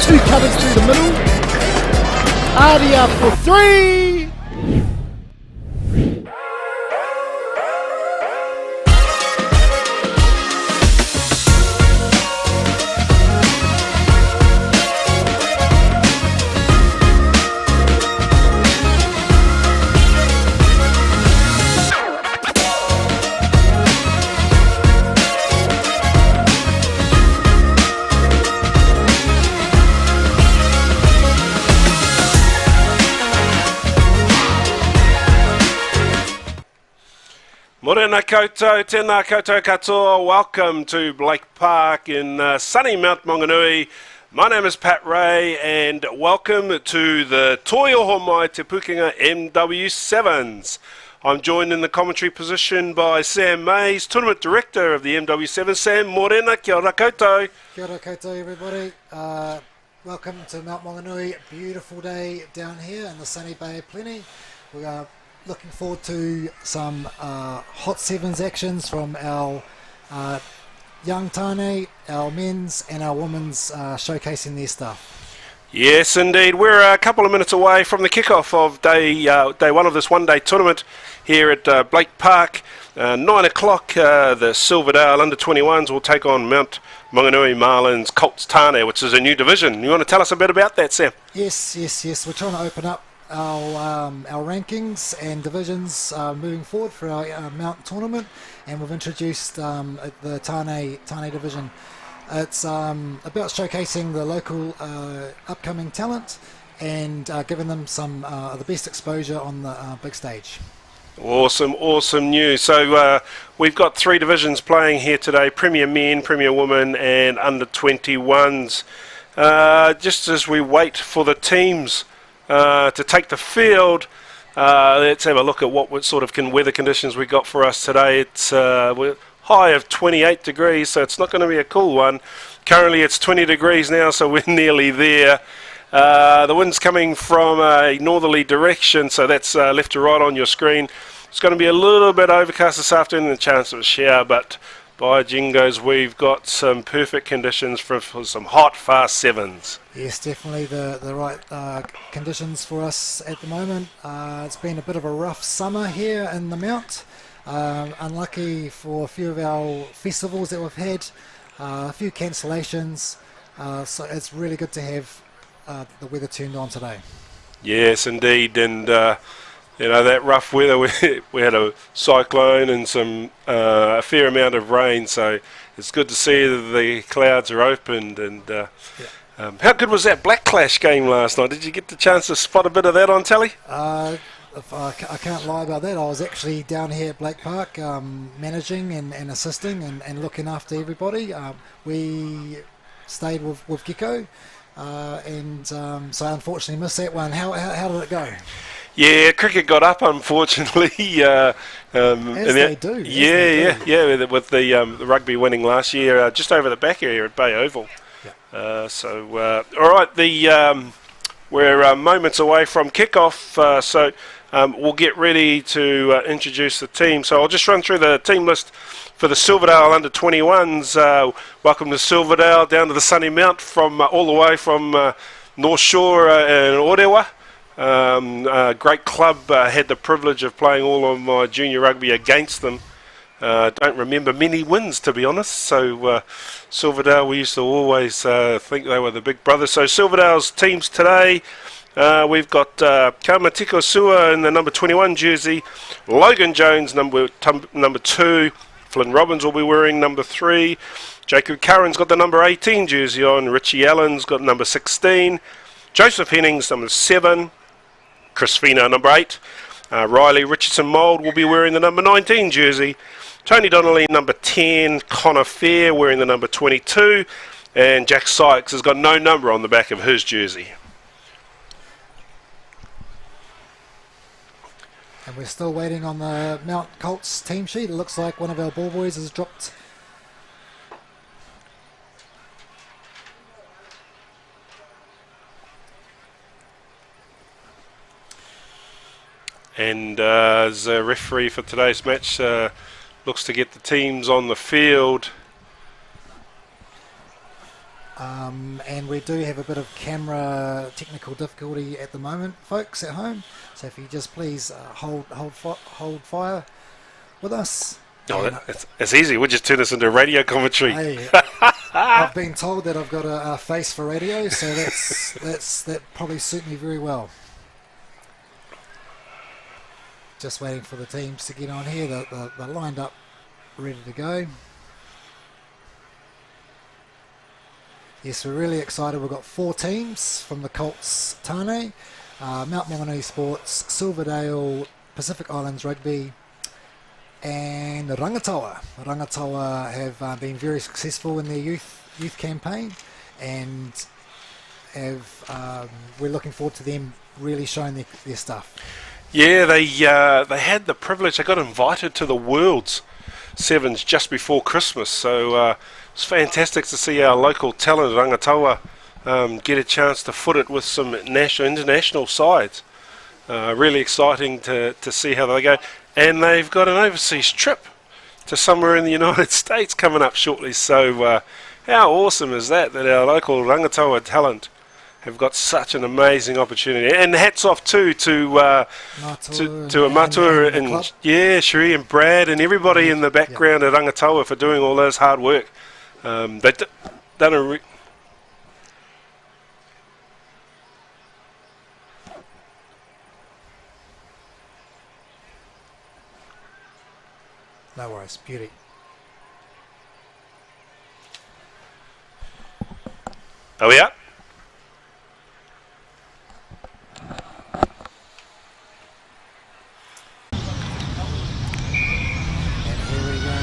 Two cutters through the middle. Artie up for three. Morena koutou, tēnā koutou katoa. Welcome to Blake Park in sunny Mount Maunganui. My name is Pat Ray and welcome to the Toi Oho Mai Te Pukenga MW7s. I'm joined in the commentary position by Sam Mays, Tournament Director of the MW7s. Sam, morena, kia ora koutou. Kia ora koutou everybody. Welcome to Mount Maunganui. Beautiful day down here in the sunny Bay of Plenty. We are looking forward to some hot sevens actions from our young tane, our men's and our women's showcasing their stuff. Yes, indeed. We're a couple of minutes away from the kickoff of day one of this one-day tournament here at Blake Park. 9 o'clock, the Silverdale under-21s will take on Mount Maunganui Marlins Colts Tane, which is a new division. You want to tell us a bit about that, Sam? Yes. We're trying to open up our rankings and divisions moving forward for our Mount tournament, and we've introduced the Tane division. It's about showcasing the local upcoming talent and giving them some of the best exposure on the big stage. Awesome news. So we've got three divisions playing here today: Premier Men, Premier Women and under-21s. Just as we wait for the teams to take the field, let's have a look at what sort of weather conditions we got for us today. It's we're high of 28 degrees, so it's not going to be a cool one. Currently it's 20 degrees now, so we're nearly there. The wind's coming from a northerly direction, so that's left to right on your screen. It's going to be a little bit overcast this afternoon, a chance of a shower, but by jingos, we've got some perfect conditions for some hot, fast sevens. Yes, definitely the right conditions for us at the moment. It's been a bit of a rough summer here in the Mount. Unlucky for a few of our festivals that we've had, a few cancellations. So it's really good to have the weather turned on today. Yes, indeed, and that rough weather, we had a cyclone and some a fair amount of rain, so it's good to see that the clouds are opened. And how good was that Black Clash game last night? Did you get the chance to spot a bit of that on telly? I can't lie about that. I was actually down here at Blake Park managing and assisting and looking after everybody. We stayed with Gecko and so unfortunately missed that one. How did it go? Yeah, cricket got up, unfortunately. As they do. With the rugby winning last year, just over the back area at Bay Oval. Yeah. All right, we're moments away from kickoff, so we'll get ready to introduce the team. So I'll just run through the team list for the Silverdale under-21s. Welcome to Silverdale, down to the sunny Mount, from all the way from North Shore and Orewa. Great club. Had the privilege of playing all of my junior rugby against them. Don't remember many wins, to be honest. So Silverdale, we used to always think they were the big brothers. So Silverdale's teams today, we've got Kamatiko Sua in the number 21 jersey, Logan Jones number 2, Flynn Robbins will be wearing number 3, Jacob Curran's got the number 18 jersey on, Richie Allen's got number 16, Joseph Hennings number 7, Chris Fino number 8, Riley Richardson Mould will be wearing the number 19 jersey, Tony Donnelly number 10, Connor Fair wearing the number 22, and Jack Sykes has got no number on the back of his jersey. And we're still waiting on the Mount Colts team sheet. It looks like one of our ball boys has dropped. And as a referee for today's match looks to get the teams on the field. And we do have a bit of camera technical difficulty at the moment, folks at home. So if you just please hold fire with us. Oh, it's easy. We'll just turn this into radio commentary. I've been told that I've got a face for radio, so that probably suit me very well. Just waiting for the teams to get on here. They're lined up, ready to go. Yes, we're really excited. We've got 4 teams from the Colts Tane, Mount Maunganui Sports, Silverdale, Pacific Islands Rugby, and Rangatawa. Rangatawa have been very successful in their youth campaign, and we're looking forward to them really showing their stuff. Yeah, they had the privilege. They got invited to the World's Sevens just before Christmas, so it's fantastic to see our local talent Rangatawa get a chance to foot it with some international sides. Really exciting to see how they go. And they've got an overseas trip to somewhere in the United States coming up shortly. So how awesome is that our local Rangatawa talent have got such an amazing opportunity. And hats off too to Matua and Sheree and Brad and everybody in the background at Rangatawa for doing all this hard work. They've done a No worries, beauty. Are we up? And here we go.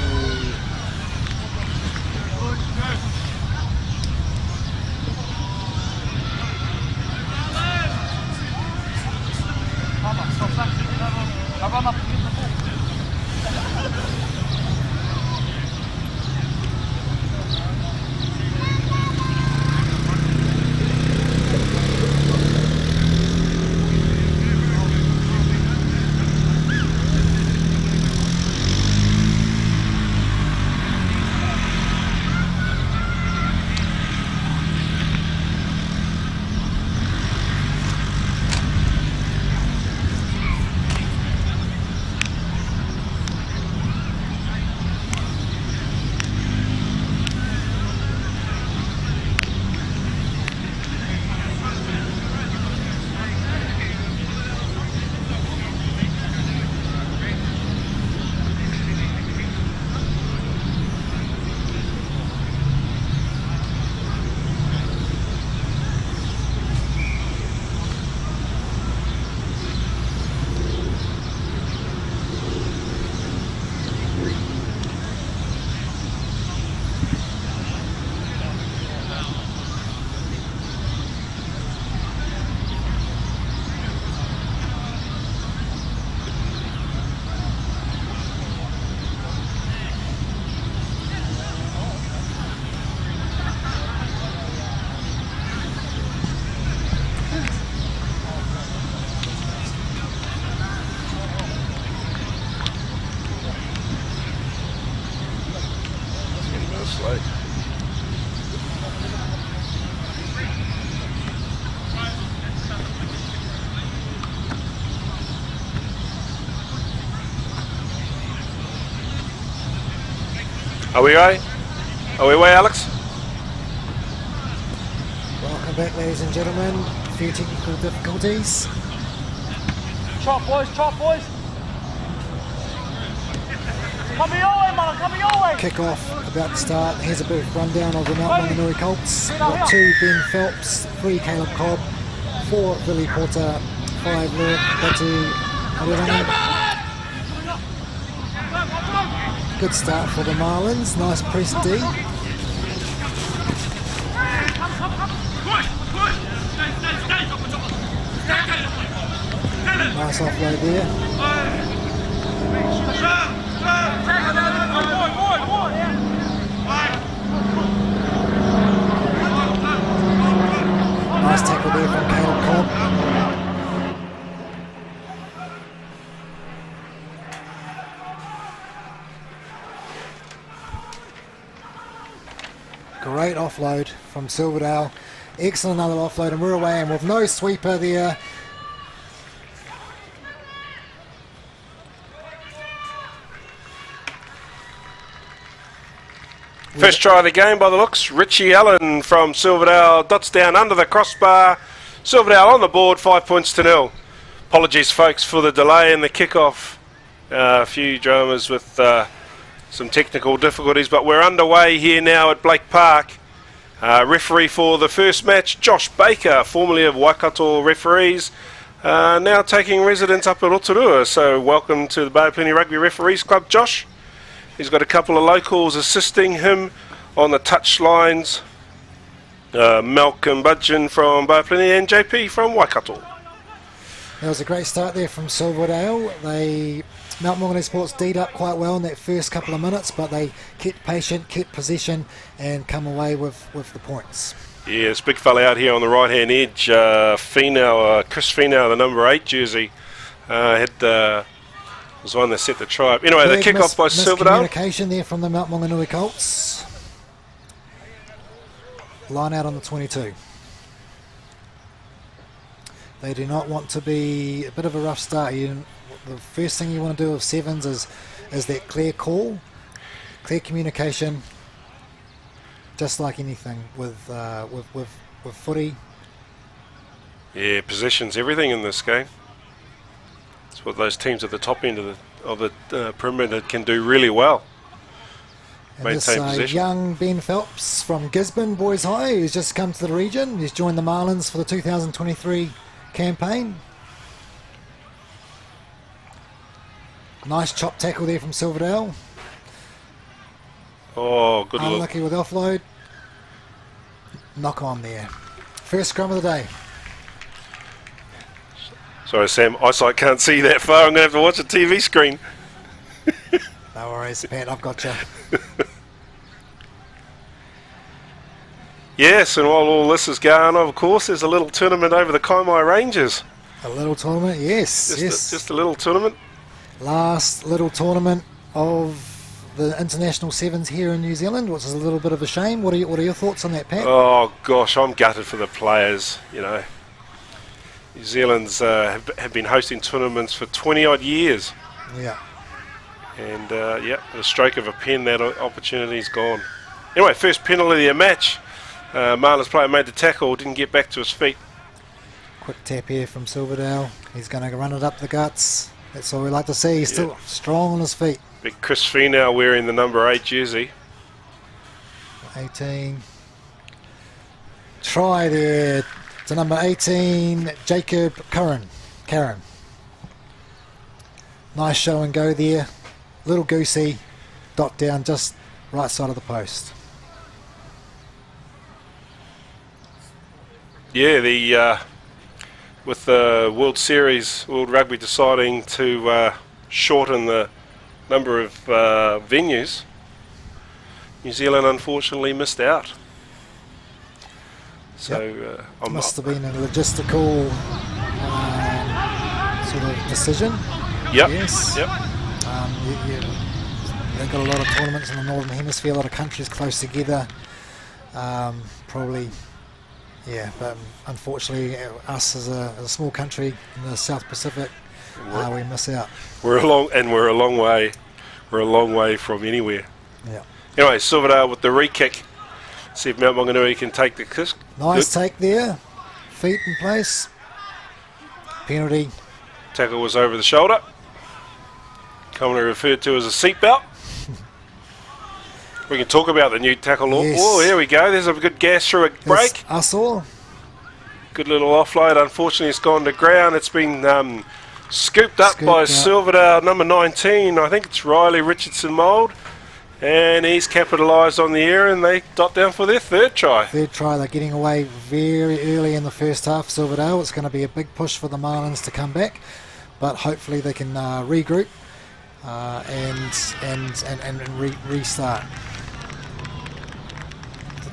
Are we right? Are we away, Alex? Welcome back, ladies and gentlemen. A few technical difficulties. Chop, boys, chop, boys. Coming your way, man, coming your way. Kick-off about to start. Here's a bit of rundown of the Mount Maunganui Colts. We've got 2 Ben Phelps, 3 Caleb Cobb, 4 Billy Porter, 5 Lewis Batu Ariranga. Good start for the Marlins. Nice press D. Nice offload there. Nice tackle there from Caleb Cobb. Great great offload from Silverdale. Excellent another offload, and we're away, and with no sweeper there. First try of the game by the looks. Richie Allen from Silverdale dots down under the crossbar. Silverdale on the board, 5 points to 0. Apologies, folks, for the delay in the kickoff. A few dramas with some technical difficulties, but we're underway here now at Blake Park. Referee for the first match, Josh Baker, formerly of Waikato Referees, now taking residence up at Rotorua. So welcome to the Bay of Plenty Rugby Referees Club, Josh. He's got a couple of locals assisting him on the touch lines. Malcolm Budgeon from Bay of Plenty and JP from Waikato. That was a great start there from Silverdale. Mount Maunganui Sports D'd up quite well in that first couple of minutes, but they kept patient, kept possession, and come away with the points. Yeah, this big fella out here on the right-hand edge, Chris Finau, the number 8 jersey, was one that set the try up. Anyway, the kick-off by Silverdale. Miscommunication there from the Mount Maunganui Colts. Line out on the 22. They do not want to be a bit of a rough start. The first thing you want to do with sevens is that clear call, clear communication, just like anything with footy. Yeah, possession's everything in this game. It's what those teams at the top end of the perimeter can do really well. And this young Ben Phelps from Gisborne Boys High, who's just come to the region. He's joined the Marlins for the 2023 campaign. Nice chop tackle there from Silverdale. Oh, good look. Unlucky with offload. Knock on there. First scrum of the day. Sorry, Sam. Eyesight can't see that far. I'm going to have to watch a TV screen. No worries, Pat. I've got you. Yes, and while all this is going on, of course, there's a little tournament over the Kaimai Ranges. A little tournament, yes. Just a little tournament. Last little tournament of the international sevens here in New Zealand, which is a little bit of a shame. What are your thoughts on that, Pat? Oh gosh, I'm gutted for the players. You know, New Zealand's have been hosting tournaments for 20 odd years. Yeah. And yeah, the stroke of a pen, that opportunity's gone. Anyway, first penalty of the match. Marlins player made the tackle, didn't get back to his feet. Quick tap here from Silverdale. He's going to run it up the guts. That's all we like to see. He's still strong on his feet. Big Chris Finau wearing the number 8 jersey. 18. Try there to number 18, Jacob Karen. Nice show and go there. Little goosey. Dot down just right side of the post. Yeah, with the World Series, World Rugby deciding to shorten the number of venues, New Zealand unfortunately missed out. So must have been a logistical sort of decision. Yep. Yes. Yep. They've got a lot of tournaments in the Northern Hemisphere, a lot of countries close together. Probably. Yeah, but unfortunately, us as a small country in the South Pacific, we miss out. We're a long way from anywhere. Yeah. Anyway, Silverdale with the re-kick. See if Mount Maunganui can take the kick. Nice take there. Feet in place. Penalty. Tackle was over the shoulder. Commonly referred to as a seatbelt. We can talk about the new tackle law. Yes. Oh, here we go. There's a good gas through a break. Us all. Good little offload. Unfortunately, it's gone to ground. It's been scooped up by Silverdale, number 19. I think it's Riley Richardson Mould. And he's capitalised on the error, and they dot down for their third try. They're getting away very early in the first half, Silverdale. It's going to be a big push for the Marlins to come back, but hopefully they can regroup and restart.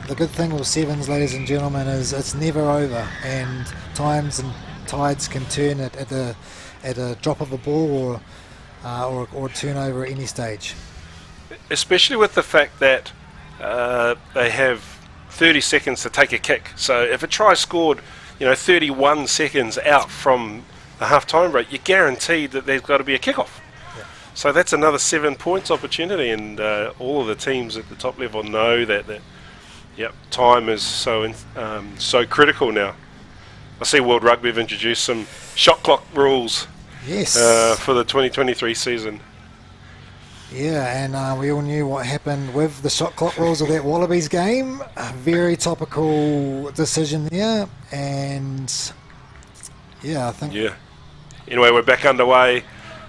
The good thing with sevens, ladies and gentlemen, is it's never over, and times and tides can turn at a drop of a ball or a turnover at any stage. Especially with the fact that they have 30 seconds to take a kick. So if a try scored, 31 seconds out from the half-time break, you're guaranteed that there's got to be a kickoff. Yeah. So that's another 7 points opportunity, and all of the teams at the top level know that time is so critical now. I see World Rugby have introduced some shot clock rules Yes. for the 2023 season. Yeah, and we all knew what happened with the shot clock rules of that Wallabies game. A very topical decision there, and I think... Yeah. Anyway, we're back underway.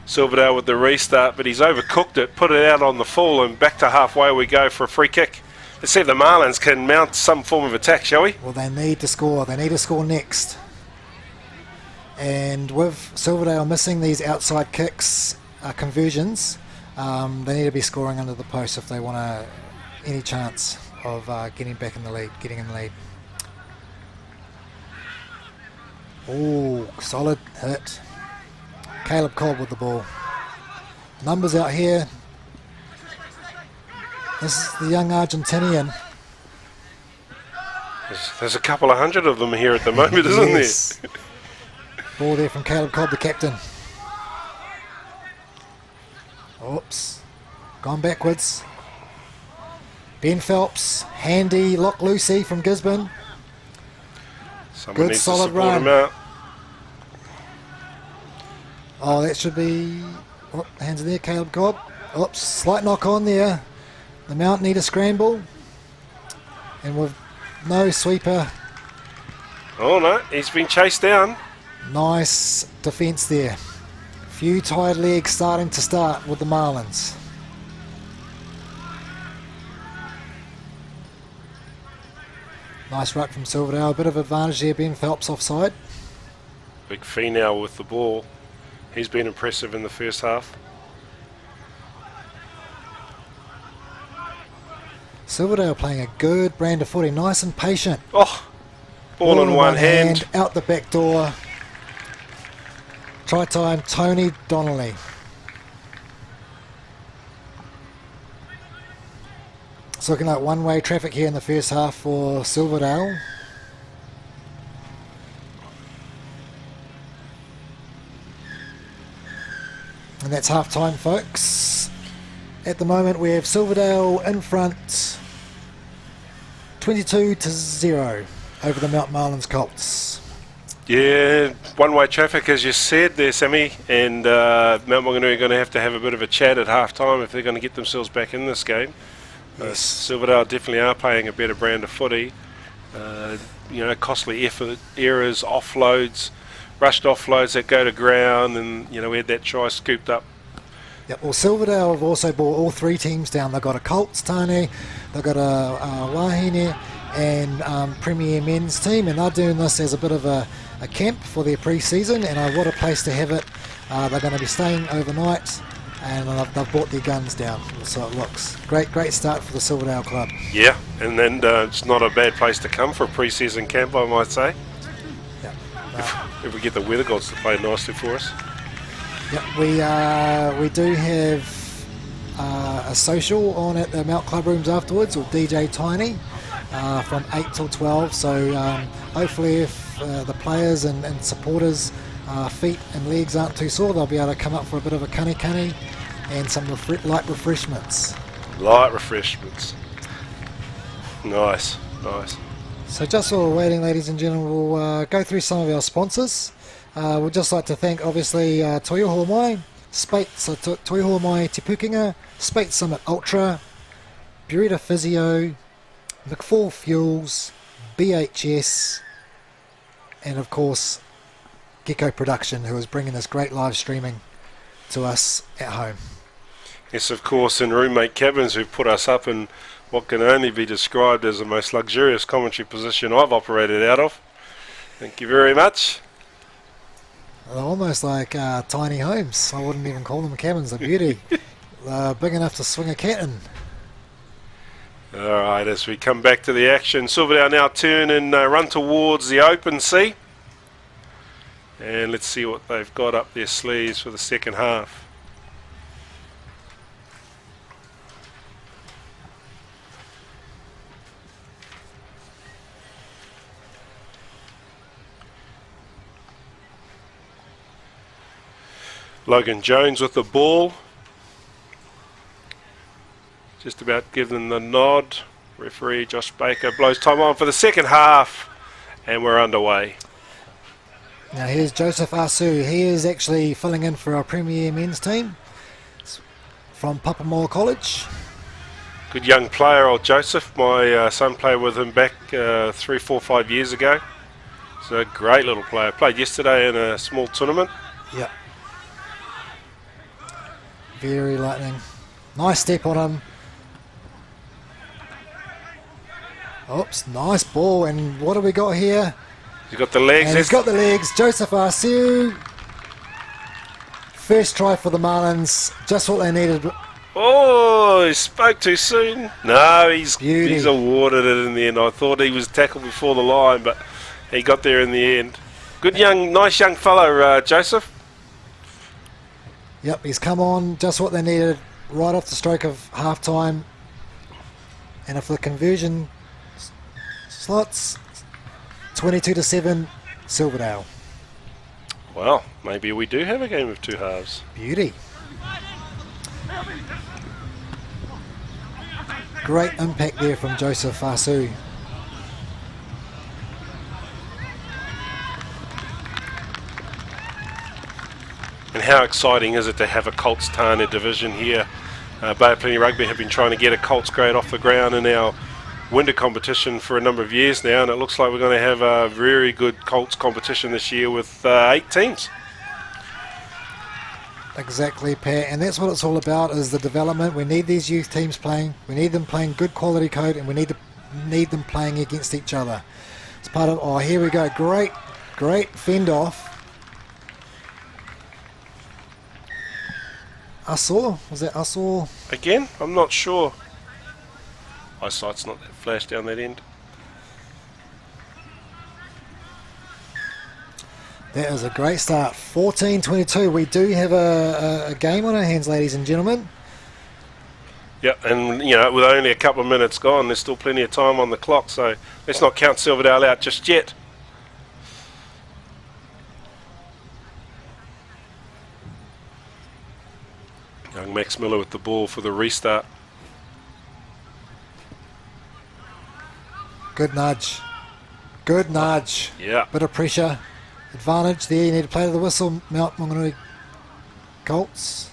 Silverdale with the restart, but he's overcooked it, put it out on the full, and back to halfway we go for a free kick. Let's see if the Marlins can mount some form of attack, shall we? Well, they need to score. They need to score next. And with Silverdale missing these outside kicks, conversions... they need to be scoring under the post if they want any chance of getting in the lead. Oh, solid hit. Caleb Cobb with the ball. Numbers out here. This is the young Argentinian. There's a couple of hundred of them here at the moment, isn't Yes. Ball there from Caleb Cobb, the captain. Oops, gone backwards. Ben Phelps, handy lock loosey from Gisborne. Someone Good needs solid to support run. him out. Oh, that should be... Oh, hands in there, Caleb Cobb. Oops, slight knock on there. The Mount need a scramble. And with no sweeper. Oh no, he's been chased down. Nice defence there. Few tired legs starting to start with the Marlins. Nice ruck from Silverdale. A bit of advantage there. Ben Phelps offside. Big Fee now with the ball. He's been impressive in the first half. Silverdale playing a good brand of footy. Nice and patient. Oh, ball in one hand. Out the back door. Try time, Tony Donnelly. It's looking like one-way traffic here in the first half for Silverdale. And that's half-time, folks. At the moment, we have Silverdale in front, 22-0 over the Mount Marlins Colts. Yeah, one-way traffic, as you said there, Sammy, and Mount Maunganui are going to have a bit of a chat at half-time if they're going to get themselves back in this game. Yes. Silverdale definitely are playing a better brand of footy. Costly effort, errors, offloads, rushed offloads that go to ground, and we had that try scooped up. Yeah, well, Silverdale have also brought all three teams down. They've got a Colts, Tane, they've got a Wahine, and Premier Men's team, and they're doing this as a bit of a camp for their pre-season, and what a place to have it. They're going to be staying overnight, and they've brought their guns down, so it looks great start for the Silverdale club. Yeah, and then it's not a bad place to come for a pre-season camp, I might say. Yeah. If we get the weather gods to play nicely for us. Yeah, we do have a social on at the Mount Club Rooms afterwards, or DJ Tiny, from 8 till 12, so hopefully if the players and supporters feet and legs aren't too sore, they'll be able to come up for a bit of a cunny and some light refreshments. Light refreshments. Nice. So just while we're waiting, ladies and gentlemen, we'll go through some of our sponsors. We'd just like to thank, obviously, Toyoho Mai, Toyoho Mai Te Pukenga, Spate Summit Ultra, Burita Physio, McFall Fuels, BHS, and of course Gecko Production, who is bringing this great live streaming to us at home. Yes, of course, and Roommate Cabins, who've put us up in what can only be described as the most luxurious commentary position I've operated out of. Thank you very much. They're almost like tiny homes. I wouldn't even call them cabins. They're beauty. Big enough to swing a cat in. Alright, as we come back to the action, Silverdale now turn and run towards the open sea. And let's see what they've got up their sleeves for the second half. Logan Jones with the ball. Just about giving the nod. Referee Josh Baker blows time on for the second half, and we're underway. Now here's Joseph Asu. He is actually filling in for our Premier men's team from Papamoa College. Good young player, old Joseph. My son played with him back 3, 4, 5 years ago. He's a great little player. Played yesterday in a small tournament. Yep. Very lightning. Nice step on him. Oops, nice ball. And what do we got here? He's got the legs. And he's got the legs. Joseph Asu. First try for the Marlins. Just what they needed. Oh, he spoke too soon. No, he's Beauty. awarded it in the end. I thought he was tackled before the line, but he got there in the end. Good nice young fellow, Joseph. Yep, he's come on. Just what they needed right off the stroke of half time. And if the conversion slots, 22-7, Silverdale. Well, maybe we do have a game of two halves. Beauty. Great impact there from Joseph Asu. And how exciting is it to have a Colts Tana division here? Bay of Plenty Rugby have been trying to get a Colts grade off the ground in our winter competition for a number of years now, and it looks like we're going to have a very good Colts competition this year with 8 teams. Exactly, Pat, and that's what it's all about, is the development. We need these youth teams playing. We need them playing good quality code, and we need them playing against each other. It's part of. Oh, here we go. Great fend off. Asor, was that Asor? Again, I'm not sure. Eyesight's not that flash down that end. That is a great start. 14-22. We do have a game on our hands, ladies and gentlemen. Yep, and with only a couple of minutes gone, there's still plenty of time on the clock, so let's not count Silverdale out just yet. Young Max Miller with the ball for the restart. Good nudge. Good nudge. Yeah. Bit of pressure. Advantage there. You need to play to the whistle, Mount Maunganui Colts.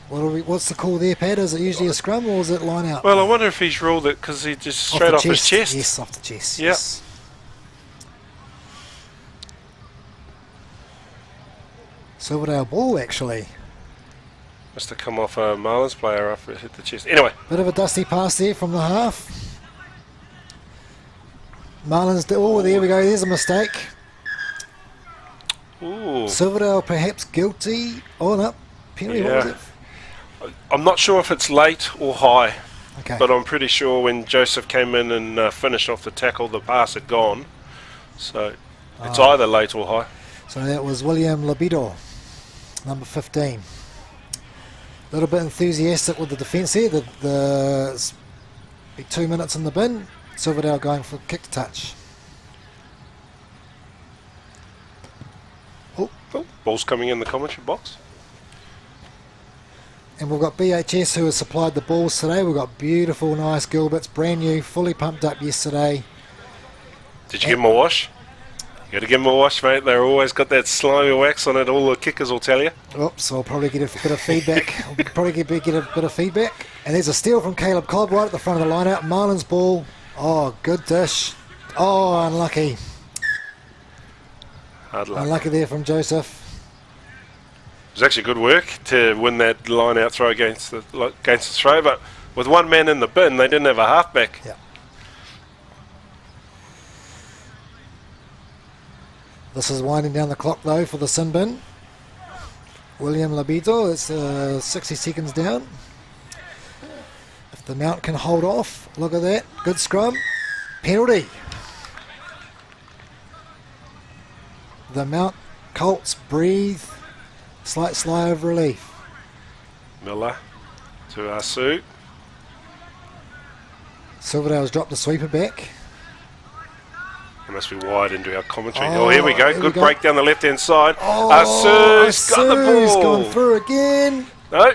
What's the call there, Pat? Is it usually a scrum or is it line out? Well, I wonder if he's ruled it because he just straight off his chest. Yes, off the chest. Yep. Yes. Silverdale ball, actually. Must have come off a Marlins player after it hit the chest. Anyway. Bit of a dusty pass there from the half. Marlins, there we go, there's a mistake. Ooh. Silverdale perhaps guilty. Oh no, penalty, what was it? I'm not sure if it's late or high, Okay. but I'm pretty sure when Joseph came in and finished off the tackle, the pass had gone. So it's either late or high. So that was William Labido, number 15. A little bit enthusiastic with the defence here. The be 2 minutes in the bin. Silverdale going for kick to touch. Oh, ball's coming in the commentary box. And we've got BHS who has supplied the balls today. We've got beautiful, nice Gilberts, brand new, fully pumped up yesterday. Did you give them a wash? You got to give them a wash, mate. They're always got that slimy wax on it. All the kickers will tell you. Oops, I'll probably get a bit of feedback. I'll probably get a bit of feedback. And there's a steal from Caleb Cobb right at the front of the line-out. Marlins ball. Oh, good dish. Oh, unlucky. Hard luck. Unlucky there from Joseph. It was actually good work to win that line-out throw against the throw, but with one man in the bin, they didn't have a halfback. Yeah. This is winding down the clock though for the sin bin. William Labito, it's 60 seconds down. If the Mount can hold off, look at that, good scrum. Penalty. The Mount Colts breathe, slight sigh of relief. Miller to Asu. Silverdale's dropped the sweeper back. It must be wide into our commentary. Oh, here we go. Here Good we go. break down the left-hand side. Oh, Sue's got the ball. gone through again. No.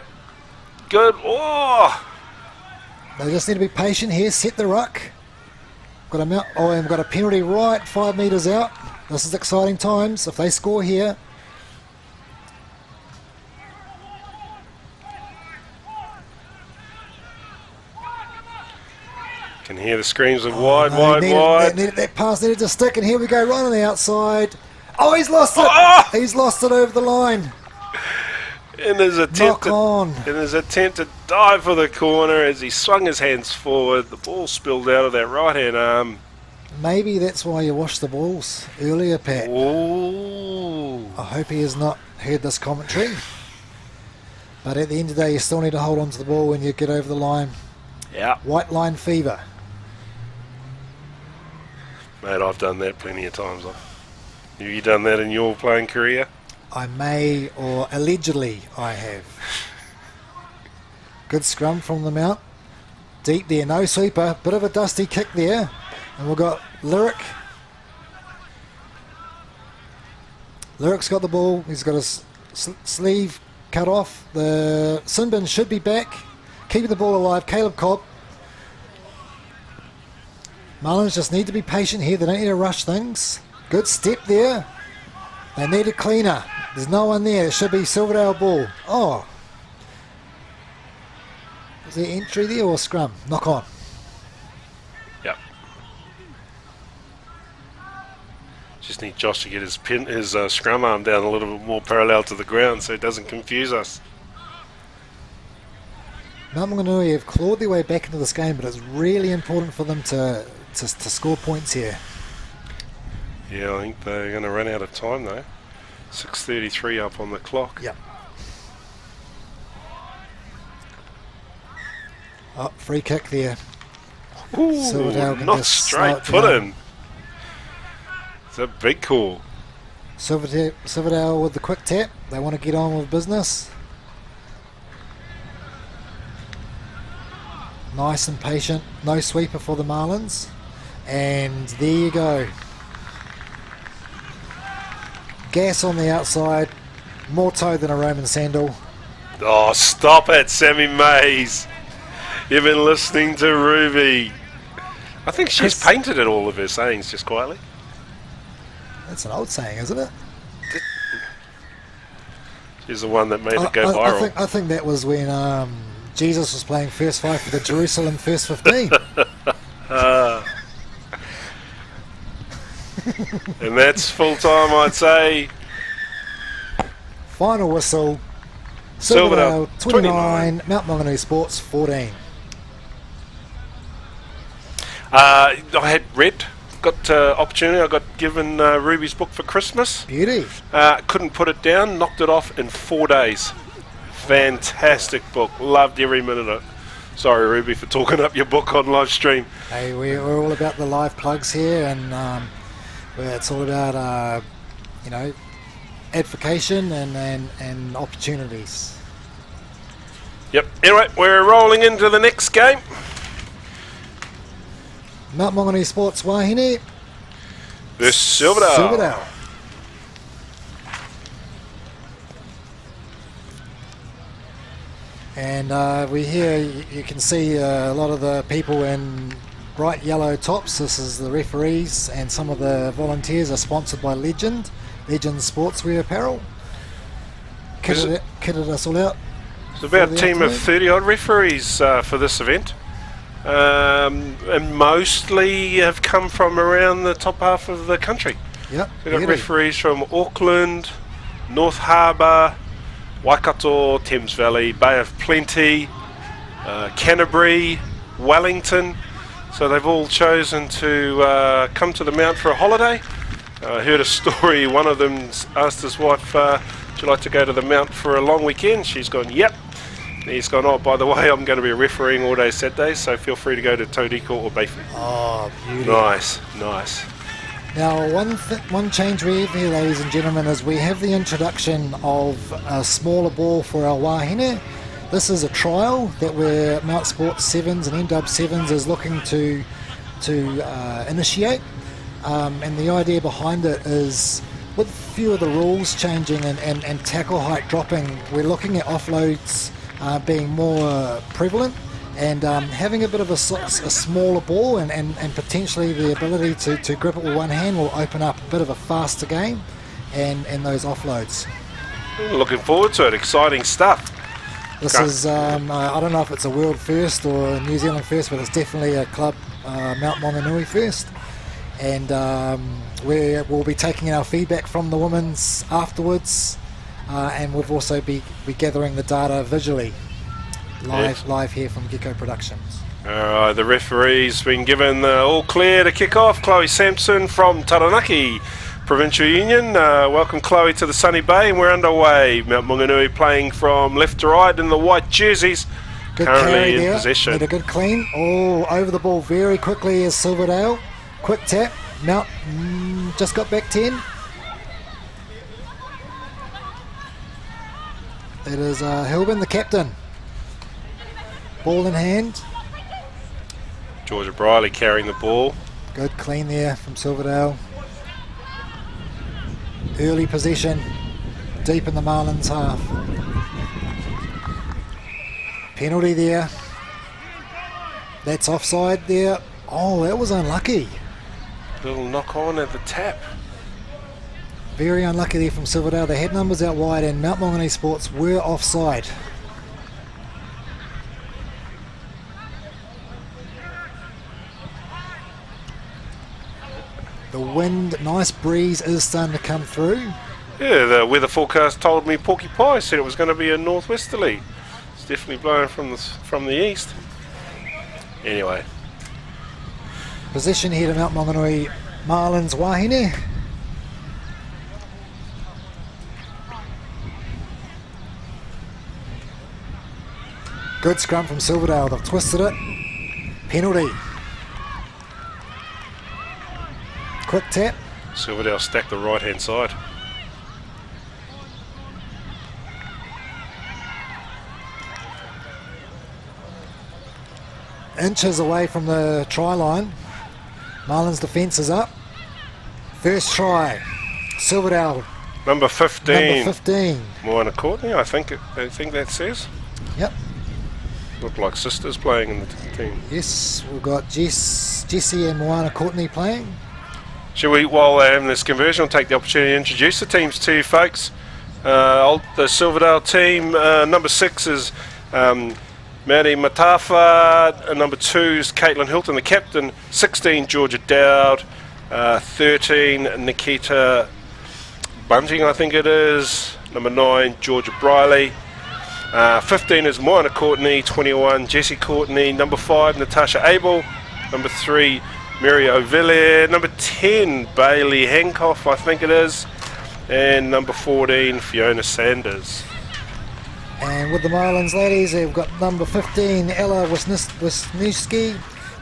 Good. Oh. They just need to be patient here. Set the ruck. Got a and we've got a penalty right 5 metres out. This is exciting times. If they score here. Can hear the screams of wide. That pass needed to stick, and here we go, right on the outside. Oh, he's lost it. Oh! He's lost it over the line. In his attempt to dive for the corner, as he swung his hands forward, the ball spilled out of that right-hand arm. Maybe that's why you washed the balls earlier, Pat. Ooh. I hope he has not heard this commentary. But at the end of the day, you still need to hold on to the ball when you get over the line. Yeah. White line fever. Mate, I've done that plenty of times. Have you done that in your playing career? I may, or allegedly I have. Good scrum from the mount. Deep there, no sweeper. Bit of a dusty kick there. And we've got Lyric. Lyric's got the ball. He's got his sleeve cut off. The Sinbin should be back. Keeping the ball alive. Caleb Cobb. Marlins just need to be patient here. They don't need to rush things. Good step there. They need a cleaner. There's no one there. It should be Silverdale ball. Oh. Is there entry there or scrum? Knock on. Yep. Just need Josh to get his scrum arm down a little bit more parallel to the ground so it doesn't confuse us. Mount Maunganui have clawed their way back into this game, but it's really important for them to score points here. Yeah, I think they're going to run out of time though. 6:33 up on the clock. Yep. Oh, free kick there. Ooh, not straight footing. It's a big call. Silverdale with the quick tap. They want to get on with business. Nice and patient. No sweeper for the Marlins. And there you go. Gas on the outside. More toe than a Roman sandal. Oh, stop it, Sammy Mays. You've been listening to Ruby. I think she's painted at all of her sayings just quietly. That's an old saying, isn't it? She's the one that made it go viral. I think that was when Jesus was playing first 5 for the Jerusalem first 15. And that's full time, I'd say. Final whistle. Silverdale 29, Mount Maunganui Sports 14. I had read, got opportunity. I got given Ruby's book for Christmas. Beauty. Couldn't put it down. Knocked it off in 4 days. Fantastic book. Loved every minute of it. Sorry, Ruby, for talking up your book on live stream. Hey, we're all about the live plugs here, and it's all about advocation and opportunities. Yep. Anyway, we're rolling into the next game. Mount Maunganui Sports Wahine. The Silverdale. And we here, you can see a lot of the people in bright yellow tops. This is the referees, and some of the volunteers are sponsored by Legend Sportswear Apparel. Kitted us all out. It's about a team of 30 odd referees for this event. And mostly have come from around the top half of the country. Yep. We've got referees from Auckland, North Harbour, Waikato, Thames Valley, Bay of Plenty, Canterbury, Wellington. So they've all chosen to come to the Mount for a holiday. I heard a story, one of them asked his wife, would you like to go to the Mount for a long weekend? She's gone, yep. He's gone, oh, by the way, I'm going to be refereeing all day Saturday, so feel free to go to Tauriko or Bayford. Oh, beauty. Nice. Now, one change we have here, ladies and gentlemen, is we have the introduction of a smaller ball for our wahine. This is a trial that Mount Sports 7s and MW7s is looking to initiate. and the idea behind it is, with a few of the rules changing and tackle height dropping, we're looking at offloads being more prevalent, and having a bit of a smaller ball and potentially the ability to grip it with one hand will open up a bit of a faster game and those offloads. Looking forward to it. Exciting stuff. This is, I don't know if it's a world first or a New Zealand first, but it's definitely a club Mount Maunganui first. And we'll be taking our feedback from the women's afterwards, and we'll also be gathering the data visually live here from Gecko Productions. Alright, the referee's been given the all clear to kick off. Chloe Sampson from Taranaki Provincial Union. Welcome, Chloe, to the Sunny Bay, and we're underway. Mount Maunganui playing from left to right in the white jerseys. Good currently in there. possession. Made a good clean. Oh, over the ball very quickly is Silverdale. Quick tap. Mount just got back 10. It is Hilbin, the captain. Ball in hand. Georgia Briley carrying the ball. Good clean there from Silverdale. Early possession, deep in the Marlins half. Penalty there. That's offside there. Oh, that was unlucky. Little knock on at the tap. Very unlucky there from Silverdale. They had numbers out wide and Mount Maunganui Sports were offside. The wind, nice breeze is starting to come through. Yeah, the weather forecast told me Porky Pie said it was going to be a northwesterly. It's definitely blowing from the east. Anyway. Possession here to Mount Maunganui Marlins Wahine. Good scrum from Silverdale. They've twisted it. Penalty. Quick tap. Silverdale stacked the right hand side. Inches away from the try line. Marlins defence is up. First try. Silverdale. Number 15. Number 15. Moana Courtney, I think that says. Yep. Look like sisters playing in the team. Yes, we've got Jessie and Moana Courtney playing. Shall we, while they're having this conversion, I'll take the opportunity to introduce the teams to you folks. The Silverdale team, number 6 is Mary Matafa, number 2 is Caitlin Hilton, the captain, 16 Georgia Dowd, 13 Nikita Bunting, I think it is, number 9 Georgia Briley, 15 is Moana Courtney, 21 Jessie Courtney, number 5 Natasha Abel, number 3 Mary O'Villier, number 10 Bailey Hancock, I think it is, and number 14 Fiona Sanders. And with the Marlins ladies, they've got number 15 Ella Wisniewski,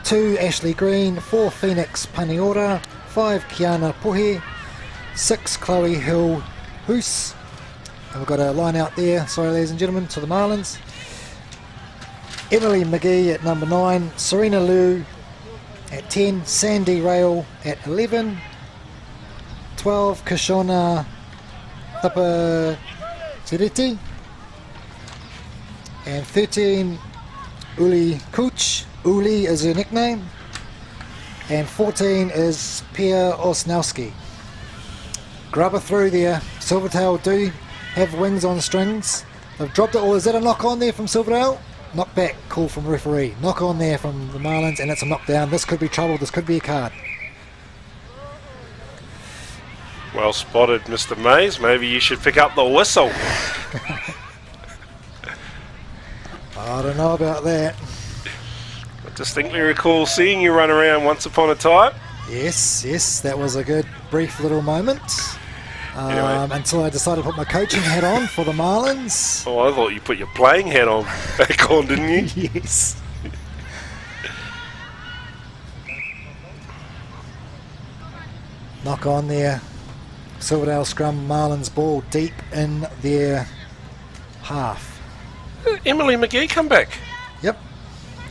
2 Ashley Green, 4 Phoenix Paniora, 5 Kiana Puhe, 6 Chloe Hill Hoos. And we've got a line out there, sorry ladies and gentlemen, to the Marlins. Emily McGee at number 9, Serena Liu at 10, Sandy Rail at 11, 12 Kishona Thapasiriti, and 13 Uli Kuch. Uli is her nickname, and 14 is Pia Osnowski. Grubber through there. Silvertail do have wings on strings. They've dropped it. Or is that a knock on there from Silverdale? Knock back call from referee. Knock on there from the Marlins, and it's a knockdown. This could be trouble. This could be a card. Well spotted, Mr. Mays. Maybe you should pick up the whistle. I don't know about that. I distinctly recall seeing you run around once upon a time. Yes, that was a good brief little moment. Anyway. Until I decided to put my coaching hat on for the Marlins. Oh, I thought you put your playing hat on back on, didn't you? Yes. Knock on there. Silverdale scrum, Marlins ball deep in their half. Emily McGee come back. Yep.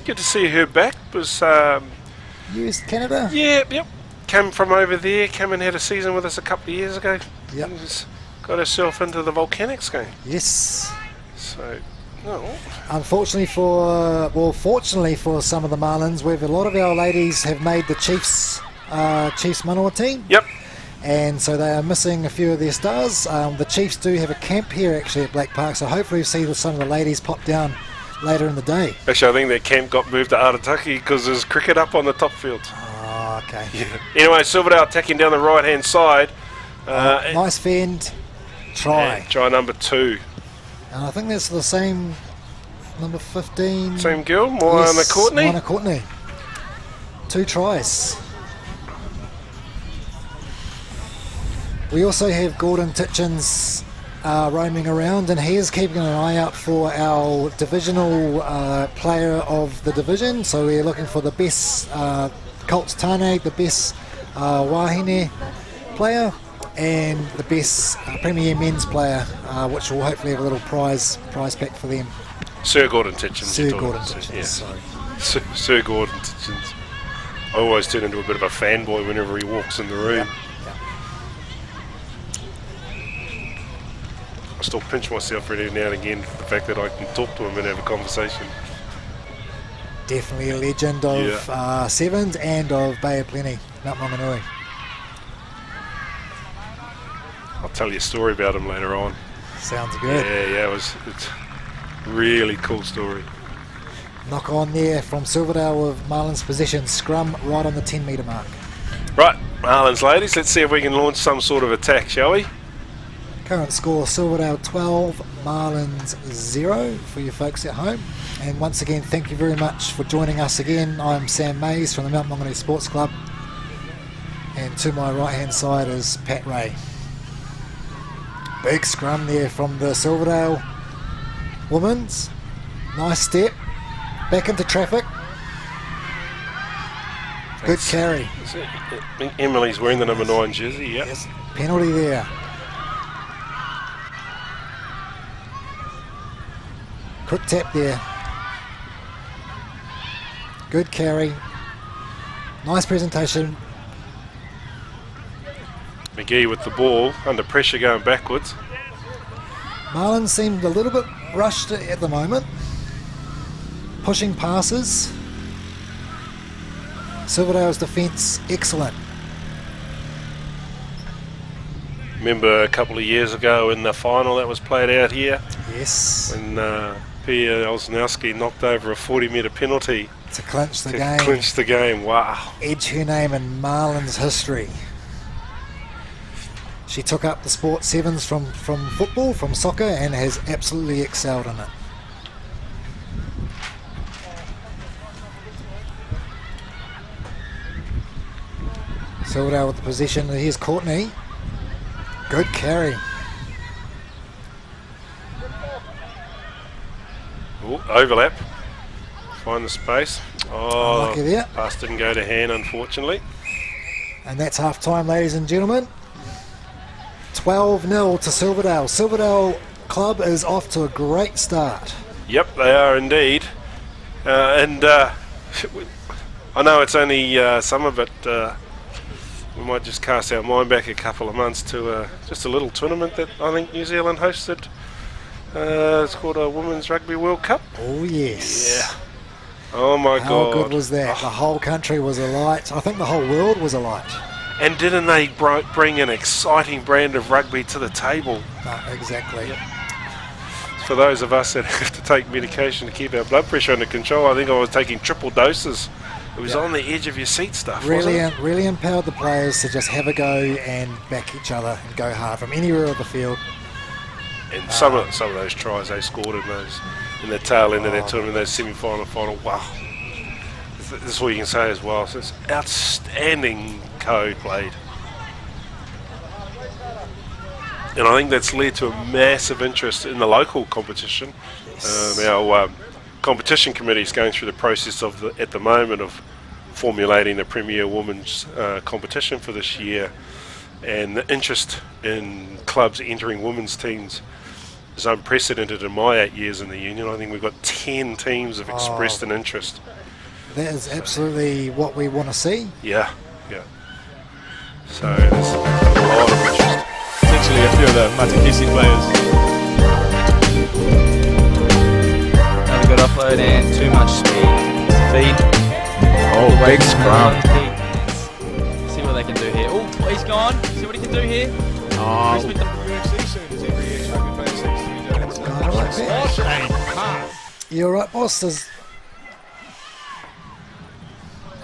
Good to see her back. Was US Canada? yep. came from over there, came and had a season with us a couple of years ago. Yep. Just got herself into the Volcanics game. Yes. So, no. Unfortunately fortunately for some of the Marlins, a lot of our ladies have made the Chiefs Manawa team. Yep. And so they are missing a few of their stars. The Chiefs do have a camp here actually at Black Park, so hopefully we'll see some of the ladies pop down later in the day. Actually, I think that camp got moved to Arataki because there's cricket up on the top field. Oh, okay. Yeah. Anyway, Silverdale attacking down the right-hand side. Nice fend. Try. Try number 2. And I think that's the same number 15. Same girl, Moana Courtney. Moana Courtney. 2 tries. We also have Gordon Titchens roaming around, and he is keeping an eye out for our divisional player of the division. So we're looking for the best Colts Tane, the best Wahine player, and the best Premier Men's player, which will hopefully have a little prize pack for them. Sir Gordon Titchens. Sir Gordon Titchens, yeah. sorry. Sir Gordon Titchens. I always turn into a bit of a fanboy whenever he walks in the room. Yeah. I still pinch myself every now and again for the fact that I can talk to him and have a conversation. Definitely a legend of Sevens and of Bay of Plenty, Mount Maunganui. I'll tell you a story about him later on. Sounds good. Yeah, it's a really cool story. Knock on there from Silverdale with Marlins possession, scrum right on the 10 metre mark. Right, Marlins ladies, let's see if we can launch some sort of attack, shall we? Current score, Silverdale 12, Marlins 0 for you folks at home. And once again, thank you very much for joining us again. I'm Sam Mays from the Mount Maunganui Sports Club. And to my right hand side is Pat Ray. Big scrum there from the Silverdale women's. Nice step. Back into traffic. Good carry. I think Emily's wearing the number 9 jersey, yeah. Yes, penalty there. Quick tap there. Good carry. Nice presentation. McGee with the ball, under pressure going backwards. Marlins seemed a little bit rushed at the moment. Pushing passes. Silverdale's defence, excellent. Remember a couple of years ago in the final that was played out here? Yes. When Pia Olsnowski knocked over a 40-metre penalty To clinch the to game. clinch the game. Wow. Edge her name in Marlins history. She took up the sport sevens from football, from soccer, and has absolutely excelled in it. Silverdale with the possession. Here's Courtney. Good carry. Ooh, overlap. Find the space. Oh, Unlucky there. pass didn't go to hand, unfortunately. And that's half time, ladies and gentlemen. 12-0 to Silverdale. Silverdale Club is off to a great start. Yep, they are indeed. I know it's only summer, but we might just cast our mind back a couple of months to just a little tournament that I think New Zealand hosted. It's called a Women's Rugby World Cup. Oh, yes. Yeah. Oh, my God. How good was that? The whole country was alight. I think the whole world was alight. And didn't they bring an exciting brand of rugby to the table? No, exactly. Yep. For those of us that have to take medication to keep our blood pressure under control, I think I was taking triple doses. It was on the edge of your seat stuff, wasn't it? Really empowered the players to just have a go and back each other and go hard from anywhere of the field. And some of those tries they scored in the tail end of that tournament, those semi-final, final. Wow, this is all you can say as well. So it's outstanding code played, and I think that's led to a massive interest in the local competition. Yes. Our competition committee is going through the process at the moment of formulating the Premier Women's competition for this year, and the interest in clubs entering women's teams is unprecedented in my 8 years in the union. I think we've got 10 teams have expressed an interest. That is absolutely what we want to see. Yeah. So there's a lot of interest. Essentially a few of the Matakisi players. Another good offload and too much speed. Feed. Oh, big scrum. See what they can do here. Oh, he's gone. See what he can do here. Oh, Chris with the You're right, boss.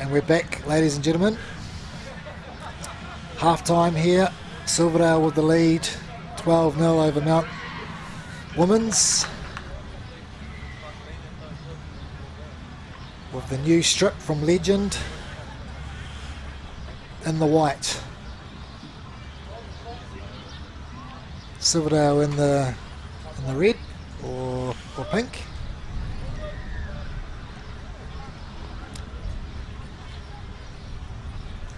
And we're back, ladies and gentlemen. Half time here. Silverdale with the lead. 12-0 over Mount Women's. With the new strip from Legend in the white. Silverdale in the red or pink.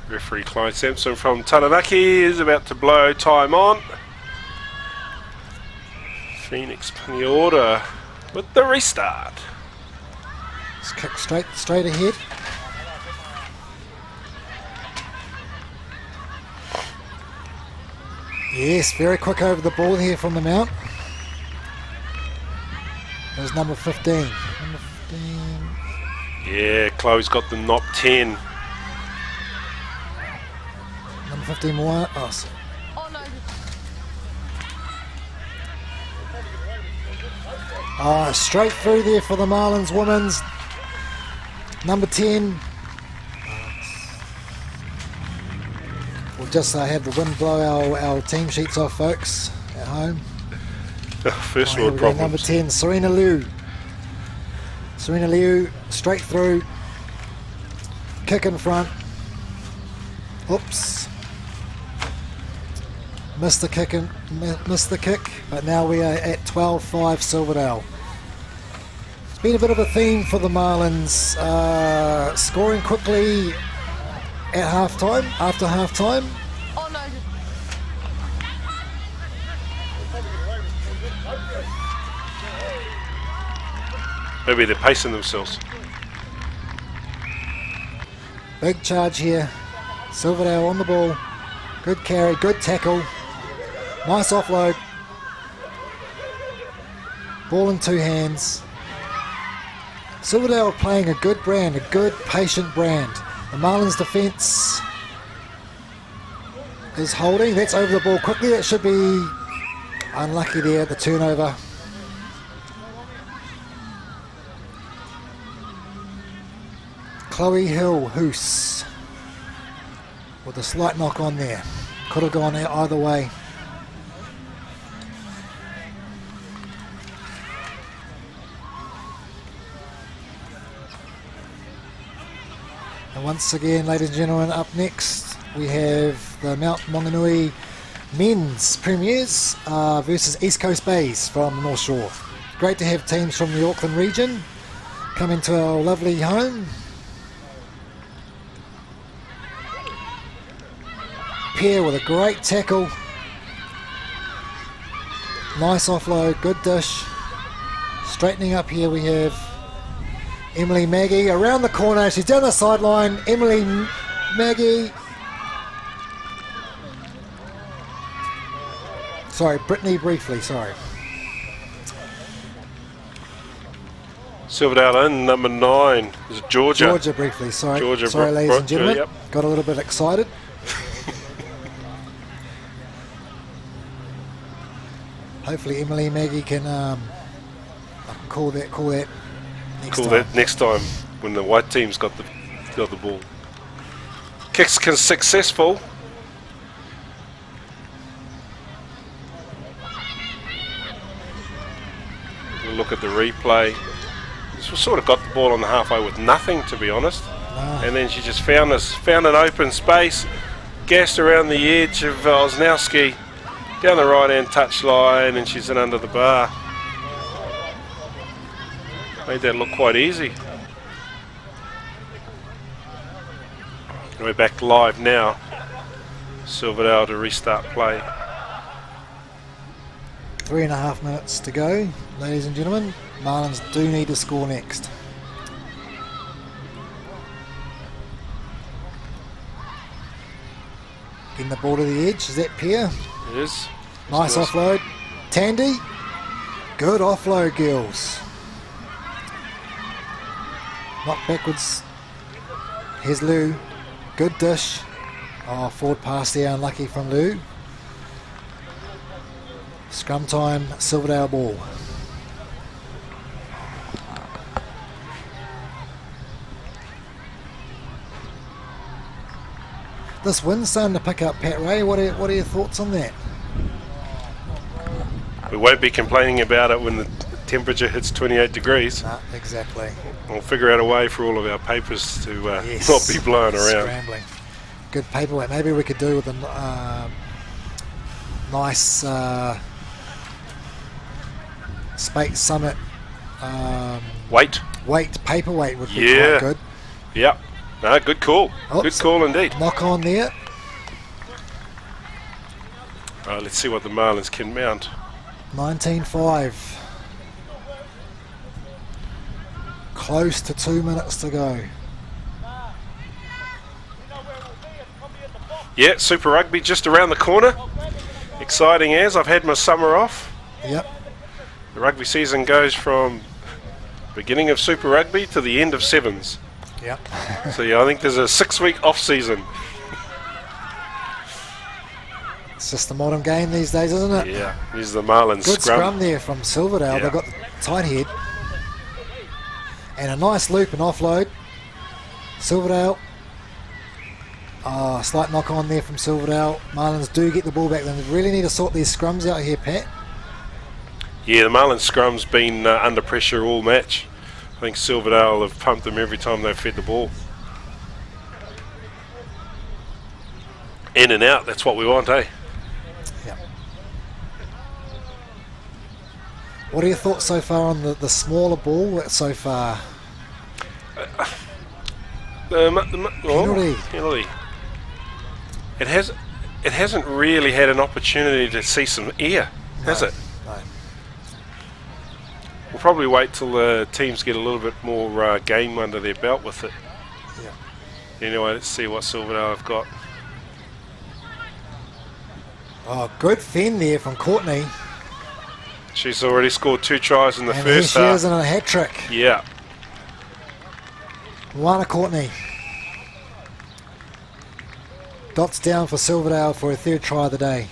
Referee Clyde Sampson from Taranaki is about to blow time on. Phoenix Paniorda with the restart. Let's kick straight ahead. Yes, very quick over the ball here from the Mount. There's number 15. Number 15. Yeah, Chloe's got the knob 10. Number 15 more. Oh, straight through there for the Marlins Women's. Number 10. We'll just have the wind blow our team sheets off, folks, at home. First Here world we go, problems. number 10, Serena Liu. Serena Liu, straight through. Kick in front. Oops. Missed the kick, but now we are at 12-5 Silverdale. It's been a bit of a theme for the Marlins, scoring quickly at halftime, after halftime. Maybe they're pacing themselves. Big charge here. Silverdale on the ball. Good carry, good tackle. Nice offload. Ball in two hands. Silverdale playing a good brand, a good patient brand. The Marlins defence is holding. That's over the ball quickly. That should be unlucky there at the turnover. Chloe Hill-Hoos with a slight knock on there. Could have gone either way. And once again, ladies and gentlemen, up next we have the Mount Maunganui men's premiers versus East Coast Bays from the North Shore. Great to have teams from the Auckland region come into our lovely home. Pierre with a great tackle. Nice offload, good dish. Straightening up here we have Emily Maggie around the corner. She's down the sideline. Emily Maggie. Sorry, Brittany briefly, sorry. Silverdale in, number 9 is Georgia. Georgia briefly, sorry. Georgia, sorry, ladies and gentlemen. Yep. Got a little bit excited. Hopefully Emily Maggie can I can call that next Call time. that next time when the white team's got the ball. Kicks successful. We'll look at the replay. She sort of got the ball on the halfway with nothing, to be honest. And then she just found an open space, gassed around the edge of Osnowski, down the right hand touch line, and she's in under the bar. Made that look quite easy. And we're back live now. Silverdale to restart play. 3.5 minutes to go, ladies and gentlemen. Marlins do need to score next. Getting the ball to the edge. Is that Pierre? It is. Nice offload. Tandy. Good offload, girls. Knock backwards. Here's Lou. Good dish. Oh, forward pass there, unlucky from Lou. Scrum time, Silverdale ball. This wind's starting to pick up, Pat Ray. What are your thoughts on that? We won't be complaining about it when the temperature hits 28 degrees. No, exactly. We'll figure out a way for all of our papers to Yes. not be blown around. Scrambling. Good paperweight. Maybe we could do with a nice Space Summit Weight. paperweight would be Yeah. quite good. Yep. No, good call. Good Oops. call indeed. Knock on there. Let's see what the Marlins can mount. 19-5. Close to 2 minutes to go. Yeah, Super Rugby just around the corner. Exciting as. I've had my summer off. Yep. The rugby season goes from beginning of Super Rugby to the end of sevens. Yep. So yeah, I think there's a 6-week off season. It's just the modern game these days, isn't it? Yeah, here's the Marlins Good scrum there from Silverdale. Yeah. They've got the tight head. And a nice loop and offload. Silverdale. Slight knock on there from Silverdale. Marlins do get the ball back. They really need to sort these scrums out here, Pat. Yeah, the Marlins scrum's been under pressure all match. I think Silverdale have pumped them every time they've fed the ball. In and out, that's what we want, eh? Yeah. What are your thoughts so far on the smaller ball so far? Penalty. Penalty. It hasn't really had an opportunity to see some air, has it? No. We'll probably wait till the teams get a little bit more game under their belt with it. Yeah. Anyway, let's see what Silverdale have got. Oh, good fend there from Courtney. She's already scored 2 tries in the And first here she half. is in a hat trick. Yeah. Luana Courtney. Dots down for Silverdale for a 3rd try of the day.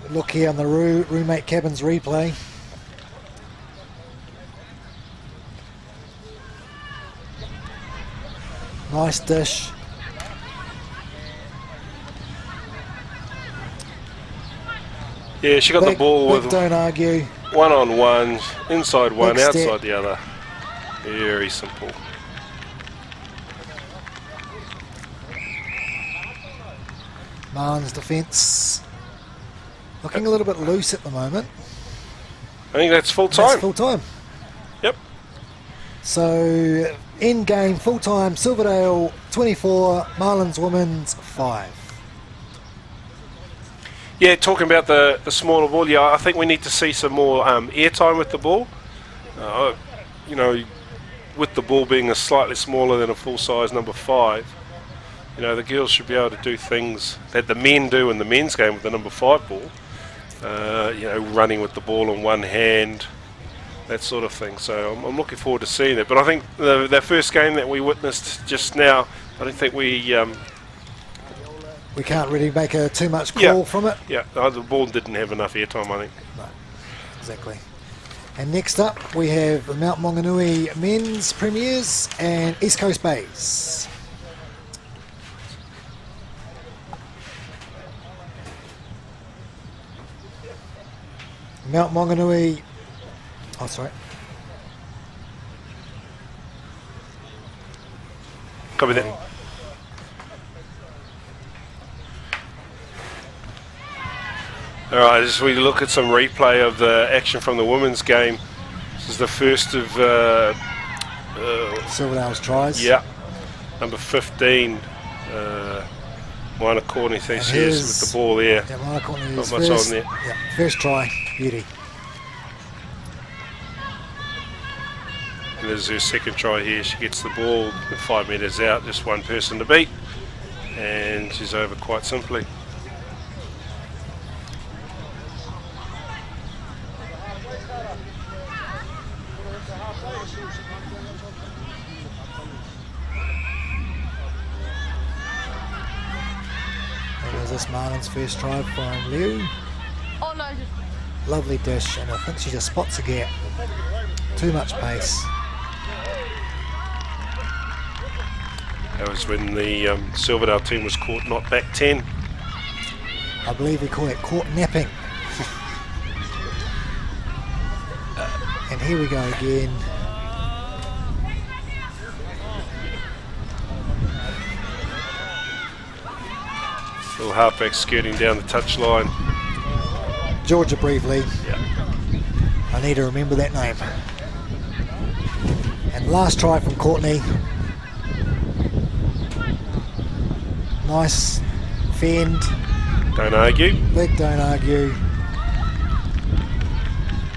Look here on the roommate cabins replay. Nice dish. Yeah, she got the ball Big with don't argue. 1-on-1, inside one, Big outside step. the other. Very simple. Marlins defence looking a little bit loose at the moment. I think that's full That's time. full time. Yep. So in game full time. Silverdale 24, Marlins women's 5. Yeah, talking about the smaller ball, yeah, I think we need to see some more air time with the ball. You know, with the ball being a slightly smaller than a full-size number 5, you know, the girls should be able to do things that the men do in the men's game with the number 5 ball. You know, running with the ball in one hand, that sort of thing. So I'm looking forward to seeing it. But I think the first game that we witnessed just now, I don't think we can't really make too much call from it. Yeah, the ball didn't have enough airtime, I think. No, exactly. And next up we have the Mount Maunganui men's premiers and East Coast Bays. Mount Maunganui. Oh, sorry. Copy that. All right, as we look at some replay of the action from the women's game, this is the first of Silverdale's tries. yeah, number 15, Minor Courtney, there she is with the ball there. Yeah, Luana Courtney's Not much first, on there. Yeah, first try, beauty. And there's her second try here. She gets the ball 5 metres out, just one person to beat. and she's over quite simply. And there's this Marlin's first try from Liu. Oh no. Lovely dish, and I think she just spots a gap. Too much pace. That was when the Silverdale team was caught not back 10. I believe we call it caught napping. And here we go again. Little halfback skirting down the touchline. Georgia Briefly. Yeah. I need to remember that name. And last try from Courtney. Nice fend. Don't argue. Big don't argue.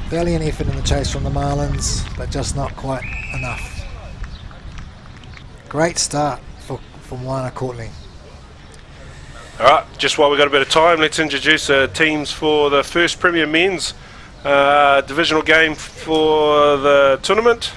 Valiant effort in the chase from the Marlins, but just not quite enough. Great start from Wana Courtney. Alright, just while we've got a bit of time, let's introduce the teams for the first Premier Men's divisional game for the tournament.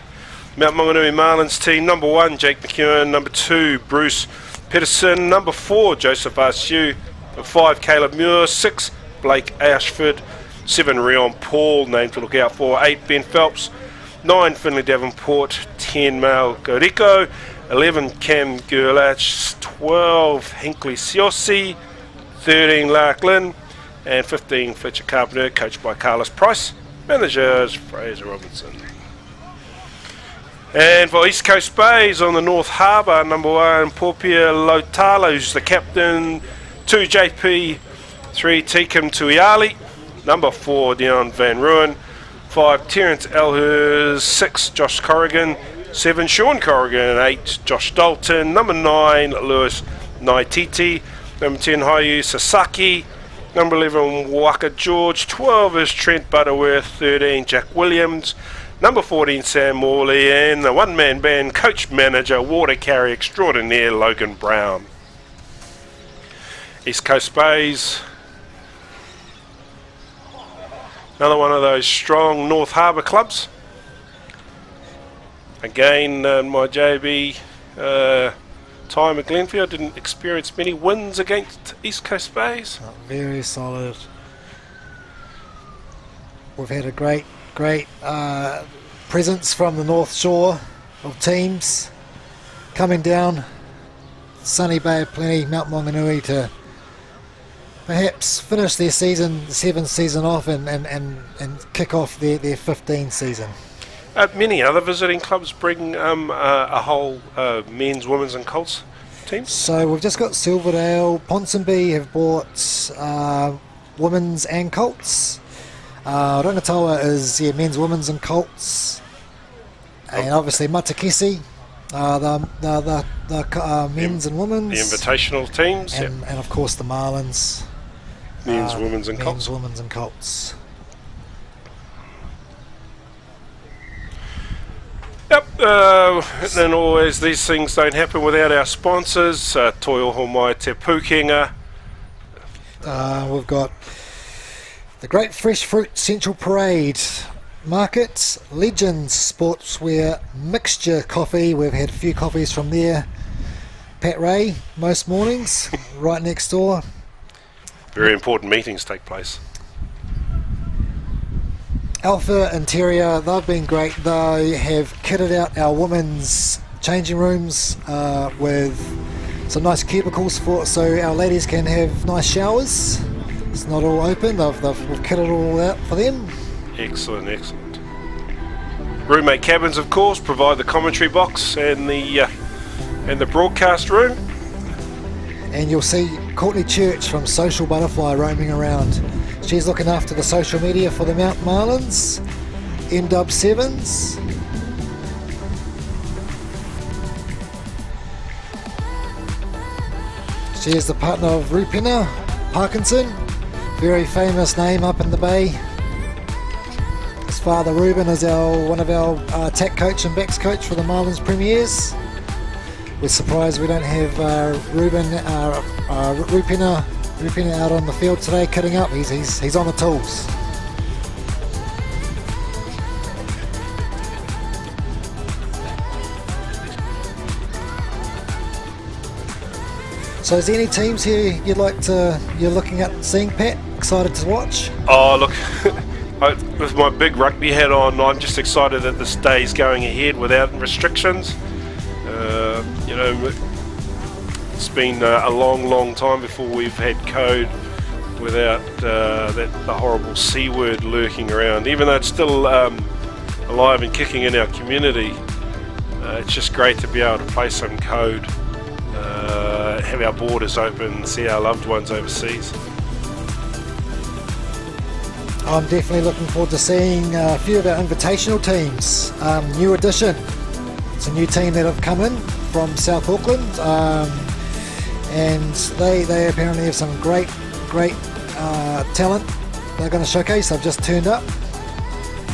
Mount Maunganui Marlins team, number 1, Jake McEwen, number 2, Bruce Peterson, number 4, Joseph Arceau, number 5, Caleb Muir, 6, Blake Ashford, 7, Rion Paul, named to look out for, 8, Ben Phelps, 9, Finley Davenport, 10, Mal Goriko, 11, Cam Gerlach, 12, Hinkley Siosi, 13, Lark Lynn, and 15, Fletcher Carpenter, coached by Carlos Price, managers Fraser Robinson. And for East Coast Bays on the North Harbour, number 1, Porpia Lotala, who's the captain, 2, JP, 3, Tikum Tuiali, number 4, Dion Van Ruin, 5, Terence Elhurst, 6, Josh Corrigan, 7, Sean Corrigan, 8, Josh Dalton, number 9, Lewis Naititi, number 10, Hayu Sasaki, number 11, Waka George, 12 is Trent Butterworth, 13, Jack Williams, number 14, Sam Morley, and the one-man band coach manager, water carrier extraordinaire, Logan Brown. East Coast Bays, another one of those strong North Harbour clubs. Again, my JB time at Glenfield didn't experience many wins against East Coast Bays. Very solid. We've had a great presence from the North Shore of teams coming down Sunny Bay of Plenty, Mount Maunganui, to perhaps finish their season, the 7th season off and kick off their 15th season. Many other visiting clubs bring a whole men's, women's and Colts teams. So we've just got Silverdale. Ponsonby have bought women's and Colts. Rangatawa is men's, women's and Colts. And obviously Matakesi, the men's and women's. The invitational teams. And of course the Marlins. Men's, women's and Colts. Men's, women's and Colts. Yep, and always these things don't happen without our sponsors, Toi Oho Mai Te Pukenga. We've got the Great Fresh Fruit Central Parade Market, Legends Sportswear Mixture Coffee. We've had a few coffees from there. Pat Ray, most mornings, right next door. Very important meetings take place. Alpha Interior, they've been great. They have kitted out our women's changing rooms with some nice cubicles so our ladies can have nice showers. It's not all open, we've kitted it all out for them. Excellent, excellent. Roommate Cabins, of course, provide the commentary box and the broadcast room. And you'll see Courtney Church from Social Butterfly roaming around. She's looking after the social media for the Mount Marlins, MW7s. She is the partner of Rupina Parkinson, very famous name up in the Bay. His father Ruben is one of our attack coach and backs coach for the Marlins Premiers. We're surprised we don't have Rupina out on the field today, cutting up. He's on the tools. So is there any teams here you're looking at seeing, Pat? Excited to watch? Oh, look, with my big rugby hat on, I'm just excited that this day's going ahead without restrictions. You know, it's been a long time before we've had code without the horrible C word lurking around. Even though it's still alive and kicking in our community, it's just great to be able to play some code, have our borders open, see our loved ones overseas. I'm definitely looking forward to seeing a few of our invitational teams. New addition. It's a new team that have come in from South Auckland, and they apparently have some great talent they're going to showcase. They've just turned up.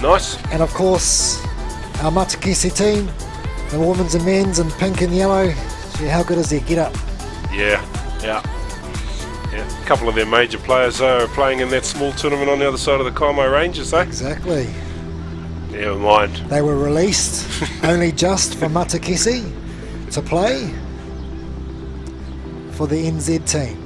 Nice. And of course, our Matakisi team, the women's and men's in pink and yellow. Gee, how good is their get up? Yeah. A couple of their major players are playing in that small tournament on the other side of the Kaimai Ranges, eh? Exactly. Never mind. They were released only just for Matakisi to play for the NZ team.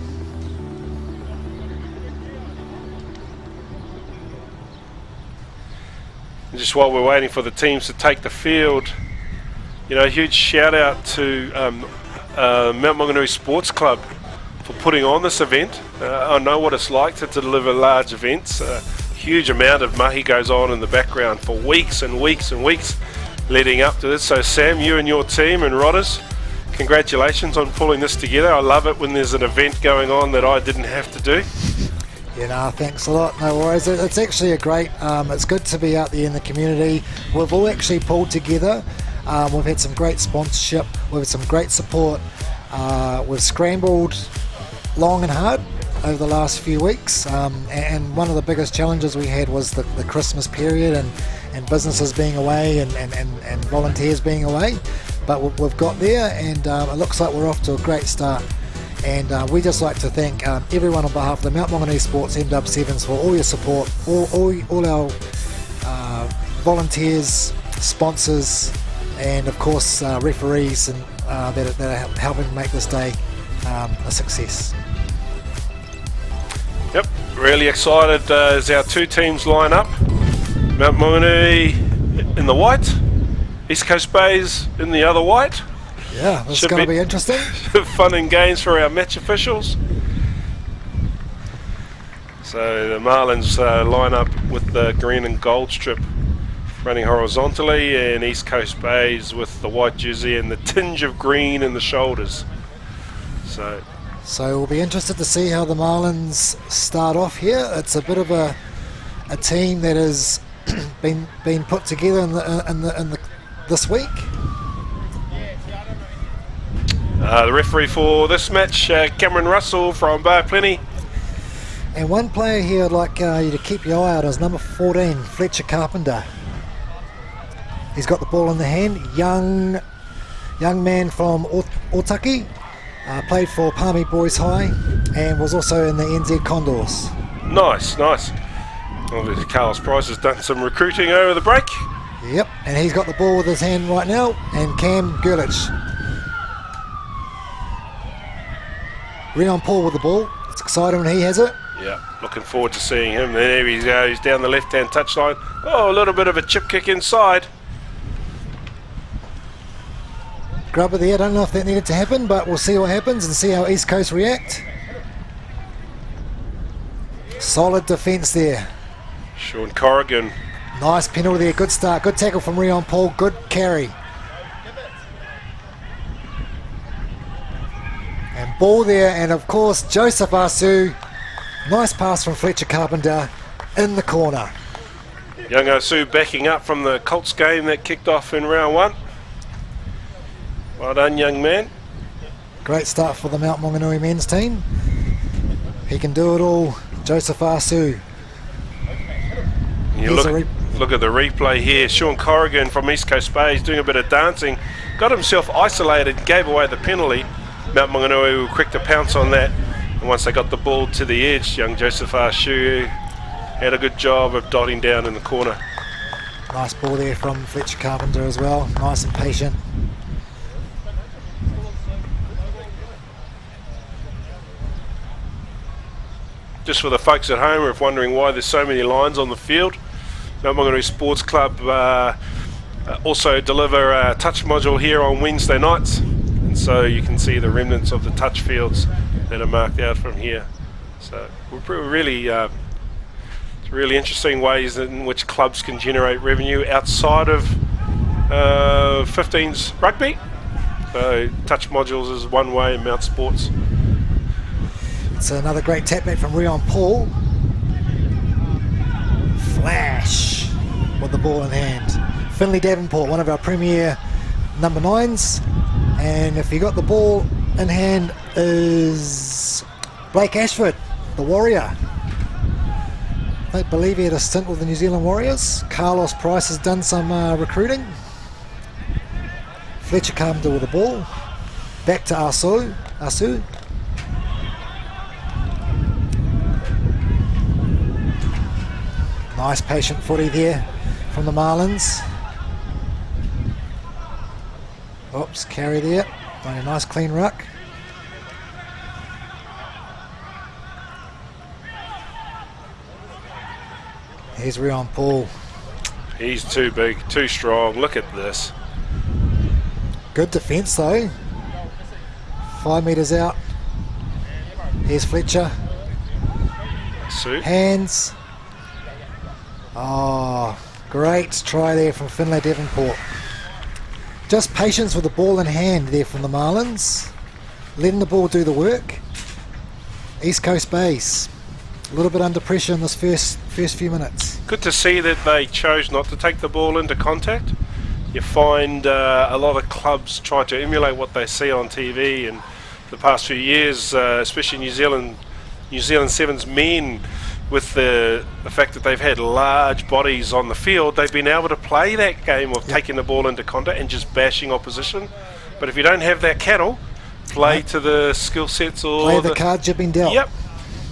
Just while we're waiting for the teams to take the field, you know, a huge shout out to Mount Maunganui Sports Club for putting on this event. I know what it's like to deliver large events. A huge amount of mahi goes on in the background for weeks and weeks and weeks leading up to this. So Sam, you and your team and Rodders, congratulations on pulling this together. I love it when there's an event going on that I didn't have to do. Yeah, no, thanks a lot. No worries. It's actually a great, it's good to be out there in the community. We've all actually pulled together. We've had some great sponsorship. We've had some great support. We've scrambled long and hard over the last few weeks, and one of the biggest challenges we had was the Christmas period and businesses being away and volunteers being away, but we've got there, and it looks like we're off to a great start. And we just like to thank everyone on behalf of the Mount Maunganui Sports MW7s for all your support, all our volunteers, sponsors, and of course referees and that are helping make this day a success. Yep, really excited as our two teams line up. Mount Maunganui in the white, East Coast Bays in the other white. Yeah, this is going to be interesting. Fun and games for our match officials. So the Marlins line up with the green and gold strip running horizontally, and East Coast Bays with the white jersey and the tinge of green in the shoulders. So we'll be interested to see how the Marlins start off here. It's a bit of a team that has been put together in this week. The referee for this match, Cameron Russell from Bay of Plenty. And one player here I'd like you to keep your eye out is number 14, Fletcher Carpenter. He's got the ball in the hand. Young man from Otaki, played for Palmy Boys High and was also in the NZ Condors. Nice. Obviously Carlos Price has done some recruiting over the break. Yep, and he's got the ball with his hand right now, and Cam Gerlich. Rion Paul with the ball. It's exciting when he has it. Yeah, looking forward to seeing him. There he goes, he's down the left-hand touchline. Oh, a little bit of a chip kick inside. Grubber there, I don't know if that needed to happen, but we'll see what happens and see how East Coast react. Solid defence there. Sean Corrigan. Nice penalty there, good start, good tackle from Rion Paul, good carry. And ball there, and of course Joseph Asu. Nice pass from Fletcher Carpenter in the corner. Young Asu backing up from the Colts game that kicked off in round one. Well done, young man. Great start for the Mount Maunganui men's team. He can do it all, Joseph Asu. You're Look at the replay here. Sean Corrigan from East Coast Bay is doing a bit of dancing. Got himself isolated, gave away the penalty. Mount Maunganui were quick to pounce on that. And once they got the ball to the edge, young Joseph Arshu had a good job of dotting down in the corner. Nice ball there from Fletcher Carpenter as well. Nice and patient. Just for the folks at home, if wondering why there's so many lines on the field, Mount Maunganui Sports Club also deliver a touch module here on Wednesday nights, and so you can see the remnants of the touch fields that are marked out from here. So we're really, it's really interesting ways in which clubs can generate revenue outside of 15s rugby. So touch modules is one way in Mount Sports. It's another great tap back from Rion Paul. Flash with the ball in hand. Finley Davenport, one of our premier number 9s. And if you got the ball in hand is Blake Ashford, the Warrior. I believe he had a stint with the New Zealand Warriors. Carlos Price has done some recruiting. Fletcher Carpenter with the ball. Back to Asu. Nice patient footy there from the Marlins. Oops, carry there. Doing a nice clean ruck. Here's Rion Paul. He's too big, too strong. Look at this. Good defence though. 5 metres out. Here's Fletcher. Suit. Hands. Oh, great try there from Finlay Davenport. Just patience with the ball in hand there from the Marlins. Letting the ball do the work. East Coast base. A little bit under pressure in this first few minutes. Good to see that they chose not to take the ball into contact. You find a lot of clubs try to emulate what they see on TV, and the past few years, especially New Zealand Sevens men, with the fact that they've had large bodies on the field, they've been able to play that game of taking the ball into contact and just bashing opposition. But if you don't have that cattle, play to the skill sets or play the cards you've been dealt. Yep.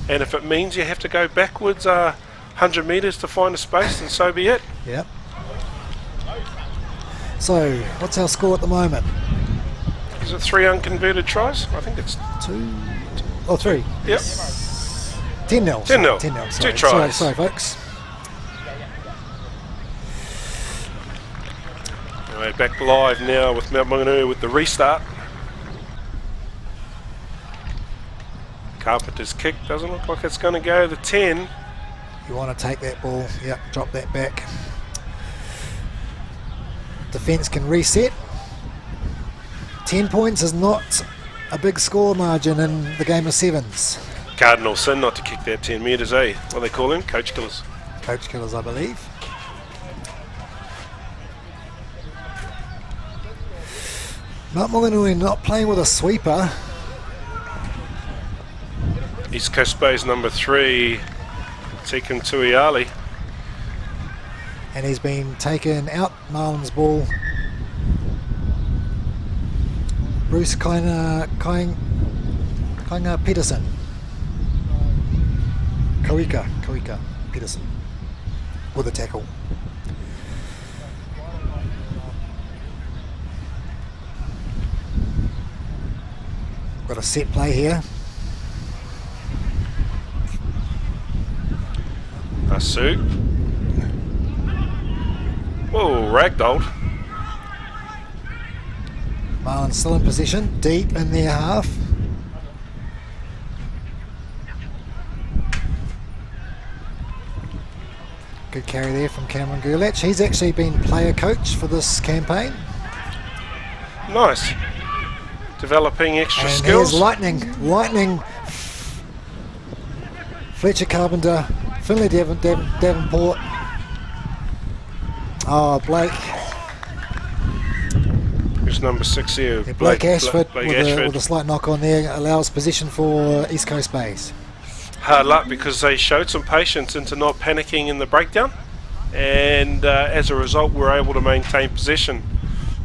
And if it means you have to go backwards 100 metres to find a space, then so be it. Yep. So, what's our score at the moment? Is it 3 unconverted tries? I think it's 3. Yep. 10-0. 10-0. 10-0. 2 tries. Sorry, folks. Anyway, back live now with Mount Maunganui with the restart. Carpenter's kick doesn't look like it's going to go the 10. You want to take that ball. Yep, drop that back. Defence can reset. 10 points is not a big score margin in the game of sevens. Cardinal sin not to kick that 10 metres, eh? What they call him? Coach killers. Coach killers, I believe. Mount Maunganui not playing with a sweeper. East Coast Bay's number 3, Tekin Tuiali. And he's been taken out. Marlins ball. Bruce Kainga Peterson. Koika Peterson with a tackle. Got a set play here. Asu. Whoa, ragdolled. Marlins still in possession, deep in their half. Good carry there from Cameron Gulach. He's actually been player coach for this campaign. Nice. Developing extra and skills. Here's lightning. Fletcher Carpenter, Finlay Davenport. Oh, Blake. Who's number 6 here? Yeah, Blake Ashford, Blake with Ashford. a slight knock on there, allows position for East Coast Bays. Hard luck because they showed some patience into not panicking in the breakdown. and as a result we're able to maintain possession.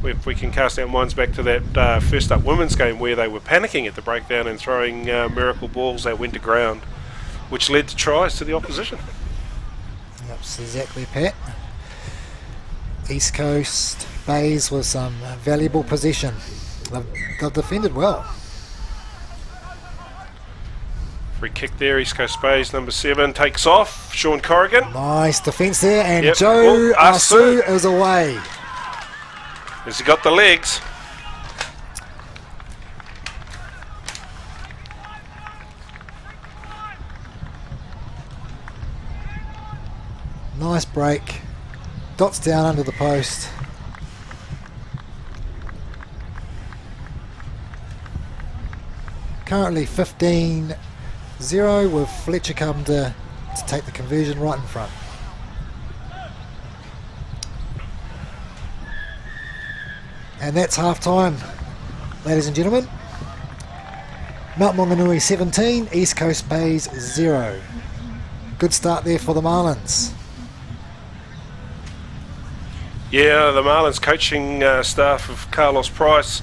If we can cast our minds back to that first up women's game where they were panicking at the breakdown and throwing miracle balls that went to ground, which led to tries to the opposition. That's exactly, Pat. East Coast Bays with some valuable possession. They've defended well. Free kick there, East Coast Bays, number 7 takes off. Sean Corrigan. Nice defence there, and Yep. Joe Oh, Asu. Asu is away. Has he got the legs? Nice break. Dots down under the post. Currently 15-0 with Fletcher come to take the conversion right in front. And that's half time, ladies and gentlemen. Mount Maunganui 17, East Coast Bays 0. Good start there for the Marlins. Yeah, the Marlins coaching staff of Carlos Price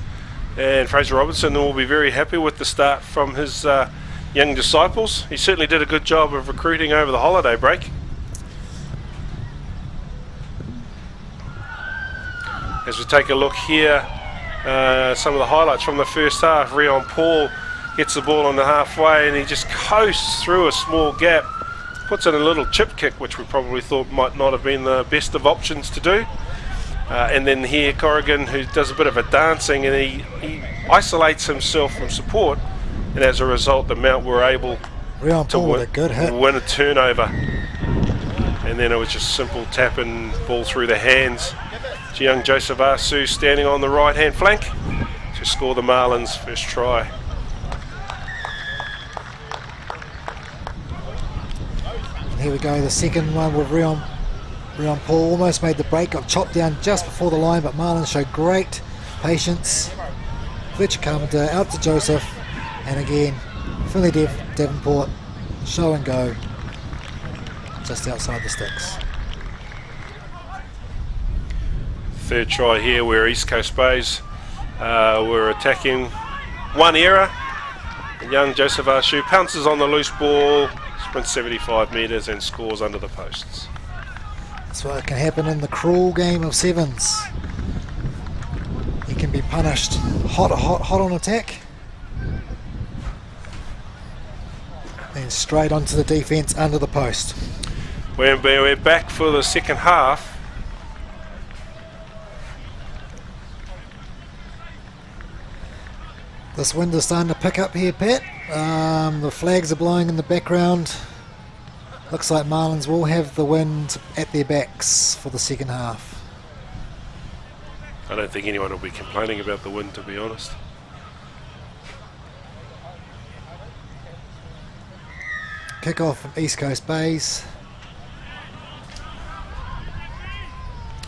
and Fraser Robertson will be very happy with the start from his young disciples. He certainly did a good job of recruiting over the holiday break. As we take a look here, some of the highlights from the first half. Rion Paul gets the ball on the halfway and he just coasts through a small gap, puts in a little chip kick, which we probably thought might not have been the best of options to do. And then here Corrigan, who does a bit of a dancing, and he isolates himself from support, and as a result the Mount were able Rion to Paul with a good hit. win a turnover. And then it was just simple tapping, ball through the hands. Young Joseph Asu standing on the right hand flank to score the Marlins' first try. And here we go, the second one with Rion Paul. Almost made the break, got chopped down just before the line, but Marlins showed great patience. Fletcher Carpenter out to Joseph, and again Finley Davenport, show and go just outside the sticks. Third try here where East Coast Bays were attacking one error. And young Joseph Arshu pounces on the loose ball, sprints 75 metres and scores under the posts. That's what can happen in the cruel game of sevens. He can be punished hot on attack and straight onto the defence under the post. We're back for the second half. This wind is starting to pick up here, Pat. The flags are blowing in the background. Looks like Marlins will have the wind at their backs for the second half. I don't think anyone will be complaining about the wind, to be honest. Kick off from East Coast Bays.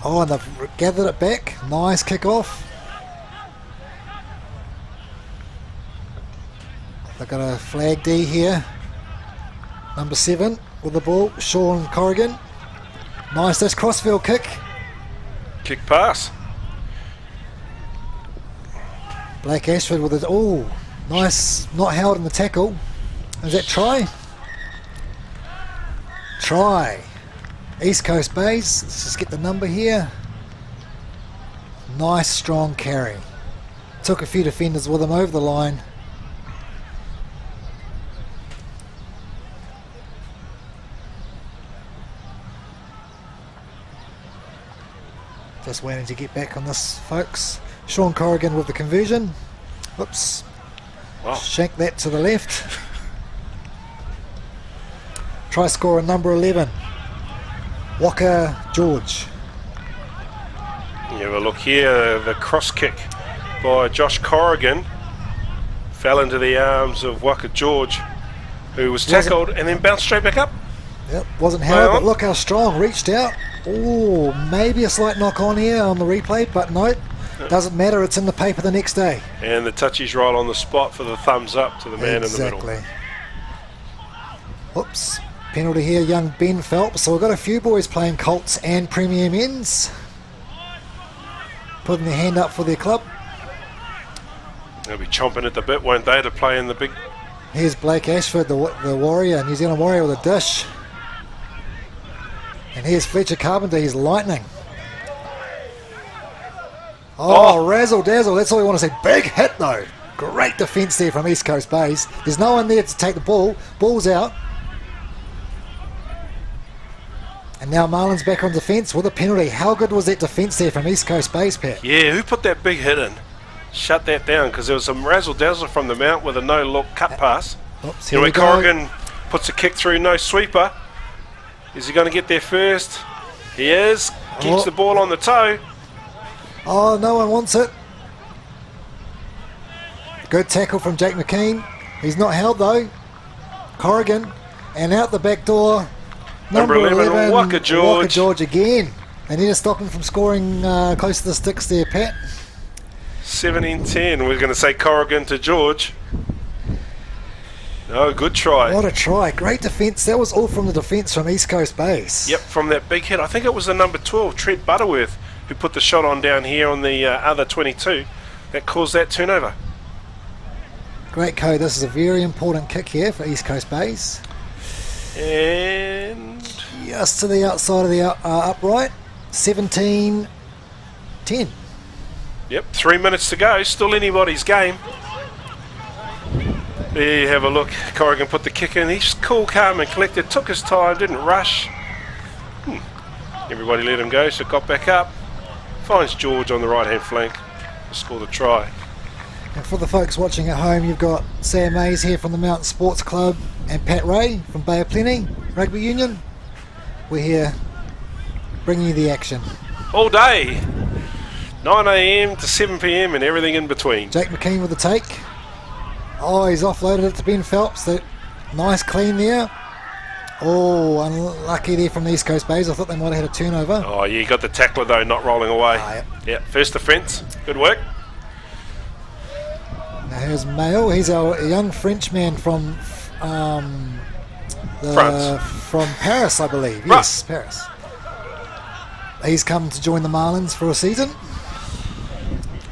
Oh, and they've gathered it back. Nice kick off. They've got a flag D here. Number 7 with the ball, Sean Corrigan. Nice, that's crossfield kick. Kick pass. Blake Ashford with it. Oh, nice, not held in the tackle. Is that try? Try. East Coast Bays, let's just get the number here. Nice strong carry. Took a few defenders with him over the line. Just waiting to get back on this, folks. Sean Corrigan with the conversion. Whoops. Wow. Shank that to the left. Try scorer number 11. Walker George. You have a look here, the cross kick by Josh Corrigan fell into the arms of Walker George, who was tackled and then bounced straight back up. Yep, wasn't held, but look how strong, reached out. Oh, maybe a slight knock on here on the replay, but no, doesn't matter, it's in the paper the next day. And the touchy's right on the spot for the thumbs up to the man in the middle. Exactly. Whoops. Penalty here, young Ben Phelps. So we've got a few boys playing Colts and Premier Men's, putting their hand up for their club. They'll be chomping at the bit, won't they, to play in the big... Here's Blake Ashford, the Warrior, New Zealand Warrior, with a dish. And here's Fletcher Carpenter, he's lightning. Oh, razzle dazzle, that's all we want to see. Big hit though. Great defence there from East Coast Bays. There's no one there to take the ball. Ball's out. And now Marlon's back on defence with a penalty. How good was that defence there from East Coast Bays, Pat? Yeah, who put that big hit in? Shut that down, because there was some razzle-dazzle from the mount with a no-look cut pass. Oops, here we Anyway, go. Corrigan puts a kick through, no sweeper. Is he going to get there first? He is. Keeps the ball on the toe. Oh, no one wants it. Good tackle from Jake McKean. He's not held though. Corrigan. And out the back door, number 11, Walker George. Walker George again. They need to stop him from scoring close to the sticks there, Pat. 17-10. We're going to say Corrigan to George. No, good try. What a try. Great defence. That was all from the defence from East Coast Base. Yep, from that big hit. I think it was the number 12, Trent Butterworth, who put the shot on down here on the other 22. That caused that turnover. Great code. This is a very important kick here for East Coast Base. And Just to the outside of the upright. 17-10. yep, 3 minutes to go. Still anybody's game. There you have a look. Corrigan put the kick in. He's cool, calm and collected. Took his time, didn't rush. Everybody let him go, so got back up. Finds George on the right-hand flank to score the try. And for the folks watching at home, you've got Sam Mays here from the Mountain Sports Club and Pat Ray from Bay of Plenty Rugby Union. We're here bringing you the action. All day. 9 a.m. to 7 p.m. and everything in between. Jake McKean with the take. Oh, he's offloaded it to Ben Phelps. That nice clean there. Oh, unlucky there from the East Coast Bays. I thought they might have had a turnover. Oh, yeah, you got the tackler though, not rolling away. Yep. Yeah, first offence. Good work. Now here's Mayo. He's our young Frenchman from France. From Paris, I believe. Right. Yes, Paris. He's come to join the Marlins for a season.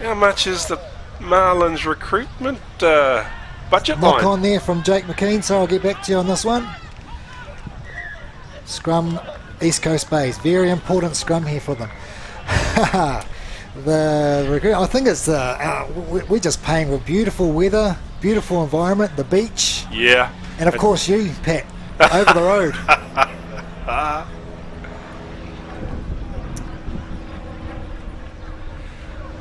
How much is the Marlins recruitment budget Knock line? on there from Jake McKean, so I'll get back to you on this one. Scrum, East Coast Bays. Very important scrum here for them. The recruit, I think it's we're just paying with beautiful weather, beautiful environment, the beach, Yeah. and of course you, Pat, over the road.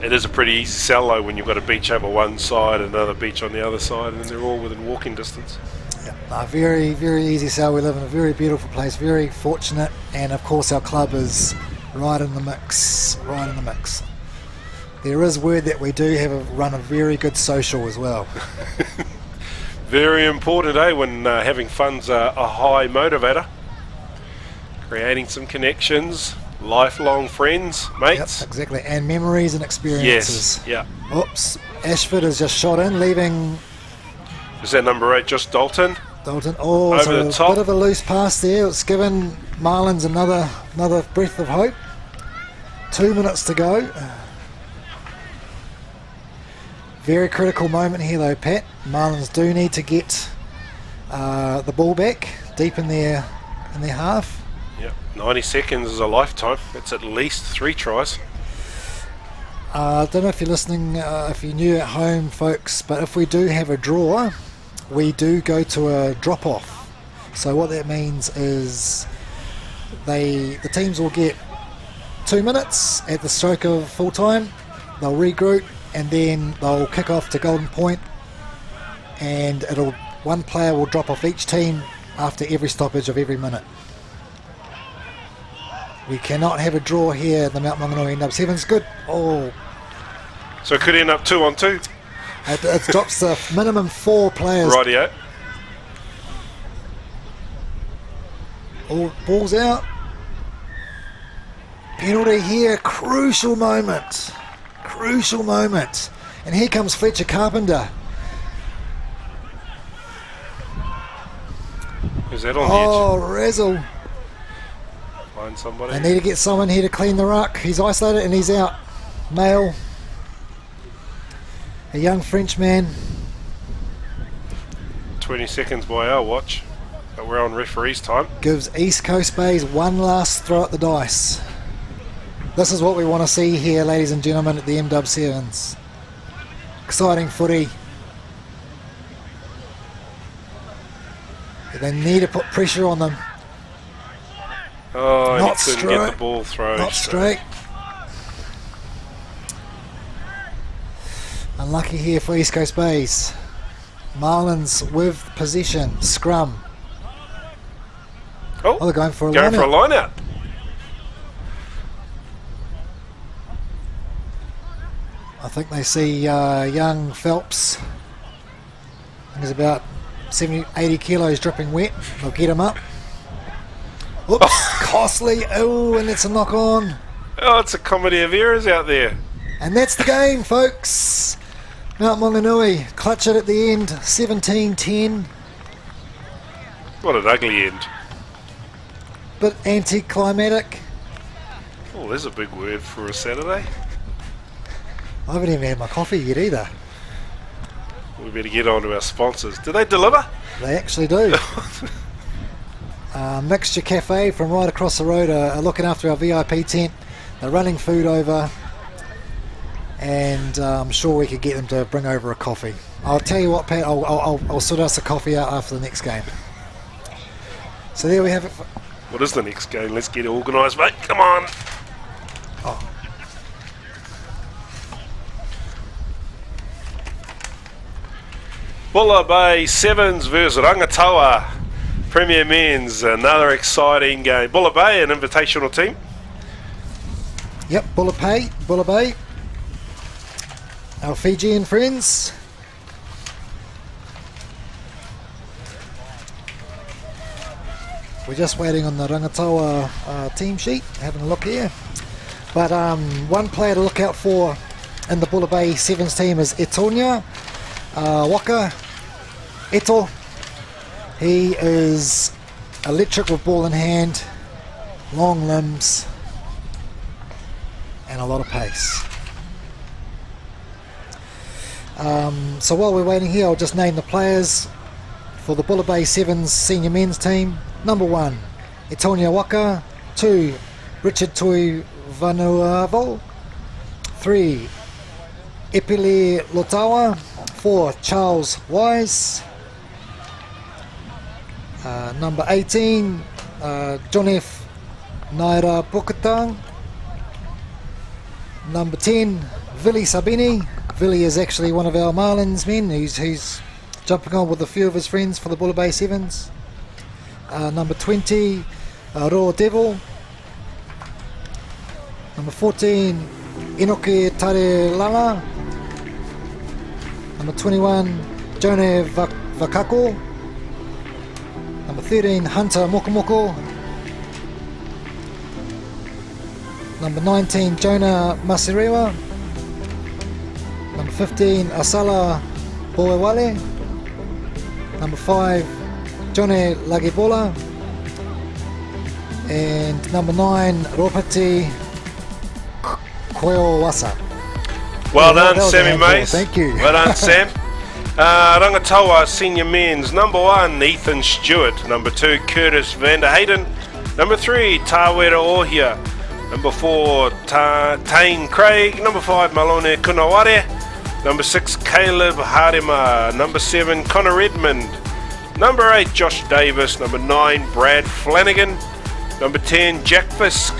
It is a pretty easy sell though when you've got a beach over one side and another beach on the other side, and they're all within walking distance. Very, very easy sell. We live in a very beautiful place, very fortunate, and of course our club is right in the mix. Right in the mix. There is word that we do run a very good social as well. Very important, when having fun's a high motivator. Creating some connections, lifelong friends, mates. Yep, exactly, and memories and experiences. Yes, yeah. Oops, Ashford has just shot in, leaving Is that number 8 just Dalton? Dalton. Oh, Over so the a top. bit of a loose pass there. It's given Marlins another breath of hope. 2 minutes to go. Very critical moment here though, Pat. Marlins do need to get the ball back deep in their half. Yep. 90 seconds is a lifetime. That's at least 3 tries. I don't know if you're listening, if you're new at home, folks, but if we do have a draw, we do go to a drop-off. So what that means is the teams will get 2 minutes at the stroke of full time. They'll regroup and then they'll kick off to Golden Point, and one player will drop off each team after every stoppage of every minute. We cannot have a draw here. The Mount Maunganui MW7s. Good. Oh, So it could end up 2 on 2. it drops the minimum 4 players. Rightio. Oh, ball's out. Penalty here. Crucial moment. Crucial moment. And here comes Fletcher Carpenter. Is that on Oh, Razzle. the edge? Find somebody. They need to get someone here to clean the ruck. He's isolated and he's out. Male. A young Frenchman. 20 seconds by our watch. But we're on referee's time. Gives East Coast Bays one last throw at the dice. This is what we want to see here, ladies and gentlemen, at the MW7s. Exciting footy. They need to put pressure on them. Oh, Not he couldn't straight. get the ball thrown. Not straight. Unlucky here for East Coast Bays. Marlins with possession. Scrum. Oh, they're going for a going line for a out. line out. I think they see young Phelps. I think he's about 70, 80 kilos dripping wet. They'll get him up. Oops, costly. Oh, and it's a knock on. Oh, it's a comedy of errors out there. And that's the game, folks. Mount Maunganui clutch it at the end, 17-10. What an ugly end. Bit anticlimactic. Oh, there's a big word for a Saturday. I haven't even had my coffee yet either. We better get on to our sponsors. Do they deliver? They actually do. Mixture Cafe from right across the road are looking after our VIP tent. They're running food over. And I'm sure we could get them to bring over a coffee. I'll tell you what, Pat, I'll sort us a coffee out after the next game. So there we have it. What is the next game? Let's get organised, mate. Come on. Oh. Bulla Bay Sevens versus Rangatawa Premier Men's. Another exciting game. Bulla Bay, an invitational team. Yep, Bulla Bay. Our Fijian friends. We're just waiting on the Rangatawa team sheet, having a look here. But one player to look out for in the Bulla Bay Sevens team is Etonia Waka. Eto. He is electric with ball in hand, long limbs, and a lot of pace. So while we're waiting here, I'll just name the players for the Bulla Bay Sevens senior men's team. Number 1, Etonia Waka. 2, Richard Tui Vanuavo. 3, Epile Lotawa. 4, Charles Wise. Number 18, John F. Naira Pukatang. Number 10, Vili Sabini. Vili is actually one of our Marlins men who's jumping on with a few of his friends for the Bulla Bay Sevens. Number 20, Ro Devil. Number 14, Inoke Tare Lala. Number 21, Jone Vakako. Number 13, Hunter Mokomoko. Number 19, Jonah Masirewa. Number 15, Asala Boewale. Number 5, Jone Lagebola. And number 9, Ropati Koewasa. Well That done, was a Sammy handful, Mays. thank you. Well done, Sam. Rangatawa Senior Men's. Number 1, Ethan Stewart. Number 2, Curtis Vander Hayden. Number 3, Tawera Ohia. Number 4, Tane Craig. Number 5, Malone Kunaware. Number 6, Caleb Harima. Number 7, Connor Redmond. Number 8, Josh Davis. Number 9, Brad Flanagan. Number 10, Jack Fisk.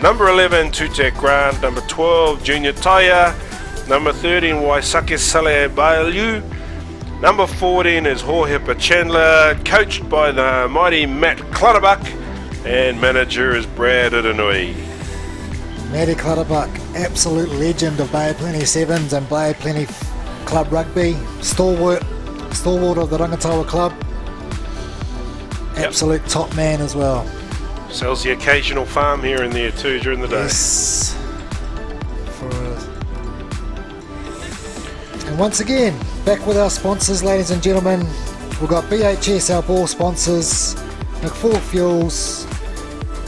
Number 11, Tutek Grant. Number 12, Junior Taya. Number 13, Waisake Saleh Bailu. Number 14 is Hohepa Chandler, coached by the mighty Matt Clutterbuck, and manager is Brad Udanui. Matty Clutterbuck, absolute legend of Bay of Plenty Sevens and Bay of Plenty Club Rugby, stalwart of the Rangatawa Club, absolute top man as well. Sells the occasional farm here and there too during the day. Yes. And once again, back with our sponsors, ladies and gentlemen. We've got BHS, our ball sponsors, McFall Fuels,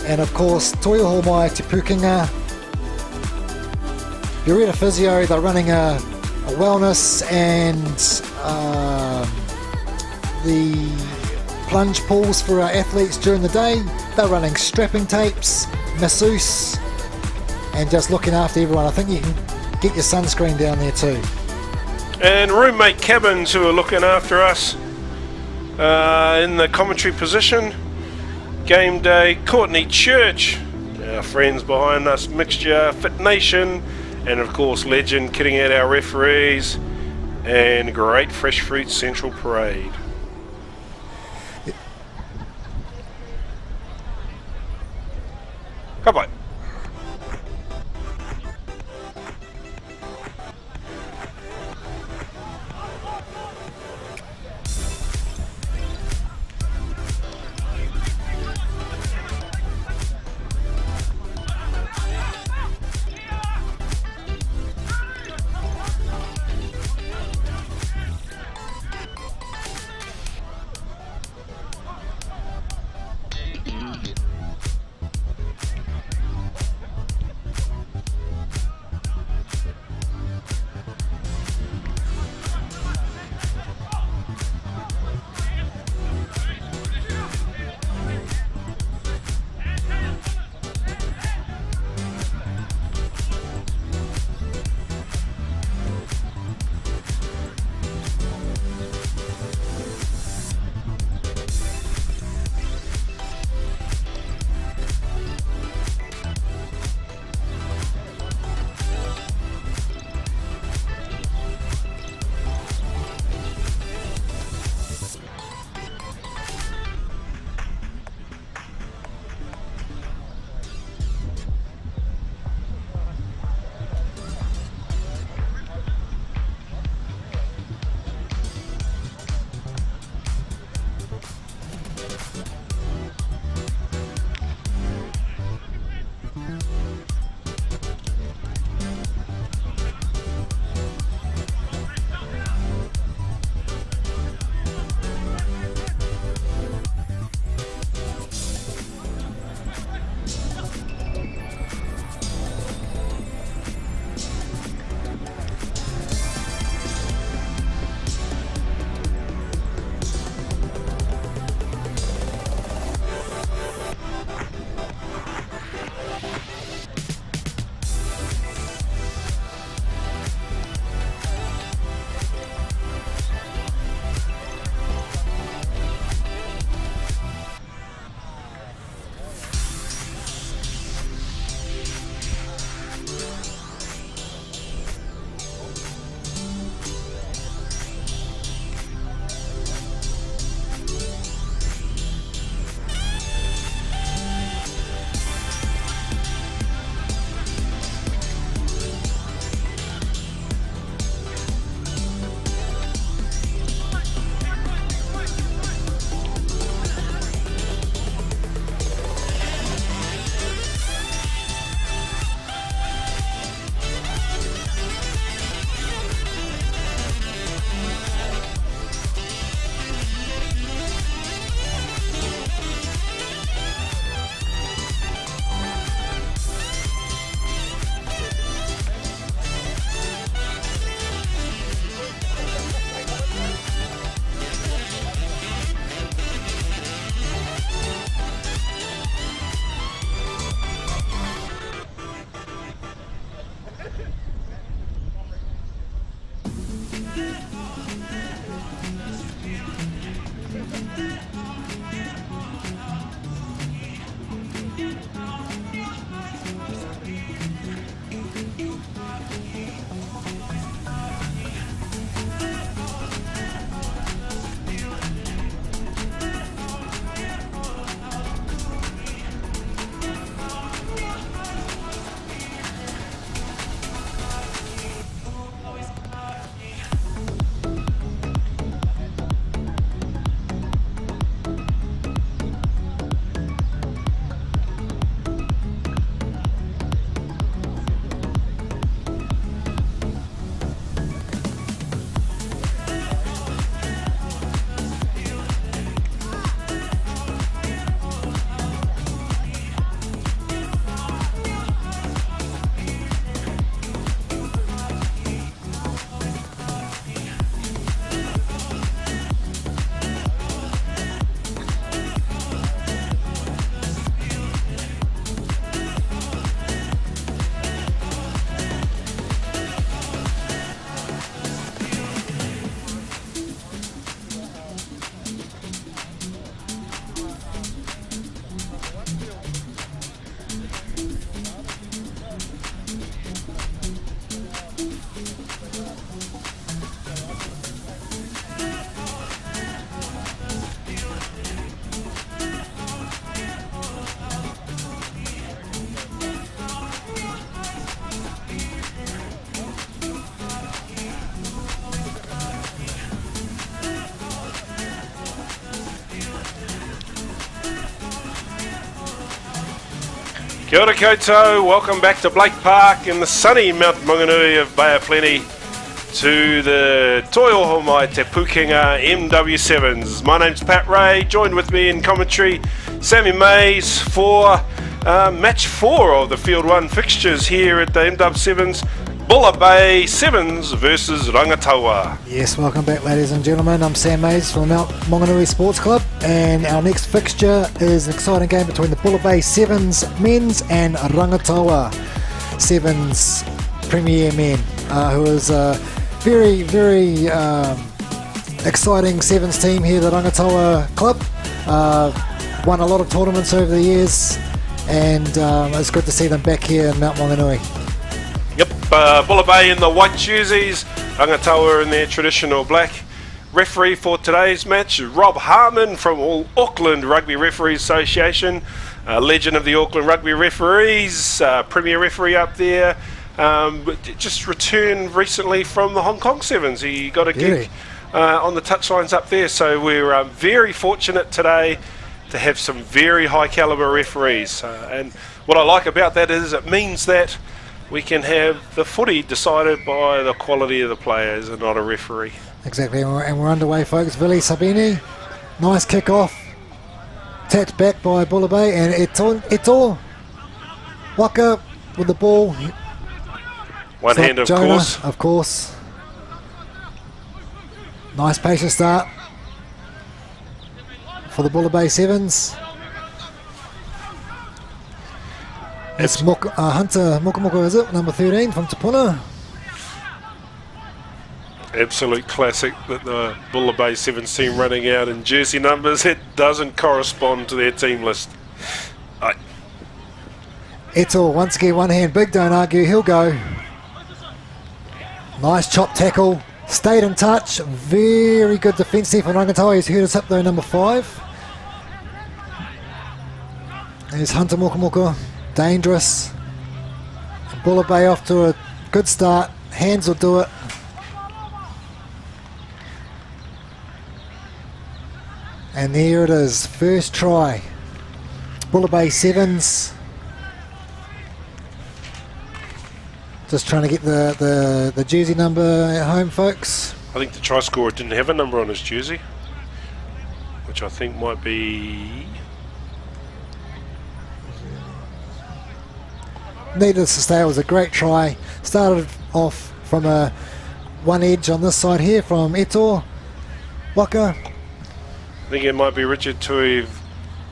and of course Toyo Homai Te Pukenga. Burita Physio, they're running a wellness and the plunge pools for our athletes during the day. They're running strapping tapes, masseuse, and just looking after everyone. I think you can get your sunscreen down there too. And roommate cabins who are looking after us in the commentary position. Game day, Courtney Church, our friends behind us, Mixture, Fit Nation, and of course Legend kitting out our referees, and Great Fresh Fruit Central Parade. Bye-bye. Kia ora koutou, welcome back to Blake Park in the sunny Mount Maunganui of Bay of Plenty to the Toi Oho Mai Te Pukenga MW7s. My name's Pat Ray, joined with me in commentary Sammy Mays for match 4 of the Field 1 fixtures here at the MW7s. Bulla Bay Sevens versus Rangatawa. Yes, welcome back ladies and gentlemen. I'm Sam Mays from Mount Maunganui Sports Club, and our next fixture is an exciting game between the Bulla Bay Sevens men's and Rangatawa Sevens Premier men, who is a very, very exciting Sevens team here at the Rangatawa Club. Won a lot of tournaments over the years, and it's good to see them back here in Mount Maunganui. Yep, Bulla Bay in the white jerseys, Rangatawa in their traditional black. Referee for today's match, Rob Hartman from Auckland Rugby Referees Association, a legend of the Auckland Rugby Referees, premier referee up there. Just returned recently from the Hong Kong Sevens. He got a gig on the touchlines up there, so we're very fortunate today to have some very high caliber referees. And what I like about that is it means that we can have the footy decided by the quality of the players and not a referee. Exactly, and we're underway, folks. Vili Sabini, nice kick off, tapped back by Bulla Bay, and Eto Waka with the ball. One hand, of Jonah, course. Of course. Nice patient start for the Bulla Bay Sevens. It's Hunter Mokomoko, is it? Number 13 from Tupuna. Absolute classic that the Bulla Bay Sevens team running out in jersey numbers. It doesn't correspond to their team list. Eto once again, one hand big, don't argue, he'll go. Nice chop tackle, stayed in touch, very good defence there from Rangatawa. He's hurt his hip though, number 5. There's Hunter Mokomoko. Dangerous. Bulla Bay off to a good start. Hands will do it. And there it is. First try. Bulla Bay Sevens. Just trying to get the jersey number at home, folks. I think the try scorer didn't have a number on his jersey, which I think might be... Needless to say, it was a great try. Started off from one edge on this side here from Eto Waka. I think it might be Richard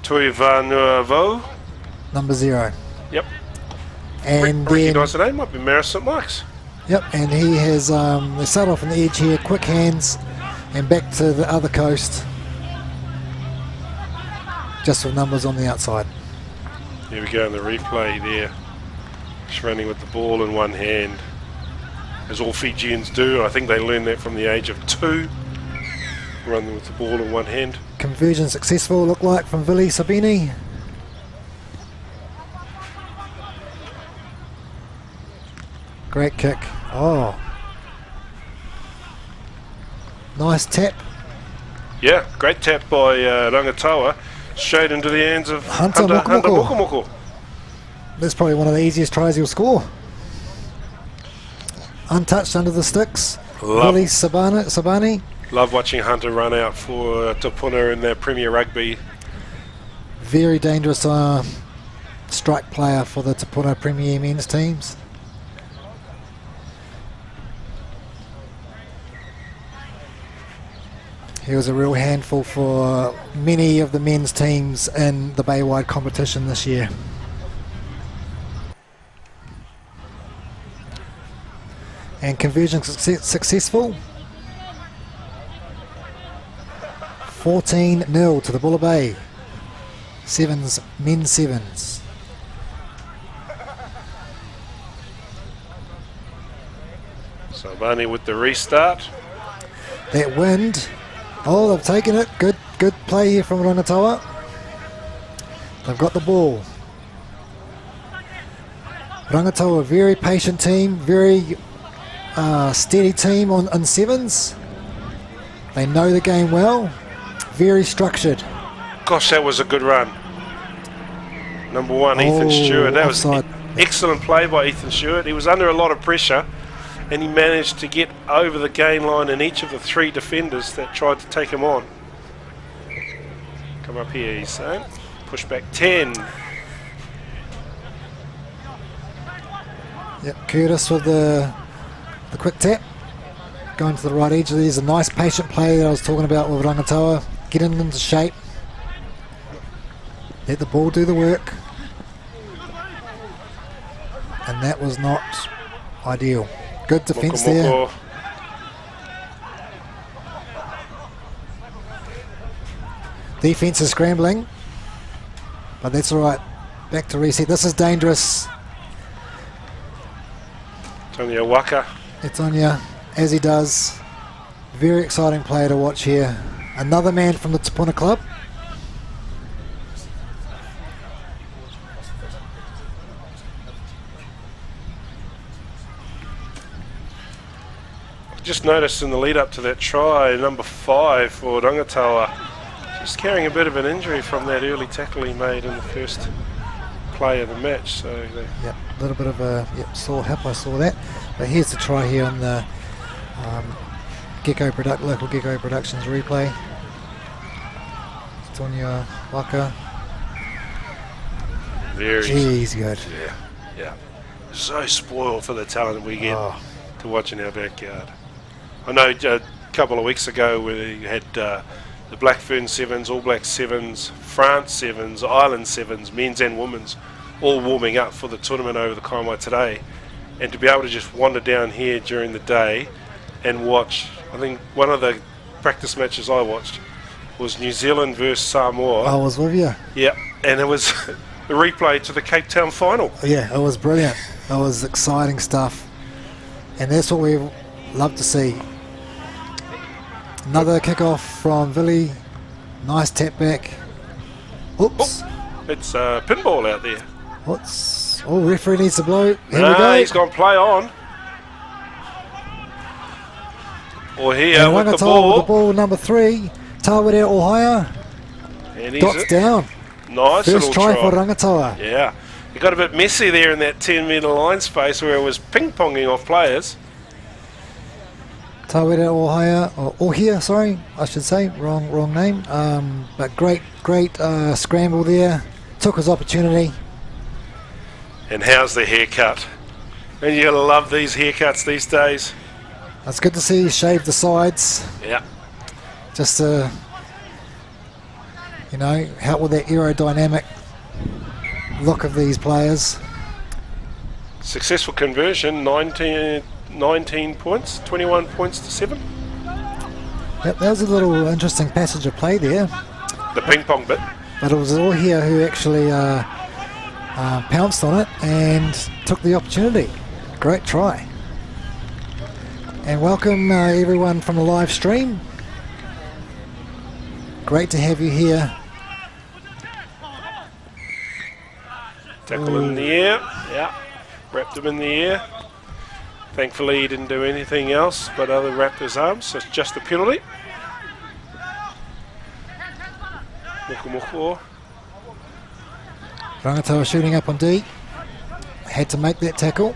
Tuivanuavo. Number 0. Yep. And recognise the name, might be Maris St. Mike's. Yep, and he has, they start off on the edge here, quick hands, and back to the other coast. Just with numbers on the outside. Here we go in the replay there. Just running with the ball in one hand, as all Fijians do. I think they learn that from the age of 2. Running with the ball in one hand. Conversion successful, look like, from Vili Sabini. Great kick. Oh. Nice tap. Yeah, great tap by Rangatawa. Straight into the hands of Hunter Mokomoko. That's probably one of the easiest tries he'll score. Untouched under the sticks. Vili Sabani. Love watching Hunter run out for Tupuna in their Premier Rugby. Very dangerous strike player for the Tupuna Premier men's teams. He was a real handful for many of the men's teams in the Baywide competition this year. And conversion successful. 14-0 to the Bulla Bay Sevens, men's Sevens. Sabani with the restart. That wind. Oh, they've taken it. Good play here from Rangatawa. They've got the ball. Rangatawa, a very patient team, very steady team on sevens. They know the game well. Very structured. Gosh, that was a good run. Number 1, Ethan Stewart. That was offside. excellent play by Ethan Stewart. He was under a lot of pressure, and he managed to get over the gain line in each of the 3 defenders that tried to take him on. Come up here, he's saying. Push back 10. Yep, Curtis with the quick tap. Going to the right edge. There's a nice patient play that I was talking about with Rangatoa. Getting into shape. Let the ball do the work. And that was not ideal. Good defence there. Defence is scrambling. But that's alright. Back to reset. This is dangerous. Antonio Waka. It's on you, as he does. Very exciting player to watch here. Another man from the Tupuna club. Just noticed in the lead up to that try, number 5 for Rangatawa, just carrying a bit of an injury from that early tackle he made in the first play of the match. So yep, a little bit of a sore hip, I saw that. But here's the try here on the local Gecko Productions replay. Tonya Waka. very Jeez, good. yeah. So spoiled for the talent we get to watch in our backyard. I know a couple of weeks ago we had the Blackfern Sevens, All Black Sevens, France Sevens, Ireland Sevens, men's and women's, all warming up for the tournament over the Kaimai today. And to be able to just wander down here during the day and watch, I think one of the practice matches I watched was New Zealand versus Samoa. I was with you. Yeah, and it was the replay to the Cape Town final. Yeah, it was brilliant. It was exciting stuff. And that's what we love to see. Another kickoff from Villy. Nice tap back. Oops. It's pinball out there. Referee needs to blow. Here we go. He's gone play on. Or here And with the Rangatawa ball. with the ball, number 3. Tawere Ohaya. And he's Dots down. nice First little try for Rangatawa. Yeah. It got a bit messy there in that 10-metre line space where it was ping-ponging off players. Tawere Ohaya, or Ohia, sorry, I should say. Wrong name. But great scramble there. Took his opportunity. And how's the haircut? And you love these haircuts these days. It's good to see he shaved the sides. Yeah. Just to, help with that aerodynamic look of these players. Successful conversion, 19 points, 21 points to 7. Yep, that was a little interesting passage of play there. The ping-pong bit. But it was Ohia who actually pounced on it and took the opportunity. Great try. And welcome everyone from the live stream. Great to have you here. Tackle in the air. Yeah. Wrapped him in the air. Thankfully he didn't do anything else but other wrap his arms, so it's just a penalty. Moko. Rangatawa shooting up on D. Had to make that tackle.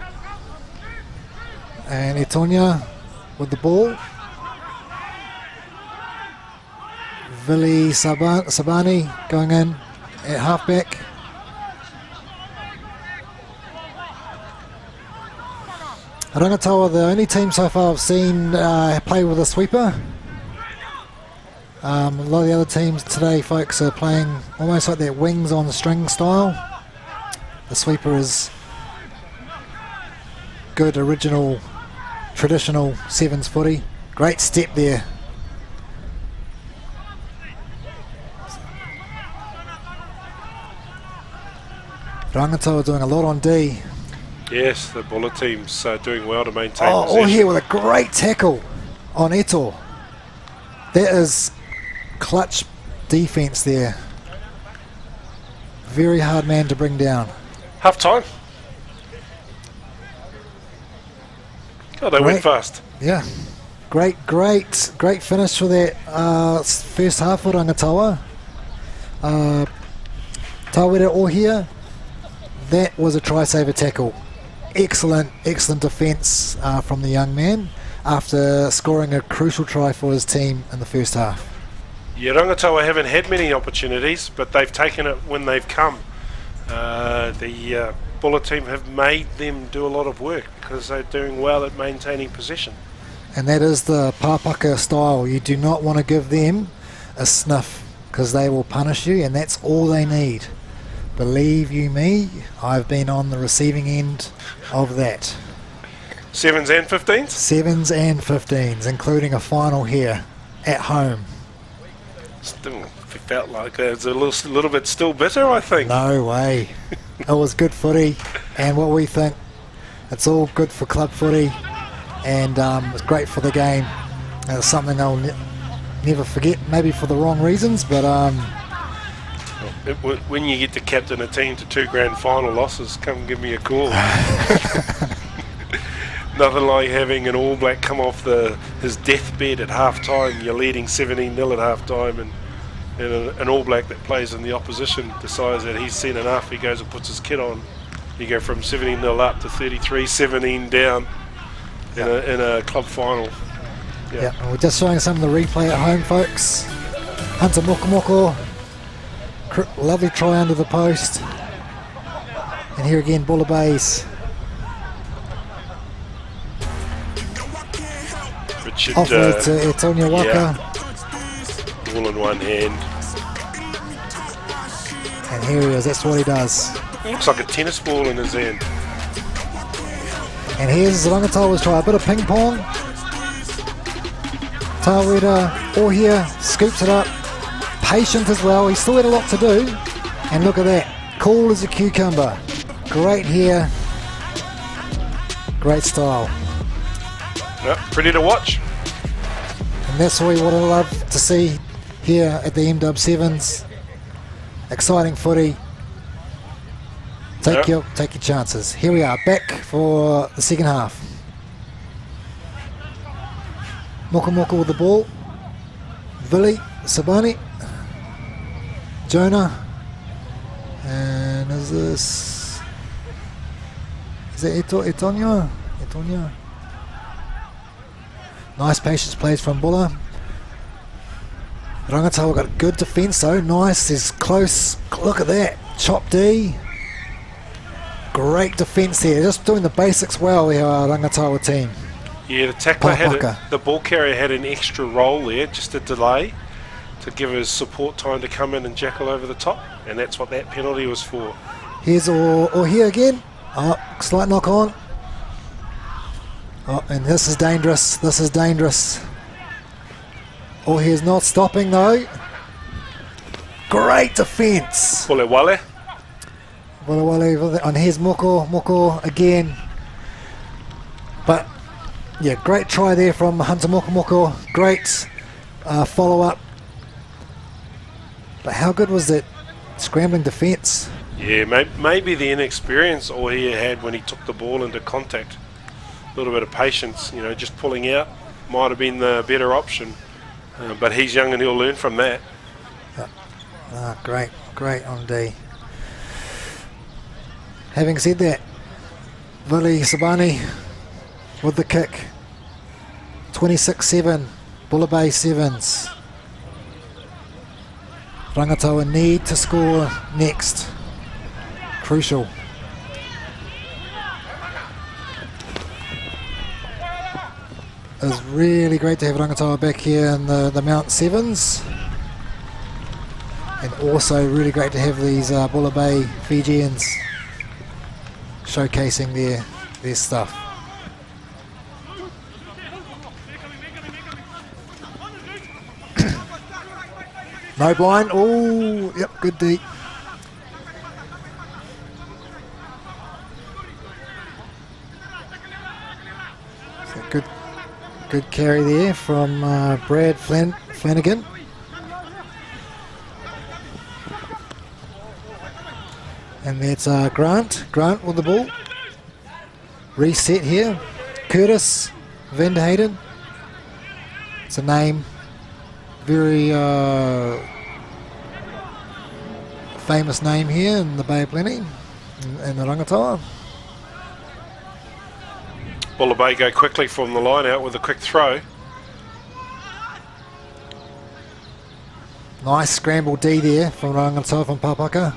And Etonia with the ball. Vili Sabani going in at halfback. Rangatawa, the only team so far I've seen play with a sweeper. A lot of the other teams today, folks, are playing almost like that wings on the string style. The sweeper is good, original, traditional sevens footy. Great step there. Rangatawa doing a lot on D. Yes, the Buller team's doing well to maintain All possession. here with a great tackle on Eto. That is clutch defence there. Very hard man to bring down. Half time. God, they went fast. Yeah. Great finish for that first half for Rangatawa. Tawere Ohia that was a try-saver tackle. Excellent defence from the young man after scoring a crucial try for his team in the first half. Yeah, Rangatawa haven't had many opportunities, but they've taken it when they've come. The Buller team have made them do a lot of work because they're doing well at maintaining possession. And that is the Pāpaka style. You do not want to give them a sniff because they will punish you, and that's all they need. Believe you me, I've been on the receiving end of that. 7s and 15s? 7s and 15s, including a final here at home. Still felt like it's a little bit still bitter, I think. No way. It was good footy, and what we think, it's all good for club footy, and it's great for the game. And it's something I'll never forget, maybe for the wrong reasons, but when you get to captain a team to 2 grand final losses, come give me a call. Nothing like having an All Black come off his deathbed at half time. You're leading 17-0 at half time, and an All Black that plays in the opposition decides that he's seen enough. He goes and puts his kit on. You go from 17-0 up to 33-17 down in a club final. Yeah, and we're just showing some of the replay at home, folks. Hunter Mokomoko, lovely try under the post. And here again, Buller Bays. Richard, Off lead to Etonia Waka. Yeah. All in one hand. And here he is, that's what he does. Looks like a tennis ball in his hand. And here's Rangatawa's try, a bit of ping pong. Tawera Ohia scoops it up. Patient as well, he's still had a lot to do. And look at that, cool as a cucumber. Great here, great style. Yep, pretty to watch. And that's what we would have loved to see here at the MW7s. Exciting footy. Take your chances. Here we are, back for the second half. Mokomoko with the ball. Vili, Sabani, Jonah, and is that Etonia? Etonia. Nice patience plays from Buller. Rangatawa got a good defence though. Nice, is close. Look at that. Chop D. Great defence there. Just doing the basics well, our Rangatawa team. Yeah, the tackler Pāpaka. the ball carrier had an extra roll there, just a delay to give his support time to come in and jackal over the top, and that's what that penalty was for. Here's here again. Oh, slight knock on. Oh, and this is dangerous. This is dangerous. Oh, he's not stopping though. Great defence. Wale Wale. Wale, and here's Moko again. But yeah, great try there from Hunter Mokomoko. Great follow up. But how good was that scrambling defence? Yeah, maybe the inexperience all he had when he took the ball into contact. A little bit of patience, just pulling out might have been the better option. But he's young and he'll learn from that. Great on D. Having said that, Vili Sabani with the kick. 26-7, Buller Bay 7s. Rangatawa need to score next. Crucial. It's really great to have Rangatawa back here in the Mount 7s. And also really great to have these Buller Bay Fijians showcasing their stuff. No blind. Oh, yep, good D. So good carry there from Brad Flanagan. And that's Grant with the ball. Reset here. Curtis Vanderhayden. It's a name. Very famous name here in the Bay of Plenty. in the rangatawa. Bulla Bay go quickly from the line out with a quick throw. Nice scramble D there from rangatawa from Papaka.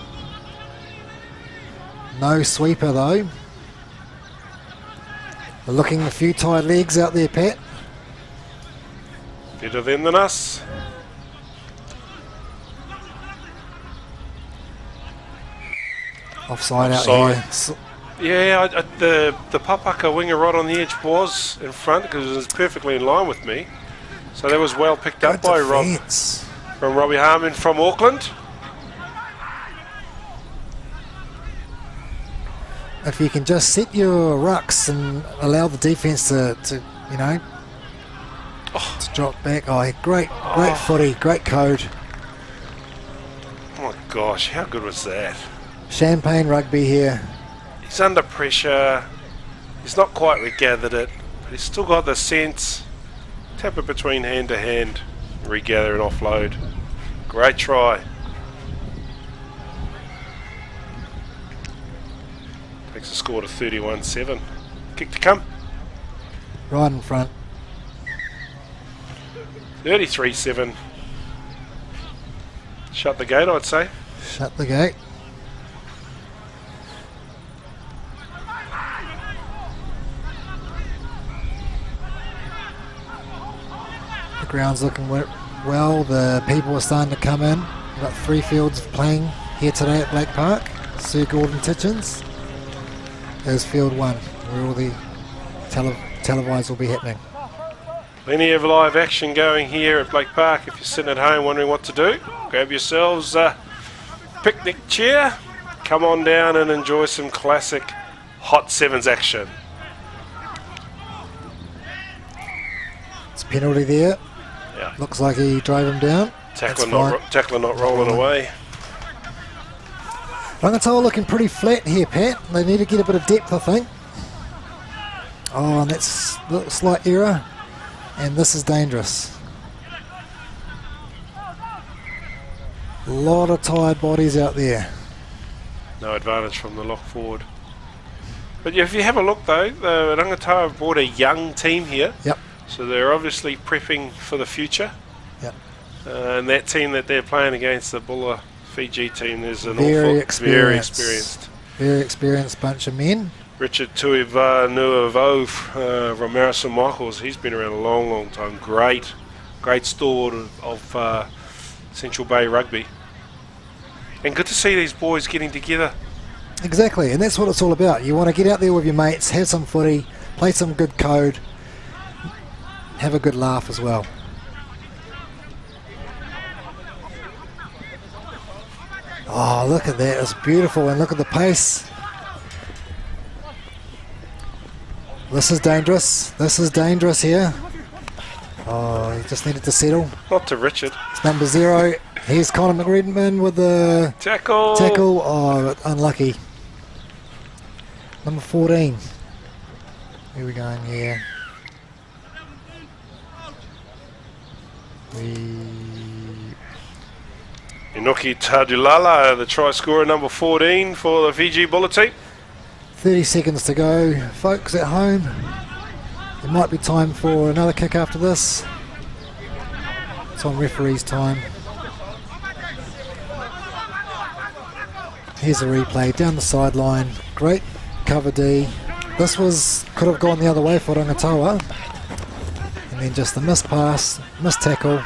No sweeper though. They're looking a few tired legs out there, Pat. Better them than us. Offside out Offside. here. Yeah, the Papaka winger right on the edge was in front because it was perfectly in line with me. So that was well picked up by defense. from Robbie Harmon from Auckland. If you can just set your rucks and allow the defence to you know, to drop back. Oh, great footy, great code. Oh my gosh, how good was that? Champagne rugby here. He's under pressure. He's not quite regathered it, but he's still got the sense. Tap it between hand to hand, regather and offload. Great try. Takes the score to 31-7. Kick to come. Right in front. 33-7. Shut the gate, I'd say. Shut the gate. The ground's looking well. The people are starting to come in. We've got 3 fields playing here today at Blake Park. Sir Gordon Titchens. There's field 1, where all the televised will be happening. Plenty of live action going here at Blake Park. If you're sitting at home wondering what to do, grab yourselves a picnic chair, come on down and enjoy some classic Hot Sevens action. It's a penalty there. Yeah. Looks like he drove him down. Tackler not rolling away. Rangatawa looking pretty flat here, Pat. They need to get a bit of depth, I think. Oh, and that's a slight error. And this is dangerous. A lot of tired bodies out there. No advantage from the lock forward. But if you have a look though, the Rangatawa have brought a young team here. Yep. So they're obviously prepping for the future. Yep. And that team that they're playing against, the Bulla Fiji team, there's an Very very experienced. experienced. Very experienced bunch of men. Richard Tuiva Nuavo from Marison Michaels, he's been around a long time. Great store of Central Bay rugby. And good to see these boys getting together. Exactly, and that's what it's all about. You want to get out there with your mates, have some footy, play some good code, have a good laugh as well. Oh, look at that, it's beautiful, and look at the pace. This is dangerous here. Oh, he just needed to settle. Not to Richard. It's number 0. Here's Conor McRedman with the Tackle. Oh, unlucky. Number 14. Where are we going here? Inoki Tadulala, the try scorer, number 14 for the Fiji Bulla team. 30 seconds to go, folks at home. There might be time for another kick after this. It's on referee's time. Here's a replay down the sideline. Great cover D. This could have gone the other way for Rangatawa. And then just a missed pass, missed tackle.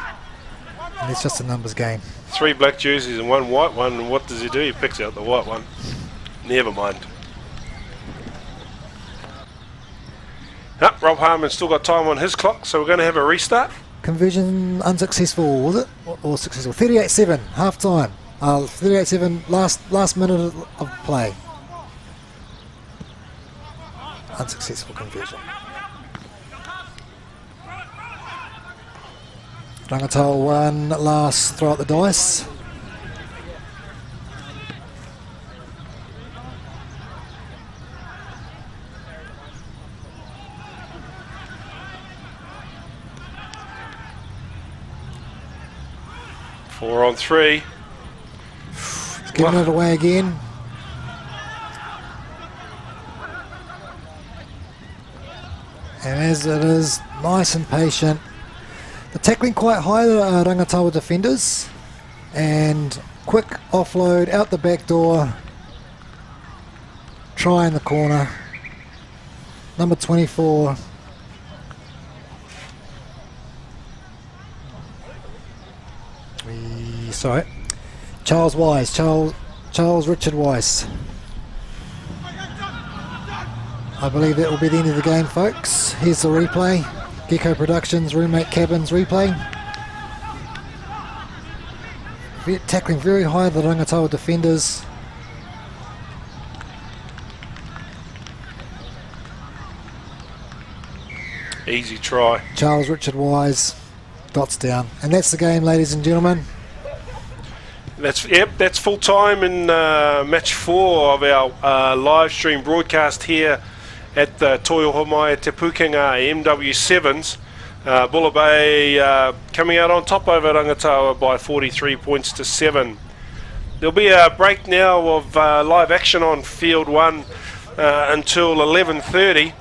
And it's just a numbers game. 3 black jerseys and 1 white one. And what does he do? He picks out the white one. Never mind. Rob Harmon's still got time on his clock, so we're going to have a restart. Conversion unsuccessful, was it? Or successful? 38-7, half time. 38-7, last minute of play. Unsuccessful conversion. Rangatawa one last throw at the dice. Four on 3. He's giving it away again. And as it is, nice and patient. The tackling quite high, the Rangatawa defenders. And quick offload out the back door. Try in the corner. Number 24. Charles Wise. Charles Richard Wise. I believe that will be the end of the game, folks. Here's the replay. Gecko Productions, Roommate Cabins replay. Tackling very high, the Rangatawa defenders. Easy try. Charles Richard Wise, dots down. And that's the game, ladies and gentlemen. That's full time in match 4 of our live stream broadcast here at the Toyohomai Te Pukenga MW7s. Bulla Bay coming out on top over Rangatawa by 43 points to 7. There'll be a break now of live action on field 1 until 11:30.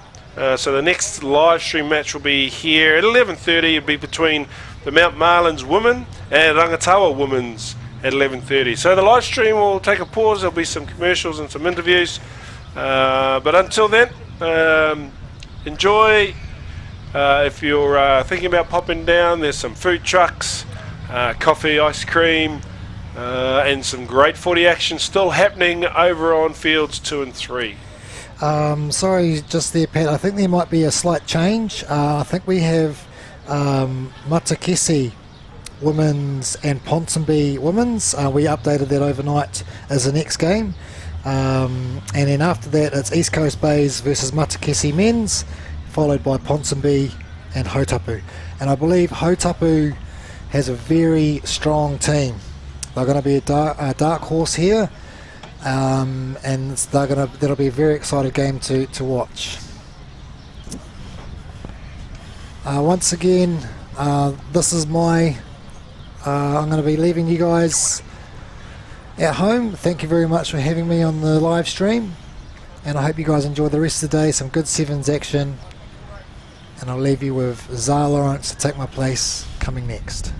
So the next live stream match will be here at 11:30. It'll be between the Mount Marlins women and Rangatawa women's at 11:30. So the live stream will take a pause. There'll be some commercials and some interviews. But until then, enjoy. If you're thinking about popping down, there's some food trucks, coffee, ice cream, and some great footy action still happening over on fields 2 and 3. Sorry, just there, Pat. I think there might be a slight change. I think we have Matakesi women's and Ponsonby women's. We updated that overnight as the next game. And then after that, it's East Coast Bays versus Matakesi men's, followed by Ponsonby and Hautapu. And I believe Hautapu has a very strong team. They're going to be a dark horse here. And that'll be a very exciting game to watch. Once again, this is my I'm going to be leaving you guys at home. Thank you very much for having me on the live stream, and I hope you guys enjoy the rest of the day. Some good sevens action, and I'll leave you with Zara Lawrence to take my place coming next.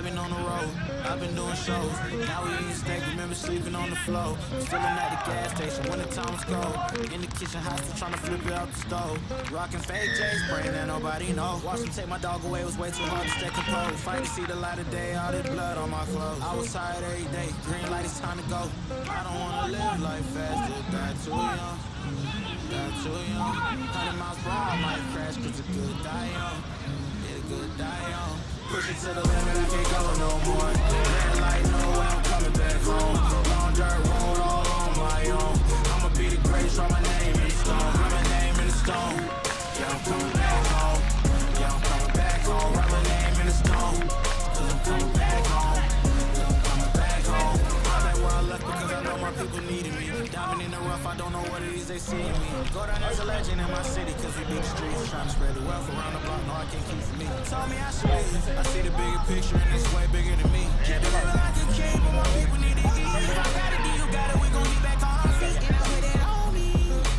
I've been on the road, I've been doing shows. Now we eating steak, remember sleeping on the floor. Still at the gas station when the times go. In the kitchen, hot still trying to flip it out the stove. Rocking fake J's, praying that nobody know. Watch them take my dog away, it was way too hard to stay composed. Fight to see the light of day, all this blood on my clothes. I was tired every day, green light, it's time to go. I don't wanna live life fast, die too young. Die too young. 100 miles per hour, I might crash, cause a good die young. Yeah, a good die young. Push it to the limit, I can't go no more. Red light, no way, I'm coming back home. Long dirt road, all on my own. I'ma be the greatest, write my name in the stone. Write my name in the stone. Yeah, I'm coming back home. Yeah, I'm coming back home. Write my name in the stone. Cause I'm coming back home. Yeah, I'm coming back home. I'm back where I left because I know my people needed me. Diamond in the rough, I don't know what it is they see in me. Go down as a legend in my city cause we big streets. Trying to spread the wealth around the block, no I can't keep for me. Told me I should leave. I see the bigger picture and it's way bigger than me. Keep it living like a king, but my people need to eat. If I got it, then you got it, we gon' get back on our feet. And I put it on me.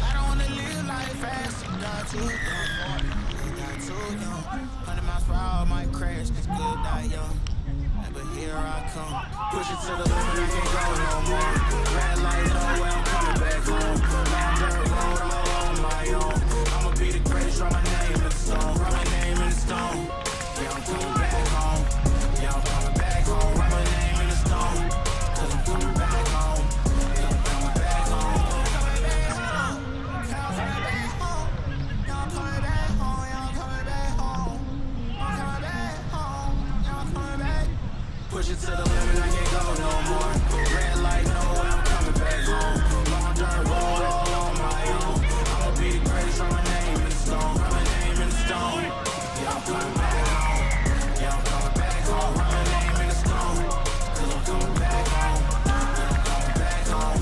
I don't wanna live life fast. Die too young. Die too young. 100 miles per hour, I might crash. It's good, die young. But here I come. Push it to the limit, I can't go no more. Red light, no way, I'm coming back home. Long dirt road, all on my own. I'ma be the greatest, write my name in the stone. Write my name in the stone. Yeah, I'm coming back home. Yeah, I'm coming back home. Write my name in the stone. Cause I'm coming back home. Yeah, I'm coming back home. Coming back home. Coming back home. Y'all coming back home. Y'all coming back home. I'm coming back home. Y'all coming back. Push it to the limit, I can't go no more. Red light, no way, I'm coming back home. Long dirt road, all on my own. I'ma be the greatest, write my name in the stone. Write my name in the stone. Yeah, I'm coming back home. Yeah, I'm coming back home. Write my name in the stone. Cause I'm coming back home. Yeah, I'm coming back home.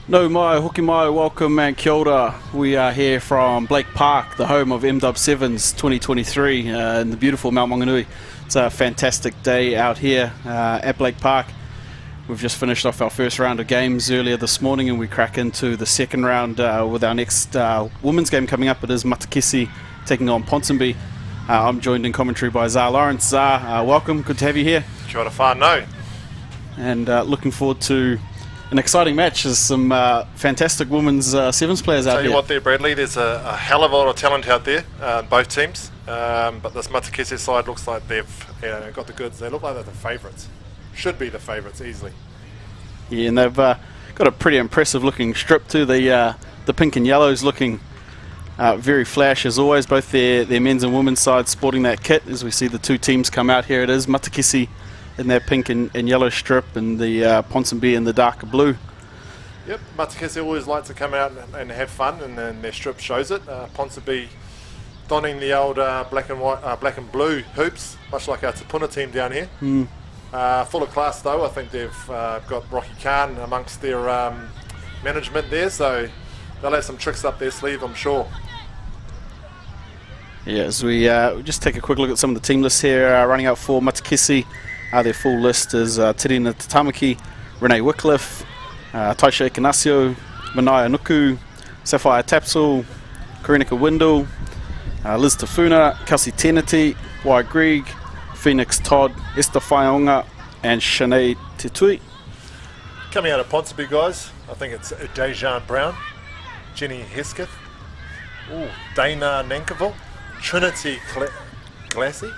No mai, hoki mai, welcome and kia ora. We are here from Blake Park, the home of MW7s 2023 in the beautiful Mount Maunganui. It's a fantastic day out here at Blake Park. We've just finished off our first round of games earlier this morning, and we crack into the second round with our next women's game coming up. It is Matakisi taking on Ponsonby. I'm joined in commentary by Zar Lawrence. Zar, welcome, good to have you here. Kia ora whānau. And looking forward to an exciting match. There's some fantastic women's sevens players out Tell you there. what there, Bradley, there's a hell of a lot of talent out there, both teams. But this Matakisi side looks like they've got the goods. They look like they're the favourites. Should be the favourites easily. Yeah, and they've got a pretty impressive looking strip too. The pink and yellows looking very flash as always. Both their men's and women's sides sporting that kit as we see the two teams come out here. It is Matakisi in their pink and yellow strip, and the Ponsonby in the darker blue. Yep, Matakisi always like to come out and have fun, and then their strip shows it. Ponsonby donning the old black and blue hoops, much like our Te Puna team down here. Full of class though. I think they've got Rocky Khan amongst their management there, so they'll have some tricks up their sleeve, I'm sure. Yeah, as we just take a quick look at some of the team lists here, running out for Matakisi. Their full list is Tirina Tatamaki, Renee Wycliffe, Taisha Ikanasio, Manaya Nuku, Sapphire Tapsel, Karenika Windle, Liz Tafuna, Kelsey Teneti, Wai Grieg, Phoenix Todd, Esther Faionga, and Shanae Tetui. Coming out of Ponsonby, guys, I think it's Dejan Brown, Jenny Hesketh, Dana Nankiville, Trinity Glassy,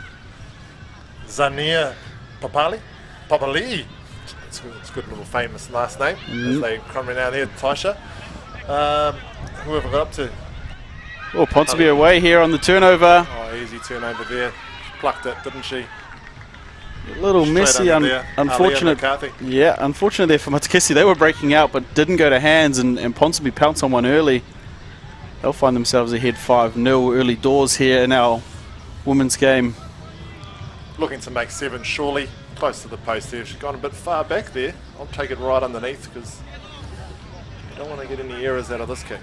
Zania Papali. It's a good little famous last name as they coming out there. Taisha. Who have I got up to? Well, Ponsonby away here on the turnover. Oh, easy turnover there. Plucked it, didn't she? A little messy, unfortunate. Yeah, unfortunate there for Matakisi. They were breaking out but didn't go to hands, and Ponsonby pounced on one early. They'll find themselves ahead 5-0 early doors here in our women's game. Looking to make 7 surely. Close to the post there. She's gone a bit far back there. I'll take it right underneath because you don't want to get any errors out of this kick.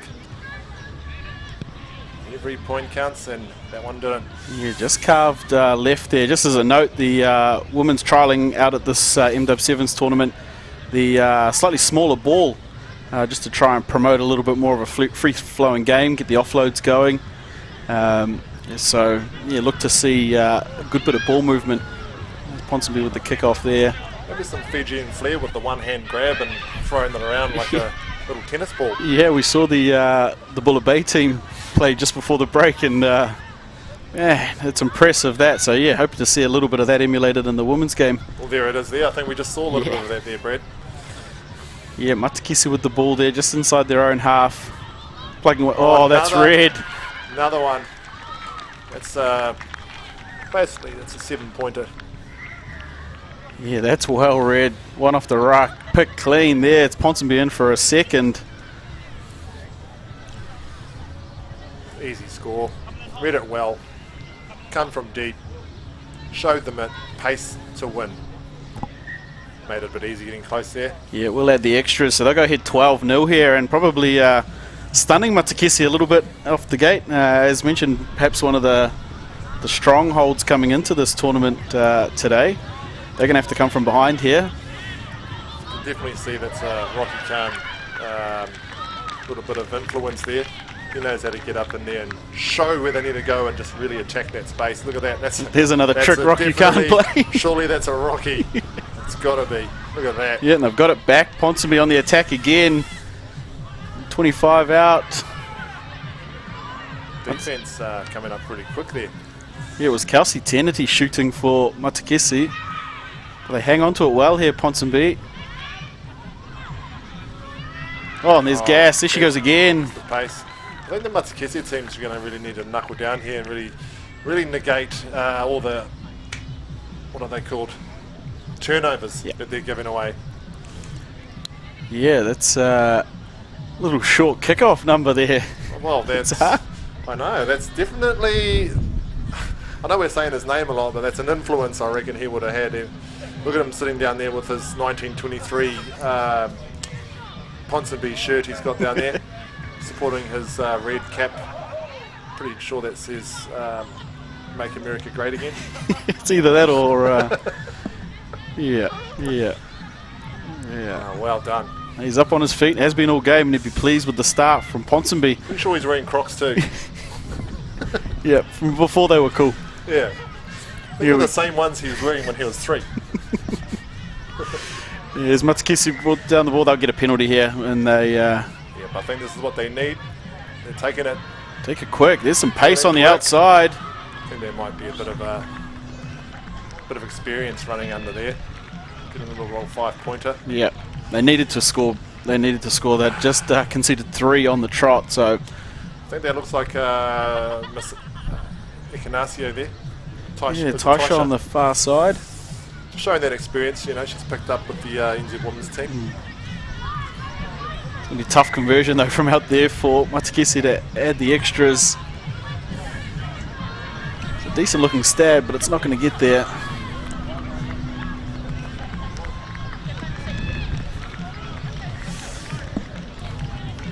Every point counts, and that one didn't. Yeah, just carved left there. Just as a note, the women's trialling out at this MW7s tournament, the slightly smaller ball, just to try and promote a little bit more of a free-flowing game, get the offloads going. So, yeah, look to see a good bit of ball movement. Ponsonby with the kick-off there. Maybe some Fijian flair with the one-hand grab and throwing it around like a little tennis ball. Yeah, we saw the Bulla Bay team play just before the break, and yeah, it's impressive that. So yeah, hoping to see a little bit of that emulated in the women's game. Well, there it is there. I think we just saw a little bit of that there, Brad. Yeah, Matakisi with the ball there, just inside their own half. Plugging away. Oh, that's red. Another one. That's basically, that's a 7-pointer. Yeah, that's well read. One off the ruck. Pick clean there. It's Ponsonby in for a second. Easy score. Read it well. Come from deep. Showed them it. Pace to win. Made it a bit easy getting close there. Yeah, we'll add the extras. So they'll go ahead 12-0 here, and probably stunning Matakisi a little bit off the gate. As mentioned, perhaps one of the strongholds coming into this tournament today. They're going to have to come from behind here. You can definitely see that's Rocky Khan. A little bit of influence there. He knows how to get up in there and show where they need to go and just really attack that space. Look at that. There's another trick Rocky can't play. Surely that's a Rocky. It's got to be. Look at that. Yeah, and they've got it back. Ponsonby on the attack again. 25 out. Defense coming up pretty quick there. Yeah, it was Kelsey Teneti shooting for Matakisi. They hang on to it well here, Ponsonby. Oh, and there's gas. There she goes again. The pace. I think the Matakisi team's going to really need to knuckle down here and really negate all the, what are they called, turnovers that they're giving away. Yeah, that's a little short kickoff number there. Well, that's, I know, that's definitely, I know we're saying his name a lot, but that's an influence I reckon he would have had. Look at him sitting down there with his 1923 Ponsonby shirt he's got down there, supporting his red cap. Pretty sure that says "Make America Great Again." It's either that or yeah. Oh, well done. He's up on his feet, has been all game, and he'd be pleased with the start from Ponsonby. Pretty sure he's wearing Crocs too. Yeah, from before they were cool. Yeah. They're the same ones he was wearing when he was 3. Yeah, as Matsukisi brought down the ball, they'll get a penalty here, and they Yeah, but I think this is what they need. They're taking it. take it quick. There's some pace on the outside. I think there might be a bit of experience running under there. Getting a little roll 5-pointer. Yeah, they needed to score. They needed to score that. Just conceded 3 on the trot. So I think that looks like Miss Ignazio there. yeah, Taisha on the far side. Just showing that experience, you know, she's picked up with the NZ women's team. It's going to be a tough conversion though from out there for Matsukisi to add the extras. It's a decent looking stab, but it's not going to get there.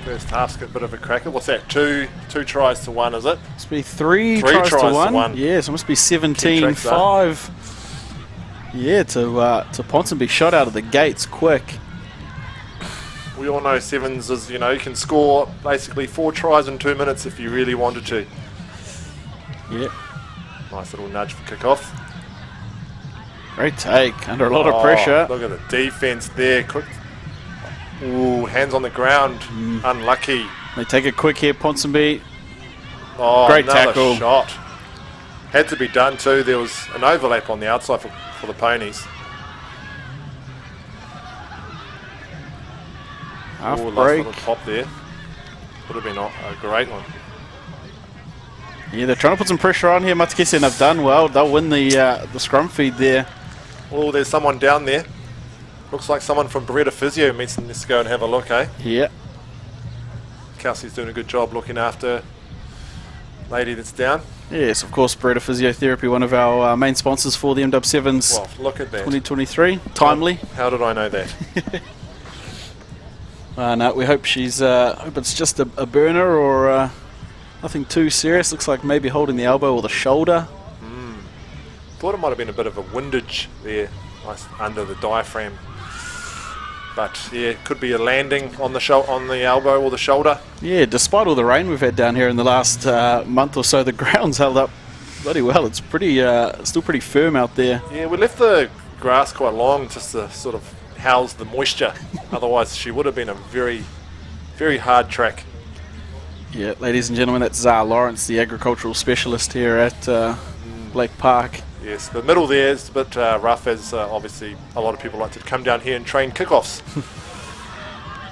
First half's got a bit of a cracker. What's that? Two tries to 1, is it? Must be three tries to one. Yeah, so it must be 17-5. Yeah, to Ponsonby. Shot out of the gates quick. We all know Sevens is, you know, you can score basically 4 tries in 2 minutes if you really wanted to. Yeah. Nice little nudge for kick-off. Great take, under a lot of pressure. Look at the defense there. Quick. Ooh, hands on the ground. Unlucky. They take it quick here, Ponsonby. Oh, great another tackle. Shot. Had to be done too. There was an overlap on the outside for the ponies. Half Last break. little pop there. Would have been a great one. Yeah, they're trying to put some pressure on here. Matsukisi, and they've done well. They'll win the scrum feed there. Oh, there's someone down there. Looks like someone from Beretta Physio needs to go and have a look, eh? Yeah. Kelsey's doing a good job looking after lady that's down. Yes, of course, Beretta Physiotherapy, one of our main sponsors for the MW7s Well, look at that. 2023. Timely. How did I know that? No, we hope hope it's just a burner or nothing too serious. Looks like maybe holding the elbow or the shoulder. Thought it might have been a bit of a windage there, nice under the diaphragm. But yeah, it could be a landing on the elbow or the shoulder. Yeah, despite all the rain we've had down here in the last month or so, the ground's held up bloody well. It's pretty, still pretty firm out there. Yeah, we left the grass quite long just to sort of house the moisture. Otherwise, she would have been a very, very hard track. Yeah, ladies and gentlemen, that's Zara Lawrence, the agricultural specialist here at Blake Park. Yes, the middle there is a bit rough, as obviously a lot of people like to come down here and train kickoffs.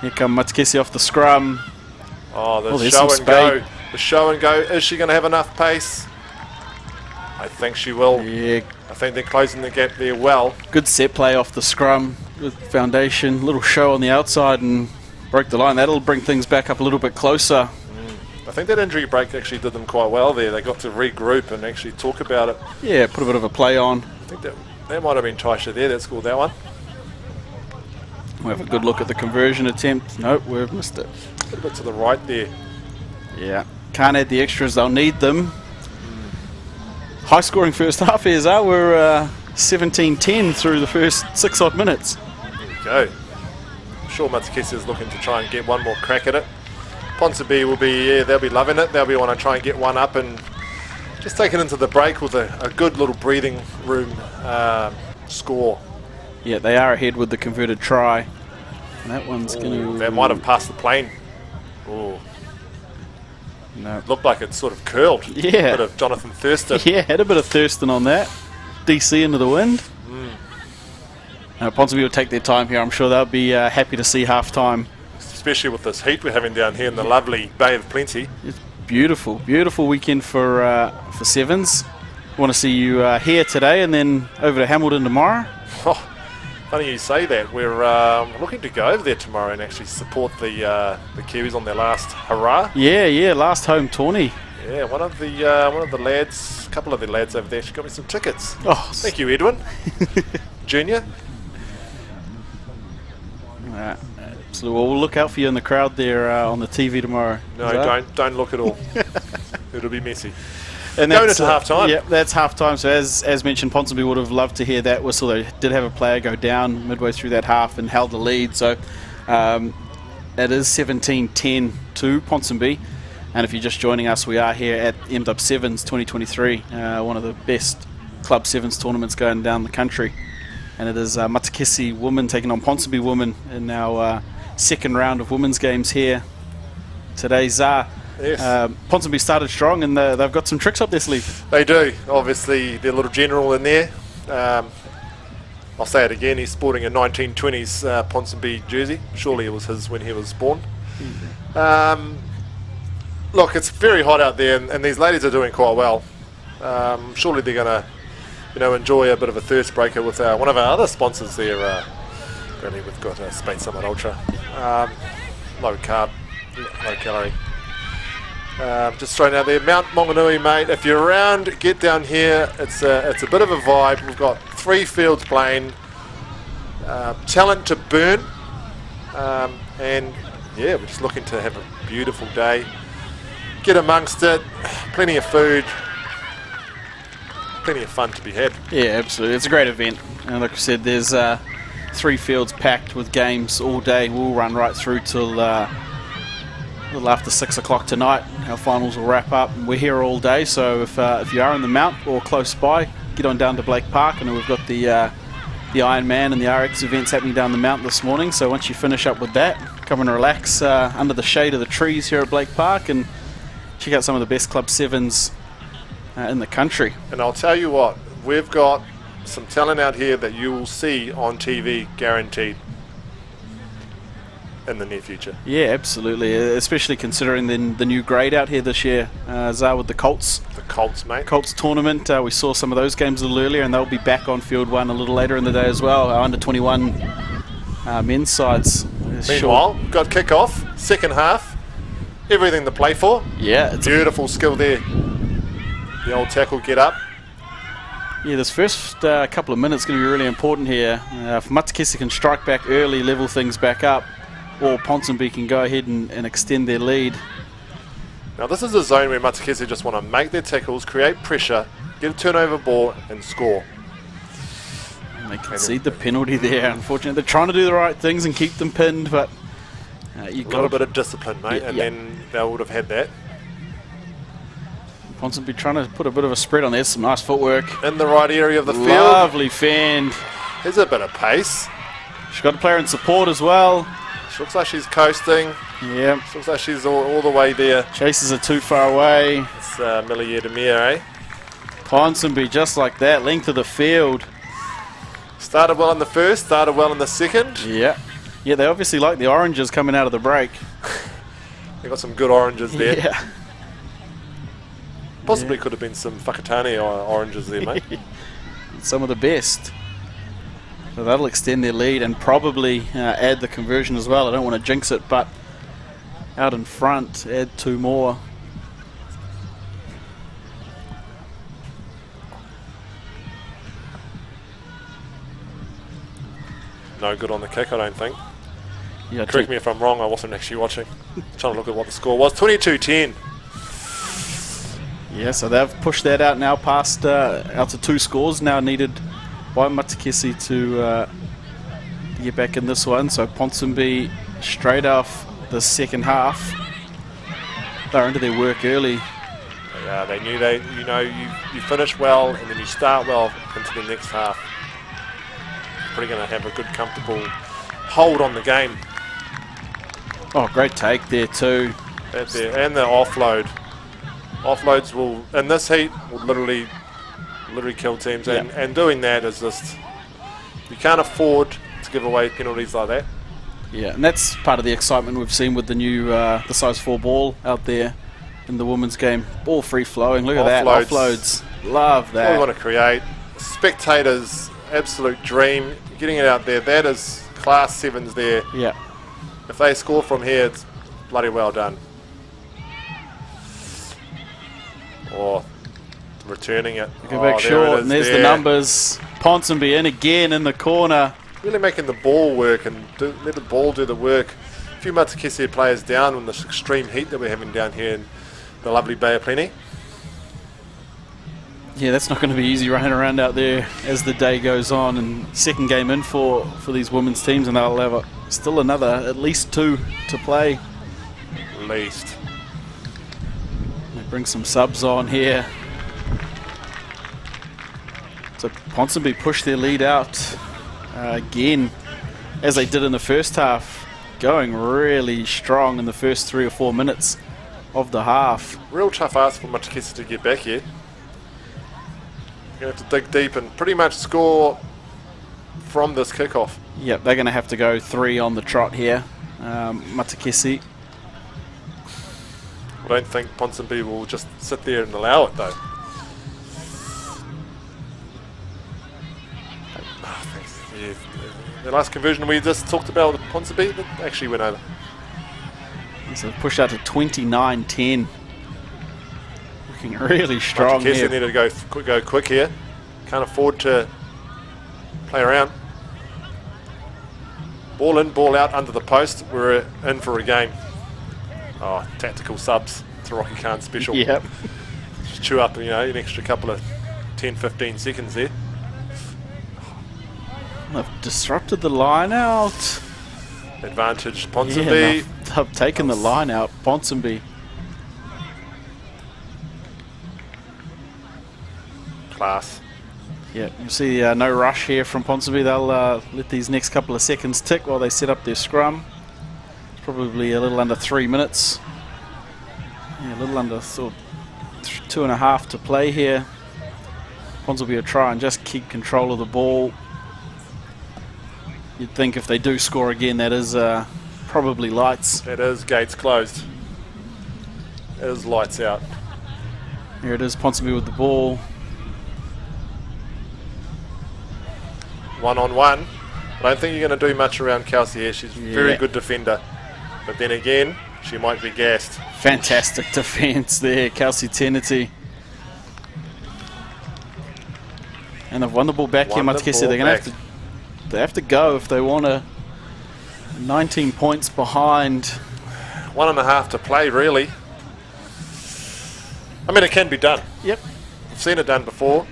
Here come Matsukisi off the scrum. Oh, there's show some and go. The show and go. Is she going to have enough pace? I think she will. Yeah. I think they're closing the gap there well. Good set play off the scrum. Good foundation. Little show on the outside and broke the line. That'll bring things back up a little bit closer. I think that injury break actually did them quite well there. They got to regroup and actually talk about it. Yeah, put a bit of a play on. I think that might have been Taisha there that scored that one. We'll have a good look at the conversion attempt. Nope, we've missed it. A little bit to the right there. Yeah, can't add the extras. They'll need them. High scoring first half here, Zah. We're 17-10 through the first 6 odd minutes. There you go. I'm sure Matsukisi is looking to try and get one more crack at it. Ponsonby will be, yeah, they'll be loving it. They'll be want to try and get one up and just take it into the break with a good little breathing room score. Yeah, they are ahead with the converted try. And that one's going to... That might have passed the plane. Oh. No. Looked like it sort of curled. Yeah. A bit of Jonathan Thurston. Yeah, had a bit of Thurston on that. DC into the wind. Ponsonby will take their time here. I'm sure they'll be happy to see half-time. Especially with this heat we're having down here in the lovely Bay of Plenty. It's beautiful, beautiful weekend for Sevens. Want to see you here today and then over to Hamilton tomorrow. Oh, funny you say that. We're looking to go over there tomorrow and actually support the Kiwis on their last hurrah. Yeah, last home tourney. Yeah, one of the lads, a couple of the lads over there, she got me some tickets. Oh, thank you, Edwin, Junior. Absolutely. Well, we'll look out for you in the crowd there on the TV tomorrow. No, don't look at all. It'll be messy. And going into half-time. Yeah, that's half-time. So as mentioned, Ponsonby would have loved to hear that whistle. They did have a player go down midway through that half and held the lead. So it is 17-10 to Ponsonby. And if you're just joining us, we are here at MW7s 2023, one of the best Club Sevens tournaments going down the country. And it is Matakesi women taking on Ponsonby women in our second round of women's games here today. Zah, Yes. Ponsonby started strong, and they've got some tricks up their sleeve. They do. Obviously, their little general in there. I'll say it again, he's sporting a 1920s Ponsonby jersey. Surely it was his when he was born. Look, it's very hot out there, and these ladies are doing quite well. Surely they're going to, enjoy a bit of a thirst breaker with one of our other sponsors there. Apparently we've got Spain Summit Ultra, low carb, low calorie. Just throwing out there, Mount Maunganui, mate. If you're around, get down here. It's a bit of a vibe. We've got 3 fields playing, talent to burn, and yeah, we're just looking to have a beautiful day. Get amongst it, plenty of food, plenty of fun to be had. Yeah, absolutely. It's a great event. And like I said, there's 3 fields packed with games all day. We'll run right through till a little after 6 o'clock tonight. Our finals will wrap up. And we're here all day, so if you are in the Mount or close by, get on down to Blake Park. I know we've got the Ironman and the RX events happening down the Mount this morning, so once you finish up with that, come and relax under the shade of the trees here at Blake Park and check out some of the best Club Sevens in the country. And I'll tell you what, we've got some talent out here that you will see on TV, guaranteed, in the near future. Yeah, absolutely, especially considering the new grade out here this year, Zah, with the Colts. The Colts, mate. Colts tournament, we saw some of those games a little earlier, and they'll be back on field 1 a little later in the day as well. Our under 21 men's sides. Meanwhile, got kick-off, second half, everything to play for. Yeah, it's beautiful skill there. The old tackle get up. Yeah, this first couple of minutes going to be really important here. If Matakesi can strike back early, level things back up, or Ponsonby can go ahead and extend their lead. Now this is a zone where Matakesi just want to make their tackles, create pressure, get a turnover ball and score. And they concede the penalty there, unfortunately. They're trying to do the right things and keep them pinned, but you've got a bit of discipline, mate, and then they would have had that. Ponsonby trying to put a bit of a spread on there. Some nice footwork. In the right area of the field. Lovely fend. There's a bit of pace. She's got a player in support as well. She looks like she's coasting. Yeah. She looks like she's all the way there. Chases are too far away. It's Millier Demir, eh? Ponsonby just like that, length of the field. Started well in the first, started well in the second. Yeah. Yeah, they obviously like the oranges coming out of the break. They got some good oranges there. Yeah. Possibly could have been some Whakatane oranges there, mate. Some of the best. So that'll extend their lead and probably add the conversion as well. I don't want to jinx it, but out in front, add 2 more. No good on the kick, I don't think. Yeah, correct me if I'm wrong, I wasn't actually watching. Trying to look at what the score was. 22-10. Yeah, so they've pushed that out now past out to 2 scores now needed by Matakesi to get back in this one. So Ponsonby straight off the second half. They're into their work early. Yeah, they knew you finish well and then you start well into the next half. Probably going to have a good, comfortable hold on the game. Oh, great take there too. That's there, and the offload. Offloads will, in this heat, will literally kill teams, and doing that is just, you can't afford to give away penalties like that. Yeah, and that's part of the excitement we've seen with the new the size 4 ball out there in the women's game. Ball free flowing. Look at that, offloads. Love that. What we want to create. Spectators, absolute dream. Getting it out there. That is class 7s there. Yeah. If they score from here, it's bloody well done. Or returning it. Go back short, and there's the numbers. Ponsonby in again in the corner. Really making the ball work and let the ball do the work. few Matakese players down in this extreme heat that we're having down here in the lovely Bay of Plenty. Yeah, that's not going to be easy running around out there as the day goes on. And second game in for these women's teams, and they'll have still another at least 2 to play. At least. They bring some subs on here. So Ponsonby push their lead out again, as they did in the first half, going really strong in the first 3 or 4 minutes of the half. Real tough ask for Matakese to get back here. You're going to have to dig deep and pretty much score from this kickoff. Yep, they're going to have to go 3 on the trot here. Matakese. I don't think Ponsonby will just sit there and allow it though. Yeah, the last conversion we just talked about with Ponsonby, that actually went over. So push out to 29-10. Looking really strong Matakese here. need to go quick here. Can't afford to play around. Ball in, ball out under the post. We're in for a game. Oh, tactical subs. It's a Rocky Khan special. Yep. Just chew up, you know, an extra couple of 10-15 seconds there. They've disrupted the line out. Advantage Ponsonby. Yeah, they've taken the line out. Ponsonby. Class. Yeah, you see no rush here from Ponsonby. They'll let these next couple of seconds tick while they set up their scrum. Probably a little under 3 minutes. Yeah, a little under 2.5 to play here. Ponsonby will try and just keep control of the ball. You'd think if they do score again, that is probably lights. It is gates closed. It is lights out. Here it is, Ponsonby with the ball. 1-on-1. I don't think you're going to do much around Kelsey here. She's a very good defender. But then again, she might be gassed. Fantastic defence there, Kelsey Tenity. And they've won the ball back here, Matakese. They're going to have to go if they want to. 19 points behind. 1.5 to play, really. I mean, it can be done. Yep. I've seen it done before.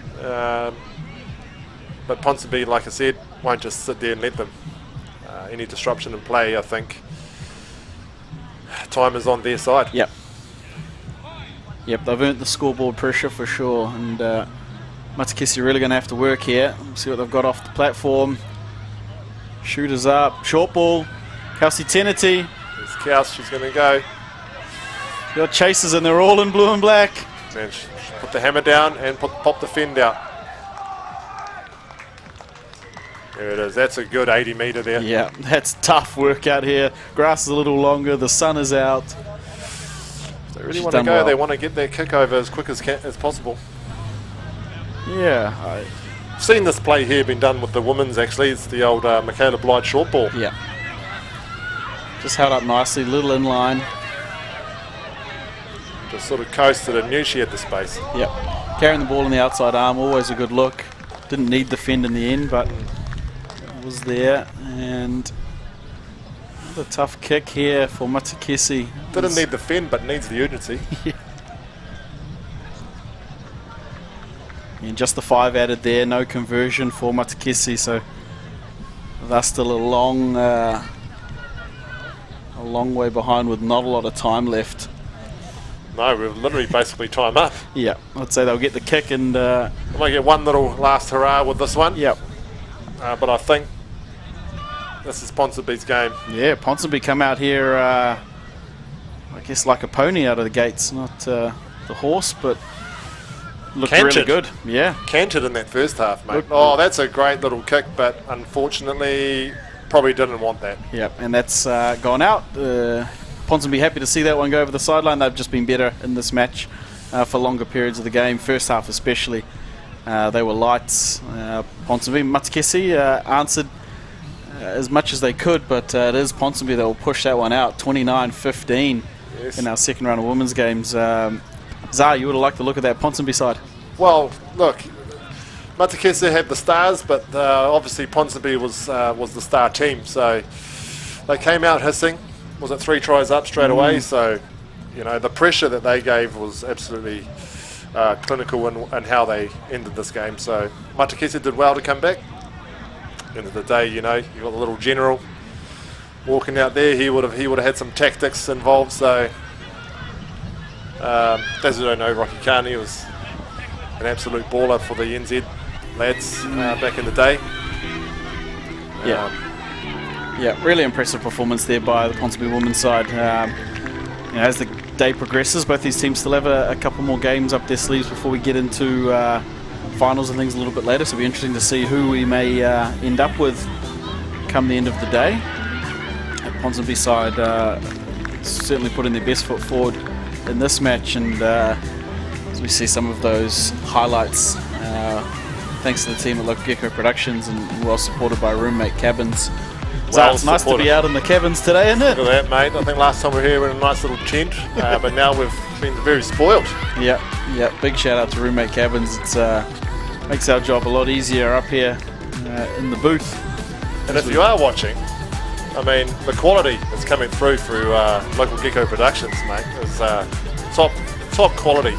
But Ponsonby, like I said, won't just sit there and let them. Any disruption in play, I think time is on their side. Yep. Yep, they've earned the scoreboard pressure for sure. And Matakese are really going to have to work here. See what they've got off the platform. Shooters up. Short ball. Kelsey Tenity. There's Kels, she's going to go. Got chasers and they're all in blue and black. And put the hammer down and pop the fend out. There it is. That's a good 80 metre there. Yeah, that's tough work out here. Grass is a little longer. The sun is out. They really want to go. Well. They want to get their kick over as quick as possible. Yeah. I've seen this play here been done with the women's, actually. It's the old Michaela Blythe short ball. Yeah. Just held up nicely. Little in line. Just sort of coasted and knew she had the space. Yep. Carrying the ball in the outside arm. Always a good look. Didn't need the fend in the end, but was there. And another tough kick here for Matakese. Didn't need the fend, but needs the urgency. Yeah. And just the 5 added there, no conversion for Matakese, so they're still a long way behind with not a lot of time left. No, we're literally basically time up. Yeah, I'd say they'll get the kick and they might get one little last hurrah with this one. Yep. But I think this is Ponsonby's game. Yeah, Ponsonby come out here, I guess like a pony out of the gates, not the horse, but looked really good. Yeah. Canted in that first half, mate. Oh, that's a great little kick, but unfortunately probably didn't want that. Yep, and that's gone out. Ponsonby happy to see that one go over the sideline. They've just been better in this match for longer periods of the game, first half especially. They were lights. Ponsonby, Matakese answered as much as they could, but it is Ponsonby that will push that one out, 29-15 in our second round of women's games. Zah, you would have liked the look of that Ponsonby side. Well, look, Matakese had the stars, but obviously Ponsonby was the star team, so they came out hissing. was it 3 tries up straight away? So, you know, the pressure that they gave was absolutely clinical in how they ended this game. So Matakese did well to come back. At the end of the day, you know, you got the little general walking out there. He would have had some tactics involved. So those who don't know, Rocky Carney was an absolute baller for the NZ lads back in the day. Yeah, really impressive performance there by the Ponsonby women's side. You know, as the day progresses, both these teams still have a couple more games up their sleeves before we get into finals and things a little bit later. So it'll be interesting to see who we may end up with come the end of the day. The Ponsonby side certainly putting their best foot forward in this match, and as we see some of those highlights, thanks to the team at Local Gecko Productions and well supported by Roommate Cabins. So it's nice to be out in the cabins today, isn't it? Look at that, mate. I think last time we were here we were in a nice little tent, but now we've been very spoiled. Yeah. Big shout out to Roommate Cabins. It's makes our job a lot easier up here in the booth. And if you are watching, I mean, the quality that's coming through Local Gecko Productions, mate, is top quality.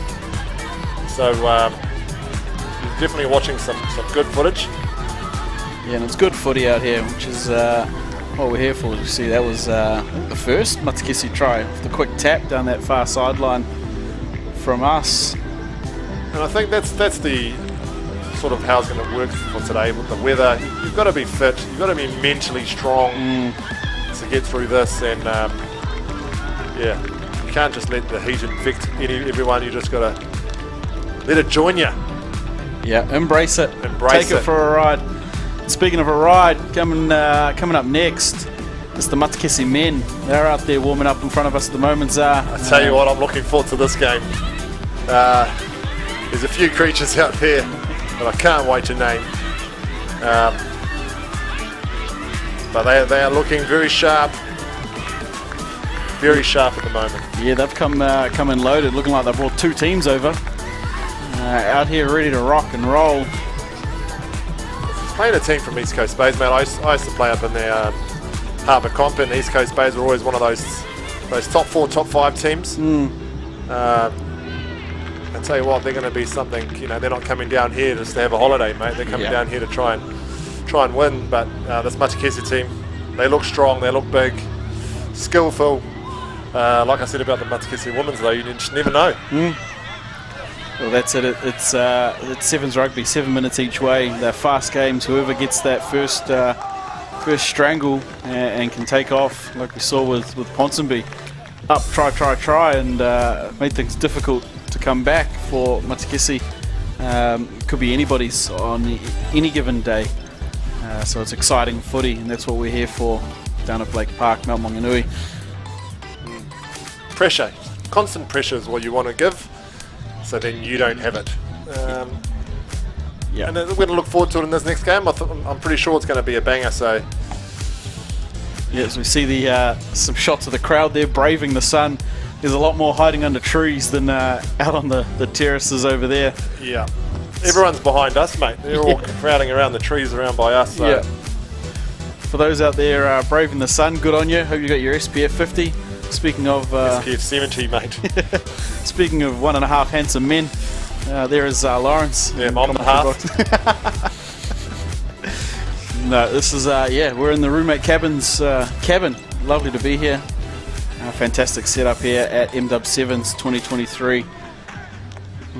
So you're definitely watching some good footage. Yeah, and it's good footy out here, which is what we're here for. You see, that was the first Matakese try, the quick tap down that far sideline from us. And I think that's the sort of how it's going to work for today with the weather. You've got to be fit, you've got to be mentally strong to get through this, and yeah, you can't just let the heat infect everyone. You just got to let it join you. Yeah, embrace it. Take it for a ride. Speaking of a ride, coming up next, it's the Matakese men. They're out there warming up in front of us at the moment. I tell you what, I'm looking forward to this game. There's a few creatures out there that I can't wait to name. But they are looking very sharp. Very sharp at the moment. Yeah, they've come in loaded, looking like they've brought 2 teams over. Out here ready to rock and roll. Playing a team from East Coast Bays, man. I used to play up in the Harbour Comp, and East Coast Bays were always one of those top 4, top 5 teams. I tell you what, they're going to be something. You know, they're not coming down here just to have a holiday, mate. They're coming down here to try and win. But this Matakese team, they look strong, they look big, skillful. Like I said about the Matakese women's, though, you just never know. Well, that's it. It's sevens rugby, 7 minutes each way. They're fast games. Whoever gets that first strangle and can take off, like we saw with Ponsonby, up, try, and made things difficult to come back for Matakese. Could be anybody's on any given day. So it's exciting footy, and that's what we're here for down at Blake Park, Mount Maunganui. Pressure, constant pressure is what you want to give, so then you don't have it. And we're going to look forward to it in this next game. I'm pretty sure it's going to be a banger. So yeah, as we see the some shots of the crowd there braving the sun. There's a lot more hiding under trees than out on the terraces over there. Yeah, everyone's behind us, mate. They're all crowding around the trees around by us. So. Yeah. For those out there braving the sun, good on you. Hope you got your SPF 50. Speaking of SPF 70, mate. Speaking of 1.5 handsome men, there is Lawrence. Yeah, mom and a half. No, this is we're in the Roommate Cabins cabin. Lovely to be here. Fantastic setup here at MW7s 2023.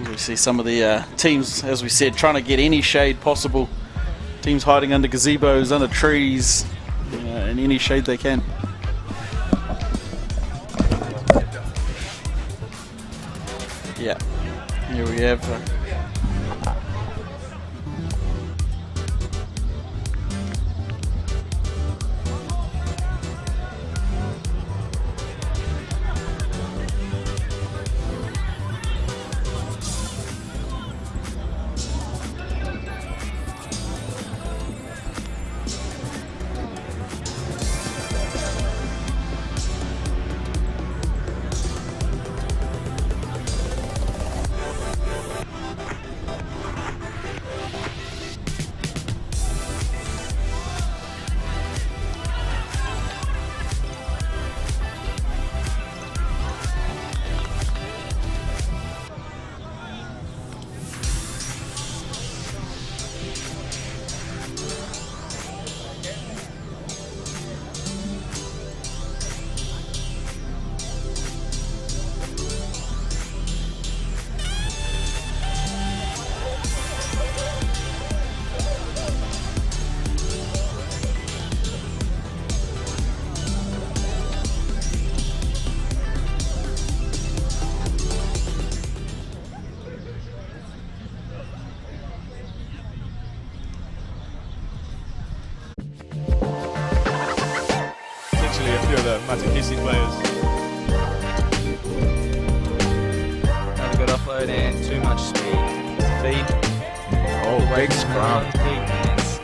We see some of the teams, as we said, trying to get any shade possible. Teams hiding under gazebos, under trees, in any shade they can. Yeah, here we have few of the Matakisi players. Another good offload and too much speed. Feed. Oh, big scrum. Big hands.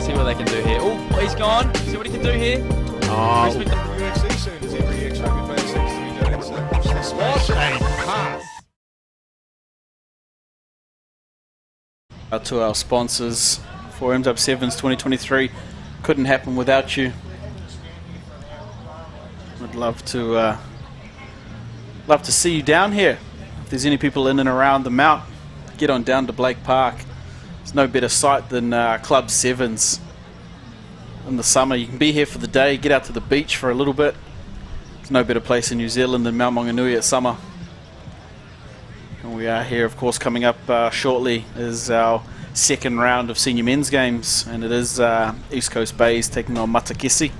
See what they can do here. Oh, he's gone. See what he can do here. Oh, The UFC soon as every ex-rugby player seems to be doing. So smash and pass. To our sponsors for MW7s 2023. Couldn't happen without you. I'd love to see you down here. If there's any people in and around the Mount, get on down to Blake Park. There's no better sight than Club Sevens in the summer. You can be here for the day, get out to the beach for a little bit. There's no better place in New Zealand than Mount Maunganui at summer. And we are here, of course. Coming up shortly is our second round of senior men's games, and it is East Coast Bays taking on Matakisi.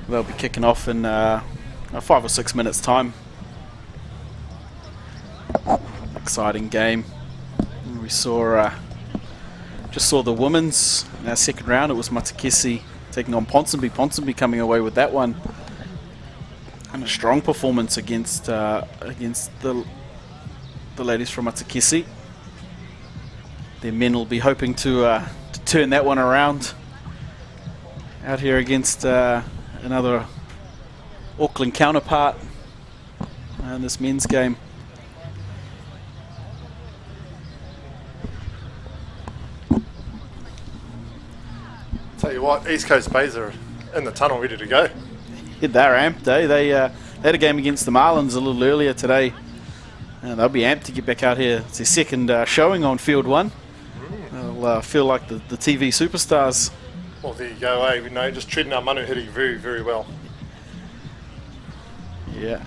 They'll be kicking off in 5 or 6 minutes time. Exciting game. And we saw just saw the women's in our second round. It was Matakisi taking on Ponsonby. Ponsonby coming away with that one, and a strong performance against the ladies from Matakisi. Their men will be hoping to turn that one around out here against another Auckland counterpart in this men's game. Tell you what, East Coast Bays are in the tunnel ready to go. Yeah, they're amped, eh? They had a game against the Marlins a little earlier today. And they'll be amped to get back out here. It's their second showing on Field 1. They'll feel like the TV superstars. Well, there you go, eh? You know, just treating our manuhiri very, very well. Yeah.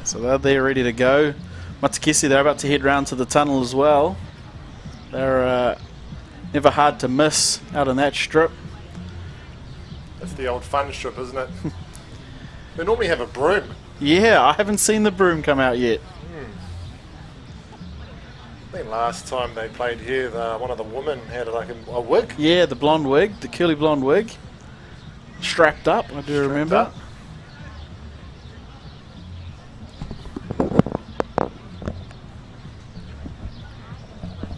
So they're there ready to go. Matakisi, they're about to head round to the tunnel as well. They're never hard to miss out on that strip. That's the old fun strip, isn't it? They normally have a broom. Yeah, I haven't seen the broom come out yet. I think last time they played here, one of the women had like a wig. Yeah, the blonde wig, the curly blonde wig. Strapped up, I do remember. Up.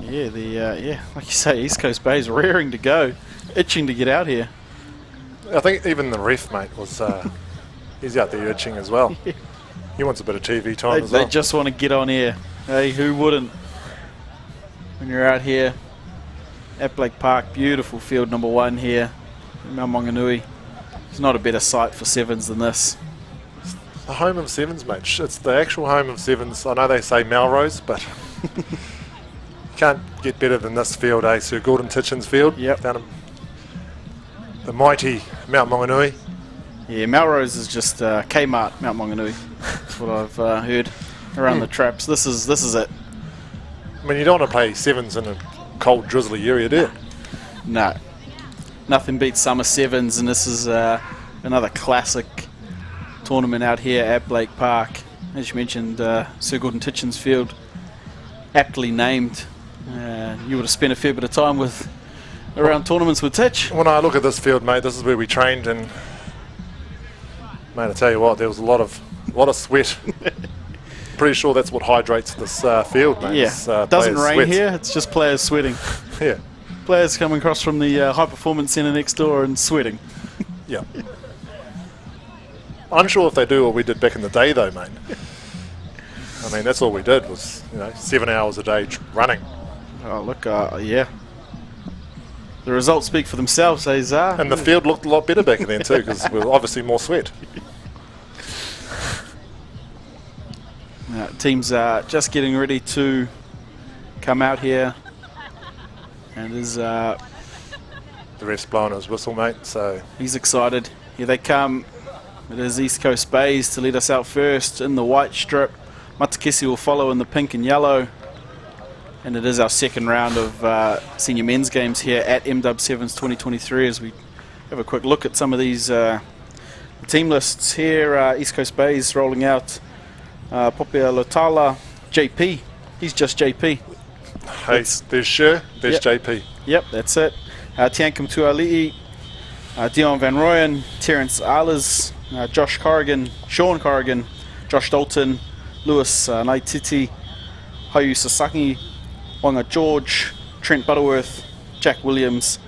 Yeah, like you say, East Coast Bay's raring to go, itching to get out here. I think even the ref, mate, was he's out there itching as well. He wants a bit of TV time as well. They just want to get on air. Hey, who wouldn't? When you're out here at Blake Park, beautiful field number 1 here in Mount Maunganui. There's not a better site for sevens than this. It's the home of sevens, mate. It's the actual home of sevens. I know they say Melrose, but you can't get better than this field, eh? Sir Gordon Titchen's field. Yep. Down in the mighty Mount Maunganui. Yeah, Melrose is just Kmart Mount Maunganui. That's what I've heard around the traps. This is it. I mean, you don't want to play sevens in a cold, drizzly area, do you? No. Nothing beats summer sevens, and this is another classic tournament out here at Blake Park. As you mentioned, Sir Gordon Titchen's field, aptly named. You would have spent a fair bit of time around tournaments with Titch. When I look at this field, mate, this is where we trained, and mate, I tell you what, there was a lot of sweat. Pretty sure that's what hydrates this field, mate. Yeah, doesn't rain sweat. here, it's just players sweating. Yeah. Players coming across from the high performance centre next door and sweating. Yeah. I'm sure if they do what we did back in the day, though, mate. I mean, that's all we did was, 7 hours a day running. Oh, look, yeah. The results speak for themselves, eh, Zah? And the field looked a lot better back then, too, because we were obviously more sweat. Teams are just getting ready to come out here, and the ref's blowing his whistle, mate, so he's excited. Here they come. It is East Coast Bays to lead us out first in the white strip. Matakisi will follow in the pink and yellow, and it is our second round of senior men's games here at MW7s 2023. As we have a quick look at some of these team lists here, East Coast Bays rolling out. Popea Lotala, JP. He's just JP. Hey, there's Sher, there's Yep. JP. Yep, that's it. Tiankum Tuali'i, Dion Van Rooyen, Terence Ahlers, Josh Corrigan, Sean Corrigan, Josh Dalton, Lewis Naititi, Hayu Sasaki, Wanga George, Trent Butterworth, Jack Williams,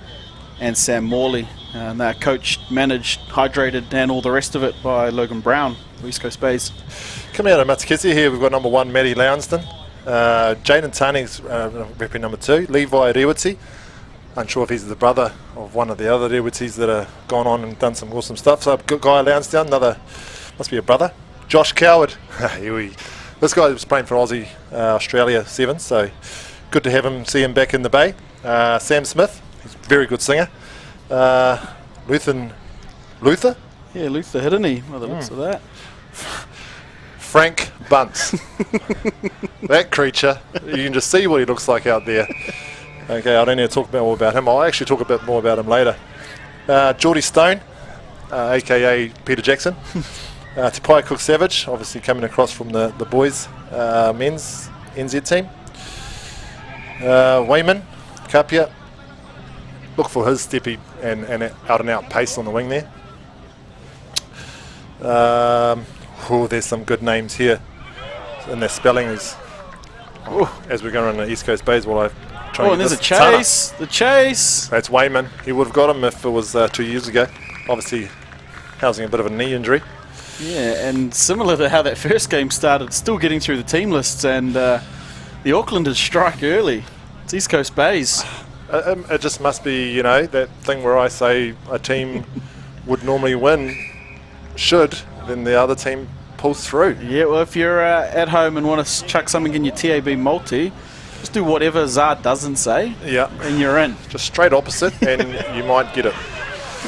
and Sam Morley. And they're coached, managed, hydrated, and all the rest of it by Logan Brown, East Coast Bays. Coming out of Matakisi here, we've got number 1, Matty Lounston. Jaden Taning's repping number 2, Levi Rewitsi. Unsure if he's the brother of one of the other Rewitzis that have gone on and done some awesome stuff. So good guy Lounsdown, another, must be a brother. Josh Coward. This guy was playing for Aussie Australia 7, so good to have him, see him back in the Bay. Sam Smith, he's a very good singer. Luther? Yeah, Luther Hiddeny, by the looks of that. Frank Bunce. That creature, you can just see what he looks like out there. Okay, I don't need to talk more about him. I'll actually talk a bit more about him later. Geordie Stone, a.k.a. Peter Jackson. Tapai Cook Savage, obviously coming across from the boys' men's NZ team. Wayman, Kapia. Look for his steppy and out-and-out pace on the wing there. There's some good names here. And their spelling is, as we're going around the East Coast Bays, while I try and there's a chase. The chase. That's Wayman. He would have got him if it was 2 years ago. Obviously, housing a bit of a knee injury. Yeah, and similar to how that first game started, still getting through the team lists, and the Aucklanders strike early. It's East Coast Bays. It just must be, you know, that thing where I say a team would normally win, then the other team pulls through. Yeah, well, if you're at home and want to chuck something in your TAB multi, just do whatever Zard doesn't say, and you're in. Just straight opposite, and you might get it.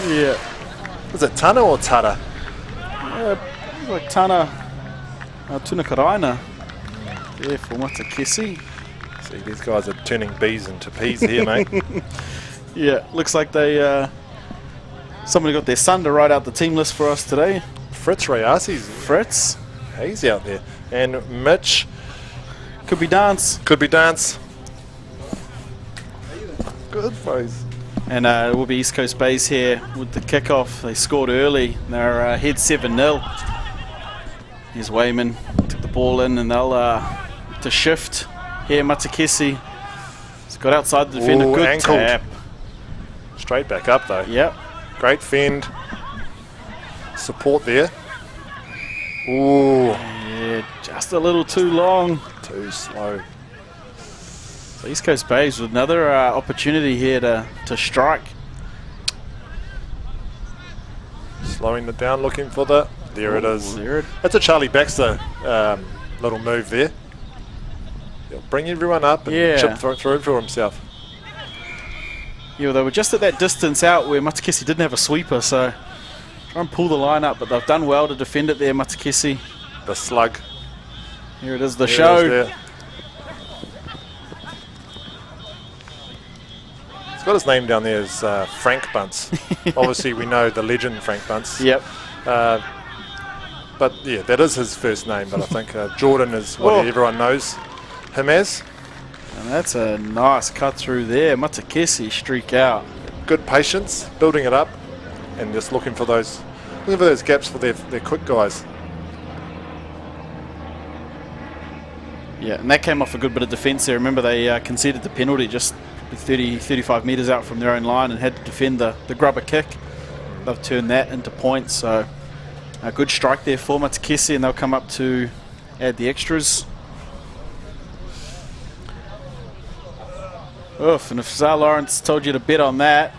Yeah. Is it Tana or Tara? Like Tana Tunakaraina. Yeah, for Matakesi. See, these guys are turning B's into P's here, mate. Yeah, looks like they somebody got their son to write out the team list for us today. Fritz Rayasi's. Fritz. He's out there. And Mitch. Could be Dance. Could be Dance. Good boys. And it will be East Coast Bays here with the kickoff. They scored early. They're ahead 7-0. Here's Wayman. Took the ball in and they'll to shift. Here Matakesi. He's got outside the defender. Good ankled. tap. Straight back up though. Yep. Great fend. Support there. Ooh. Yeah, just a little too long. Too slow. So East Coast Bays with another opportunity here to strike. Slowing it down, looking for the... There it is. There it. That's a Charlie Baxter little move there. He'll bring everyone up and chip through for himself. Yeah, they were just at that distance out where Matakesi didn't have a sweeper, so try and pull the line up, but they've done well to defend it there, Matakesi. The slug. Here it is, the show. He's got his name down there as Frank Bunce. Obviously, we know the legend Frank Bunce. Yep. But yeah, that is his first name, but I think Jordan is what everyone knows him as. And that's a nice cut through there. Matakesi streak out. Good patience, building it up, and just looking for those gaps for their quick guys. Yeah, and that came off a good bit of defence there. Remember, they conceded the penalty just 35 metres out from their own line and had to defend the grubber kick. They've turned that into points, so a good strike there for Matakesi, and they'll come up to add the extras. Oof, and if Zar Lawrence told you to bet on that,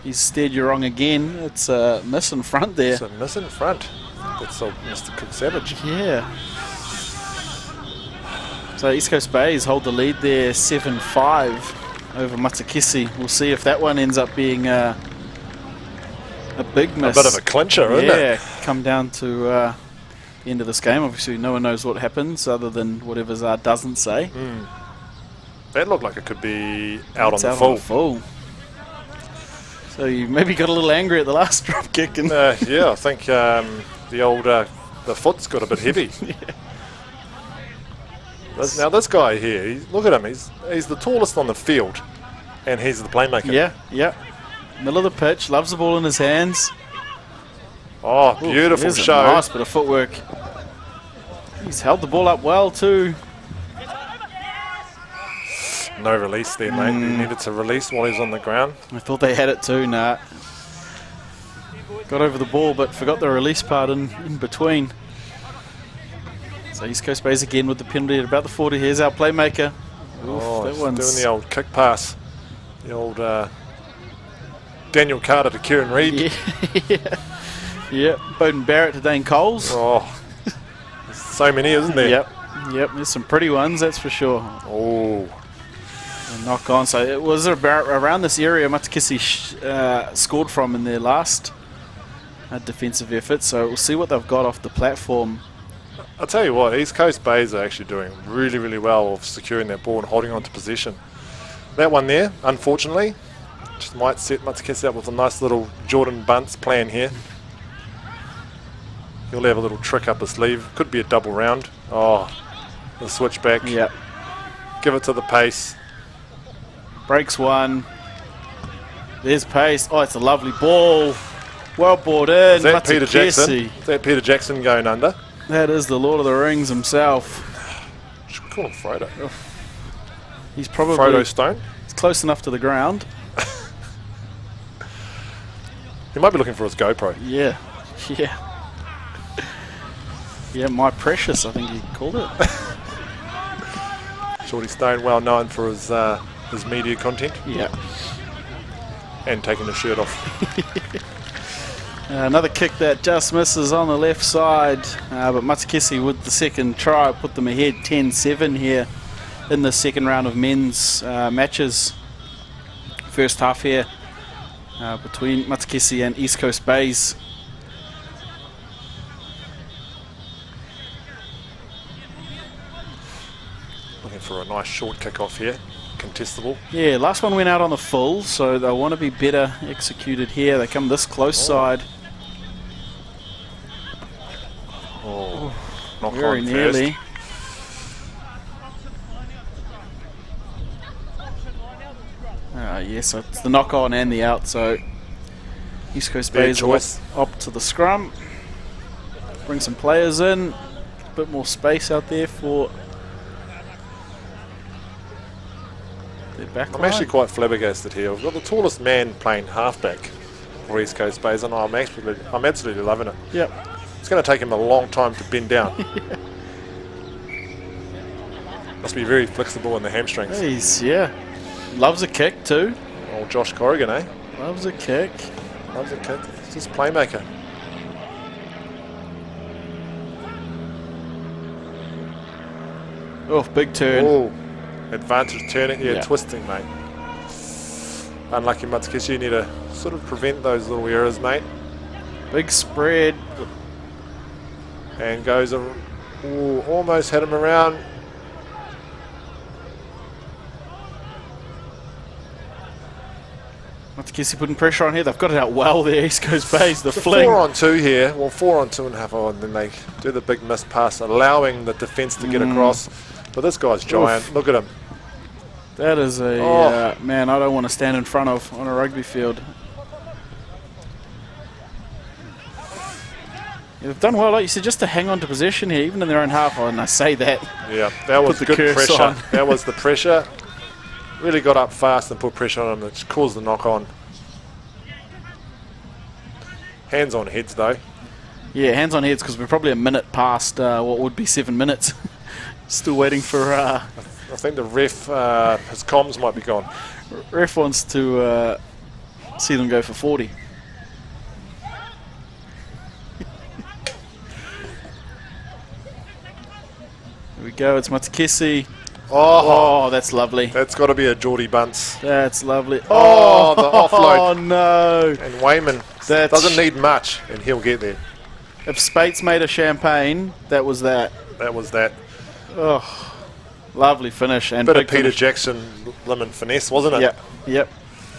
he's steered you wrong again. It's a miss in front there. It's a miss in front. That's Mr. Cook Savage. Yeah. So East Coast Bays hold the lead there 7-5 over Matakesi. We'll see if that one ends up being a big miss. A bit of a clincher, isn't it? Yeah, come down to the end of this game. Obviously, no one knows what happens other than whatever Zar doesn't say. That looked like it could be out on the full. So you maybe got a little angry at the last drop kick. And yeah, I think the old the foot's got a bit heavy. Now this guy here, look at him. He's the tallest on the field, and he's the playmaker. Yeah. Middle of the pitch, loves the ball in his hands. Oh, beautiful There's show. a nice bit of footwork. He's held the ball up well too. No release there, mate. He needed to release while he was on the ground. I thought they had it too. Nah. Got over the ball, but forgot the release part in between. So East Coast Bays again with the penalty at about the 40. Here's our playmaker. Oof, that one's doing the old kick pass. The old Daniel Carter to Kieran Reid. Yeah, Bowden Barrett to Dane Coles. Oh, there's so many, isn't there? Yep, there's some pretty ones, that's for sure. Oh. Knock on. So it was about around this area Matakisi scored from in their last defensive effort. So we'll see what they've got off the platform. I'll tell you what, East Coast Bays are actually doing really, really well of securing their ball and holding on to position. That one there, unfortunately, just might set Matakisi up with a nice little Jordan Bunce plan here. He'll have a little trick up his sleeve. Could be a double round. Oh, the switchback. Yep. Give it to the pace. Breaks one. There's pace. Oh, it's a lovely ball. Well brought in. Is that Peter Jackson? Matakisi. Is that Peter Jackson going under? That is the Lord of the Rings himself. Should we call him Frodo? He's probably Frodo Stone? He's close enough to the ground. He might be looking for his GoPro. Yeah. Yeah, my precious, I think he called it. Shorty Stone, well known for his media content. Yeah. And taking the shirt off. Another kick that just misses on the left side, but Matakisi with the second try put them ahead 10-7 here in the second round of men's matches. First half here between Matakisi and East Coast Bays. Looking for a nice short kick off here. Contestable. Yeah, last one went out on the full, so they want to be better executed here. They come this close side. Oh, knock very on nearly. First. Yes, so it's the knock on and the out, so East Coast Bays opt to the scrum. Bring some players in, a bit more space out there for their back line. I'm actually quite flabbergasted here. We've got the tallest man playing halfback for East Coast Bays, and I'm absolutely loving it. Yep. It's going to take him a long time to bend down. Must be very flexible in the hamstrings. Yeah. Loves a kick too. Old Josh Corrigan, eh? Loves a kick. Loves a kick. It's just playmaker. Oh, big turn. Oh, advantage turning. Yeah, twisting, mate. Unlucky Matakisi. You need to sort of prevent those little errors, mate. Big spread. And goes, almost had him around. Matakisi putting pressure on here. They've got it out well there, East Coast Bays. The fling. 4 on 2 here. Well, 4 on 2.5 on. Then they do the big miss pass, allowing the defence to get across. But this guy's giant. Look at him. That is a man I don't want to stand in front of on a rugby field. They've done well, like you said, just to hang on to possession here, even in their own half. And I say that. Yeah, that was good pressure. That was the pressure. Really got up fast and put pressure on him, which caused the knock on. Hands on heads, though. Yeah, hands on heads, because we're probably a minute past what would be 7 minutes. Still waiting for... I think the ref, his comms might be gone. Ref wants to see them go for 40. Here we go, it's Matakisi. Oh, that's lovely. That's got to be a Geordie Bunce. That's lovely. Oh, the offload. Oh, no. And Wayman doesn't need much, and he'll get there. If Spates made a champagne, that was that. That was that. Oh, lovely finish. And bit of Peter Jackson lemon finesse, wasn't it? Yep.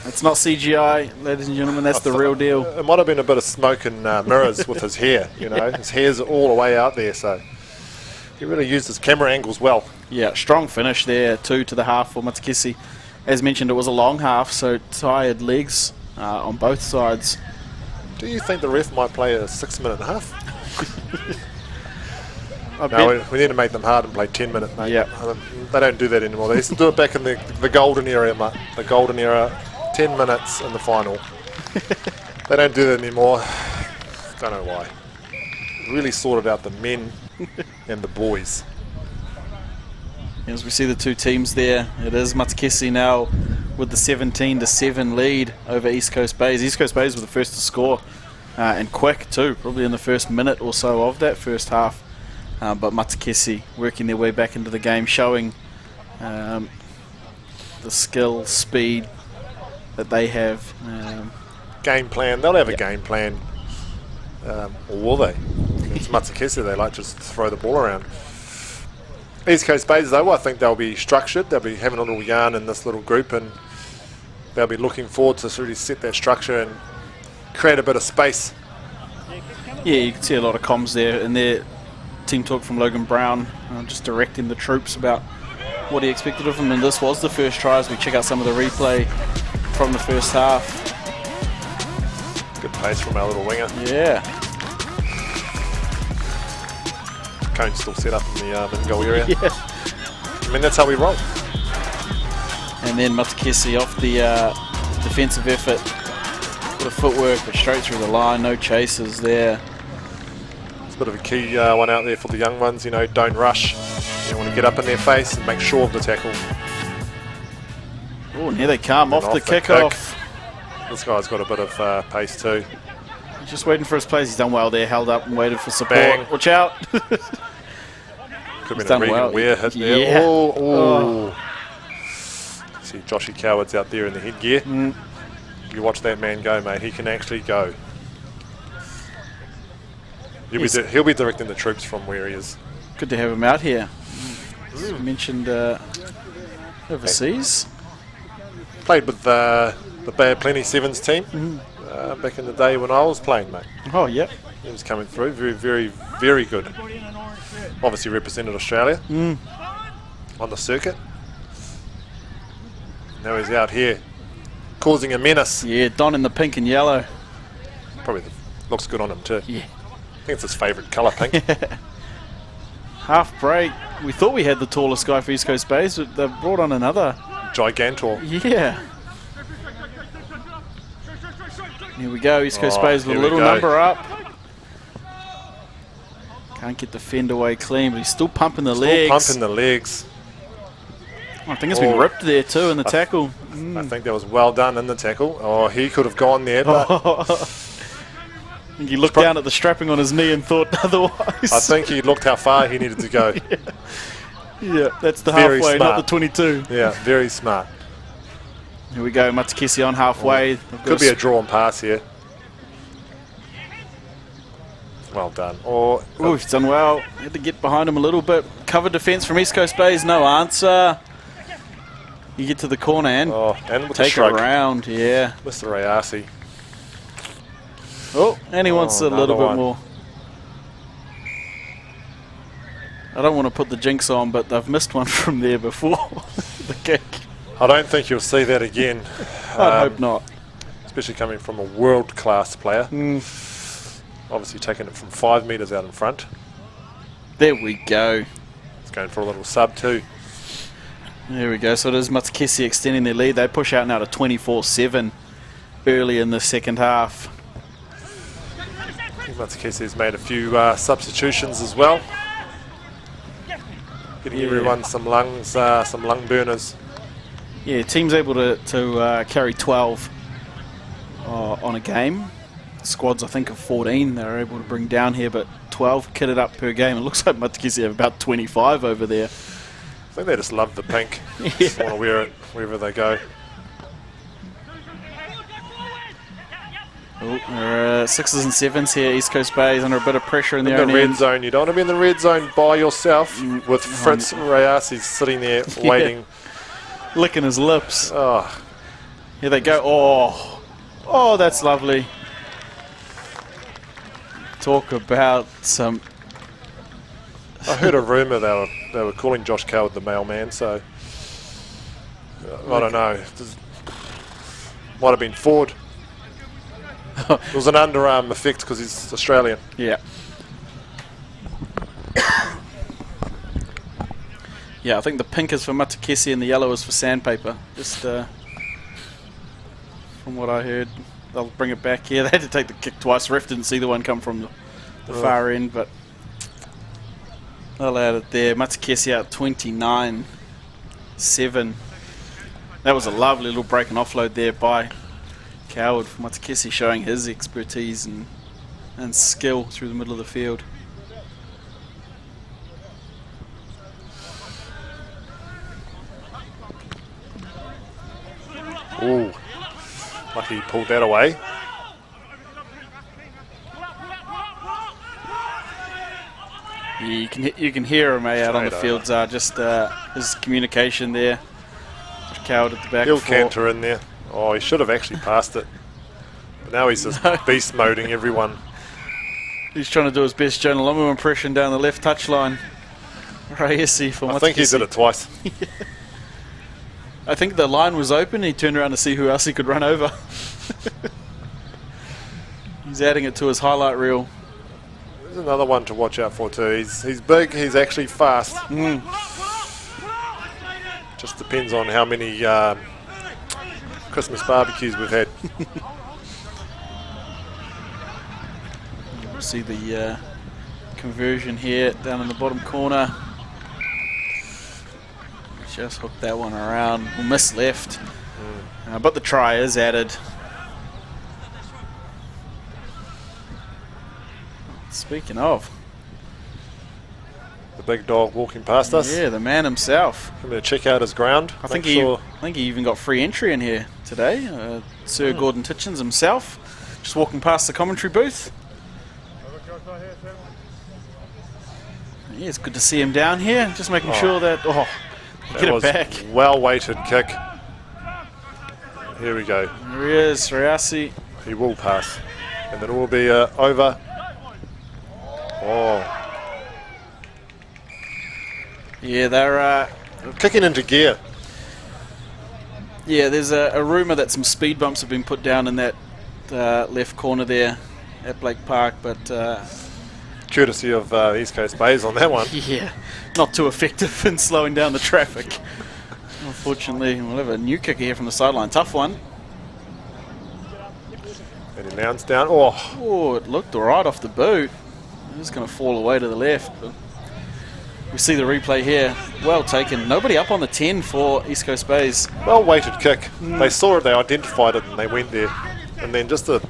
It's not CGI, ladies and gentlemen. That's the real deal. It might have been a bit of smoke and mirrors with his hair. You know, his hair's all the way out there, so he really used his camera angles well. Yeah, strong finish there, 2 to the half for Matakisi. As mentioned, it was a long half, so tired legs on both sides. Do you think the ref might play a 6 minute and a half? No, we need to make them hard and play 10 minutes, mate. Yep. They don't do that anymore. They used to do it back in the golden era, mate. The golden era, 10 minutes in the final. They don't do that anymore. Don't know why. Really sorted out the men and the boys. As we see the two teams there, it is Matakesi now with the 17-7 lead over East Coast Bays. East Coast Bays were the first to score, and quick too, probably in the first minute or so of that first half. But Matakesi working their way back into the game, showing the skill, speed that they have. Game plan, they'll have a game plan, or will they? It's Matakesi, they like to just throw the ball around. East Coast Bays, though, I think they'll be structured. They'll be having a little yarn in this little group, and they'll be looking forward to really set that structure and create a bit of space. Yeah, you can see a lot of comms there in their team talk from Logan Brown, just directing the troops about what he expected of them. And this was the first try as we check out some of the replay from the first half. Good pace from our little winger. Yeah. Cone's still set up in the goal area. Yeah. I mean, that's how we roll. And then Matakesi off the defensive effort. Bit of footwork, but straight through the line, no chases there. It's a bit of a key one out there for the young ones, you know, don't rush. You want to get up in their face and make sure of the tackle. Oh, and here they come, off the kickoff. This guy's got a bit of pace too. He's just waiting for his place. He's done well there, held up and waited for support. Bang. Watch out. Could have been a Regan Ware hit there. Yeah. Oh. See Joshy Coward's out there in the headgear. You watch that man go, mate. He can actually go. He'll be directing the troops from where he is. Good to have him out here. As you mentioned overseas. Played with the Bad Plenty Sevens team back in the day when I was playing, mate. Oh, yep. He was coming through. Very, very, very good. Obviously represented Australia on the circuit. Now he's out here causing a menace. Yeah, Don in the pink and yellow. Probably looks good on him too. Yeah. I think it's his favourite colour, pink. Half break. We thought we had the tallest guy for East Coast Bays, but they've brought on another. Gigantor. Yeah. Here we go, East Coast Bays with a little number up. Can't get the fend away clean, but he's still pumping the legs. Pumping the legs. I think it's been ripped there too in the tackle. I think that was well done in the tackle. Oh, he could have gone there, but I think he looked down at the strapping on his knee and thought otherwise. I think he looked how far he needed to go. Yeah, that's the Very halfway, smart. not the 22. Yeah, very smart. Here we go, Matakesi on halfway. Could be a drawn pass here. Well done. Oh, he's done well. Had to get behind him a little bit. Cover defence from East Coast Bays, no answer. You get to the corner and with take it around, yeah. Mr. Rayasi. Oh, and he wants a little bit more. I don't want to put the jinx on, but they've missed one from there before. The kick. I don't think you'll see that again. I hope not. Especially coming from a world-class player. Obviously taking it from 5 metres out in front. There we go. It's going for a little sub too. There we go. So it is Matakesi extending their lead. They push out now to 24-7 early in the second half. Matakesi's made a few substitutions as well. Getting everyone some lungs, some lung burners. Yeah, team's able to carry 12 on a game. Squads, I think, of 14 they're able to bring down here, but 12 kitted up per game. It looks like Matakesi have about 25 over there. I think they just love the pink. Just want to wear it wherever they go. Sixes and sevens here. East Coast Bays under a bit of pressure in their own red end. zone. You don't want to be in the red zone by yourself with Fritz Rayasi sitting there waiting. Licking his lips. Oh. Here they go. Oh, that's lovely. Talk about some... I heard a rumour they were calling Josh Coward the mailman, so I don't know. Might have been Ford. It was an underarm effect because he's Australian. Yeah. Yeah, I think the pink is for Matakesi and the yellow is for Sandpaper. Just from what I heard, they'll bring it back here. They had to take the kick twice. Ref didn't see the one come from the far end, but they'll add it there. Matakesi out 29-7. That was a lovely little break and offload there by Coward for Matakesi, showing his expertise and skill through the middle of the field. Ooh, lucky he pulled that away. Yeah, you can hear him out on the fields. Just his communication there. Coward at the back. He'll canter in there. Oh, he should have actually passed it. But now he's just beast moding everyone. He's trying to do his best Jonah Lomu impression down the left touchline. Raiesi for I think he did it twice. I think the line was open. He turned around to see who else he could run over. He's adding it to his highlight reel. There's another one to watch out for too. He's big. He's actually fast. Just depends on how many Christmas barbecues we've had. See the conversion here down in the bottom corner. Just hooked that one around. We'll miss left. But the try is added. Speaking of, the big dog walking past us. Yeah, the man himself. I'm going to check out his ground. I think he even got free entry in here today. Sir Gordon Titchens himself, just walking past the commentary booth. Yeah, it's good to see him down here. Just making sure that get it back. Well-weighted kick. Here we go. There he is, Raiesi. He will pass, and then it will be over. Oh. Yeah, they're kicking into gear. Yeah, there's a rumour that some speed bumps have been put down in that left corner there at Blake Park, but courtesy of East Coast Bays on that one. Yeah, not too effective in slowing down the traffic. Unfortunately, we'll have a new kicker here from the sideline. Tough one. And he mounts down. Oh, it looked alright off the boot. It was going to fall away to the left. But we see the replay here. Well taken. Nobody up on the 10 for East Coast Bays. Well-weighted kick. They saw it, they identified it, and they went there. And then just a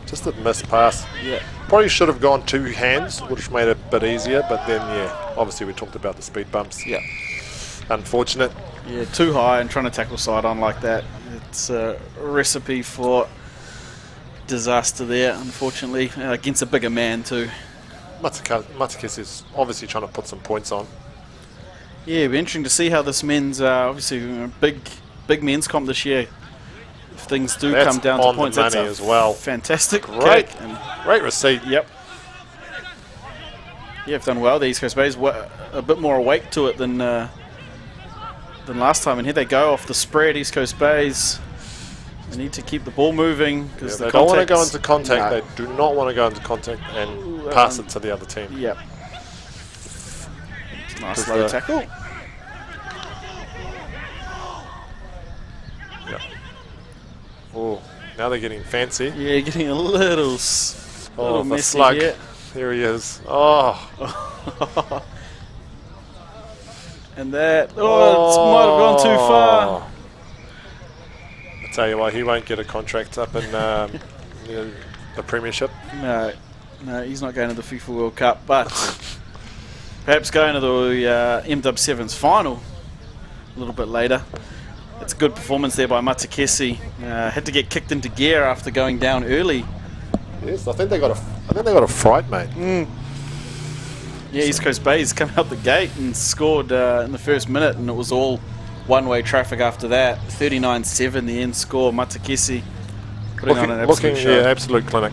missed pass. Yeah. Probably should have gone two hands, which made it a bit easier. But then, yeah, obviously we talked about the speed bumps. Yeah. Unfortunate. Yeah, too high and trying to tackle side on like that. It's a recipe for disaster there, unfortunately, against a bigger man too. Matakesi is obviously trying to put some points on. Yeah, it'll be interesting to see how this men's, obviously, big men's comp this year. If things do come down to points, that's as well. Fantastic. Great, kick and great receipt. Yep. Yeah, have done well. The East Coast Bays a bit more awake to it than last time. And here they go off the spread. East Coast Bays. They need to keep the ball moving because they don't want to go into contact. No. They do not want to go into contact and pass it to the other team. Yep. Nice low tackle. Yep. Oh, now they're getting fancy. Yeah, getting a little messy slug. Here. There he is. Oh. And that. It might have gone too far. I tell you what, he won't get a contract up in the Premiership. No, he's not going to the FIFA World Cup, but perhaps going to the MW7s final a little bit later. It's a good performance there by Matakesi. Had to get kicked into gear after going down early. Yes, I think they got a fright, mate. Yeah, East Coast Bays come out the gate and scored in the first minute, and it was all one-way traffic after that. 39-7 the end score. Matakesi putting on an absolute show. Yeah, absolute clinic.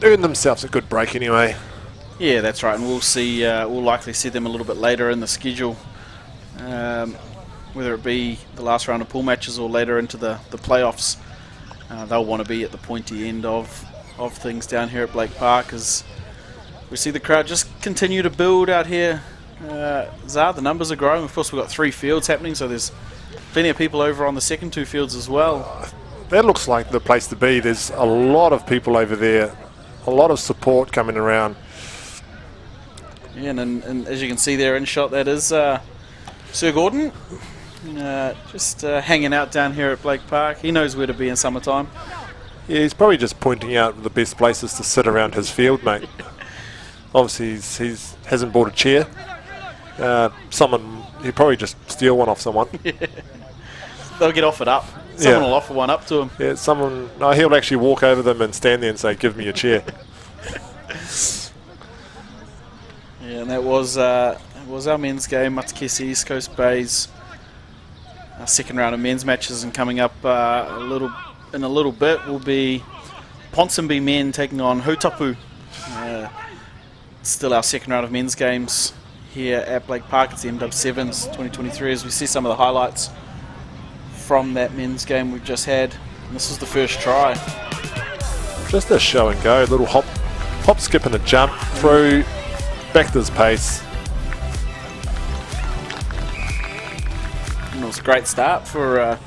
Earned themselves a good break anyway. Yeah, that's right, and we'll see. We'll likely see them a little bit later in the schedule, whether it be the last round of pool matches or later into the playoffs. they'll want to be at the pointy end of things down here at Blake Park as we see the crowd just continue to build out here. Zard, the numbers are growing. Of course, we've got 3 fields happening, so there's plenty of people over on the second 2 fields as well. That looks like the place to be. There's a lot of people over there, a lot of support coming around. Yeah, and as you can see there in shot, that is Sir Gordon, just hanging out down here at Blake Park. He knows where to be in summertime. Yeah, he's probably just pointing out the best places to sit around his field, mate. Obviously, he hasn't bought a chair. He'll probably just steal one off someone. They'll get offered up. Someone will offer one up to him. Yeah, he'll actually walk over them and stand there and say, "Give me a chair." Yeah, and that was our men's game, Matakesi East Coast Bays. Our second round of men's matches, and coming up in a little bit will be Ponsonby men taking on Hautapu. Still our second round of men's games here at Blake Park. It's the MW7s 2023 as we see some of the highlights from that men's game we've just had. And this was the first try. Just a show and go, a little hop, skip and a jump through, back to his pace. And it was a great start for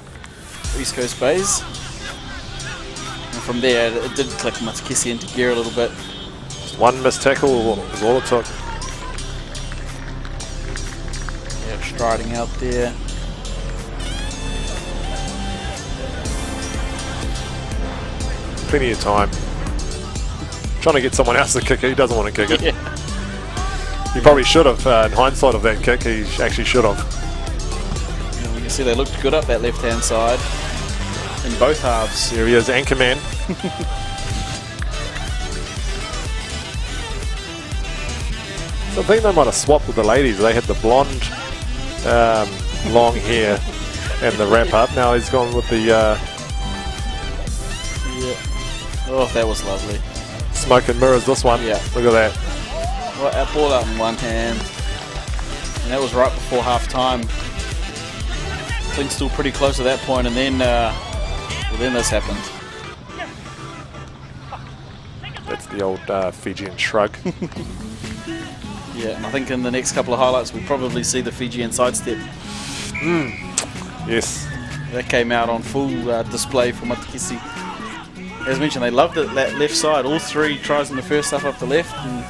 East Coast Bays. And from there it did click Matakesi into gear a little bit. One missed tackle was all it took. Yeah, striding out there. Plenty of time. Trying to get someone else to kick it. He doesn't want to kick it. Yeah. He probably should have. In hindsight of that kick, he actually should have. Yeah, you can see they looked good up that left-hand side in both halves. There he is, Anchorman. I think they might have swapped with the ladies. They had the blonde, long hair and the wrap up. Now he's gone with the... Yeah. Oh, that was lovely. Smoke and mirrors, this one. Yeah. Look at that. Well, that ball out in one hand. And that was right before half-time. Things still pretty close at that point, and then, then this happened. That's the old Fijian shrug. Yeah, and I think in the next couple of highlights we'll probably see the Fijian sidestep. Yes. That came out on full display for Matakesi. As mentioned, they loved it, that left side. All 3 tries in the first half up the left, and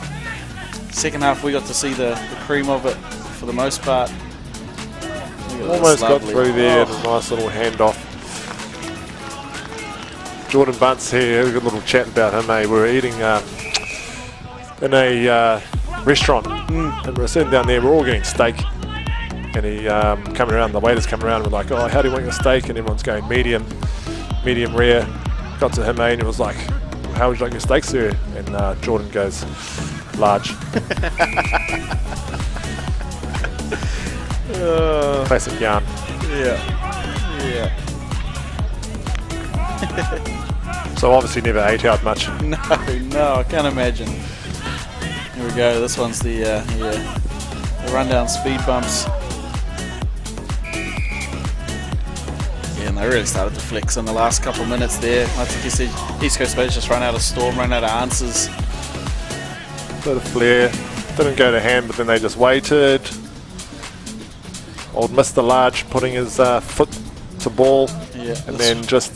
second half we got to see the cream of it for the most part. Almost got through there, a nice little handoff. Jordan Bunce here, we got a little chat about him. We were eating in a restaurant, and we're sitting down there, we're all getting steak, and he coming around, the waiter's coming around, and we're like, "Oh, how do you want your steak?" And everyone's going medium rare. Got to him, and he was like, "How would you like your steak, sir?" And Jordan goes, "Large." Classic yarn. Yeah. So obviously never ate out much. No, I can't imagine. Here we go. This one's the rundown speed bumps. Yeah, and they really started to flex in the last couple of minutes there. I think you said East Coast Bays just run out of storm, run out of answers. Bit of flair. Didn't go to hand, but then they just waited. Old Mr. Large putting his foot to ball. Yeah, and then just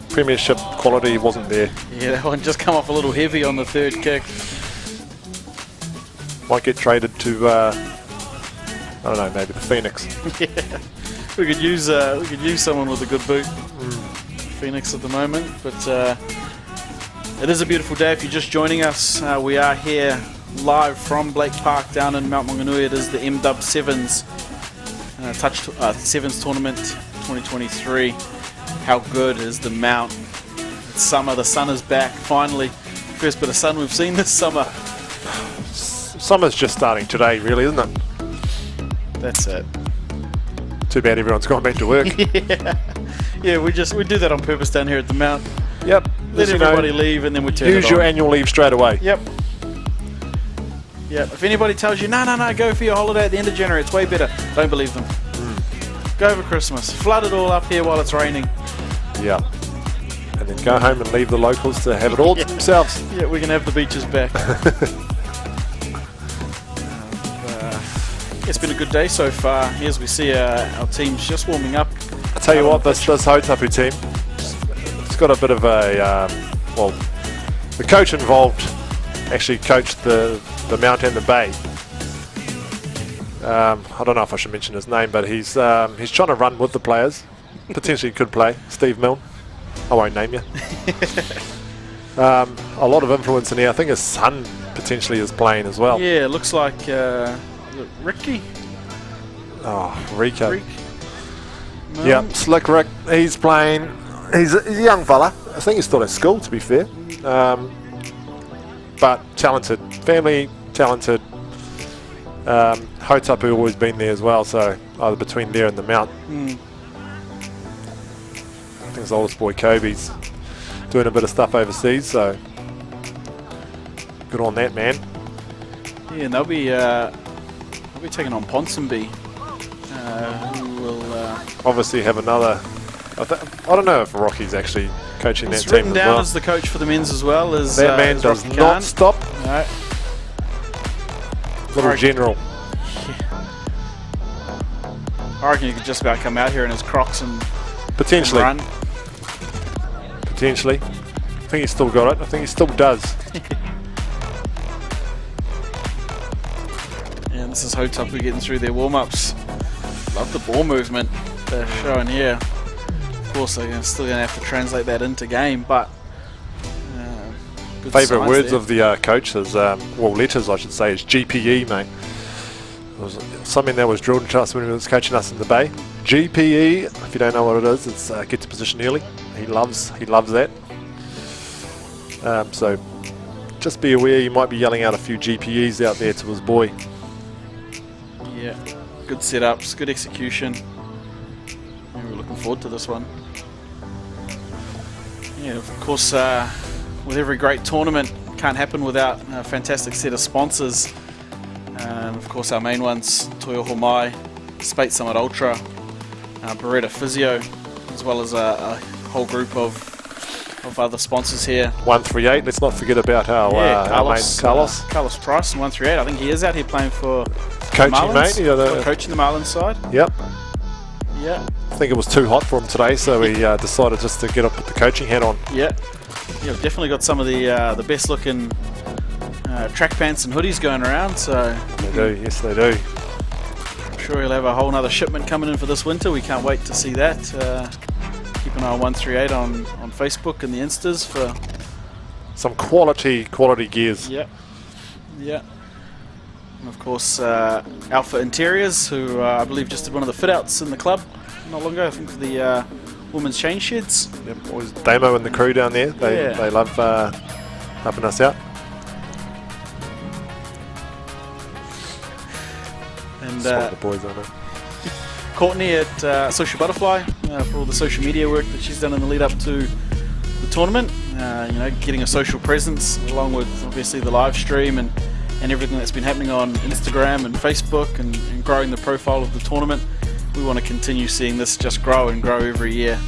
premiership quality wasn't there. Yeah, that one just come off a little heavy on the third kick. Might get traded to, I don't know, maybe the Phoenix. Yeah, we could use someone with a good boot. Phoenix at the moment, but it is a beautiful day. If you're just joining us, we are here live from Blake Park down in Mount Maunganui. It is the MW7s Sevens Tournament 2023. How good is the Mount? It's summer, the sun is back finally. First bit of sun we've seen this summer. Summer's just starting today, really, isn't it? That's it. Too bad everyone's gone back to work. Yeah, we do that on purpose down here at the Mount. Yep. Let everybody leave and then we turn it on. Use your annual leave straight away. Yep. If anybody tells you, no, go for your holiday at the end of January, it's way better, don't believe them. Go over Christmas. Flood it all up here while it's raining. Yeah. and then go home and leave the locals to have it all to themselves. Yeah, we can have the beaches back. It's been a good day so far. Here as we see our team's just warming up. I tell you what, this Hautapu team, it's got a bit of a, well, the coach involved actually coached the Mount and the Bay. I don't know if I should mention his name, but he's trying to run with the players. Potentially could play. Steve Milne. I won't name you. A lot of influence in here. I think his son potentially is playing as well. Yeah, it looks like Ricky. Oh, Rico. Rick. Yeah, Slick Rick. He's playing. He's a young fella. I think he's still at school, to be fair. But talented. Family, talented. Hautapu always been there as well, so either between there and the Mount. I think his oldest boy Kobe's doing a bit of stuff overseas, so good on that man. Yeah, and they'll be taking on Ponsonby, who will obviously have another. I don't know if Rocky's actually coaching that team as well. Written down as the coach for the men's as well. As that man does not stop. No. Little general. I reckon he could just about come out here in his Crocs and potentially run. Potentially. I think he's still got it. I think he still does. Yeah, this is Hautapu getting through their warm-ups. Love the ball movement they're showing here. Of course, they're still going to have to translate that into game, but good favourite words there. of the coach is, well, letters I should say, is GPE, mate. It was something that was drilled into us when he was coaching us in the Bay. GPE, if you don't know what it is, it's get to position early. He loves that. So just be aware, you might be yelling out a few GPEs out there to his boy. Yeah, good setups, good execution. Yeah, we're looking forward to this one. Yeah, of course, with every great tournament, can't happen without a fantastic set of sponsors. Of course, our main ones, Toyo Homai, Spate Summit Ultra, Beretta Physio, as well as a whole group of other sponsors here. 138, let's not forget about our mate Carlos. Carlos Price in 138. I think he is out here playing for coaching, mate. Coaching the Marlins side. Yep. Yeah. I think it was too hot for him today, so he decided just to get up with the coaching hat on. Yeah. Yeah, we've definitely got some of the best looking track pants and hoodies going around. So they do, yes they do. I'm sure he'll have a whole nother shipment coming in for this winter. We can't wait to see that. Keep an eye on 138 on Facebook and the Instas for some quality gears. Yep. Yeah. And of course, Alpha Interiors, who I believe just did one of the fit outs in the club not long ago. I think for the women's chain sheds. Yep, always Damo and the crew down there. They love helping us out. And the boys on it. Courtney at Social Butterfly for all the social media work that she's done in the lead up to the tournament. Getting a social presence along with obviously the live stream and everything that's been happening on Instagram and Facebook and growing the profile of the tournament. We want to continue seeing this just grow and grow every year.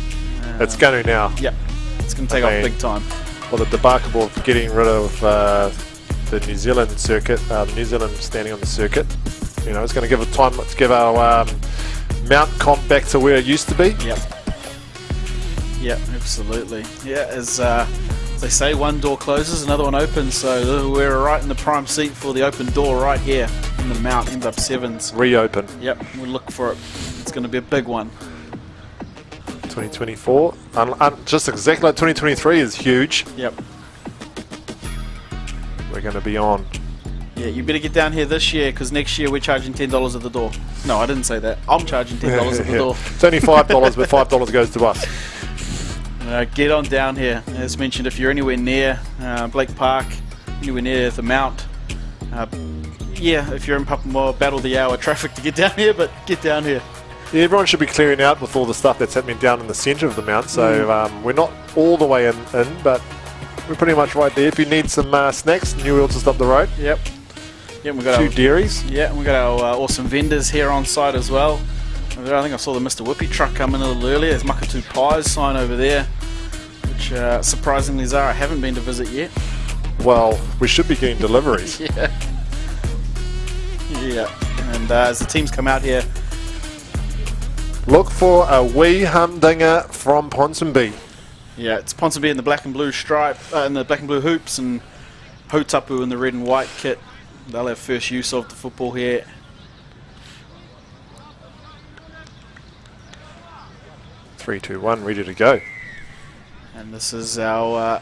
It's going to now. Yeah, it's going to take off big time. Well, the debacle of getting rid of the New Zealand circuit, New Zealand standing on the circuit, it's going to give it time to give our Mount comp back to where it used to be. Yep. Yeah, absolutely. Yeah, as they say, one door closes, another one opens, so we're right in the prime seat for the open door right here in the Mount MW7s. Reopen. Yep, we'll look for it. It's going to be a big one. 2024, just exactly like 2023 is huge. Yep. We're going to be on. Yeah, you better get down here this year because next year we're charging $10 at the door. No, I didn't say that. I'm charging $10 at the door. It's only $5, but $5 goes to us. Get on down here. As mentioned, if you're anywhere near Blake Park, anywhere near the Mount, if you're in Papamoa, battle the hour traffic to get down here, but get down here. Yeah, everyone should be clearing out with all the stuff that's happening down in the centre of the Mount, so we're not all the way in, but we're pretty much right there. If you need some snacks, New Wheels just up the road. Yep. Yeah, we've got a few dairies. Yeah, we've got our awesome vendors here on site as well. I think I saw the Mr. Whippy truck come in a little earlier. There's Makatu Pies sign over there, which surprisingly Zara haven't been to visit yet. Well, we should be getting deliveries. Yeah. And as the teams come out here, look for a wee humdinger from Ponsonby. yeah, it's Ponsonby in the black and blue stripe, in the black and blue hoops, and Hautapu in the red and white kit. They'll have first use of the football here. Three, two, one, ready to go. And this is our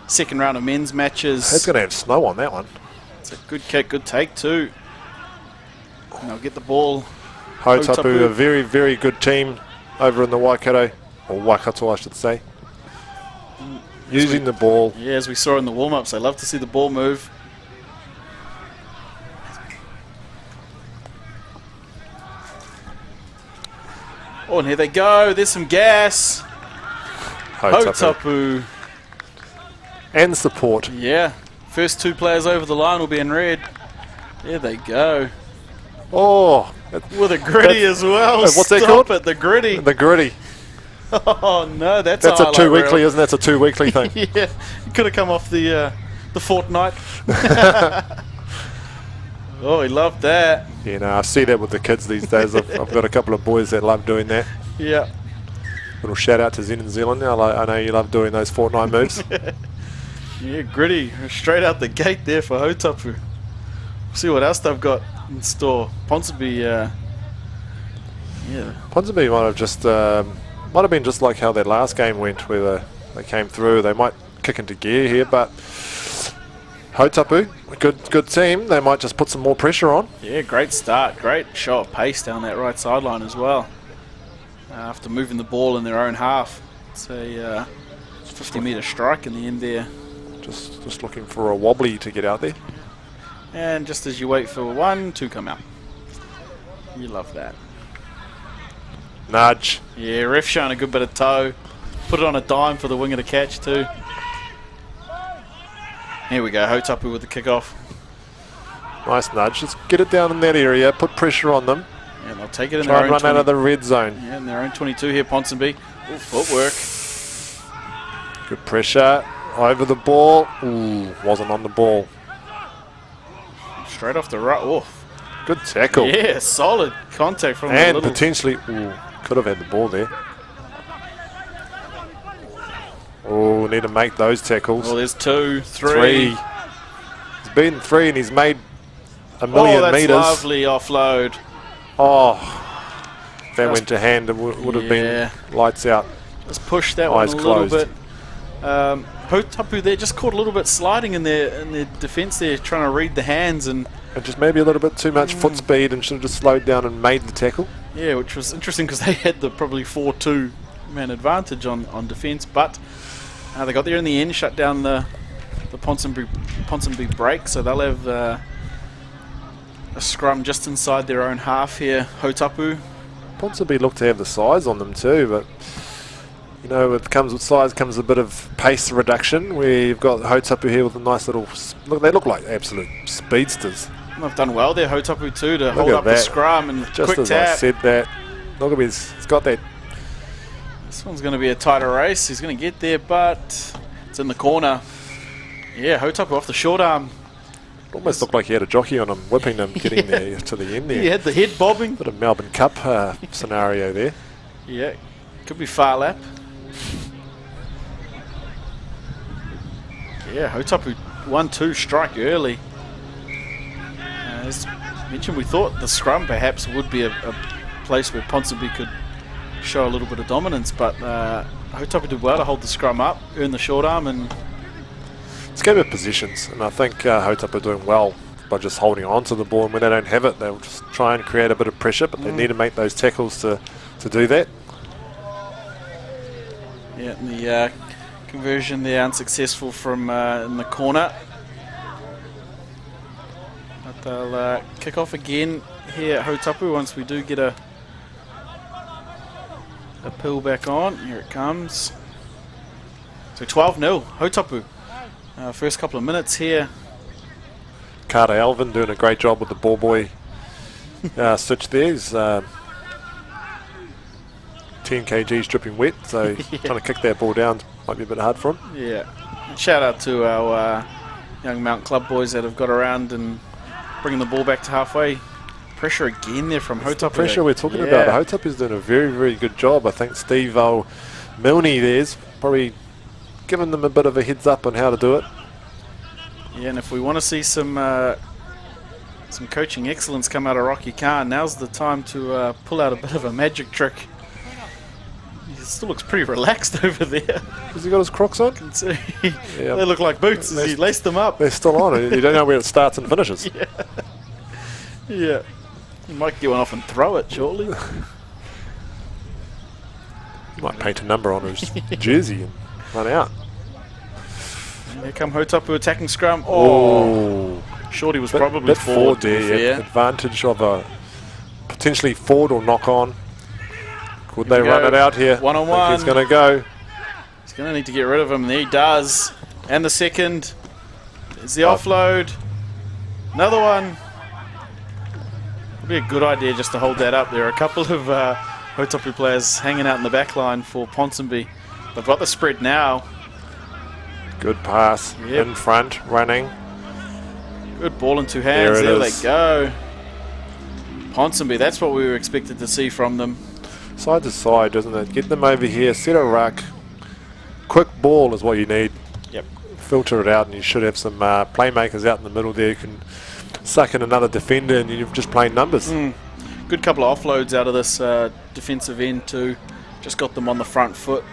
second round of men's matches. It's going to have snow on that one. It's a good kick, good take too. And they'll get the ball. Hautapu, a very, very good team over in the Waikato, or Waikato I should say. Using the ball. Yeah, as we saw in the warm-ups, they love to see the ball move. Oh, and here they go. There's some gas. Hautapu. And support. Yeah. First two players over the line will be in red. There they go. Oh. With a gritty as well. What's that Stop called? it, the gritty. The gritty. Oh, no, that's a highlight two weekly, reel. isn't that? That's a 2 weekly thing. Yeah. It could have come off the fortnight. Oh, he loved that. Yeah, no, I see that with the kids these days. I've got a couple of boys that love doing that. Yeah. Little shout out to Zen and Zealand. I know you love doing those fortnight moves. Yeah, gritty. Straight out the gate there for Hautapu. See what else they've got in store. Ponsonby, yeah. Ponsonby might have just might have been just like how that last game went, where they came through. They might kick into gear here, but Hautapu, a good team. They might just put some more pressure on. Yeah, great start. Great show of pace down that right sideline as well. After moving the ball in their own half. It's a 50-metre strike in the end there. Just looking for a wobbly to get out there. And just as you wait for 1, 2 come out. You love that. Nudge. Yeah, ref showing a good bit of toe. Put it on a dime for the winger to catch too. Here we go, Hautapu with the kickoff. Nice nudge. Just get it down in that area. Put pressure on them. Yeah, they'll take it in Try their and own run out of the red zone. Yeah, in their own 22 here, Ponsonby. Ooh, footwork. Good pressure. Over the ball. Ooh, wasn't on the ball. Straight off the right. Oh. Good tackle. Yeah, solid contact from the and little... potentially, ooh, could have had the ball there. Oh, need to make those tackles. Oh, there's 2, 3. He's beaten 3 and he's made a million that's meters. Lovely offload. Oh, if that went to hand, it would have been lights out. Just push that Eyes one a closed. little bit. Hautapu there just caught a little bit sliding in their defence there, trying to read the hands and just maybe a little bit too much foot speed and should have just slowed down and made the tackle. yeah, which was interesting because they had the probably 4-2 man advantage on defence, but they got there in the end, shut down the Ponsonby break, so they'll have a scrum just inside their own half here. Hautapu. Ponsonby look to have the size on them too, but you know, it comes with size comes a bit of pace reduction. Where you've got Hautapu here with a nice little look. They look like absolute speedsters. They've done well there, Hautapu too, to hold up the scrum and just quick as tap. I said that. Look at his. It's got that. This one's going to be a tighter race. He's going to get there, but it's in the corner. Yeah, Hautapu off the short arm. It almost looked like he had a jockey on him, whipping him, getting there to the end there. He had the head bobbing. Bit of Melbourne Cup scenario there. Yeah, could be far lap. Yeah, Hautapu 1-2 strike early. As mentioned, we thought the scrum perhaps would be a place where Ponsonby could show a little bit of dominance, but Hautapu did well to hold the scrum up, earn the short arm, and it's a game of positions, and I think Hautapu are doing well by just holding on to the ball, and when they don't have it, they'll just try and create a bit of pressure, but they need to make those tackles to do that. yeah, and the conversion there unsuccessful from in the corner. But they'll kick off again here at Hautapu once we do get a pill back on. Here it comes. So 12-0, Hautapu. First couple of minutes here. Carter Alvin doing a great job with the ball boy switch there. He's 10 kgs dripping wet, so trying to kick that ball down Might be a bit hard for him. Yeah. Shout out to our young Mount Club boys that have got around and bringing the ball back to halfway. Pressure again there from Hotapu. Pressure we're talking about. Hotapu's doing a very, very good job. I think Steve Milne there's probably giving them a bit of a heads up on how to do it. Yeah, and if we want to see some coaching excellence come out of Rocky Khan, now's the time to pull out a bit of a magic trick. He still looks pretty relaxed over there. Has he got his Crocs on? They look like boots as he laced them up. They're still on. You don't know where it starts and finishes. Yeah. He might get one off and throw it shortly. He might paint a number on his jersey and run out. And here come Hotapu attacking scrum. Oh, Shorty was probably forward there. Advantage of a potentially forward or knock on. Could they run it out here? One on one. He's going to go. He's going to need to get rid of him, and he does. And the second. There's the offload. Another one. Would be a good idea just to hold that up. There are a couple of Hotapu players hanging out in the back line for Ponsonby. They've got the spread now. Good pass in front, running. Good ball in two hands. There they go. Ponsonby, that's what we were expected to see from them. Side to side, doesn't it? Get them over here, set a ruck. Quick ball is what you need. Yep. Filter it out, and you should have some playmakers out in the middle there who can suck in another defender, and you've just playing numbers. Good couple of offloads out of this defensive end too. Just got them on the front foot.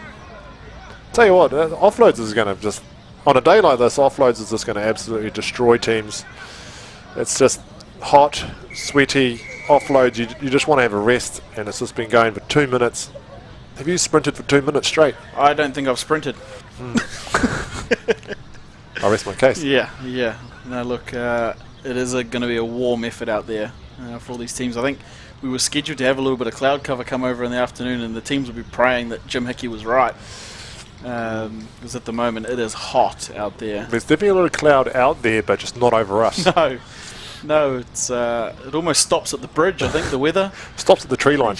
Tell you what, offloads is going to just, on a day like this, offloads is just going to absolutely destroy teams. It's just hot, sweaty offloads. You just want to have a rest, and it's just been going for 2 minutes. Have you sprinted for 2 minutes straight? I don't think I've sprinted. I rest my case. Yeah. No, look, it is going to be a warm effort out there for all these teams. I think we were scheduled to have a little bit of cloud cover come over in the afternoon, and the teams will be praying that Jim Hickey was right. Because at the moment it is hot out there. There's definitely a little cloud out there, but just not over us. No, it's it almost stops at the bridge. I think the weather stops at the tree line.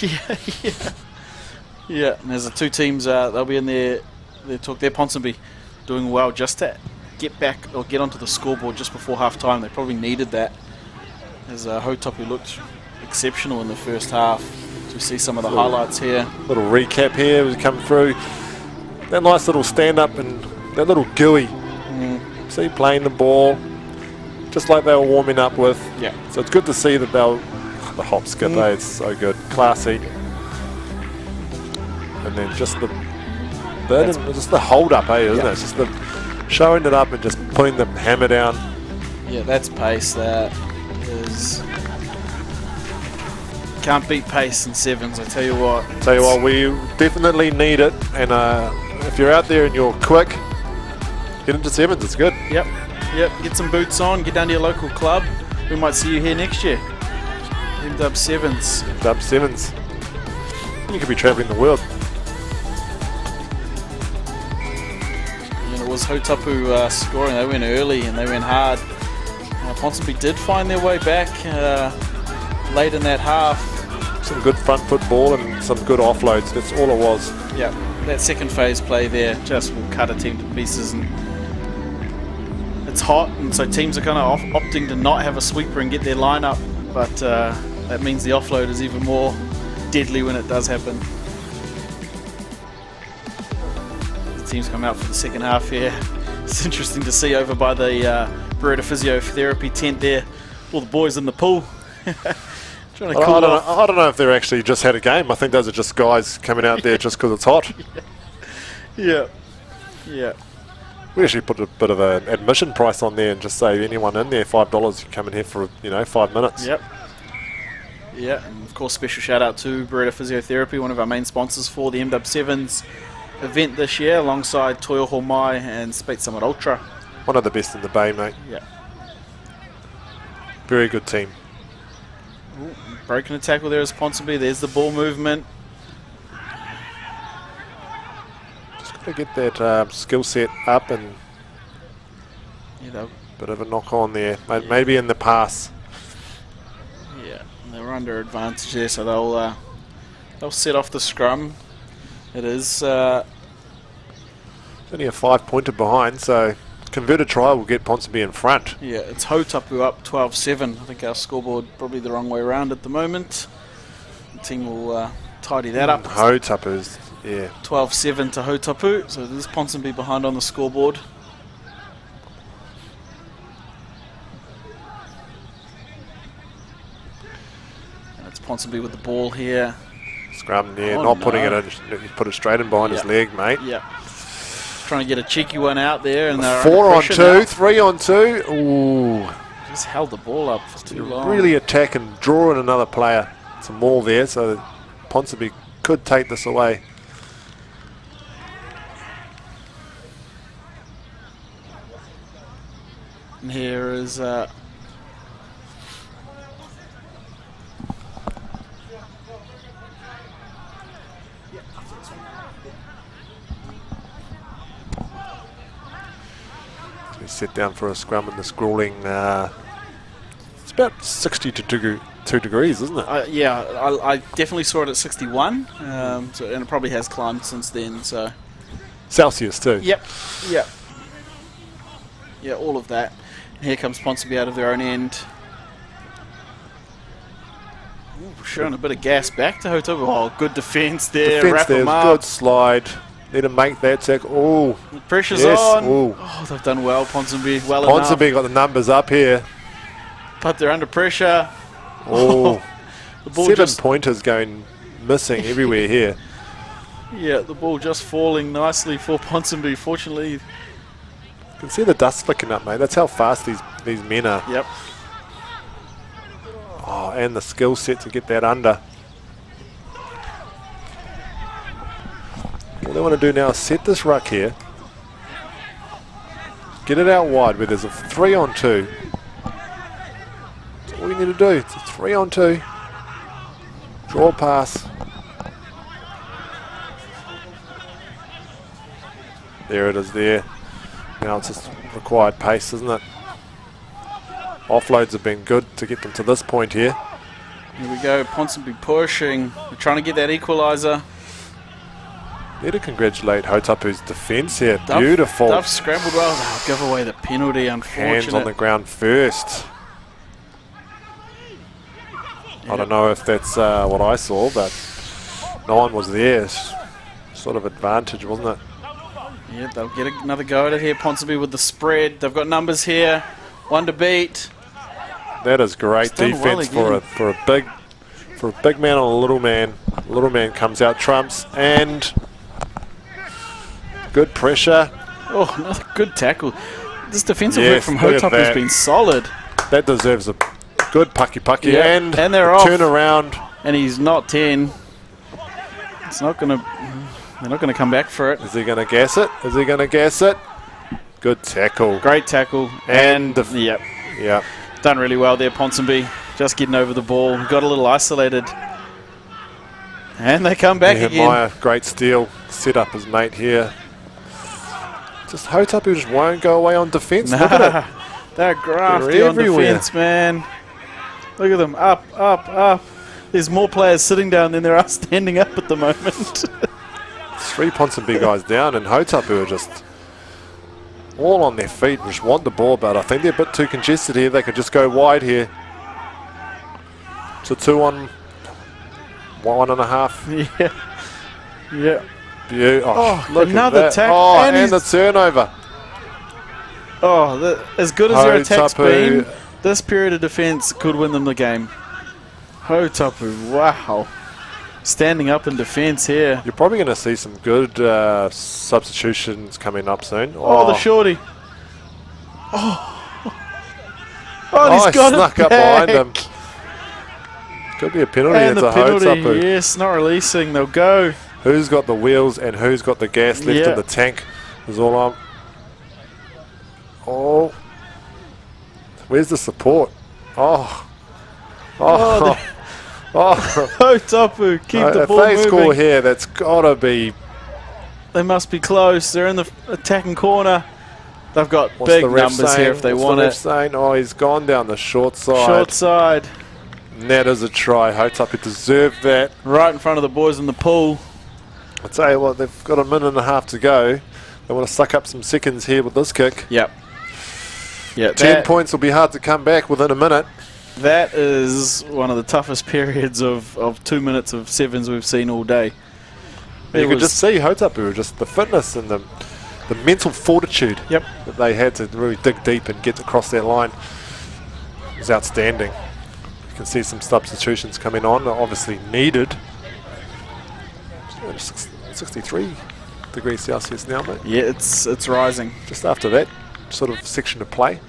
Yeah. And there's the two teams. They'll be in there. They're Ponsonby doing well just to get back or get onto the scoreboard just before half time. They probably needed that. As Hotapu looked exceptional in the first half. So we see some of the highlights here. Little recap here as we come through. That nice little stand up and that little gooey. See, playing the ball just like they were warming up with. Yeah. So it's good to see that they'll the hop skip. It's so good, classy. And then just the hold up, isn't it? It's just the showing it up and just putting the hammer down. Yeah, that's pace. That is. Can't beat pace in sevens. I tell you what. We definitely need it, and if you're out there and you're quick, get into sevens. It's good. Yep. Get some boots on. Get down to your local club. We might see you here next year. MW7s. MW7s. You could be travelling the world. And it was Hotapu scoring. They went early and they went hard. Ponsonby did find their way back late in that half. Some good front foot ball and some good offloads. That's all it was. Yeah, that second phase play there just will cut a team to pieces. And it's hot, and so teams are kind of opting to not have a sweeper and get their line up. But that means the offload is even more deadly when it does happen. The teams come out for the second half here. It's interesting to see over by the Beretta Physiotherapy tent there. All the boys in the pool. Trying to cool off. I don't know if they're actually just had a game. I think those are just guys coming out there just because it's hot. Yeah. We actually put a bit of an admission price on there and just say anyone in there $5, you come in here for 5 minutes. Yep. Yeah, and of course special shout out to Beretta Physiotherapy, one of our main sponsors for the MW7s event this year, alongside Toyo Mai and Spate Summit Ultra. One of the best in the Bay, mate. Yeah. Very good team. Ooh, broken a tackle there as Ponsonby. There's the ball movement. Just got to get that skill set up and bit of a knock on there. Maybe in the pass. Yeah, they were under advantage there, so they'll set off the scrum. It is Only a 5-pointer behind, so converted try will get Ponsonby in front. Yeah, it's Hotapu up 12-7. I think our scoreboard probably the wrong way around at the moment. The team will tidy that up. Hotapu's, yeah. 12-7 to Hotapu, so there's Ponsonby behind on the scoreboard. And it's Ponsonby with the ball here. Scrum there, Oh, not no. putting it in. You put it straight in behind his leg, mate. Yeah. Trying to get a cheeky one out there. And they're 4 under on pressure 2, now. 3 on 2. Ooh. Just held the ball up for too long. Really attack and draw in another player. Some more there, so Ponsonby could take this away. And here is We sit down for a scrum in this grueling. It's about 2 degrees, isn't it? yeah, I definitely saw it at 61, so, and it probably has climbed since then. So Celsius too. yep, yeah, all of that. And here comes Ponsonby out of their own end. Ooh, showing a bit of gas back to Hotapu. Oh, good defence there. Defence Wrap there, them up. good slide. Need to make that tackle. Oh, The pressure's yes. on. Ooh. Oh, they've done well, Ponsonby. Well Ponsonby enough. got the numbers up here. But they're under pressure. Oh, The ball 7 just pointers going missing everywhere here. Yeah, the ball just falling nicely for Ponsonby. Fortunately, You can see the dust flicking up, mate. That's how fast these men are. yep. Oh, and the skill set to get that under. What they want to do now is set this ruck here. Get it out wide where there's a 3 on 2. That's all you need to do. It's a 3 on 2. Draw a pass. There it is there. Now it's just required pace, isn't it? Offloads have been good to get them to this point here. Here we go. Ponsonby pushing. They're trying to get that equaliser. Need to congratulate Hotapu's defence here. Duff- Beautiful. Duff scrambled well. They'll give away the penalty, unfortunate. Hands on the ground first. I don't know if that's what I saw, but no one was there. Sort of advantage, wasn't it? Yeah, they'll get another go at it here. Ponsonby with the spread. They've got numbers here. One to beat. That is great It's done well defence for a big man on a little man. Little man comes out, trumps, and good pressure. Oh, another good tackle. This defensive work Yes, from look at Hotapu has that. been solid. That deserves a good pucky Yeah, and they're a off. turn around. And he's not 10. It's not going to... They're not going to come back for it. Is he going to gas it? Is he going to gas it? Good tackle. Great tackle. And yep, yeah. done really well there, Ponsonby. Just getting over the ball. Got a little isolated. And they come back again. Nehemiah, great steal. Set up his mate here. Just Hotapu just won't go away on defence. Look at it. They're grafty They're on everywhere. defence, man. Look at them. Up, up, up. There's more players sitting down than there are standing up at the moment. 3 Ponsonby guys down, and Hotapu are just all on their feet, just want the ball, but I think they're a bit too congested here. They could just go wide here. So 2 on 1.5. Yeah. Yeah. Oh, look another at that. tackle. Oh, And and the he's- turnover. Oh, as good as their attack's Hotapu. been, this period of defence could win them the game. Hotapu, wow. Standing up in defence here. You're probably going to see some good substitutions coming up soon. Oh, the shorty. Oh, he's he got snuck it up behind him. back. Could be a penalty. And It's the a penalty, Hotapu. yes, not releasing. They'll go. Who's got the wheels and who's got the gas left Yeah. in the tank is all I'm. Oh. Where's the support? Oh. Oh. Oh. Hotapu, keep the If ball they moving. score here, that's got to be. They must be close. They're in the attacking corner. They've got What's big the ref numbers saying? here if they What's want the ref it. saying? Oh, he's gone down the short side. Short side. And that is a try. Hotapu deserved that. Right in front of the boys in the pool. I tell you what, they've got a minute and a half to go. They want to suck up some seconds here with this kick. Yep. Yeah, 10 points will be hard to come back within a minute. That is one of the toughest periods of 2 minutes of sevens we've seen all day. You could just see Hotapu, just the fitness and the mental fortitude that they had to really dig deep and get across that line was outstanding. You can see some substitutions coming on, they're obviously needed. 63 degrees Celsius now, mate. Yeah, it's rising. Just after that sort of section of play.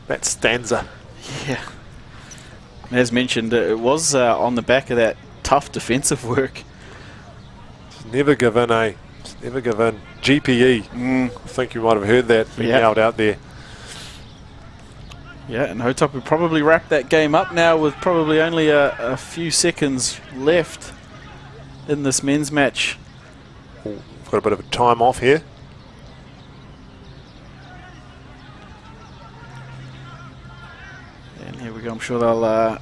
That stanza. Yeah. As mentioned, it was on the back of that tough defensive work. Never give in, eh? Never give in. GPE. I think you might have heard that being yelled out there. Yeah, and Hotapu probably wrapped that game up now with probably only a few seconds left in this men's match. Ooh, got a bit of a time off here. And here we go. I'm sure they'll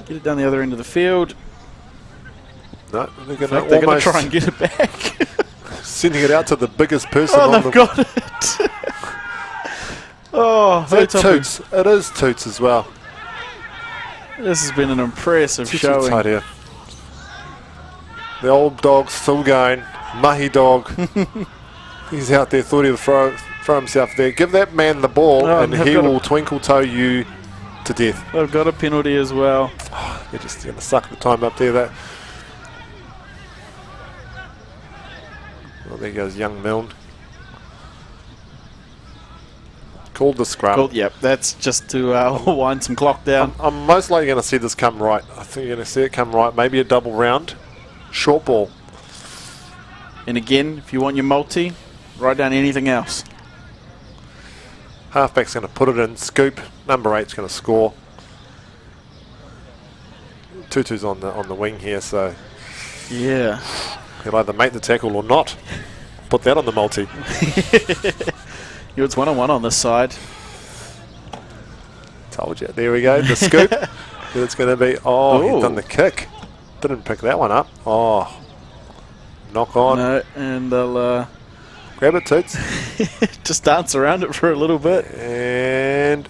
get it down the other end of the field. No, they're going to try and get it back. Sending it out to the biggest person on they've got it. Oh, it Toots. It is Toots as well. This has been an impressive showing. Tight here. The old dog's still going. Mahi dog. He's out there, thought he'd throw himself there. Give that man the ball and he will twinkle toe you to death. They've got a penalty as well. Oh, they're just going to suck the time up there. Well, there goes young Milne. Called the scrum. Yep, that's just to wind some clock down. I'm most likely going to see this come right. I think you're going to see it come right. Maybe a double round. Short ball. And again, if you want your multi, write down anything else. Halfback's going to put it in. Scoop. Number 8's going to score. Tutu's on the wing here, so yeah, he'll either make the tackle or not. Put that on the multi. It's 1-on-1 on this side. Told you. There we go. The scoop. It's going to be. Oh, he's done the kick. Didn't pick that one up. Oh, knock on. No, and they'll grab it, Toots. Just dance around it for a little bit, and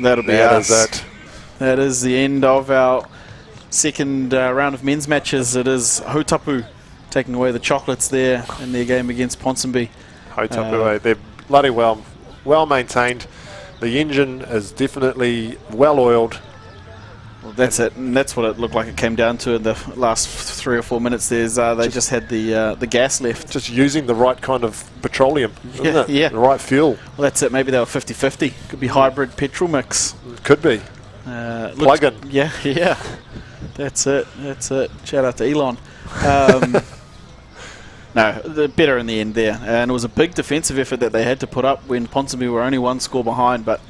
that'll be us. That is it. That is the end of our second round of men's matches. It is Hotapu taking away the chocolates there in their game against Ponsonby. Hotapu, they're bloody well maintained. The engine is definitely well oiled. Well, that's it, and that's what it looked like it came down to in the last 3 or 4 minutes. There's they just had the gas left. Just using the right kind of petroleum, isn't it? Yeah. The right fuel. Well, that's it. Maybe they were 50-50. Could be hybrid petrol mix. Could be. Plug-in. Yeah. That's it. Shout out to Elon. No, they're better in the end there. And it was a big defensive effort that they had to put up when Ponsonby were only one score behind, but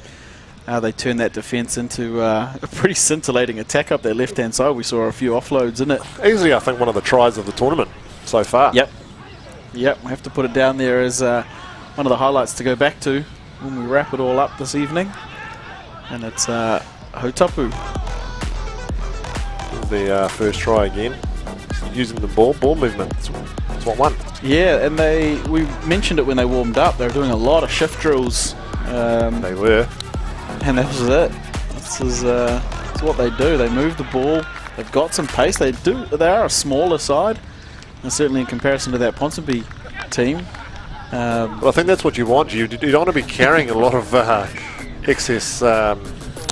they turned that defence into a pretty scintillating attack up their left-hand side. We saw a few offloads in it. Easily, I think, one of the tries of the tournament so far. Yep, we have to put it down there as one of the highlights to go back to when we wrap it all up this evening. And it's Hotapu. The first try again. Using the ball movement. That's what won. Yeah, and we mentioned it when they warmed up. They were doing a lot of shift drills. They were. And that was it. This is what they do. They move the ball. They've got some pace. They are a smaller side, and certainly in comparison to that Ponsonby team. Well, I think that's what you want. You don't want to be carrying a lot of excess. I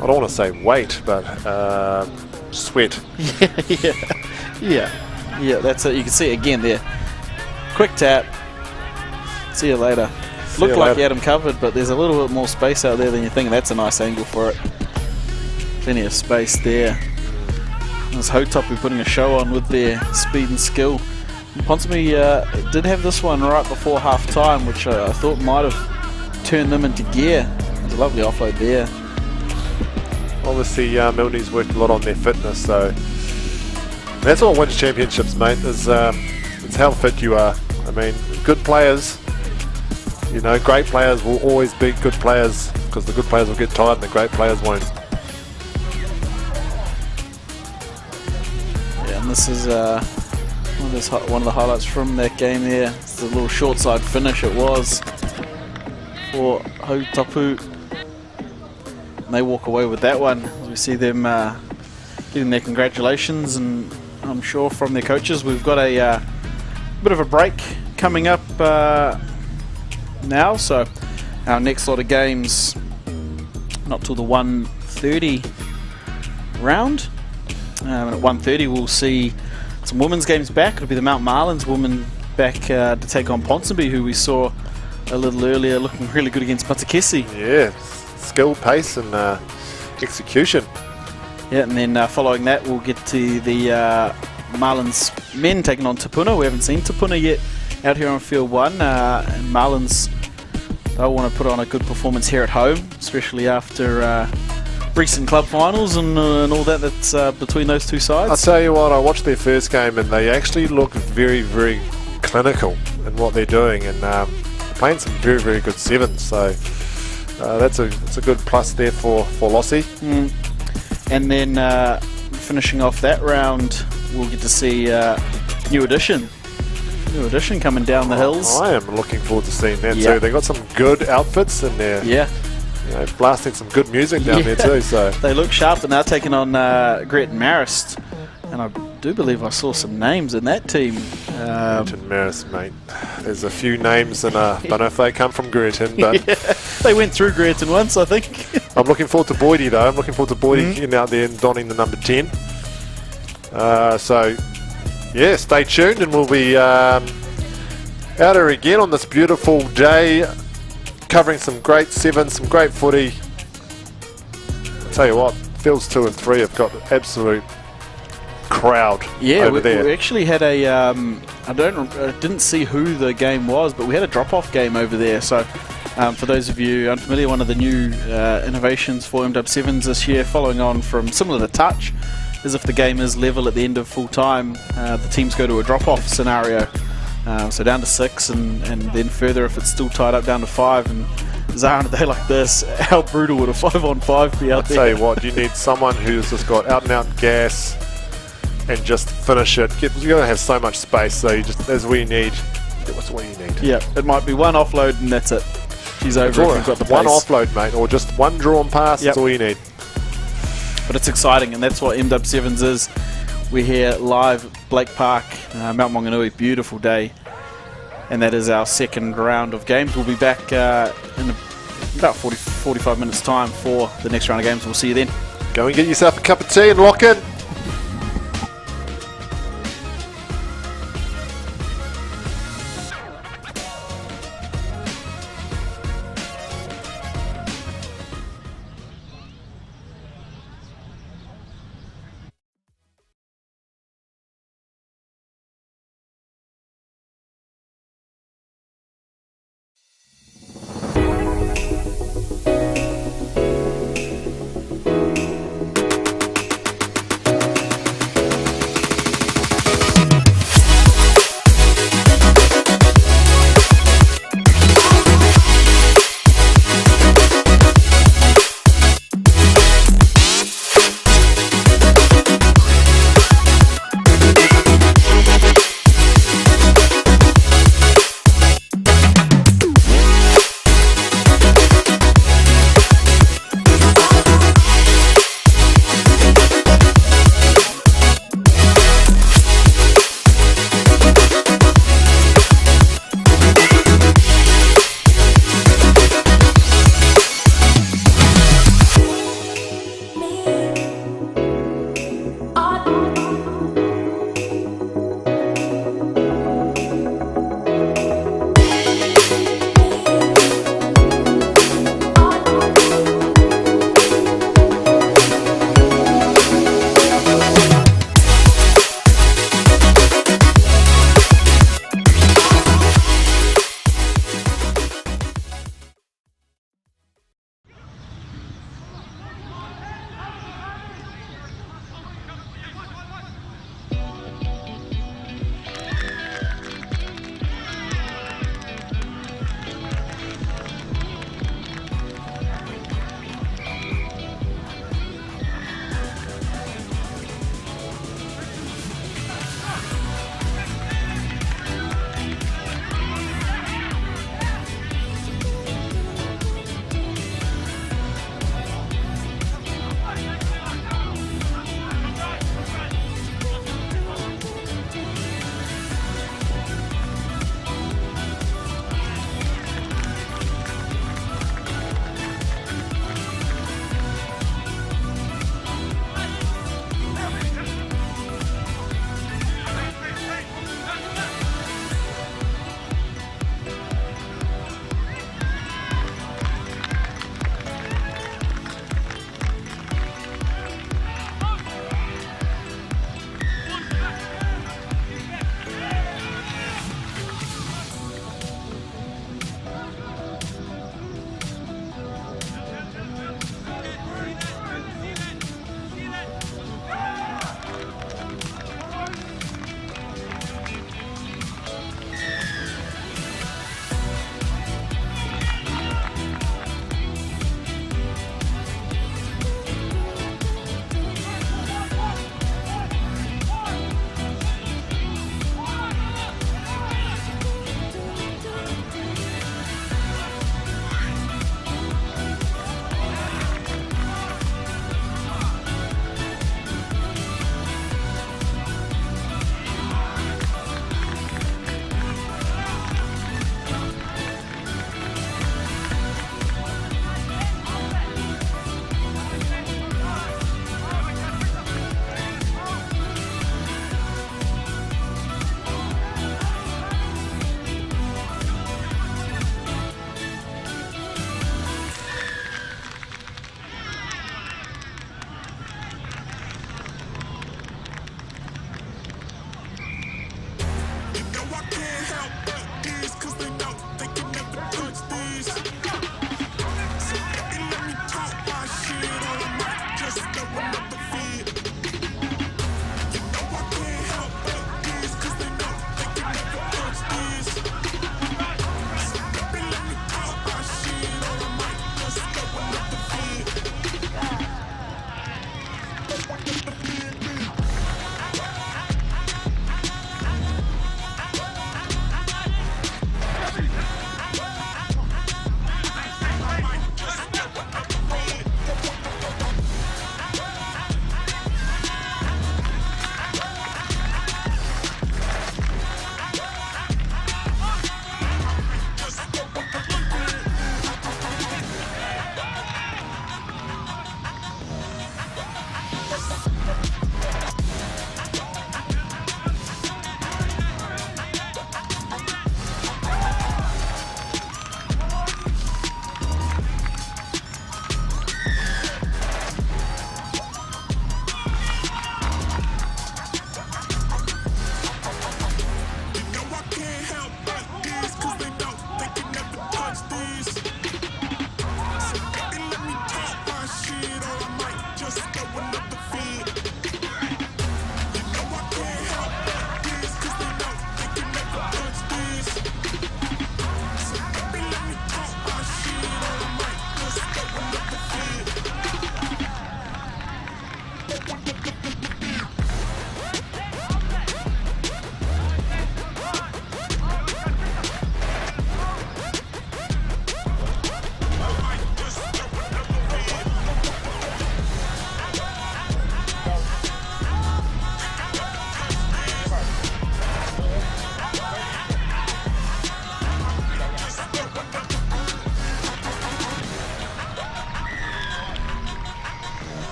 don't want to say weight, but sweat. Yeah. That's it. You can see it again there. Quick tap. See you later. Looked like he had him covered, but there's a little bit more space out there than you think. That's a nice angle for it. Plenty of space there. There's Hotapu putting a show on with their speed and skill. And Ponsonby did have this one right before half time, which I thought might have turned them into gear. There's a lovely offload there. Obviously, Milne's worked a lot on their fitness, so that's what wins championships, mate. Is it's how fit you are. I mean, good players. Great players will always beat good players because the good players will get tired and the great players won't. Yeah, and this is one of the highlights from that game there. Just a little short side finish it was for Hautapu. And they walk away with that one. We see them getting their congratulations, and I'm sure from their coaches. We've got a bit of a break coming up now, so our next lot of games not till the 1:30 round. And at 1:30 we'll see some women's games back. It'll be the Mount Marlins women back to take on Ponsonby, who we saw a little earlier looking really good against Patakesi. Yeah, skill, pace and execution. Yeah, and then following that we'll get to the Marlins men taking on Tapuna. We haven't seen Tapuna yet out here on field 1, and Marlins, they'll want to put on a good performance here at home, especially after recent club finals and all that's between those two sides. I'll tell you what, I watched their first game and they actually look very, very clinical in what they're doing, and playing some very, very good sevens, so that's a good plus there for Lossie. And then finishing off that round, we'll get to see New Edition coming down the hills. I am looking forward to seeing that Yeah. too. They got some good outfits in there. Yeah, You know, blasting some good music down there too. So they look sharp, and they're taking on Gret and Marist. And I do believe I saw some names in that team. Gretton Marist, mate. There's a few names, and I don't know if they come from Gretton, but they went through Gretton once, I think. I'm looking forward to Boydie though. I'm looking forward to Boydie getting out there and donning the number 10. So yeah, stay tuned, and we'll be out here again on this beautiful day, covering some great sevens, some great footy. I'll tell you what, fields 2 and 3 have got absolute crowd over there. We actually had a I didn't see who the game was, but we had a drop-off game over there. So for those of you unfamiliar, one of the new innovations for MW7s this year, following on from similar to touch, is if the game is level at the end of full time, the teams go to a drop-off scenario. So down to 6, and then further if it's still tied up down to 5. And Zara, on a day like this, how brutal would a 5-on-5 be out there? I'll tell you what, you need someone who's just got out-and-out gas and just finish it. You're going to have so much space, so you just, that's what you need. What's what you need? Yeah, it might be one offload and that's it. She's over if you've got the one pace. offload, mate, or just one drawn pass. That's all you need. But it's exciting, and that's what MW7s is. We're here live at Blake Park, Mount Maunganui, beautiful day. And that is our second round of games. We'll be back in about 45 minutes time for the next round of games. We'll see you then. Go and get yourself a cup of tea and lock in.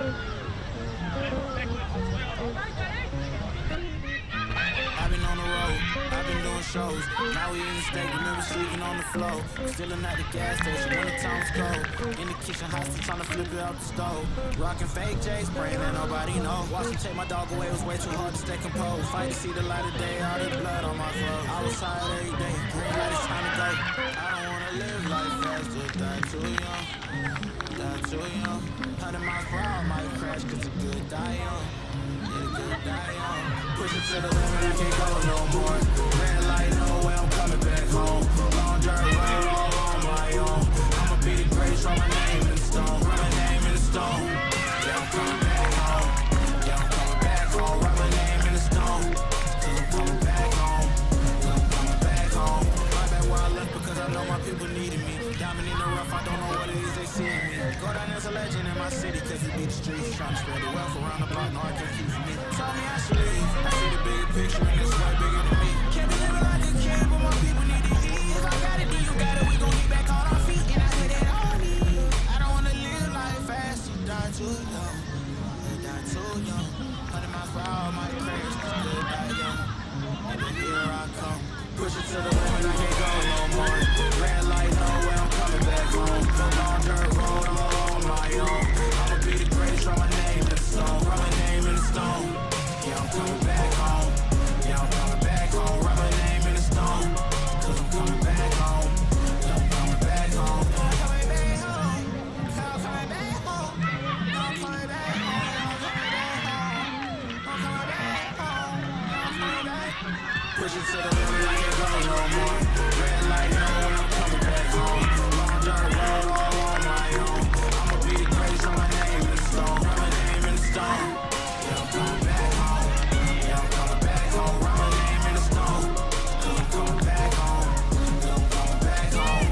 I've been on the road, I've been doing shows. Now we in the state, remember sleeping on the floor. Still at the gas station when the times cold. In the kitchen, hostage trying to flip it out the stove. Rockin' fake J's, praying that nobody know. Watch him take my dog away, it was way too hard to stay composed. Fight to see the light of day, all the blood on my clothes. I was tired every day, green light, it's time to go. I don't wanna live life fast, just die too young. Die too young. 100 miles per hour, might crash, cause a good die young. Push it to the limit, I can't go no more. Red light, no way, I'm coming back home. Long dirt road, all on my own. I'ma be the greatest, write my name in the stone. Write my name in the stone. Yeah, I'm coming back home. Yeah, I'm coming back home. Write my name in the stone. Cause I'm coming back home. Cause I'm coming back home. Right back where I left because I know my people needed me. Diamond in the rough, I don't know what it is they see in me. Go down as a legend in my city cause we beat the streets. Trying to spread the wealth around the block, no I can't keep from me. Told me I should leave. I see the bigger picture and it's way bigger than me. Can't be living like a king, but my people need to eat. If I got it, then you got it, we gon' get back on our feet. And I hit it on me. I don't wanna live life fast, you die too young. You die too young. 100 miles per hour, my crash, cause good die young. And then here I come. Push it to the limit, I can't go no more. Red light, no way, I'm coming back home. Long dirt road, all on my own. I'ma be the greatest, write my name in the stone. Write my name in the stone. Yeah, I'm coming back home. Yeah, I'm coming back home. Write my name in the stone. Cause I'm coming back home. Yeah, I'm coming back home. I'm coming back home. I'm coming back home. I'm coming back home. I'm coming back home. I'm coming back home. Push it to the limit, I can't go no more. Red light, no, I'm coming back home. Long dirt road, all on my own. I'ma be the greatest, write my name in the stone. Write my name in the stone. Yeah, I'm coming back home. Yeah, I'm coming back home. Write my name in the stone. Cause I'm coming back home. Yeah, I'm coming back home.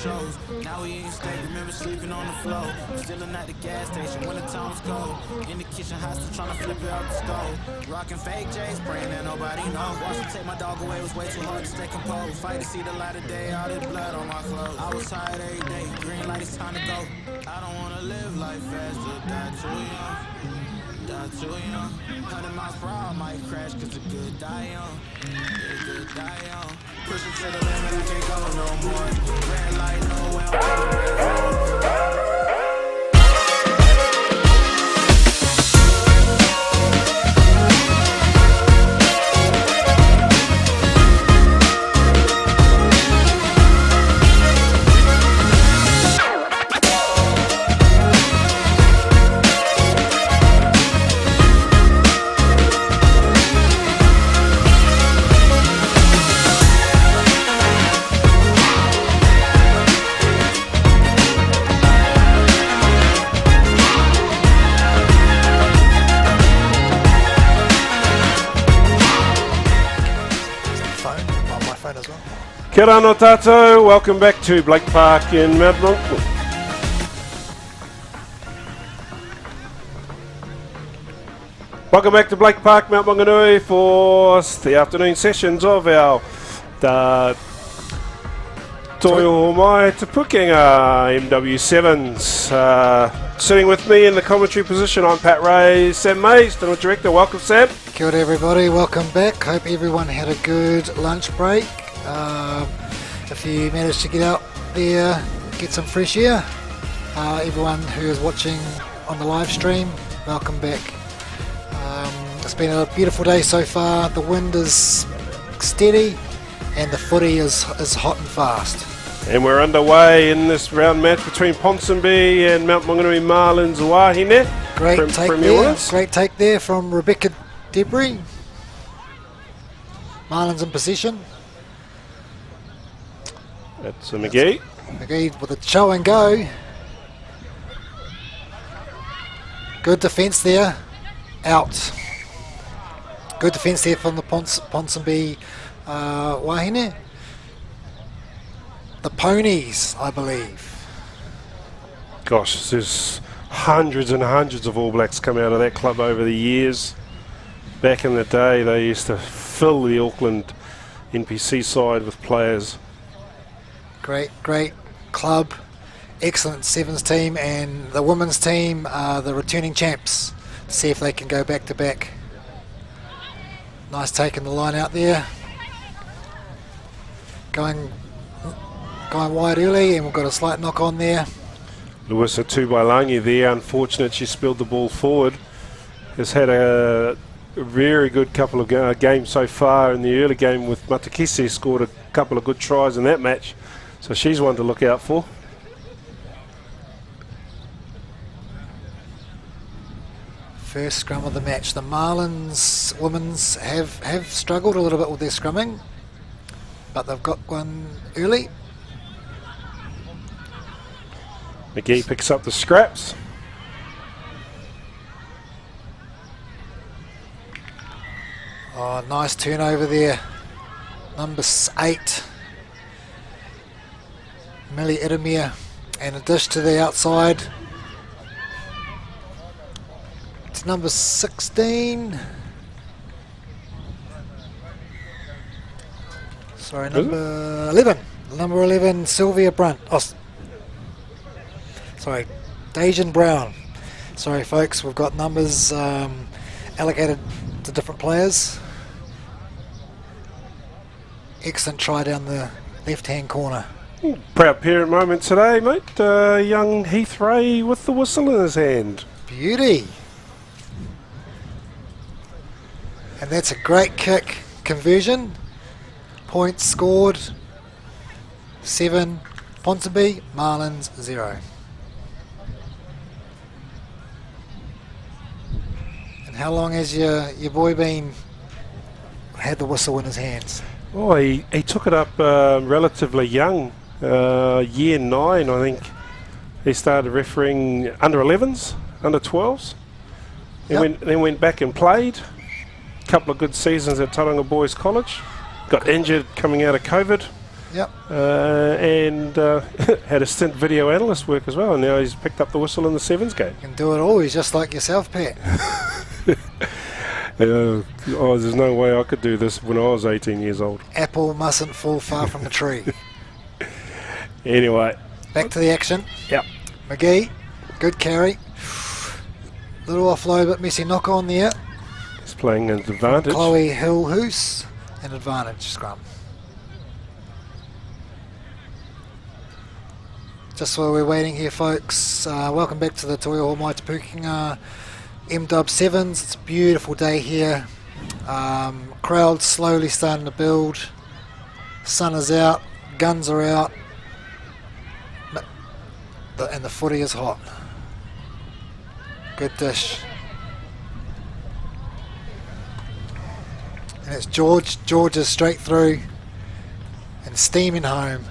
shows. Now we in state, remember sleeping on the floor. Stealing at the gas station when the times cold. In the kitchen, hostile trying to flip it out the stove. Rocking fake J's, praying that nobody know. Watch him take my dog away, it was way too hard to stay composed. Fight to see the light of day, all this blood on my clothes. I was tired every day, green light, it's time to go. I don't wanna live life fast or die too young. Die too young. 100 miles per hour, I might crash, cause a good die young. Yeah, good die young. Pushing to the limit, I can't go no more. Red light, nowhere, I'm coming. Kia ora no tātou, welcome back to Blake Park in Mount Maunganui. Welcome back to Blake Park, Mount Maunganui for the afternoon sessions of our Toyo mai te pukenga MW7s. Sitting with me in the commentary position, I'm Pat Ray, Sam Mays, General Director. Welcome, Sam. Kia ora everybody, welcome back. Hope everyone had a good lunch break. If you managed to get out there, get some fresh air. Everyone who is watching on the live stream, welcome back. It's been a beautiful day so far. The wind is steady and the footy is hot and fast. And we're underway in this round match between Ponsonby and Mount Maunganui Marlins Wahine. Great take there. Great take there from Rebecca Debris. Marlins in possession. That's a McGee. McGee with a show and go. Good defence there. Out. Good defence there from the Ponsonby Wahine. The Ponies, I believe. Gosh, there's hundreds and hundreds of All Blacks come out of that club over the years. Back in the day, they used to fill the Auckland NPC side with players. Great club. Excellent Sevens team, and the women's team are the returning champs. See if they can go back to back. Nice taking the line out there. Going wide early, and we've got a slight knock on there. Luisa Tubailangi there, unfortunate she spilled the ball forward. Has had a very good couple of games so far. In the early game with Matakisi, scored a couple of good tries in that match, so she's one to look out for. First scrum of the match. The Marlins women's have struggled a little bit with their scrumming, but they've got one early. McGee picks up the scraps. Oh, nice turnover there. Number 8. Millie Idemir, and a dish to the outside. It's number 16. Sorry, number 11. Number 11, Sylvia Brunt. Oh, sorry, Dejan Brown. Sorry, folks, we've got numbers allocated to different players. Excellent try down the left-hand corner. Proud parent moment today, mate. Young Heath Ray with the whistle in his hand. Beauty. And that's a great kick conversion. Points scored. 7. Ponsonby, Marlins 0. And how long has your boy had the whistle in his hands? Oh, he took it up relatively young. Year 9, I think. He started refereeing under 11s, under 12s. Then went back and played. Couple of good seasons at Tauranga Boys College. Got injured coming out of COVID. Yep. And had a stint video analyst work as well, and now he's picked up the whistle in the Sevens game. You can do it all. He's just like yourself, Pat. There's no way I could do this when I was 18 years old. Apple mustn't fall far from the tree. Anyway. Back to the action. Yep. McGee, good carry. Little offload, but messy knock on there. He's playing an advantage. Chloe Hill-Hoos, an advantage scrum. Just while we're waiting here, folks, welcome back to the Toi Hall Mai Te Pukenga MW7s. It's a beautiful day here. Crowd slowly starting to build. Sun is out, guns are out, and the footy is hot. Good dish. And it's George. George is straight through and steaming home.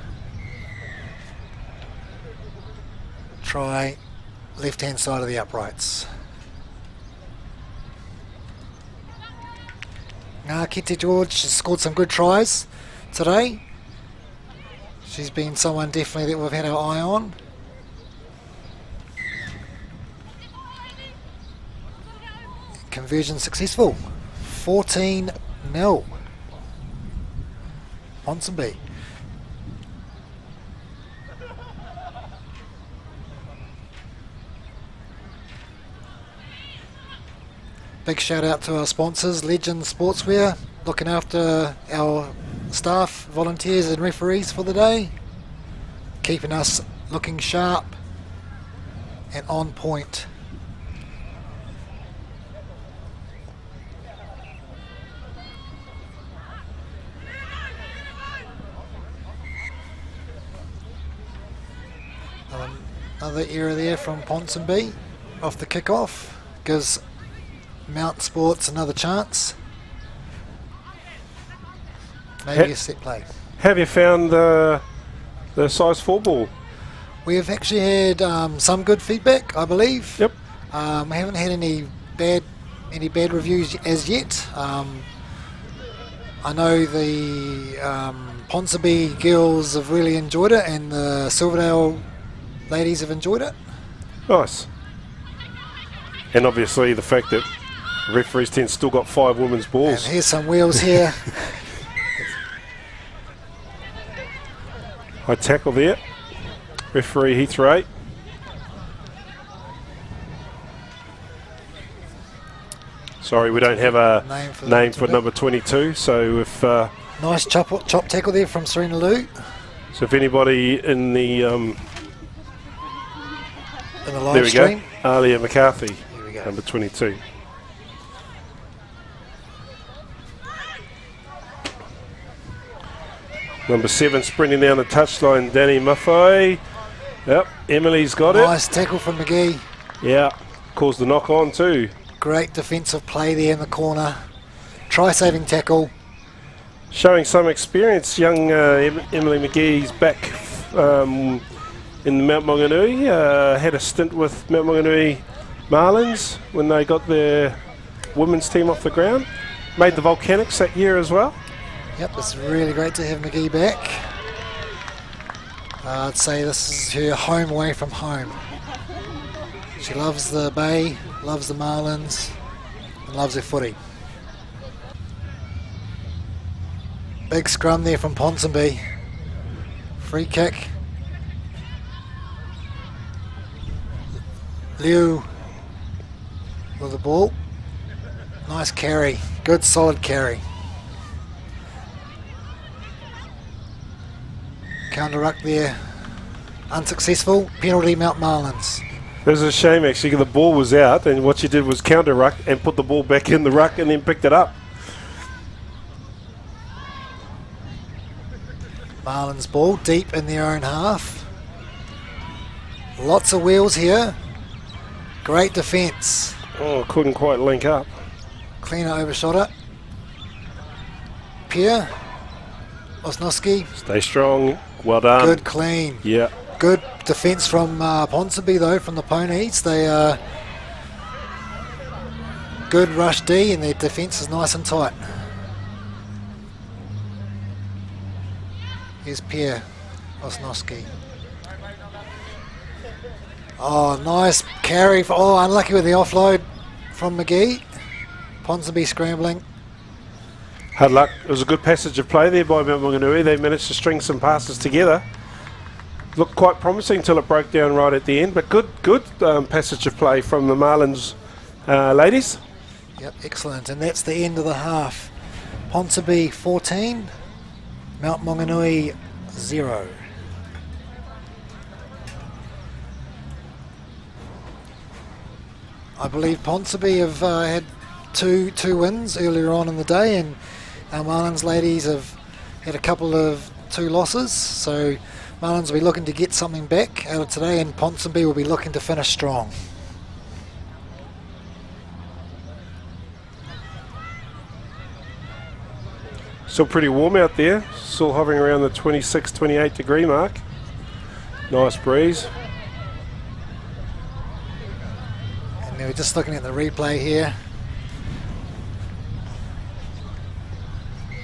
Try left hand side of the uprights. Kite George has scored some good tries today. She's been someone definitely that we've had our eye on. Conversion successful. 14-0. Ponsonby. Big shout out to our sponsors, Legend Sportswear, looking after our staff, volunteers and referees for the day, keeping us looking sharp and on point. Another error there from Ponsonby off the kickoff, gives Mount Sports another chance. Maybe a set play. Have you found the size 4 ball? We have actually had some good feedback, I believe. Yep. We haven't had any bad reviews as yet. I know the Ponsonby girls have really enjoyed it, and the Silverdale ladies have enjoyed it. Nice. And obviously the fact that referees 10 still got 5 women's balls. And here's some wheels here. High tackle there. Referee Heathrow 8. Sorry, we don't have a name for number 22. So if nice chop tackle there from Serena Lou. So if anybody in the live there we stream. go. Alia McCarthy, Here we go. number 22. Number 7 sprinting down the touchline, Danny Maffei. Yep, Emily's got it. Nice tackle from McGee. Yeah, caused the knock on too. Great defensive play there in the corner. Try-saving tackle. Showing some experience, young Emily McGee's back in the Mount Maunganui. Had a stint with Mount Maunganui Marlins when they got their women's team off the ground. Made the Volcanics that year as well. Yep, it's really great to have McGee back. I'd say this is her home away from home. She loves the Bay, loves the Marlins, and loves her footy. Big scrum there from Ponsonby. Free kick. Liu with the ball. Nice carry. Good solid carry. Counter ruck there. Unsuccessful. Penalty Mount Marlins. It was a shame actually, the ball was out and what she did was counter ruck and put the ball back in the ruck and then picked it up. Marlins ball deep in their own half. Lots of wheels here. Great defence. Oh, couldn't quite link up. Cleaner overshot it. Pierre. Osnowski. Stay strong. Well done. Good clean. Yeah. Good defence from Ponsonby though, from the Ponies. They good rush D and their defence is nice and tight. Here's Pierre Osnowski. Oh, nice carry. Unlucky with the offload from McGee. Ponsonby scrambling. Hard luck. It was a good passage of play there by Mount Maunganui. They managed to string some passes together. Looked quite promising till it broke down right at the end, but good passage of play from the Marlins ladies. Yep, excellent. And that's the end of the half. Ponsonby 14, Mount Maunganui 0. I believe Ponsonby have had two wins earlier on in the day, and our Marlins ladies have had a couple of 2 losses. So Marlins will be looking to get something back out of today, and Ponsonby will be looking to finish strong. Still pretty warm out there. Still hovering around the 26, 28 degree mark. Nice breeze. And we're just looking at the replay here.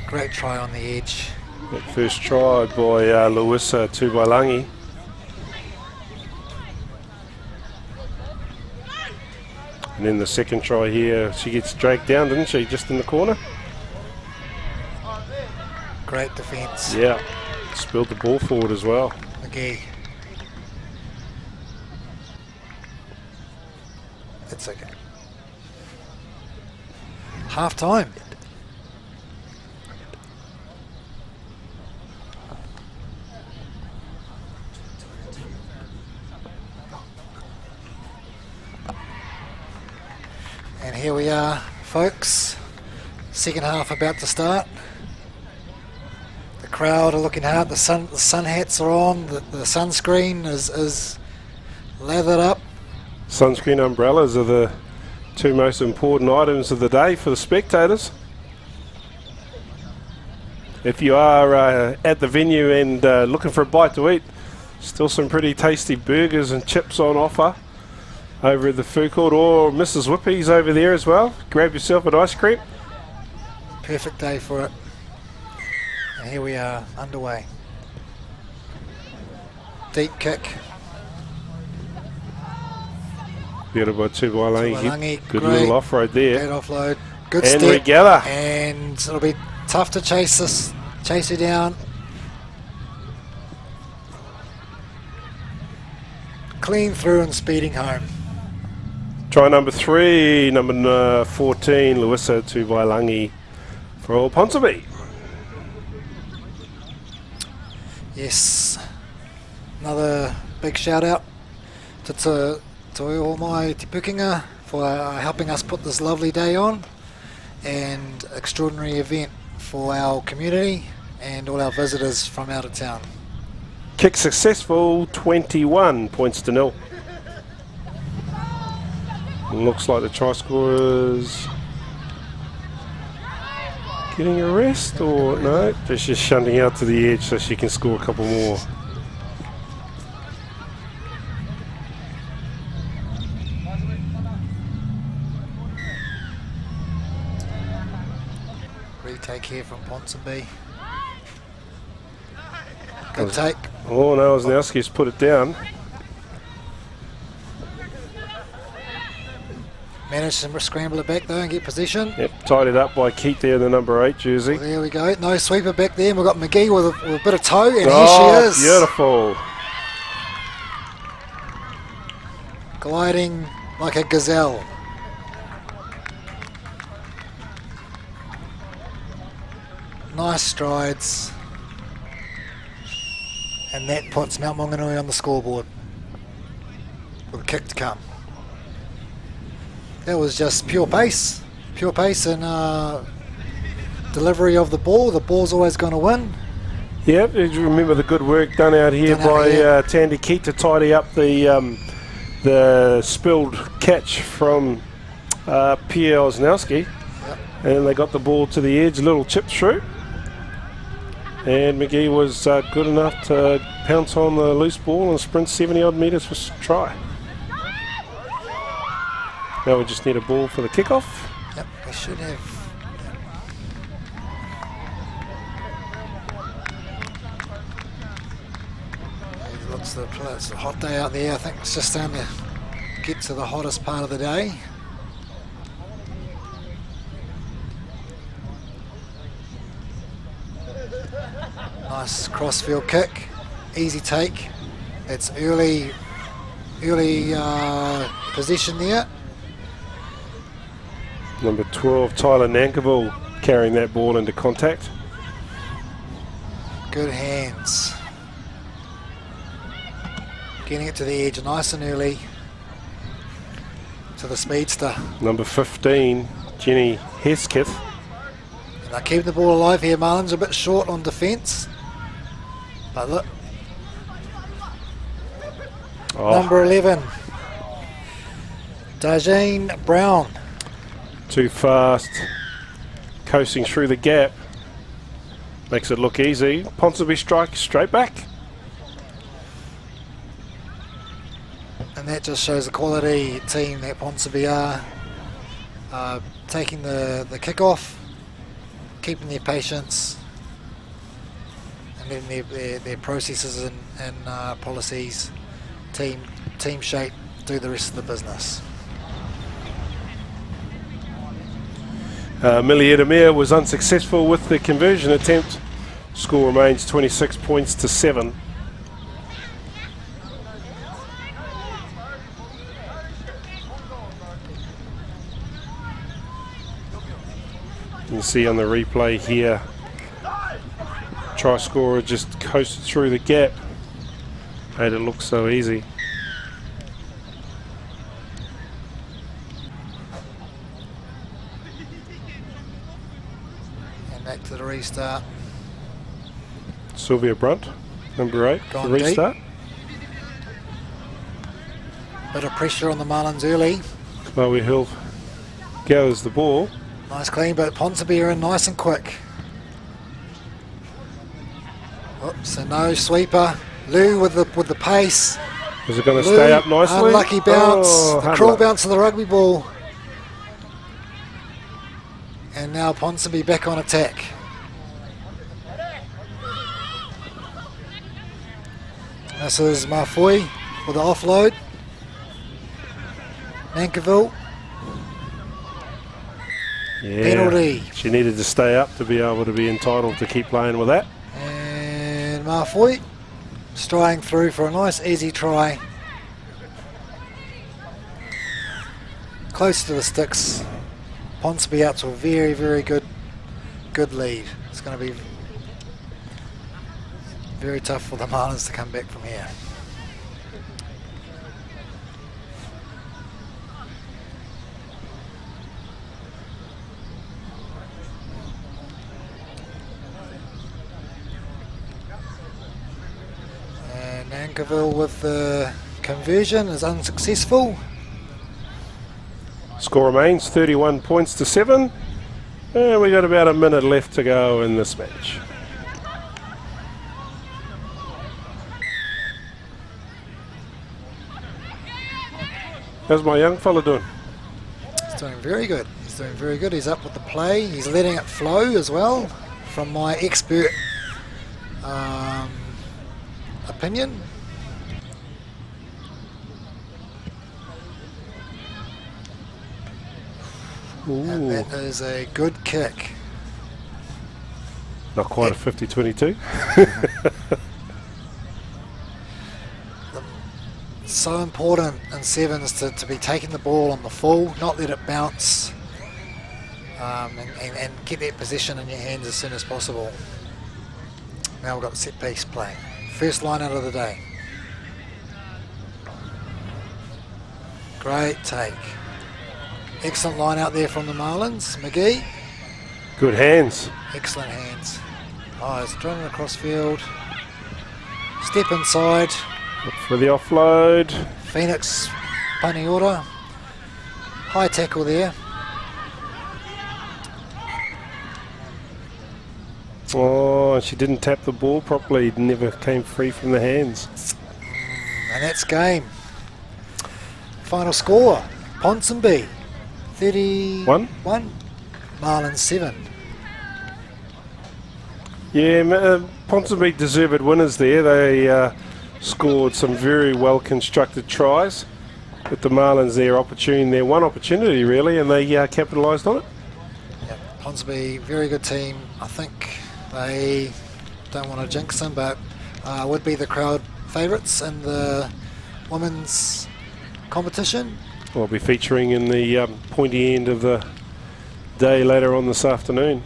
Great try on the edge. That first try by Lewisa Tubailangi. And then the second try here, she gets dragged down, didn't she? Just in the corner. Great defence. Yeah, spilled the ball forward as well. McGee. It's okay. half time. And here we are, folks. Second half about to start. The crowd are looking hard. The sun hats are on. The sunscreen is lathered up. Sunscreen umbrellas are the two most important items of the day for the spectators. If you are at the venue and looking for a bite to eat, still some pretty tasty burgers and chips on offer over at the food court, or Mrs. Whippy's over there as well. Grab yourself an ice cream. Perfect day for it. And here we are, underway. Deep kick. Beautiful by Tuivailagi. Good great. little off-road there. Great offload. Good and step. Regather. And it'll be tough to chase you down. Clean through and speeding home. Try number 3, number 14, Luisa Tuivailagi for Ponsonby. Yes. Another big shout out to all my Te Pukenga for helping us put this lovely day on, and extraordinary event for our community and all our visitors from out of town. Kick successful, 21 points to 0. Looks like the try scorer's getting a rest, or no, she's just shunting out to the edge so she can score a couple more. Retake here from Ponsonby. Good take. Oh no, Wisniewski's put it down. Managed to scramble it back though and get possession. Yep, tied it up by Keith there in the number 8 jersey. Well, there we go. No sweeper back there. And we've got McGee with a bit of toe, and here she is. Beautiful. Gliding like a gazelle. Nice strides. And that puts Mount Maunganui on the scoreboard with a kick to come. That was just pure pace and delivery of the ball. The ball's always going to win. Yep, did you remember the good work done out here by Tandy Keat to tidy up the spilled catch from Pierre Wisniewski. Yep. And they got the ball to the edge, little chip through. And McGee was good enough to pounce on the loose ball and sprint 70 odd metres for a try. Now we just need a ball for the kickoff. Yep, we should have. It's a hot day out there. I think it's just starting to get to the hottest part of the day. Nice crossfield kick, easy take. It's early possession there. Number 12, Tyler Nankiville, carrying that ball into contact. Good hands. Getting it to the edge nice and early to the speedster. Number 15, Jenny Hesketh. And they're keeping the ball alive here. Marlin's a bit short on defence. But look. Number 11, Dajane Brown. Too fast, coasting through the gap. Makes it look easy. Ponsonby strike straight back. And that just shows the quality team that Ponsonby are. Taking the kick off, keeping their patience, and letting their processes and policies, team shape, do the rest of the business. Millie Edemir was unsuccessful with the conversion attempt. Score remains 26 points to 7. can see on the replay here, try scorer just coasted through the gap, made it look so easy. And back to the restart. Sylvia Brunt, number 8, Gone the restart. deep. Bit of pressure on the Marlins early. Chloe Hill gathers the ball. Nice clean, but Ponsonby are in nice and quick. Oops, a no sweeper. Lou with the pace. Is it going to stay up nicely? Unlucky bounce. Oh, the hard crawl luck. bounce of the rugby ball. And now Ponsonby back on attack. This is Marfoy with the offload. Nankiville. Yeah, Penalty. she needed to stay up to be able to be entitled to keep playing with that. And Marfoy striding through for a nice easy try. Close to the sticks. Ponsonby out to a very, very good lead. It's going to be very tough for the Marlins to come back from here. And Nankiville with the conversion is unsuccessful. Score remains 31 points to 7. And we got about a minute left to go in this match. How's my young fella doing? He's doing very good. He's doing very good. He's up with the play. He's letting it flow as well, from my expert opinion. And that is a good kick. Not quite a 50-22. So important in sevens to be taking the ball on the full, not let it bounce, and get that possession in your hands as soon as possible. Now we've got the set piece play. First line out of the day. Great take. Excellent line out there from the Marlins. McGee. Good hands. Excellent hands. Oh, it's driving across field. Step inside. Look for the offload. Phoenix punting order. High tackle there. Oh, she didn't tap the ball properly. It never came free from the hands. And that's game. Final score. Ponsonby 31. Marlins 7. Yeah, Ponsonby deserved winners there. They scored some very well constructed tries. With the Marlins their one opportunity really, and they capitalised on it. Yep. Ponsonby, very good team. I think they don't want to jinx them, but would be the crowd favourites in the women's competition. We'll be featuring in the pointy end of the day later on this afternoon.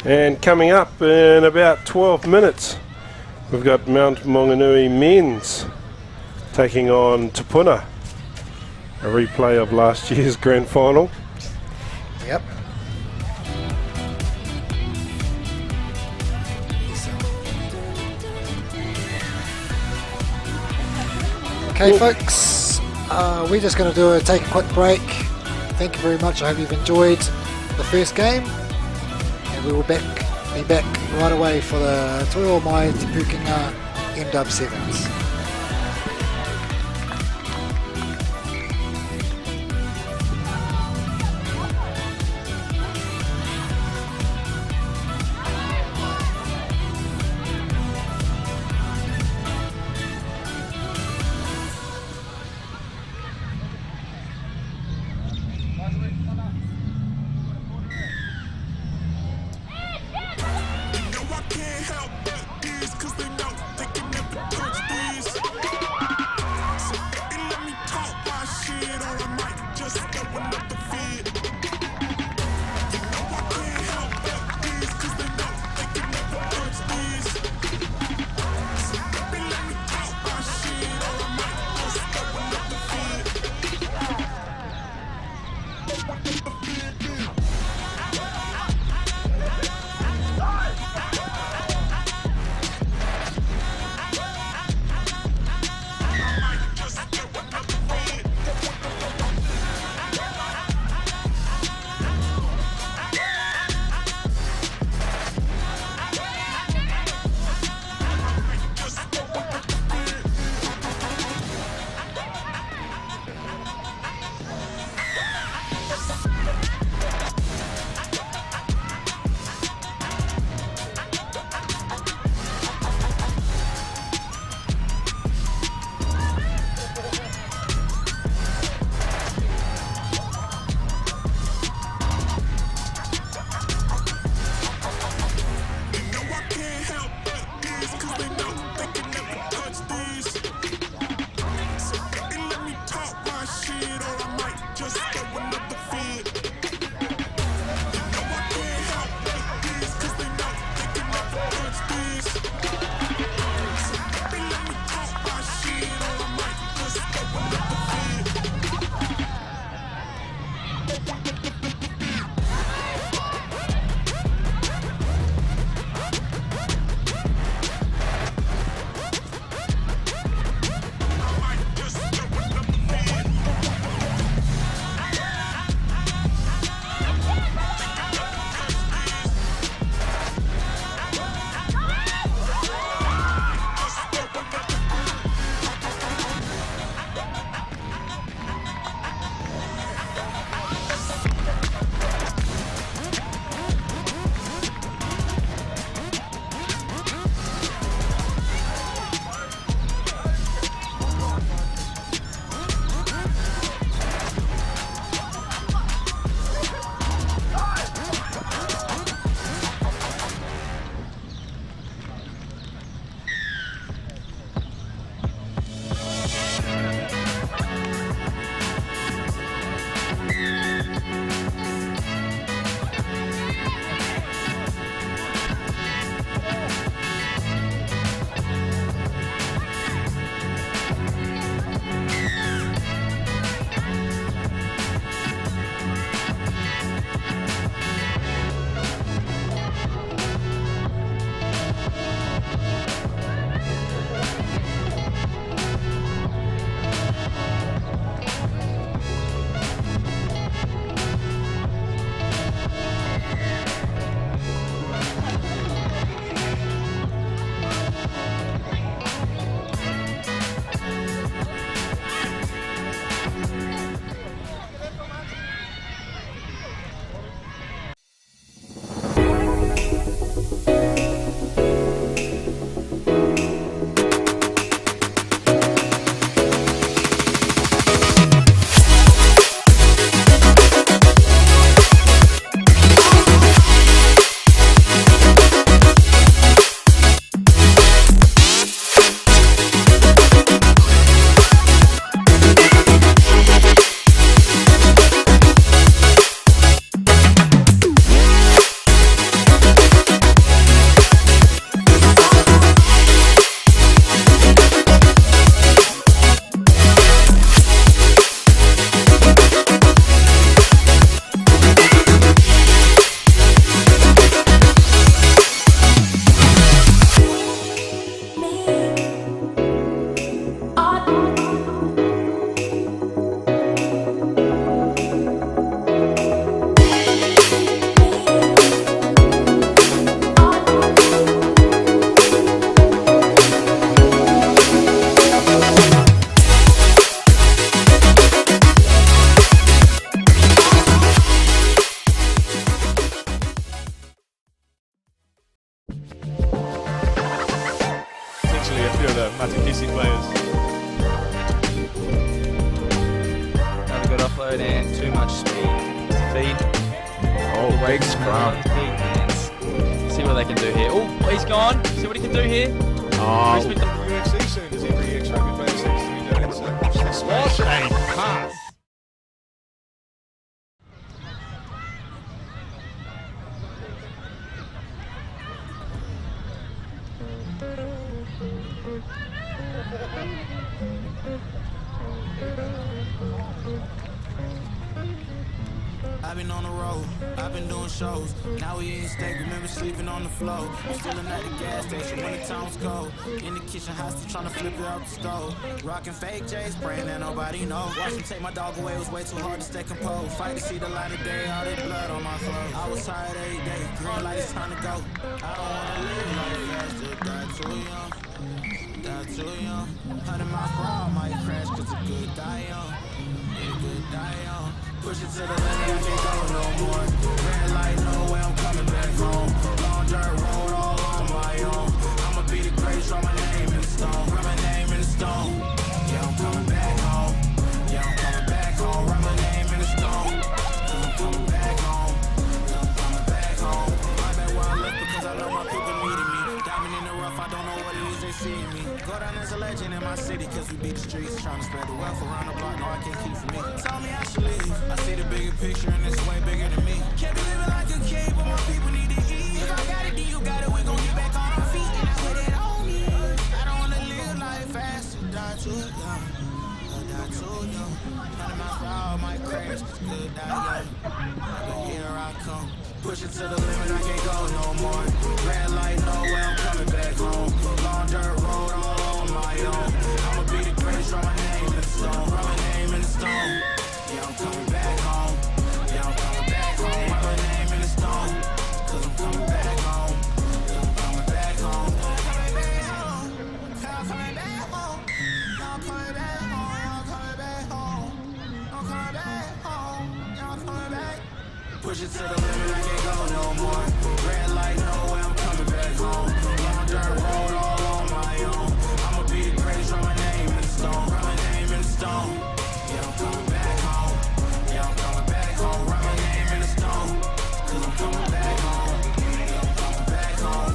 And coming up in about 12 minutes, we've got Mount Maunganui men's taking on Tupuna. A replay of last year's grand final. Yep. Okay, folks, we're just going to take a quick break. Thank you very much. I hope you've enjoyed the first game. We will be back right away for the Toyo Mai Te Pukenga MW7s. Can't help but is 'cause they know cause they know they can never touch this. So they let me talk my shit, or I might just throw another fit. You know I can't help like this, cause they know they can never touch this. So they let me talk my shit, or I might just throw another fit. Matakisi players. Another good offload and too much speed. Feed. Oh, big scrum. Big hands. See what they can do here. Oh, he's gone. See what he can do here. Oh, The UFC soon as every ex-rugby player seems to be doing. So what a pass. I've been on the road, I've been doing shows. Now we in steak, remember sleeping on the floor. I'm chilling at the gas station when the time's cold. In the kitchen, hot still trying to flip it out the stove. Rocking fake J's, praying that nobody knows. Watch him take my dog away, it was way too hard to stay composed. Fight to see the light of day, all that blood on my clothes. I was tired every day, green light, it's time to go. I don't wanna live like fast, just die too young. Die too young. 100 miles per hour, might crash, cause a good die young. A good die young. Push it to the limit, I can't go no more. Red light, no way, I'm coming back home. Long dirt road, all on my own. I'ma be the greatest, write my name in the stone. Write my name in the stone. Yeah, I'm coming back home. Yeah, I'm coming back home. Write my name in the stone. Cause I'm coming back home. I'm coming back home. Right back where I left because I know my people needed me. Diamond in the rough, I don't know what seeing me. Go down as a legend in my city, cause we beat the streets. Trying to spread the wealth around the block, no, I can't keep for me. Tell me I should leave. I see the bigger picture, and it's way bigger than me. Can't be living like a king, but my people need to eat. If I got it, then you got it, we gon' get back on our feet. And I put it on me. I don't wanna live life fast and die too young. Die too young. 100 miles per hour, might crash, it's good, die young. But here I come. Push it to the limit, I can't go no more. Red light, nowhere, I'm coming back home. Long dirt road, all on my own. I'ma be the greatest, write my name in the stone. Write my name in the stone. Yeah, I'm coming back home. Yeah, I'm coming back home. Write my name in the stone. Cause I'm coming back home. Yeah, I'm coming back home. I'm coming back home. I'm coming back home. I'm coming back home. I'm coming back home. I'm coming back home. Yeah, I'm coming back. Push it to the limit, I can't go no more. Red light, nowhere, I'm coming back home. Long dirt road, all on my own. I'ma be the greatest, write my name in the stone. Write my name in the stone. Yeah, I'm coming back home. Yeah, I'm coming back home. Write my name in the stone. Cause I'm coming back home. Yeah, I'm coming back home.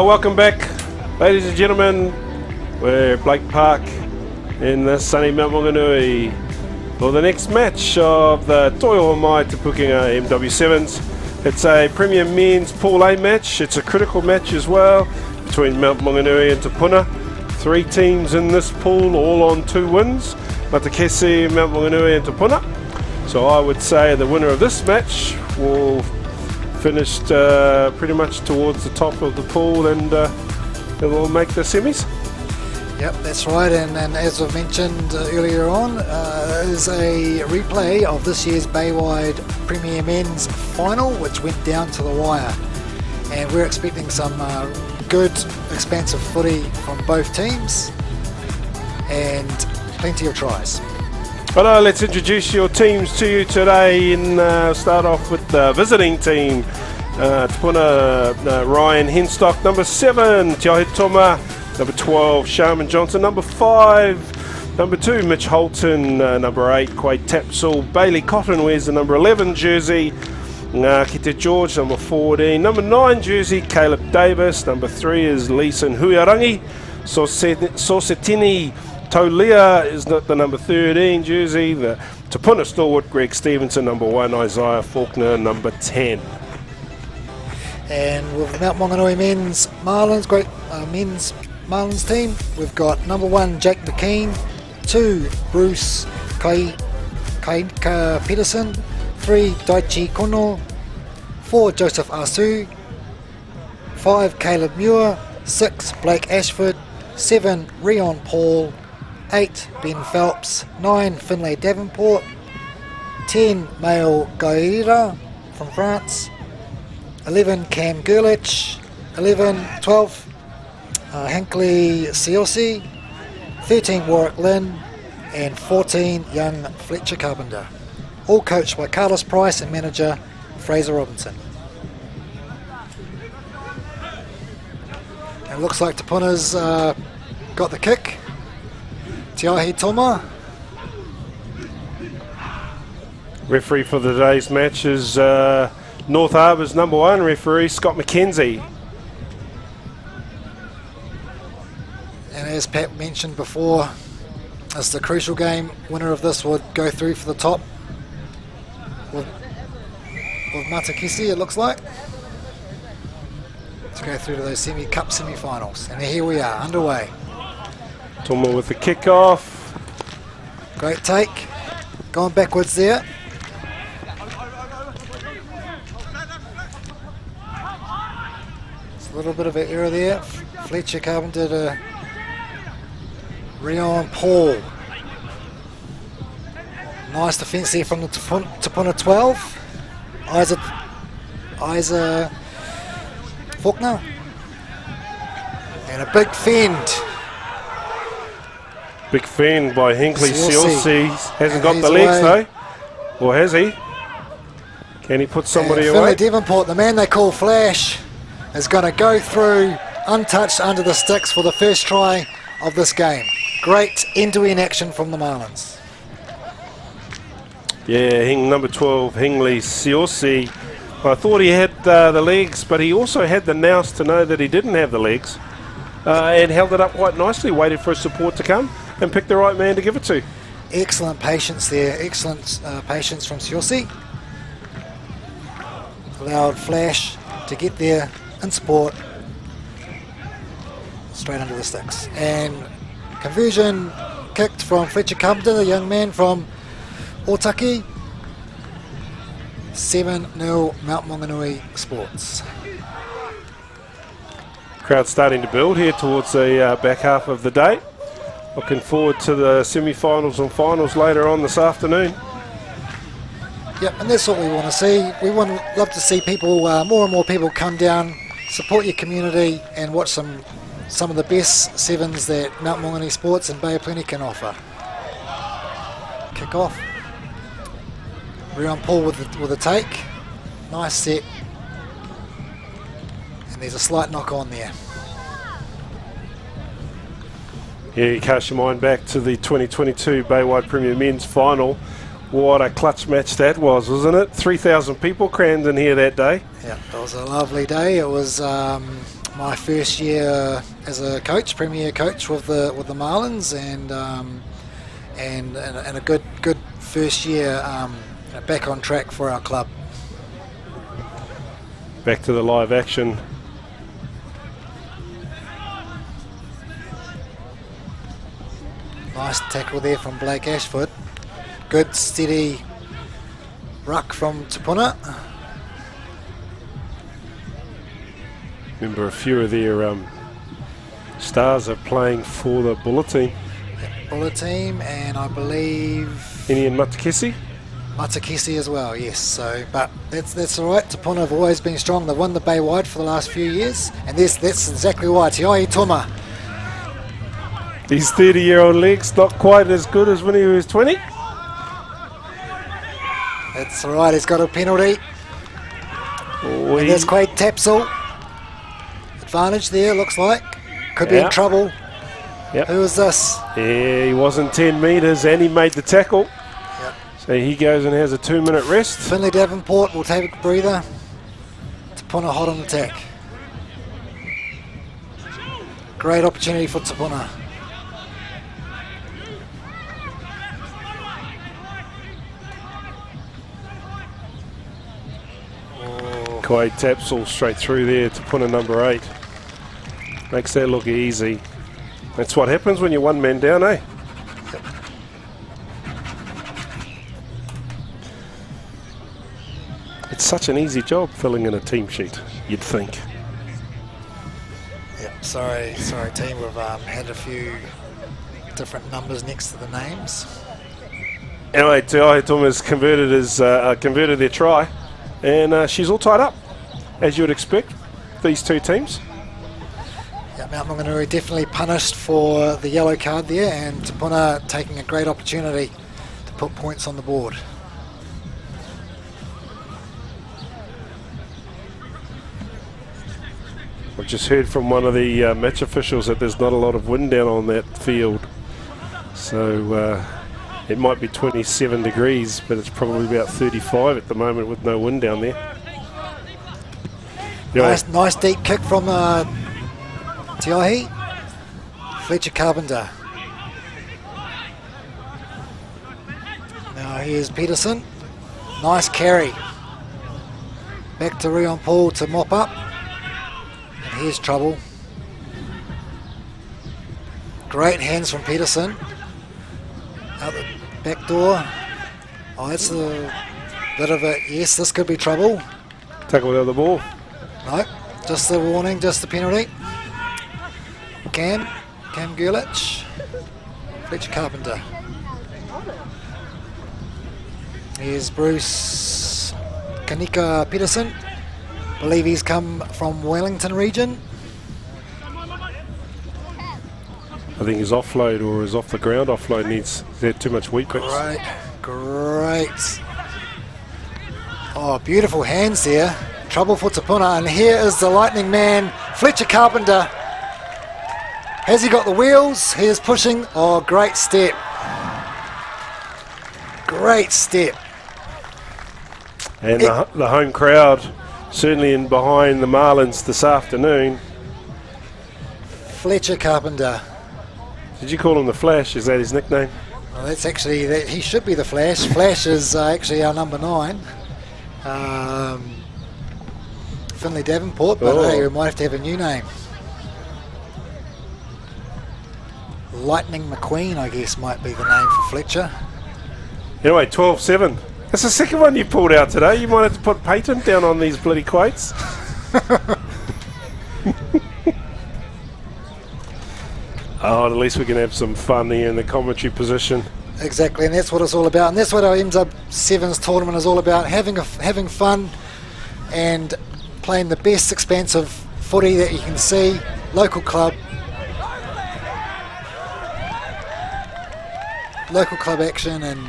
Welcome back, ladies and gentlemen. We're at Blake Park in the sunny Mount Maunganui for the next match of the Toyo Mai Te Pukenga MW7s. It's a Premier Men's Pool A match. It's a critical match as well between Mount Maunganui and Te Puna. 3 teams in this pool, all on 2 wins. Matakesi, Mount Maunganui and Te Puna. So I would say the winner of this match will finish pretty much towards the top of the pool, and it will make the semis. Yep, that's right, and as I mentioned earlier on, is a replay of this year's Baywide Premier Men's final, which went down to the wire. And we're expecting some good, expansive footy from both teams, and plenty of tries. Hello, let's introduce your teams to you today, and start off with the visiting team. Te Puna, Ryan Henstock, number 7, Te Ahi Toma, number 12, Sharman Johnson, number 5, number 2, Mitch Holton, number 8, Quade Tapsell, Bailey Cotton wears the number 11 jersey, Kite George, number 14, number 9 jersey, Caleb Davis, number 3 is Leeson Huiarangi, Sosetini Tolia is the number 13 jersey, the Te Puna stalwart Greg Stevenson, number 1, Isaiah Faulkner, number 10. And with Mount Maunganui men's Marlins, great men's Marlins team, we've got number 1 Jake McKean, 2 Bruce Kainka Peterson, 3 Daichi Kono, 4 Joseph Asu, 5 Caleb Muir, 6 Blake Ashford, 7 Rion Paul, 8 Ben Phelps, 9 Finlay Davenport, 10 Mael Gaira from France, 11 Cam Gerlich, 12 Hankley Siosi, 13 Warwick Lynn, and 14 young Fletcher Carpenter, all coached by Carlos Price and manager Fraser Robinson. And it looks like Te Puna's got the kick. Te Ahi Toma. Referee for today's match is North Harbour's number 1 referee, Scott McKenzie. And as Pat mentioned before, it's the crucial game. Winner of this would go through for the top with Matakisi, it looks like, to go through to those cup semi-finals. And here we are, underway. Tuma with the kick-off. Great take. Going backwards there. It's a little bit of an error there. Fletcher Carpenter to Rion Paul. Nice defence there from the Tupuna 12. Isa Faulkner. And a big fend. Big fend by Hinkley Sealsey. Sealsey. Hasn't got the legs though. Or has he? Can he put somebody Finlay away? Devonport, the man they call Flash, is going to go through untouched under the sticks for the first try of this game. Great end-to-end action from the Marlins. Yeah, number 12, Hinkley Sealsey. I thought he had the legs, but he also had the nous to know that he didn't have the legs. And held it up quite nicely, waited for his support to come and picked the right man to give it to. Excellent patience there, excellent patience from Sealsey. Allowed Flash to get there in support, straight under the sticks. And conversion kicked from Fletcher Carpenter, the young man from Otaki. 7-0 Mount Maunganui Sports. Crowd starting to build here towards the back half of the day. Looking forward to the semi-finals and finals later on this afternoon. Yep, and that's what we want to see. We love to see people, more and more people come down, support your community, and watch some of the best sevens that Mount Maunganui Sports and Bay of Plenty can offer. Kick off. Rion Paul with a take. Nice set. And there's a slight knock on there. Yeah, you cast your mind back to the 2022 Baywide Premier Men's Final. What a clutch match that was, wasn't it? 3,000 people crammed in here that day. Yeah, it was a lovely day. It was my first year as a coach, Premier coach with the Marlins, and a good first year back on track for our club. Back to the live action. Nice tackle there from Blake Ashford. Good steady ruck from Tupuna. Remember, a few of their stars are playing for the Bullet team. Yep, Bullet team, and I believe Ian Matakisi as well. Yes. So, but that's all right. Tupuna have always been strong. They've won the Bay Wide for the last few years, and that's exactly why. Te Aihi Toma. His 30-year-old legs not quite as good as when he was 20. That's all right. He's got a penalty. And there's Quade Tapsell. Advantage there, looks like. Could be in trouble. Yep. Who is this? Yeah, he wasn't 10 metres and he made the tackle. Yep. So he goes and has a 2-minute rest. Finlay Davenport will take a breather. Tupuna hot on attack. Great opportunity for Tupuna. Quade Tapsell straight through there to put a number 8. Makes that look easy. That's what happens when you're one man down, eh? Yep. It's such an easy job filling in a team sheet, you'd think. Yep. Sorry team, we've had a few different numbers next to the names. Anyway, Te Aihi Toma's converted their try. And she's all tied up, as you would expect, these two teams. Yeah, Mount Maunganui definitely punished for the yellow card there, and Tupuna taking a great opportunity to put points on the board. I've just heard from one of the match officials that there's not a lot of wind down on that field. So it might be 27 degrees, but it's probably about 35 at the moment with no wind down there. Yeah. Nice deep kick from Tiahi. Fletcher Carpenter. Now here's Peterson. Nice carry. Back to Rion Paul to mop up. And here's trouble. Great hands from Peterson. Out the back door. Oh, that's a bit of a... Yes, this could be trouble. Tackle without the ball. No, just the warning, just the penalty. Cam Gurlich. Fletcher Carpenter. Here's Bruce Kanika Peterson. Believe he's come from Wellington region. I think his offload or his off the ground offload needs too much wheat bits. Great. Oh, beautiful hands there. Trouble for Tapuna, and here is the lightning man, Fletcher Carpenter. Has he got the wheels? He is pushing. Oh, great step. Great step. And the home crowd, certainly in behind the Marlins this afternoon. Fletcher Carpenter. Did you call him the Flash? Is that his nickname? Well, that's actually, he should be the Flash. Flash is actually our number 9. Finley Davenport, but hey, we might have to have a new name. Lightning McQueen, I guess, might be the name for Fletcher. Anyway, 12-7. That's the second one you pulled out today. You might have to put patent down on these bloody quotes. Oh, at least we can have some fun here in the commentary position. Exactly, and that's what it's all about. And that's what our MW7s tournament is all about, having fun and playing the best expansive footy that you can see. Local club action, and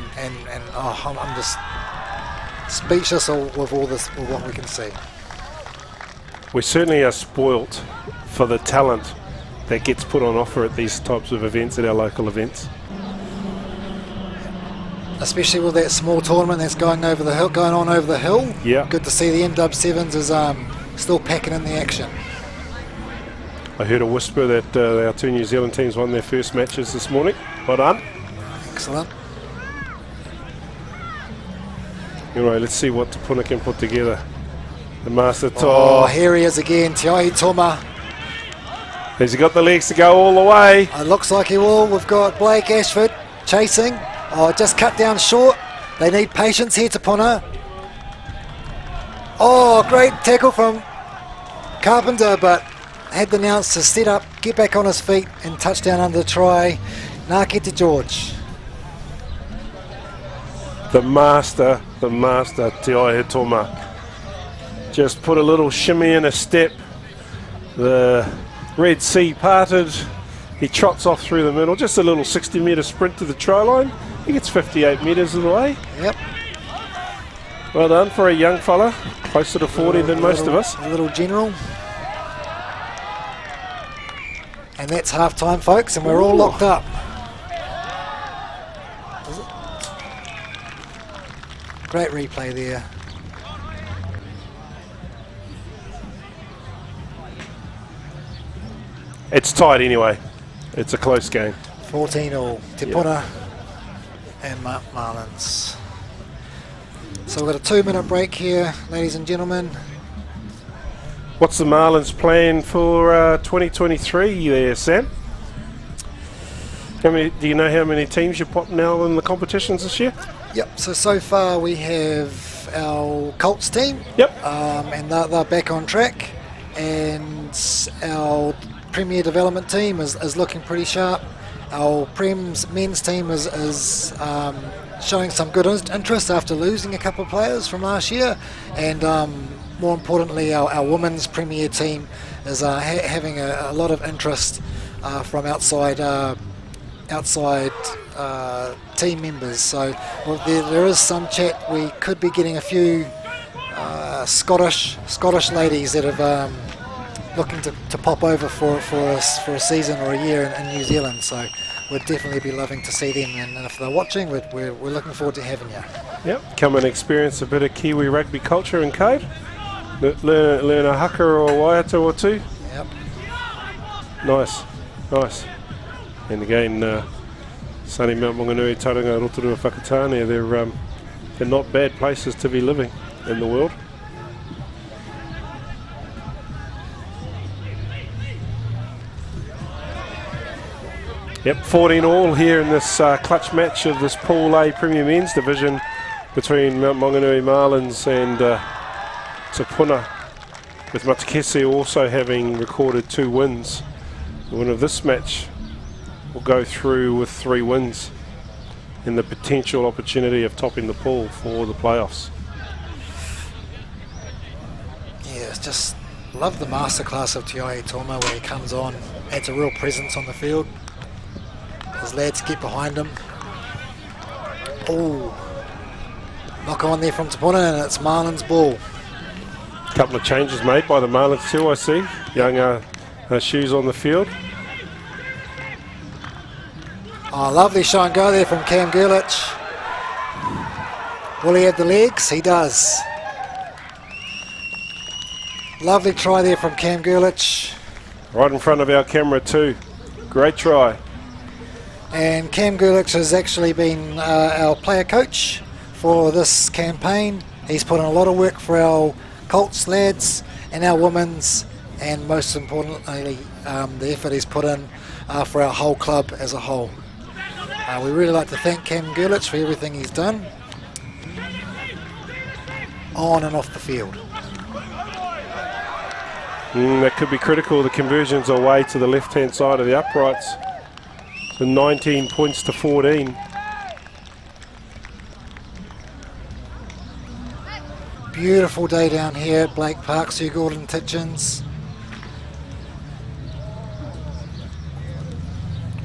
I'm just speechless with all this, with what we can see. We certainly are spoilt for the talent that gets put on offer at these types of events, at our local events. Especially with that small tournament that's going on over the hill. Yeah. Good to see the MW7s is still packing in the action. I heard a whisper that our 2 New Zealand teams won their first matches this morning. Well done. Excellent. Anyway, let's see what Tapuna can put together. The master Here he is again, Tiahi Toma. Has he got the legs to go all the way? It looks like he will. We've got Blake Ashford chasing. Oh, just cut down short. They need patience here, Tapuna. Oh, great tackle from Carpenter, but had the announce to set up, get back on his feet, and touchdown under the try. Ngākete George. The master, Tiahi Toma. Just put a little shimmy in a step. The Red Sea parted. He trots off through the middle. Just a little 60-metre sprint to the try line. He gets 58 metres of the way. Yep. Well done for a young fella. Closer to 40 than most of us. A little general. And that's half-time, folks, and we're all locked up. Great replay there. It's tight anyway. It's a close game. 14-all. Te Puna and Marlins. So we've got a 2-minute break here, ladies and gentlemen. What's the Marlins plan for 2023 there, Sam? Do you know how many teams you've put now in the competitions this year? Yep, so far we have our Colts team. Yep. And they're back on track. And our Premier Development team is looking pretty sharp. Our Prem's men's team is showing some good interest after losing a couple of players from last year. And more importantly, our women's Premier team is having a lot of interest from outside team members. So there is some chat. We could be getting a few Scottish ladies that have looking to pop over for a season or a year in New Zealand. So we'd definitely be loving to see them. And if they're watching, we're looking forward to having you. Yep. Come and experience a bit of Kiwi rugby culture and code. learn a haka or a waiata or two. Yep. Nice, nice. And again, sunny Mount Maunganui, Tauranga, Rotorua, Whakatane, they're not bad places to be living in the world. Yep, 14 all here in this clutch match of this Pool A Premier Men's Division between Mount Maunganui Marlins and Te Puna, with Matakese also having recorded 2 wins. The winner of this match will go through with 3 wins in the potential opportunity of topping the pool for the playoffs. Yeah, just love the masterclass of Tiahi Toma where he comes on, adds a real presence on the field. His lads get behind him. Oh, knock on there from Te Puna, and it's Marlins ball. Couple of changes made by the Marlins too, I see. Young shoes on the field. Oh, lovely show and go there from Cam Gerlich. Will he have the legs? He does. Lovely try there from Cam Gerlich. Right in front of our camera too. Great try. And Cam Gerlich has actually been our player coach for this campaign. He's put in a lot of work for our Colts lads and our women's, and most importantly the effort he's put in for our whole club as a whole. We really like to thank Cam Gerlich for everything he's done on and off the field. That could be critical. The conversions are way to the left hand side of the uprights. So 19 points to 14. Beautiful day down here at Blake Park, Sir Gordon Titchens.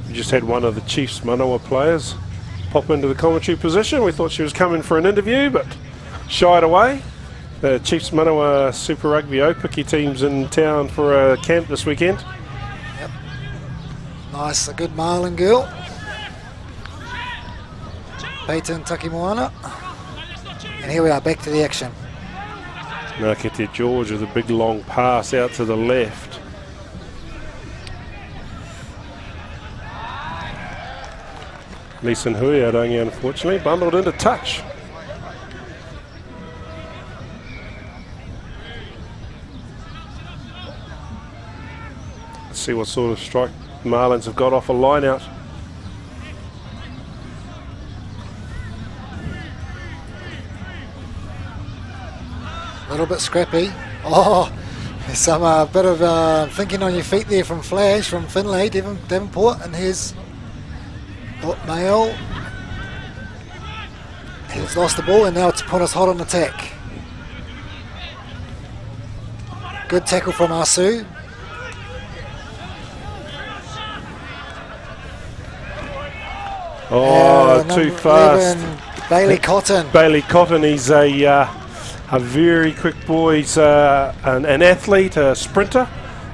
We just had one of the Chiefs Manawa players pop into the commentary position. We thought she was coming for an interview, but shied away. The Chiefs Manawa Super Rugby Opiki team's in town for a camp this weekend. Yep. Nice, a good Marlin girl. Peyton Takimoana. And here we are, back to the action. Nakete George with a big long pass out to the left. Leeson Huiarangi unfortunately bundled into touch. Let's see what sort of strike the Marlins have got off a line out. A little bit scrappy. Oh, there's some bit of thinking on your feet there from Flash, from Finlay, Devonport, and here's Mail. He's lost the ball, and now Te Puna's hot on attack. Good tackle from Asu. Oh, too fast. 11, Bailey Cotton. Bailey Cotton, he's a very quick boy. He's an athlete, a sprinter.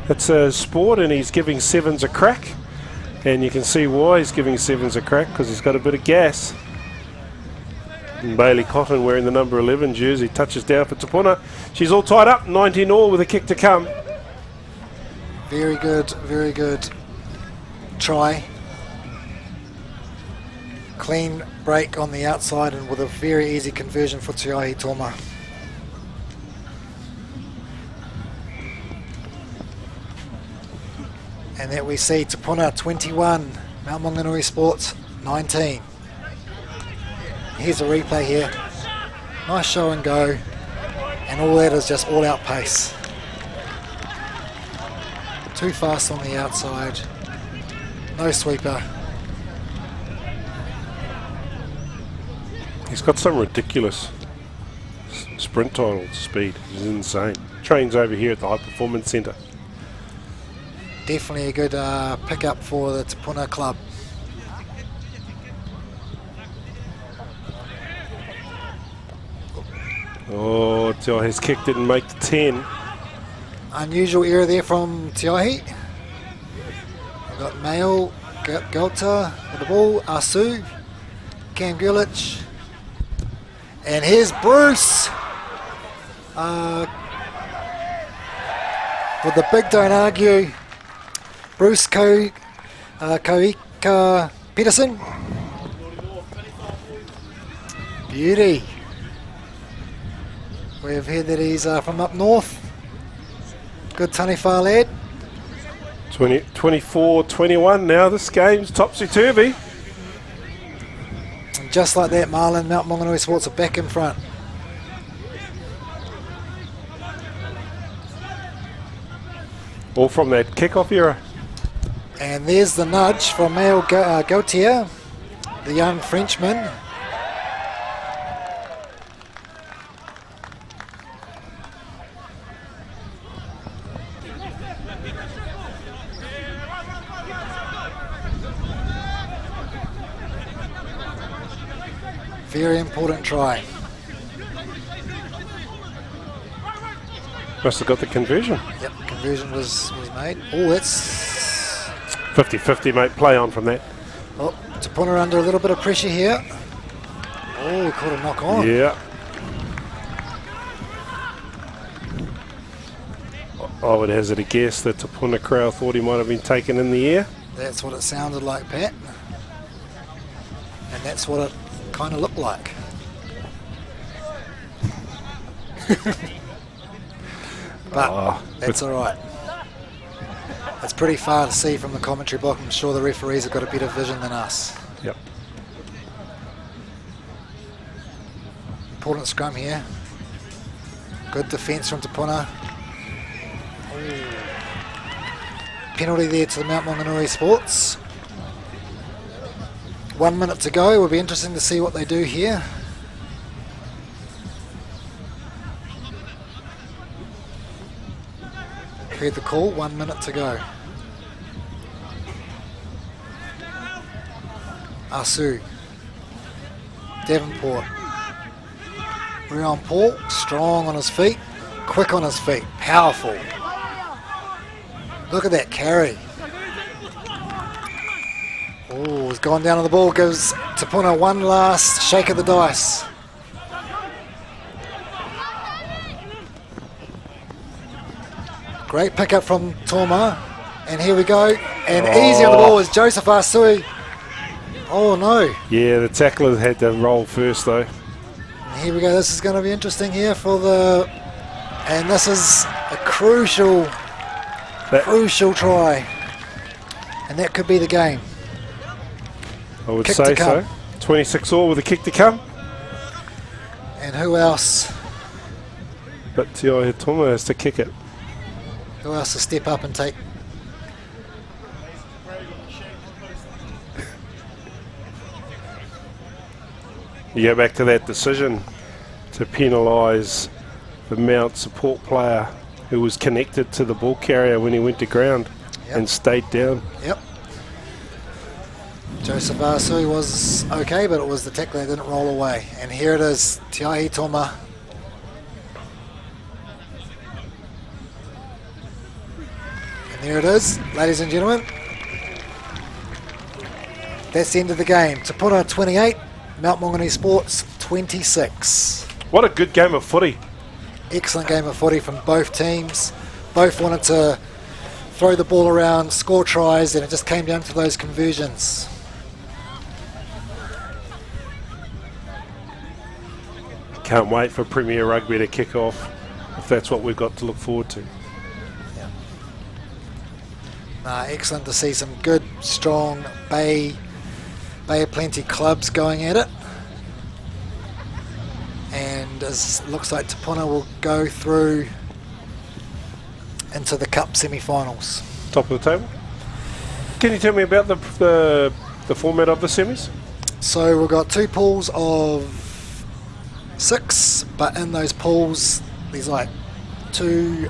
It's a sport, and he's giving sevens a crack. And you can see why he's giving sevens a crack, because he's got a bit of gas. And Bailey Cotton wearing the number 11 jersey touches down for Te Puna. She's all tied up, 19 all with a kick to come. Very good try. Clean break on the outside and with a very easy conversion for Tiahi Toma. And that we see Te Puna 21, Mount Maunganui Sports 19. Here's a replay here. Nice show and go. And all that is just all out pace. Too fast on the outside. No sweeper. He's got some ridiculous sprint title speed. He's insane. Trains over here at the High Performance Centre. Definitely a good pickup for the Te Puna club. Oh, his kick didn't make the 10. Unusual error there from Tiahi. We've got Mail, Gelta with the ball, Asu, Cam Gerlich. And here's Bruce. with the big don't argue, Bruce Koika Peterson. Beauty. We've heard that he's from up north. Good Taniwha lad. 24-21 now. This game's topsy-turvy. And just like that, Marlon, Mount Maunganui Sports are back in front. All from that kick-off era. And there's the nudge from Mael Gautier, the young Frenchman. Very important try. Must have got the conversion. Yep, conversion was made. Oh, that's 50-50, mate. Play on from that. Oh, Tupuna under a little bit of pressure here. Oh, caught a knock on. Yeah. I would hazard a guess that Tupuna crowd thought he might have been taken in the air. That's what it sounded like, Pat. And that's what it kind of looked like. But that's all right. It's pretty far to see from the commentary box. I'm sure the referees have got a better vision than us. Yep. Important scrum here. Good defence from Tupuna. Penalty there to the Mount Maunganui Sports. 1 minute to go. It will be interesting to see what they do here. Heard the call, 1 minute to go. Asu. Davenport. Rion Paul, strong on his feet, quick on his feet, powerful. Look at that carry. Oh, he's gone down on the ball, gives Tupuna one last shake of the dice. Great pickup from Toma. And here we go. And easy on the ball is Joseph Asui. Oh no. Yeah, the tackler had to roll first though. And here we go. This is going to be interesting here for the... And this is a crucial try. And that could be the game. I would Kick say to come. so. 26 all with a kick to come. And who else? But Tio Toma has to kick it. Who else to step up and take? You go back to that decision to penalise the Mount support player who was connected to the ball carrier when he went to ground and stayed down. Yep. Joseph Asui was okay, but it was the tackler that didn't roll away. And here it is, Tiahi Toma. And there it is, ladies and gentlemen. That's the end of the game. Tupuna 28, Mount Maunganui Sports 26. What a good game of footy. Excellent game of footy from both teams. Both wanted to throw the ball around, score tries, and it just came down to those conversions. Can't wait for Premier Rugby to kick off, if that's what we've got to look forward to. Excellent to see some good, strong Bay of Plenty clubs going at it. And it looks like Tupuna will go through into the Cup semi-finals. Top of the table. Can you tell me about the format of the semis? So we've got two pools of 6, but in those pools there's like two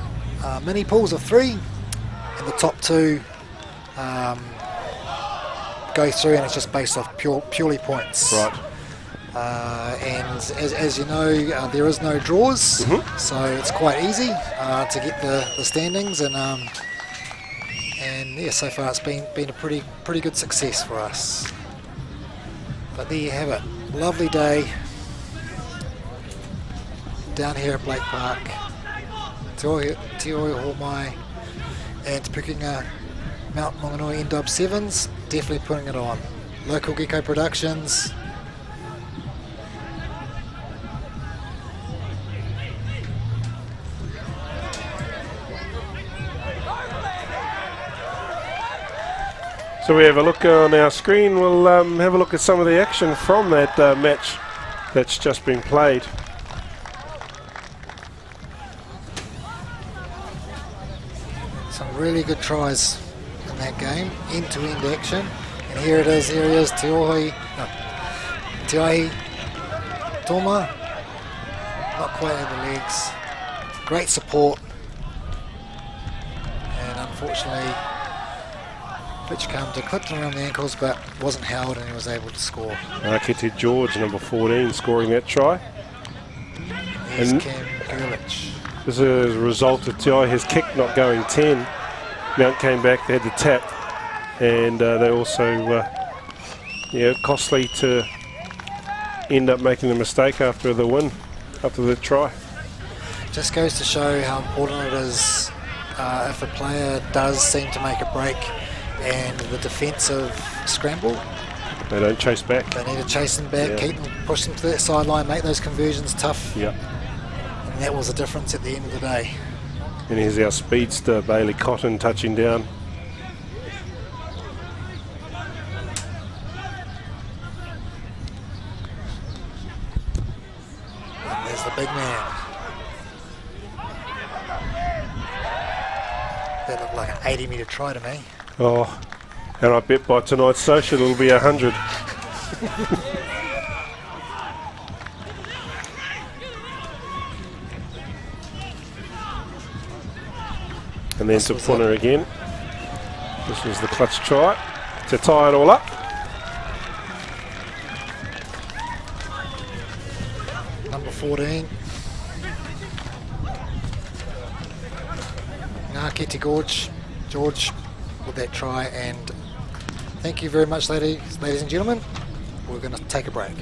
mini pools of 3, and the top 2 go through, and it's just based off purely points. Right. And as you know, there is no draws, so it's quite easy to get the standings, and yeah, so far it's been a pretty good success for us. But there you have it, lovely day down here at Blake Park. Te Oi Ho Mai And Te Pukenga Mount Maunganui MW7s, definitely putting it on. Local Gecko Productions. So we have a look on our screen. We'll have a look at some of the action from that match that's just been played. Some really good tries in that game, end-to-end action. And here it is, Tiahi Toma, not quite in the legs. Great support. And unfortunately, Fitch came to clip him around the ankles, but wasn't held and he was able to score. Arkiti George, number 14, scoring that try. Here's And Cam Gurlich. this is a result of his kick not going 10. Mount came back, they had the tap, and they also, costly to end up making the mistake after the win, after the try. Just goes to show how important it is if a player does seem to make a break and the defensive scramble. They don't chase back. They need to chase them back, keep them, push them to that sideline, make those conversions tough. Yeah. And that was the difference at the end of the day. And here's our speedster, Bailey Cotton, touching down. And there's the big man. That looked like an 80-metre try to me. Oh, and I bet by tonight's social it'll be 100. And then to Puna again. This was the clutch try to tie it all up. Number 14. Ngāketi George with that try, and thank you very much, ladies and gentlemen. We're going to take a break.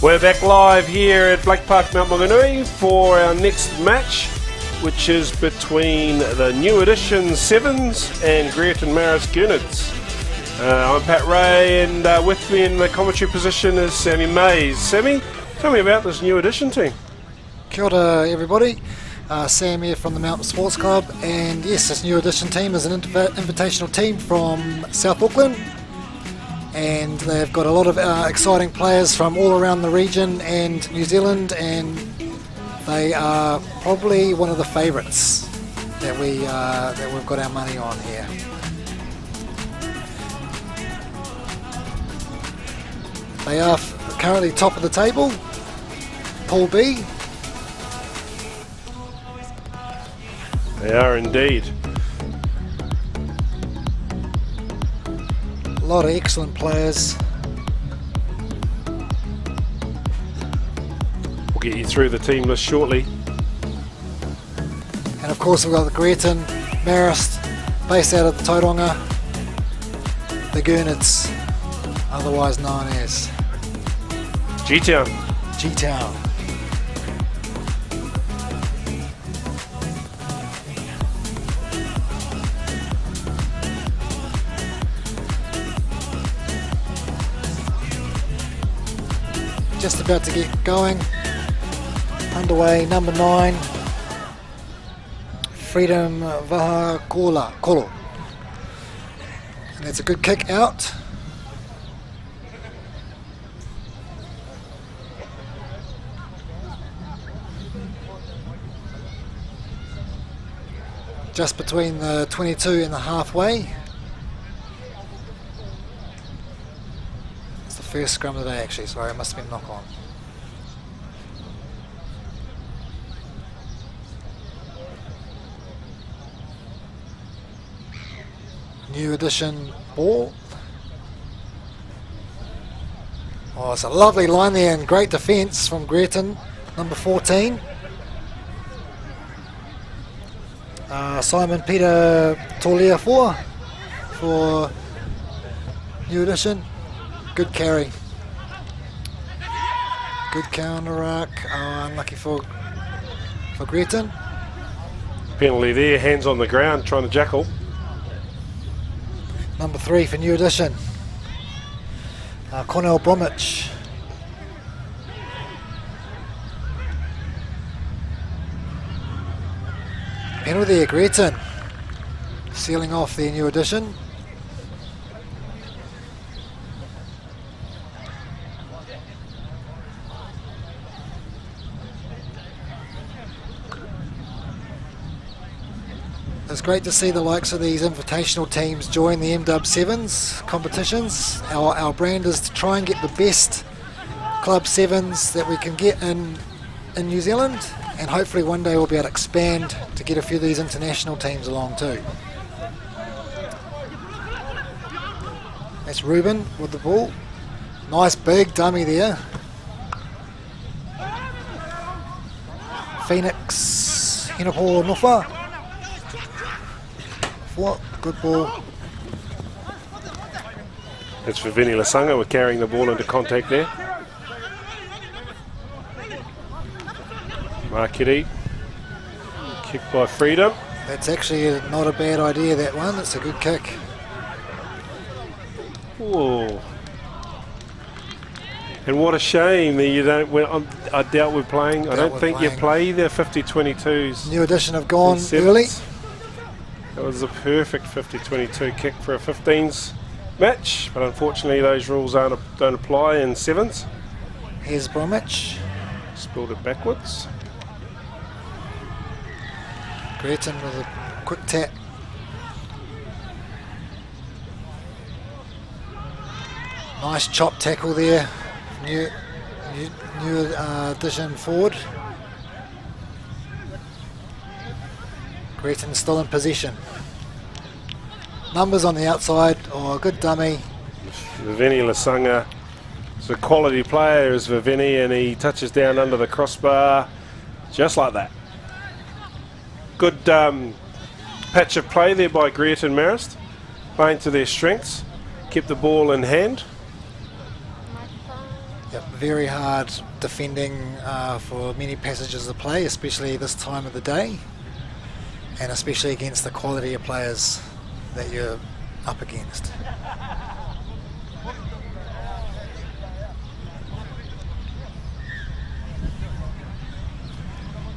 We're back live here at Blake Park, Mount Maunganui for our next match, which is between the New Edition 7s and Greerton Marist Gurnards. I'm Pat Ray, and with me in the commentary position is Sammy Mays. Sammy, tell me about this New Edition team. Kia ora, everybody. Sam here from the Mountain Sports Club, and yes, this New Edition team is an invitational team from South Auckland, and they've got a lot of exciting players from all around the region and New Zealand, and they are probably one of the favourites that we've got our money on here. They are currently top of the table, Pool B. They are indeed. A lot of excellent players. We'll get you through the team list shortly. And of course we've got the Greerton Marist, based out of the Tauranga, the Gurnards, otherwise known as G-Town. G-Town. Just about to get going. Underway, number 9, Freedom Vaha Kolo. And that's a good kick out. Just between the 22 and the halfway. It's the first scrum of the day, actually. Sorry, it must have been knock on. New Edition ball. Oh, it's a lovely line there and great defence from Greerton, number 14. Simon Peter Tolia for New Edition. Good carry. Good counter arc. Unlucky for Greerton. Penalty there, hands on the ground, trying to jackal. Number 3 for New Edition. Cornell Bromwich. Penalty there, Greerton. Sealing off their New Edition. It's great to see the likes of these invitational teams join the MW7s competitions. Our brand is to try and get the best club 7s that we can get in New Zealand, and hopefully one day we'll be able to expand to get a few of these international teams along too. That's Ruben with the ball. Nice big dummy there. Phoenix Hinapo Nufa. Good ball. It's for Vinny Lasanga. We're carrying the ball into contact there. Marketi. Kick by Freedom. That's actually not a bad idea, that one. It's a good kick. Whoa. And what a shame that you don't. I doubt we're playing. I don't think you play the 50-22s. New Edition have gone early. That was a perfect 50-22 kick for a 15s match, but unfortunately those rules don't apply in 7s. Here's Bromwich. Spilled it backwards. Greerton with a quick tap. Nice chop tackle there. New Edition forward. Greerton still in possession. Numbers on the outside. Oh, good dummy. Vivini Lasanga is a quality player, is Vivini, and he touches down under the crossbar just like that. Good patch of play there by Greerton Marist, playing to their strengths. Kept the ball in hand. Yep. very hard defending for many passages of play, especially this time of the day, and especially against the quality of players that you're up against.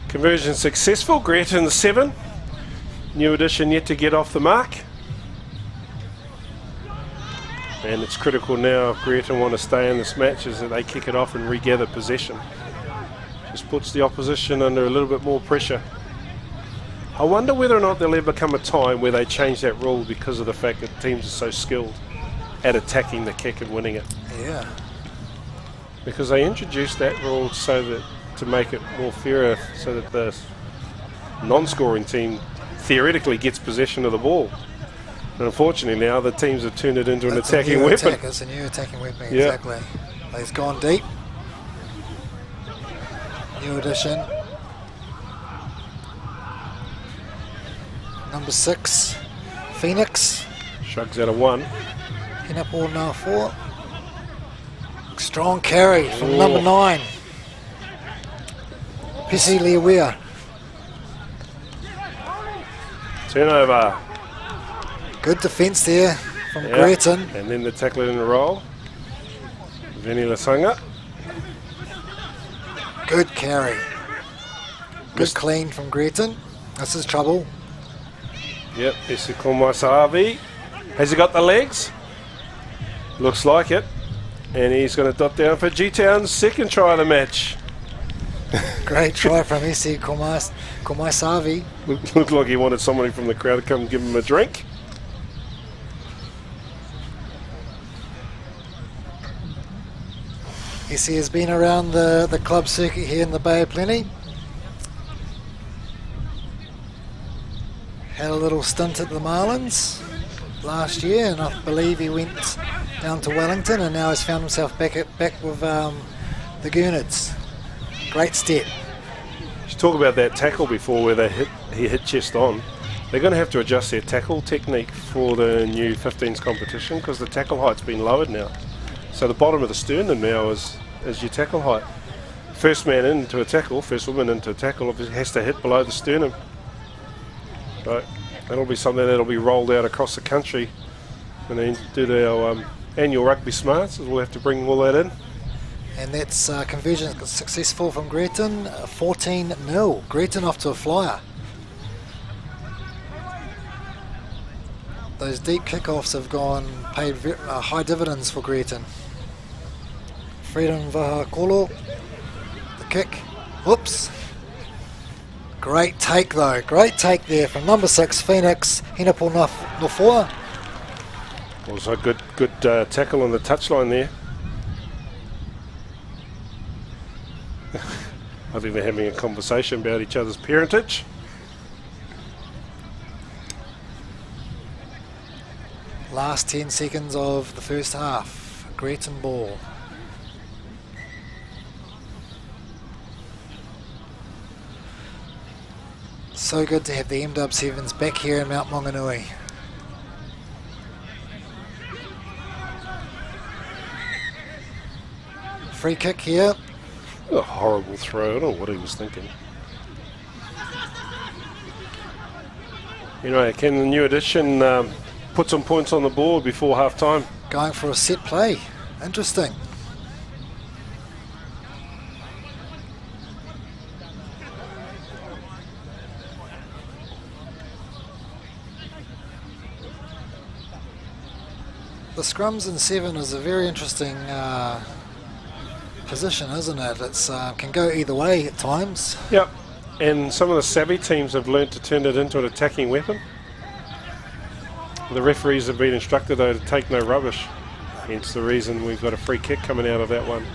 Conversion successful. Greaton 7. New addition yet to get off the mark. And it's critical now if Greaton want to stay in this match is that they kick it off and regather possession. Just puts the opposition under a little bit more pressure. I wonder whether or not there'll ever come a time where they change that rule because of the fact that teams are so skilled at attacking the kick and winning it. Yeah. Because they introduced that rule so that to make it more fairer, so that the non-scoring team theoretically gets possession of the ball. And unfortunately now the teams have turned it into an attacking weapon. It's a new attacking weapon, Yeah. exactly. He's gone deep. New addition. Number 6, Phoenix. Shrugs out a 1. Hinapor now 4. Strong carry from Oh. number 9. Pisi Liawea. Turnover. Good defence there from Yeah. Greaton. And then the tackle in the roll. Veni Lasanga. Good carry. Good clean from Greaton. This is trouble. Yep, Isikul Maisavi. Has he got the legs? Looks like it. And he's going to dot down for G-Town's second try of the match. Great try from Isi Komaisavi. Looked like he wanted somebody from the crowd to come give him a drink. Isi has been around the club circuit here in the Bay of Plenty. Had a little stint at the Marlins last year, and I believe he went down to Wellington, and now has found himself back with the Gurnards. Great step. You talk about that tackle before where he hit chest on. They're going to have to adjust their tackle technique for the new 15s competition because the tackle height's been lowered now. So the bottom of the sternum now is your tackle height. First man into a tackle, first woman into a tackle has to hit below the sternum. So that'll be something that'll be rolled out across the country when they do their annual Rugby Smarts. We'll have to bring all that in. And that's conversion successful from Greaton, 14-0. Greaton off to a flyer. Those deep kickoffs have paid high dividends for Greaton. Freedom Vahakolo, the kick. Whoops. Great take though, great take there from number 6, Phoenix, Hinapor Nofoa. Also good tackle on the touchline there. I think they're having a conversation about each other's parentage. Last 10 seconds of the first half. Greaton ball. So good to have the MW7s back here in Mount Maunganui. Free kick here. A horrible throw. I don't know what he was thinking. You know, can the new addition put some points on the board before half time? Going for a set play. Interesting. The scrums in 7 is a very interesting position, isn't it? It's can go either way at times. Yep. And some of the savvy teams have learnt to turn it into an attacking weapon. The referees have been instructed though to take no rubbish. Hence the reason we've got a free kick coming out of that one.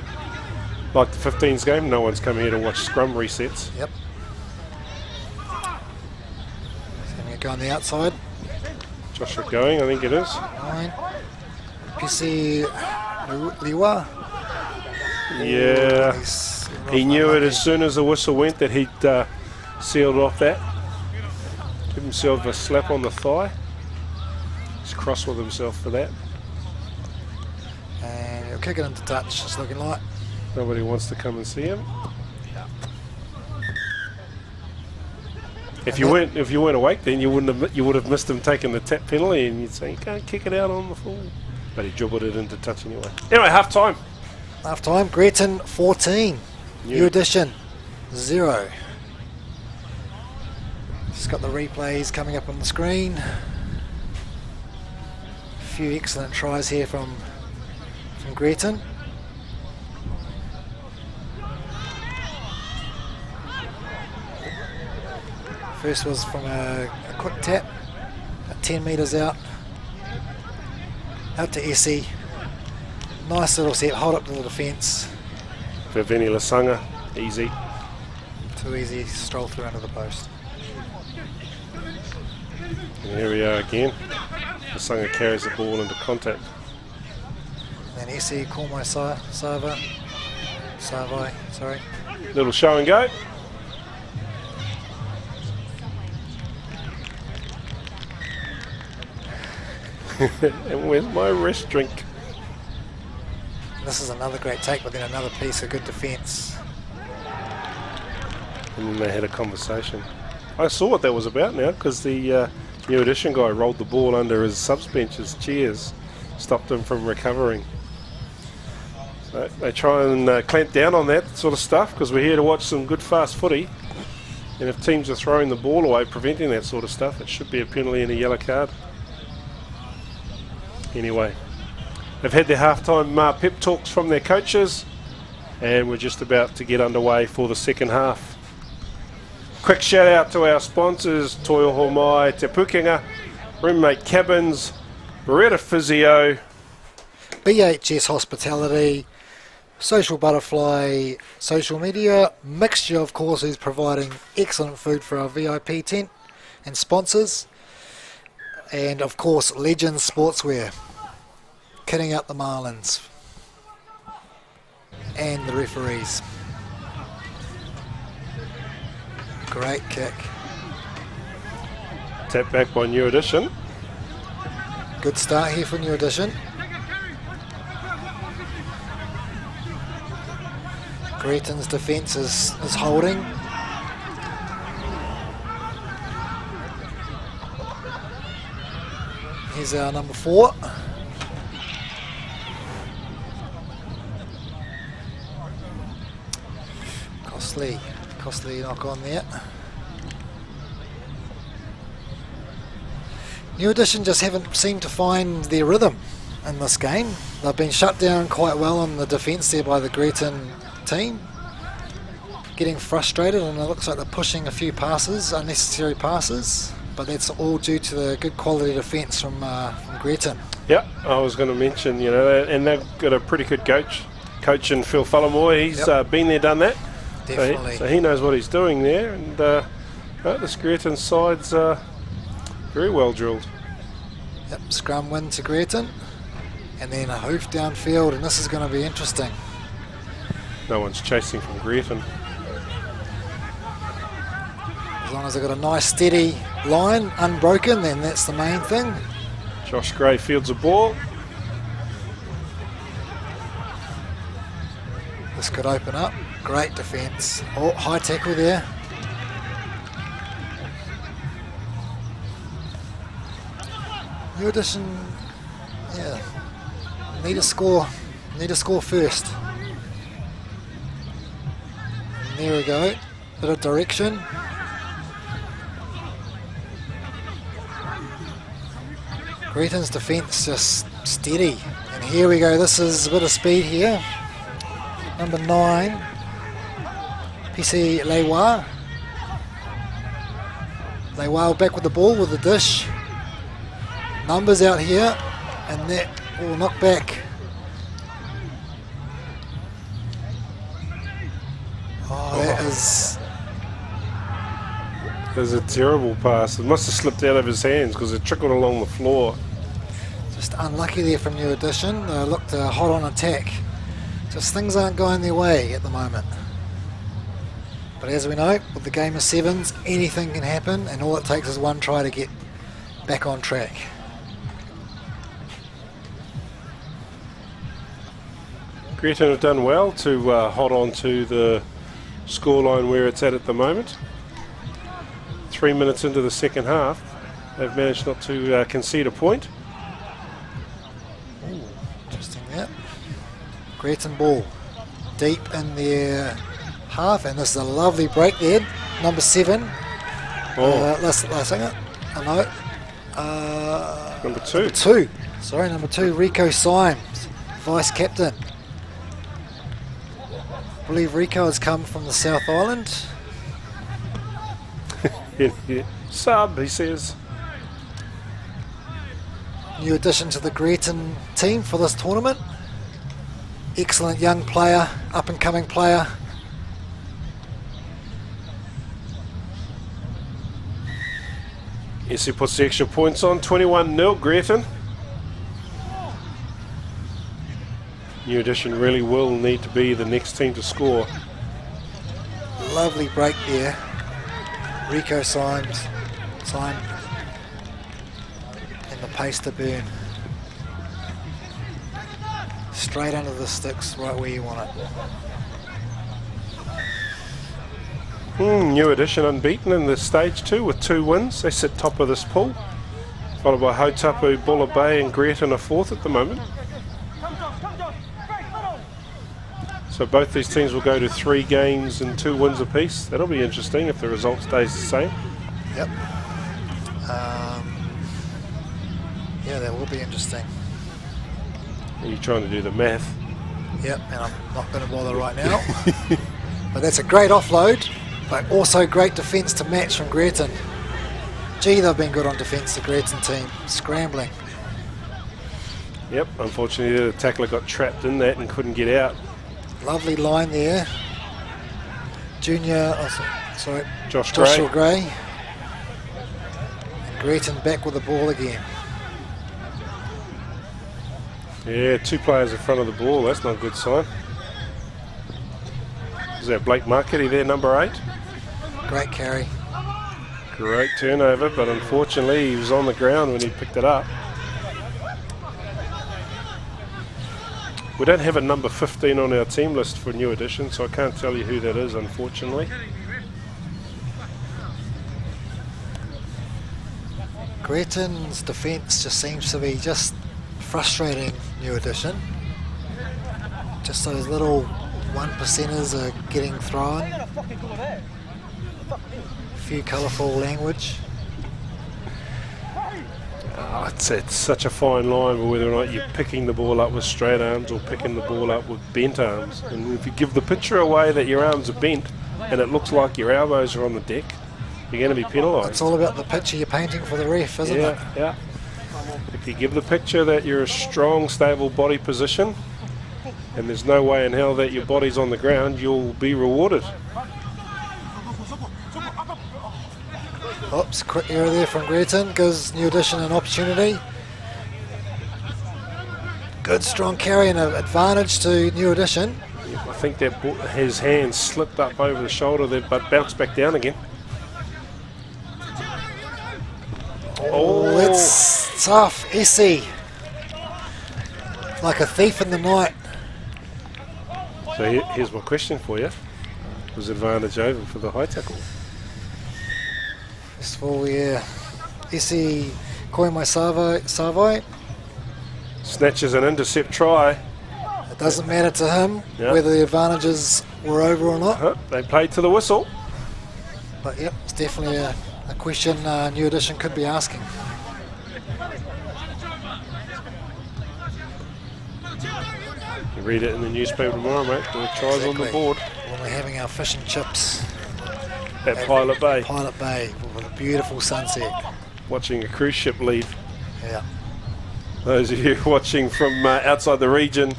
Like the 15s game, no one's coming here to watch scrum resets. Yep. Going to go on the outside. Joshua going, I think it is. 9. Pisi Liwa. Yeah. He's He knew it as soon as the whistle went that he'd sealed off that. Give himself a slap on the thigh. He's cross with himself for that. And he'll kick it into touch, it's looking like. Nobody wants to come and see him. If you weren't awake, then you would have missed him taking the tap penalty, and you'd say you can't kick it out on the full. But he dribbled it into touch anyway. Anyway, half time. Half time. Greaton 14. New Edition 0. Just got the replays coming up on the screen. A few excellent tries here from Greaton. First was from a quick tap, about 10 metres out to Essie. Nice little set, hold up to the defence. For Vinny Lasanga, easy. Too easy, stroll through under the post. And here we are again. Lasanga carries the ball into contact. And then Essie, Cormai Savai, sorry. Little show and go. And where's my rest drink? This is another great take, but then another piece of good defence. And then they had a conversation. I saw what that was about now, because the New Edition guy rolled the ball under his subs bench's chairs, stopped him from recovering. So they try and clamp down on that sort of stuff, because we're here to watch some good fast footy. And if teams are throwing the ball away, preventing that sort of stuff, it should be a penalty and a yellow card. Anyway, they've had their halftime pep talks from their coaches, and we're just about to get underway for the second half. Quick shout out to our sponsors: Toyoho Mai, Te Pukenga, Roommate Cabins, Beretta Physio, BHS Hospitality, Social Butterfly Social Media, Mixture of course, who's providing excellent food for our VIP tent, and sponsors. And of course, Legends Sportswear, kitting out the Marlins and the referees. Great kick. Tap back by New Edition. Good start here for New Edition. Greaton's defence is holding. Here's our number 4. Costly knock on there. New Edition just haven't seemed to find their rhythm in this game. They've been shut down quite well on the defence there by the Greaton team. Getting frustrated, and it looks like they're pushing a few passes, unnecessary passes. But that's all due to the good quality defence from Greaton. Yeah, I was going to mention, and they've got a pretty good coach in Phil Fullamore. He's been there, done that. Definitely. So he knows what he's doing there, and this Greaton side's very well drilled. Yep, scrum win to Greaton, and then a hoof downfield, and this is going to be interesting. No one's chasing from Greaton. As long as they've got a nice steady line, unbroken, then that's the main thing. Josh Gray fields a ball. This could open up. Great defence. Oh, high tackle there. New Edition, need a score first. And there we go. Bit of direction. Greaton's defence just steady. And here we go. This is a bit of speed here. Number 9, PC Leiwa. Leiwa back with the ball with the dish. Numbers out here, and that will knock back. Oh, that is... There's a terrible pass. It must have slipped out of his hands because it trickled along the floor. Just unlucky there from New Edition. They looked hot on attack. Just things aren't going their way at the moment. But as we know, with the game of sevens, anything can happen, and all it takes is one try to get back on track. Greaton have done well to hold on to the scoreline where it's at the moment. 3 minutes into the second half, they've managed not to concede a point. Ooh, interesting that. Greaton ball deep in their half, and this is a lovely break there. Number 7. Let's sing it. I know. Number 2. Number 2. Sorry, number 2, Rico Symes, vice captain. I believe Rico has come from the South Island. Sub, he says. New addition to the Greaton team for this tournament. Excellent young player, up and coming player. Yes, he puts the extra points on. 21-0 Greaton. New addition really will need to be the next team to score. Lovely break there. Rico Symes. And the pace to burn. Straight under the sticks, right where you want it. New addition unbeaten in the stage 2 with 2 wins. They sit top of this pool. Followed by Hautapu, Bulla Bay and Greaton are 4th at the moment. So both these teams will go to 3 games and 2 wins apiece. That'll be interesting if the result stays the same. Yep. Yeah, that will be interesting. Are you trying to do the math? Yep, and I'm not going to bother right now. But that's a great offload, but also great defence to match from Greaton. Gee, they've been good on defence, the Greaton team. Scrambling. Yep, unfortunately the tackler got trapped in that and couldn't get out. Lovely line there. Joshua Gray. And Greaton back with the ball again. Yeah, 2 players in front of the ball. That's not a good sign. Is that Blake Marketing there, number 8? Great carry. Great turnover, but unfortunately he was on the ground when he picked it up. We don't have a number 15 on our team list for new addition, so I can't tell you who that is, unfortunately. Greaton's defence just seems to be just frustrating new addition. Just those little 1%ers are getting thrown. A few colourful language. Oh, it's such a fine line whether or not you're picking the ball up with straight arms or picking the ball up with bent arms. And if you give the picture away that your arms are bent and it looks like your elbows are on the deck, you're going to be penalised. It's all about the picture you're painting for the ref, isn't it? Yeah. If you give the picture that you're a strong, stable body position and there's no way in hell that your body's on the ground, you'll be rewarded. Oops, quick error there from Greaton. Gives new addition an opportunity. Good strong carry and an advantage to new addition. I think that his hand slipped up over the shoulder there, but bounced back down again. Oh, that's tough. Essie. Like a thief in the night. So here's my question for you. Was advantage over for the high tackle? This for Essie Koimai Savai. Snatches an intercept try. It doesn't matter to him whether the advantages were over or not. They played to the whistle. But yep, it's definitely a question new addition could be asking. You read it in the newspaper tomorrow, mate. The tries on the board. When we're having our fish and chips at Pilot Bay. Pilot Bay with a beautiful sunset. Watching a cruise ship leave. Yeah. Those of you watching from outside the region,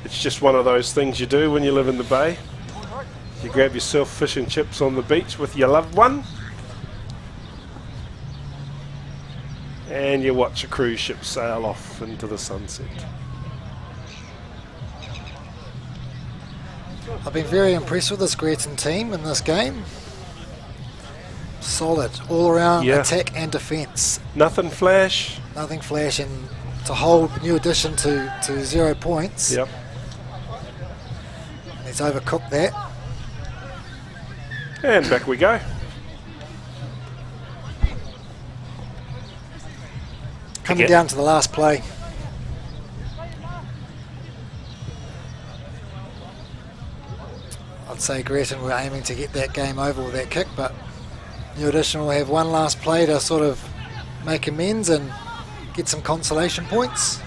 it's just one of those things you do when you live in the bay. You grab yourself fish and chips on the beach with your loved one, and you watch a cruise ship sail off into the sunset. I've been very impressed with this Greaton team in this game. Solid, all around attack and defence. Nothing flash. Nothing flash, and to hold new addition to 0 points. Yep. He's overcooked that. And back we go. Coming down to the last play. I'd say Gretton were aiming to get that game over with that kick, but New Edition will have one last play to sort of make amends and get some consolation points.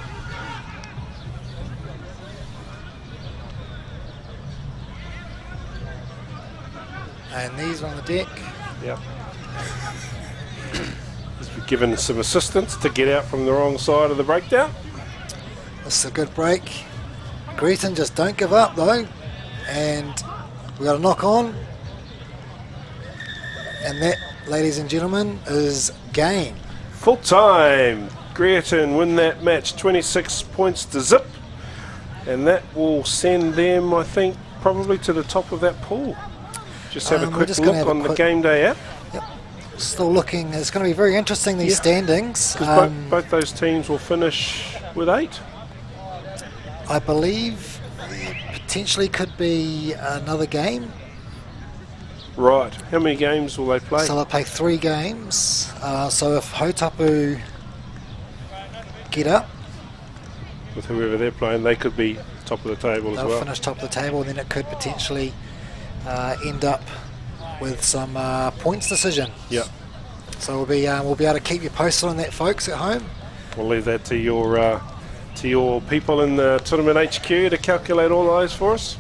And these on the deck. Yep. He's given some assistance to get out from the wrong side of the breakdown. This is a good break. Gretton just don't give up though. And we got a knock on. And that, ladies and gentlemen, is game. Full time. Gretton win that match 26 points to zip. And that will send them, I think, probably to the top of that pool. Just have a quick look on the game day app. Yep. Still looking. It's going to be very interesting, these standings. Both those teams will finish with 8. I believe there potentially could be another game. Right. How many games will they play? So they'll play 3 games. So if Hautapu get up, with whoever they're playing, they could be top of the table as well. They'll finish top of the table, and then it could potentially end up with some points decision. Yeah. So we'll be able to keep you posted on that, folks at home. We'll leave that to your people in the tournament HQ to calculate all those for us.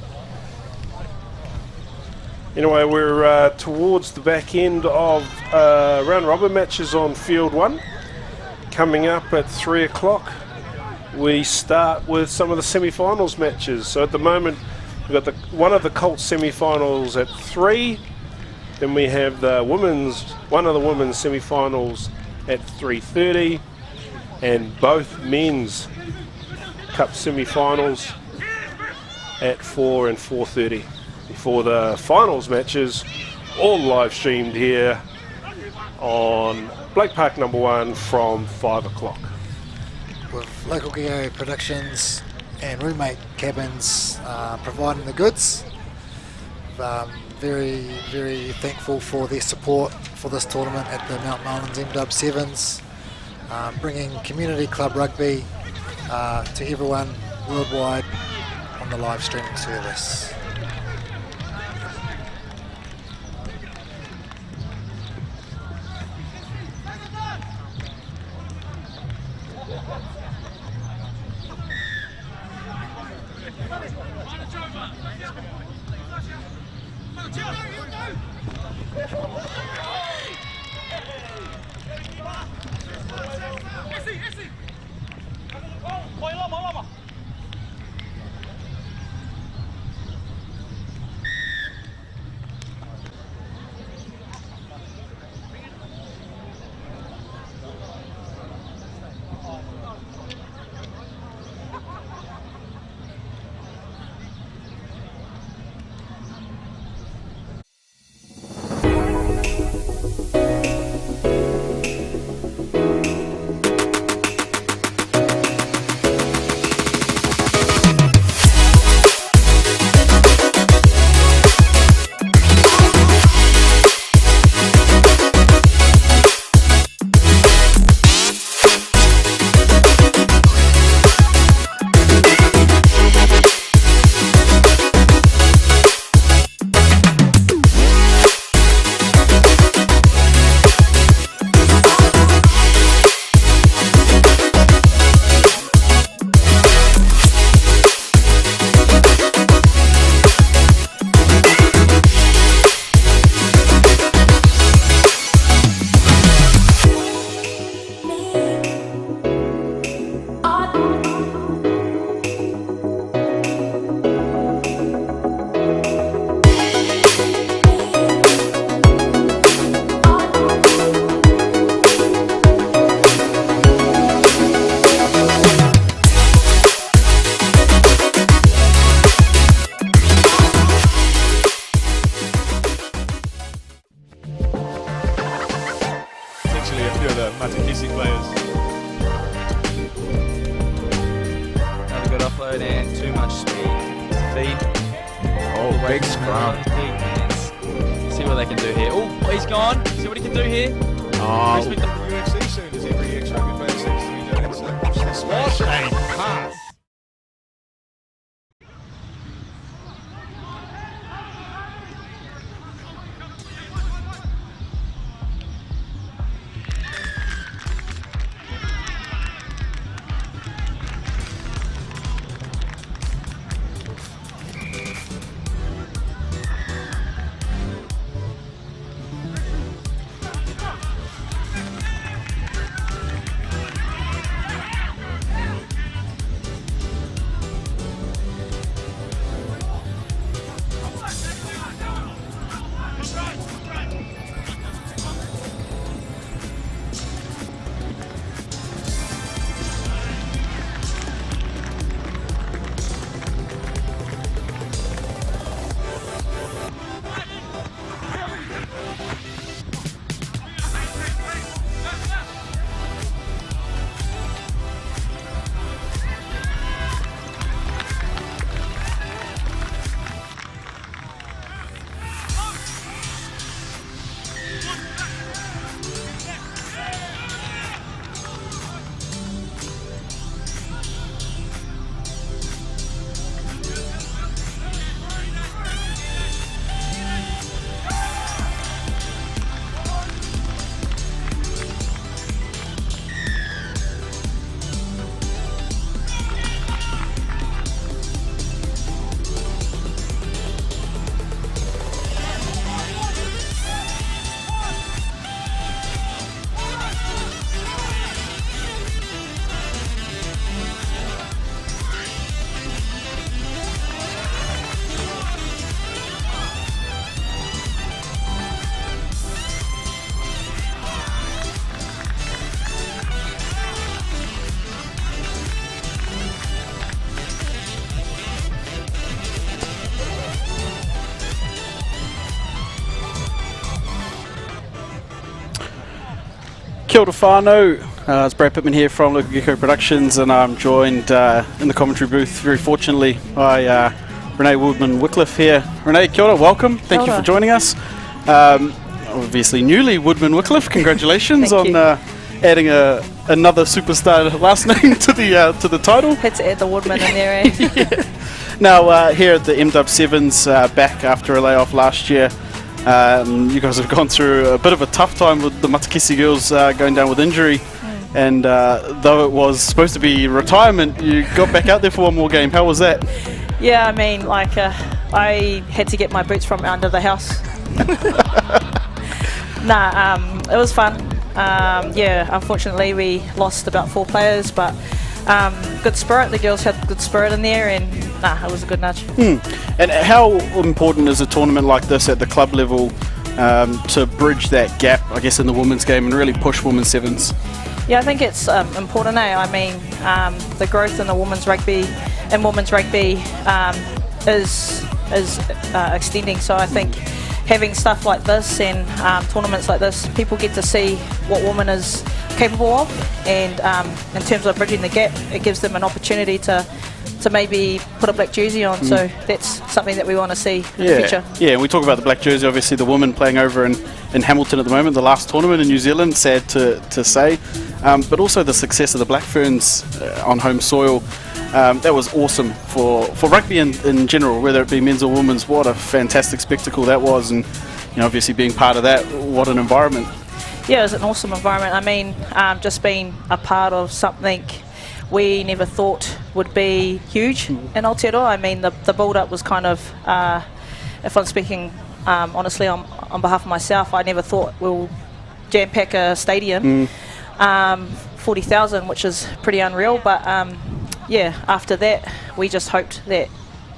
Anyway, we're towards the back end of round robin matches on field 1. Coming up at 3 o'clock, we start with some of the semi-finals matches. So at the moment, we've got one of the Colts semi-finals at 3. Then we have one of the women's semi-finals at 3:30, and both men's cup semi-finals at 4 and 4:30. Before the finals matches, all live streamed here on Blake Park number 1 from 5 o'clock. With Local Gecko Productions and Roommate Cabins providing the goods. Very, very thankful for their support for this tournament at the Mount Mullins MW7s, bringing community club rugby to everyone worldwide on the live streaming service. Offload and too much speed. Feed. Oh, big scrum. Big hands. See what they can do here. Oh, he's gone. See what he can do here. Oh. The UFC soon as every ex-rugby player seems to be doing. So watch the smash and pass. Kia ora whānau, it's Brad Pittman here from Local Gecko Productions, and I'm joined in the commentary booth, very fortunately, by Renee Woodman-Wycliffe here. Renee, kia ora, welcome, thank you for joining us. Obviously newly Woodman-Wycliffe, congratulations on adding another superstar last name to the title. Had to add the Woodman in there, eh? Yeah. Now here at the MW7s, back after a layoff last year, you guys have gone through a bit of a tough time with the Matakisi girls going down with injury, and though it was supposed to be retirement, you got back out there for one more game. How was that? Yeah, I mean, like, I had to get my boots from under the house. It was fun. Yeah, unfortunately we lost about 4 players, but good spirit. The girls had good spirit in there, and it was a good nudge. And how important is a tournament like this at the club level to bridge that gap, I guess, in the women's game and really push women's sevens? Yeah, I think it's important. I mean, the growth in the women's rugby is extending. So I think having stuff like this and tournaments like this, people get to see what women is capable of, and in terms of bridging the gap, it gives them an opportunity to maybe put a black jersey on. So that's something that we want to see in the future. Yeah, and we talk about the black jersey, obviously the women playing over in Hamilton at the moment, the last tournament in New Zealand, sad to say, but also the success of the Black Ferns on home soil. That was awesome for rugby in general, whether it be men's or women's. What a fantastic spectacle that was, and obviously being part of that, what an environment. Yeah, it was an awesome environment. I mean, just being a part of something we never thought would be huge in Aotearoa. I mean, the build-up was kind of, if I'm speaking honestly on behalf of myself, I never thought we'll jam-pack a stadium, 40,000, which is pretty unreal, but yeah, after that, we just hoped that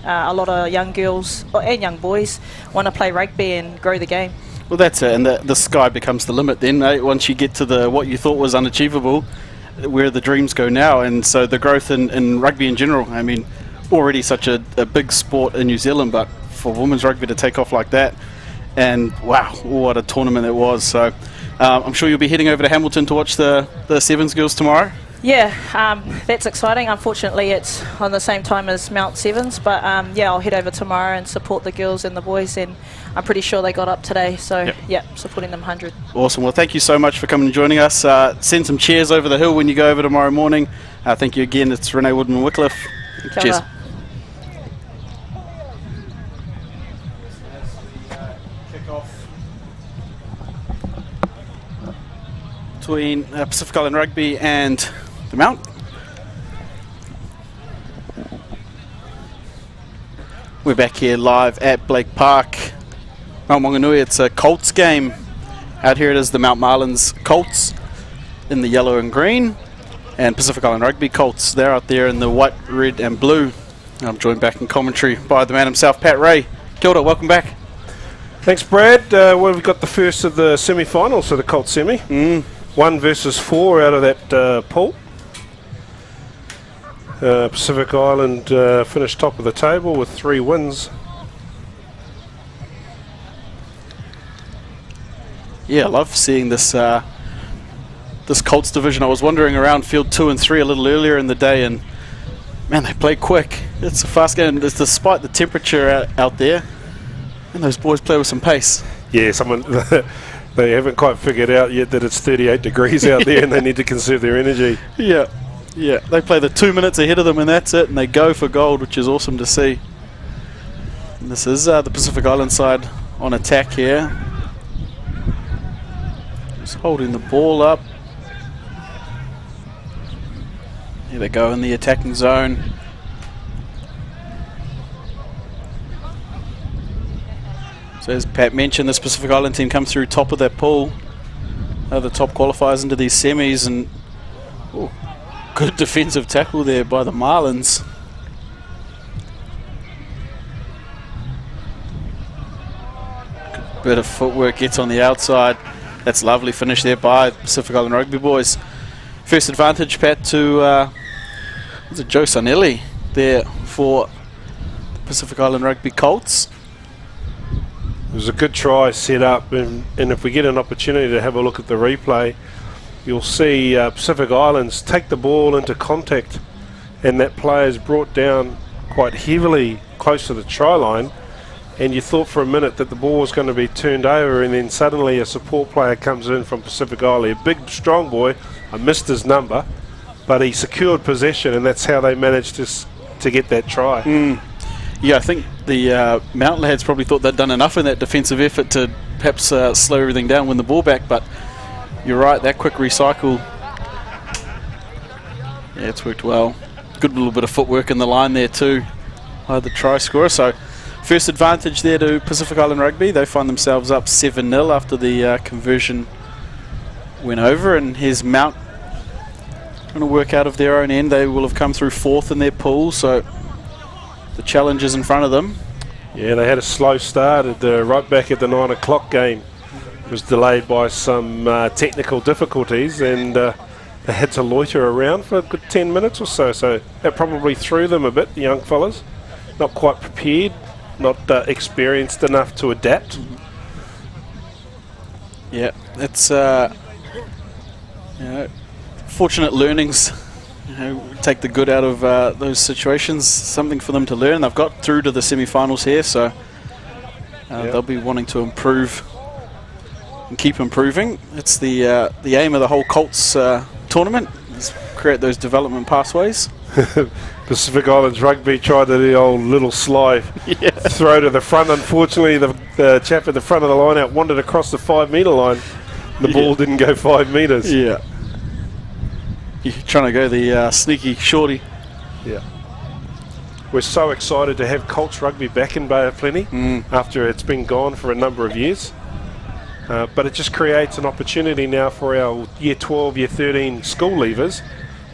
a lot of young girls and young boys want to play rugby and grow the game. Well, that's it, and the sky becomes the limit then, once you get to what you thought was unachievable, where the dreams go now. And so the growth in rugby in general, I mean, already such a big sport in New Zealand, but for women's rugby to take off like that, and wow, what a tournament it was. So I'm sure you'll be heading over to Hamilton to watch the Sevens girls tomorrow. Yeah, that's exciting. Unfortunately, it's on the same time as MW7s, but yeah, I'll head over tomorrow and support the girls and the boys, and I'm pretty sure they got up today, so yeah, supporting them 100. Awesome. Well, thank you so much for coming and joining us. Send some cheers over the hill when you go over tomorrow morning. Thank you again. It's Renee Woodman-Wycliffe. Cheers. Between Pacific Island Rugby and the Mount. We're back here live at Blake Park, Mount Maunganui. It's a Colts game. Out here it is the Mount Marlins Colts in the yellow and green, and Pacific Island Rugby Colts. They're out there in the white, red and blue. I'm joined back in commentary by the man himself, Pat Ray. Kia ora, welcome back. Thanks, Brad. Well, we've got the first of the semi-finals for the Colts semi. 1 versus 4 out of that pool. Pacific Island finished top of the table with 3 wins. Yeah, I love seeing this this Colts division. I was wandering around field 2 and 3 a little earlier in the day, and man, they play quick. It's a fast game, despite the temperature out there, and those boys play with some pace. Yeah, they haven't quite figured out yet that it's 38 degrees out there and they need to conserve their energy. Yeah, they play the 2 minutes ahead of them and that's it, and they go for gold, which is awesome to see. And this is the Pacific Island side on attack here. Just holding the ball up. Here they go in the attacking zone. So as Pat mentioned, this Pacific Island team comes through top of that pool. The top qualifiers into these semis, and good defensive tackle there by the Marlins. Good bit of footwork, gets on the outside. That's lovely finish there by Pacific Island Rugby boys. First advantage, Pat, to was it Joe Sarnelli there for the Pacific Island Rugby Colts. It was a good try set up, and if we get an opportunity to have a look at the replay, you'll see Pacific Islands take the ball into contact, and that player is brought down quite heavily close to the try line, and you thought for a minute that the ball was going to be turned over, and then suddenly a support player comes in from Pacific Island, a big strong boy. I missed his number, but he secured possession, and that's how they managed to get that try. Yeah, I think the Mountain lads probably thought they'd done enough in that defensive effort to perhaps slow everything down, win the ball back, but you're right, that quick recycle, yeah, it's worked well. Good little bit of footwork in the line there too by the try scorer. So first advantage there to Pacific Island Rugby. They find themselves up 7-0 after the conversion went over, and here's Mount trying to work out of their own end. They will have come through 4th in their pool, so the challenge is in front of them. Yeah, they had a slow start right back at the 9 o'clock game. It was delayed by some technical difficulties, and they had to loiter around for a good 10 minutes or so. So that probably threw them a bit, the young fellas. Not quite prepared, not experienced enough to adapt. Yeah, it's fortunate learnings. Take the good out of those situations, something for them to learn. They've got through to the semi-finals here, so they'll be wanting to improve and keep improving. It's the aim of the whole Colts tournament, is create those development pathways. Pacific Islands Rugby tried the old little sly throw to the front. Unfortunately, the chap at the front of the line wandered across the 5 metre line. The ball didn't go 5 metres. Yeah. You're trying to go the sneaky shorty. Yeah. We're so excited to have Colts Rugby back in Bay of Plenty after it's been gone for a number of years. But it just creates an opportunity now for our Year 12, Year 13 school leavers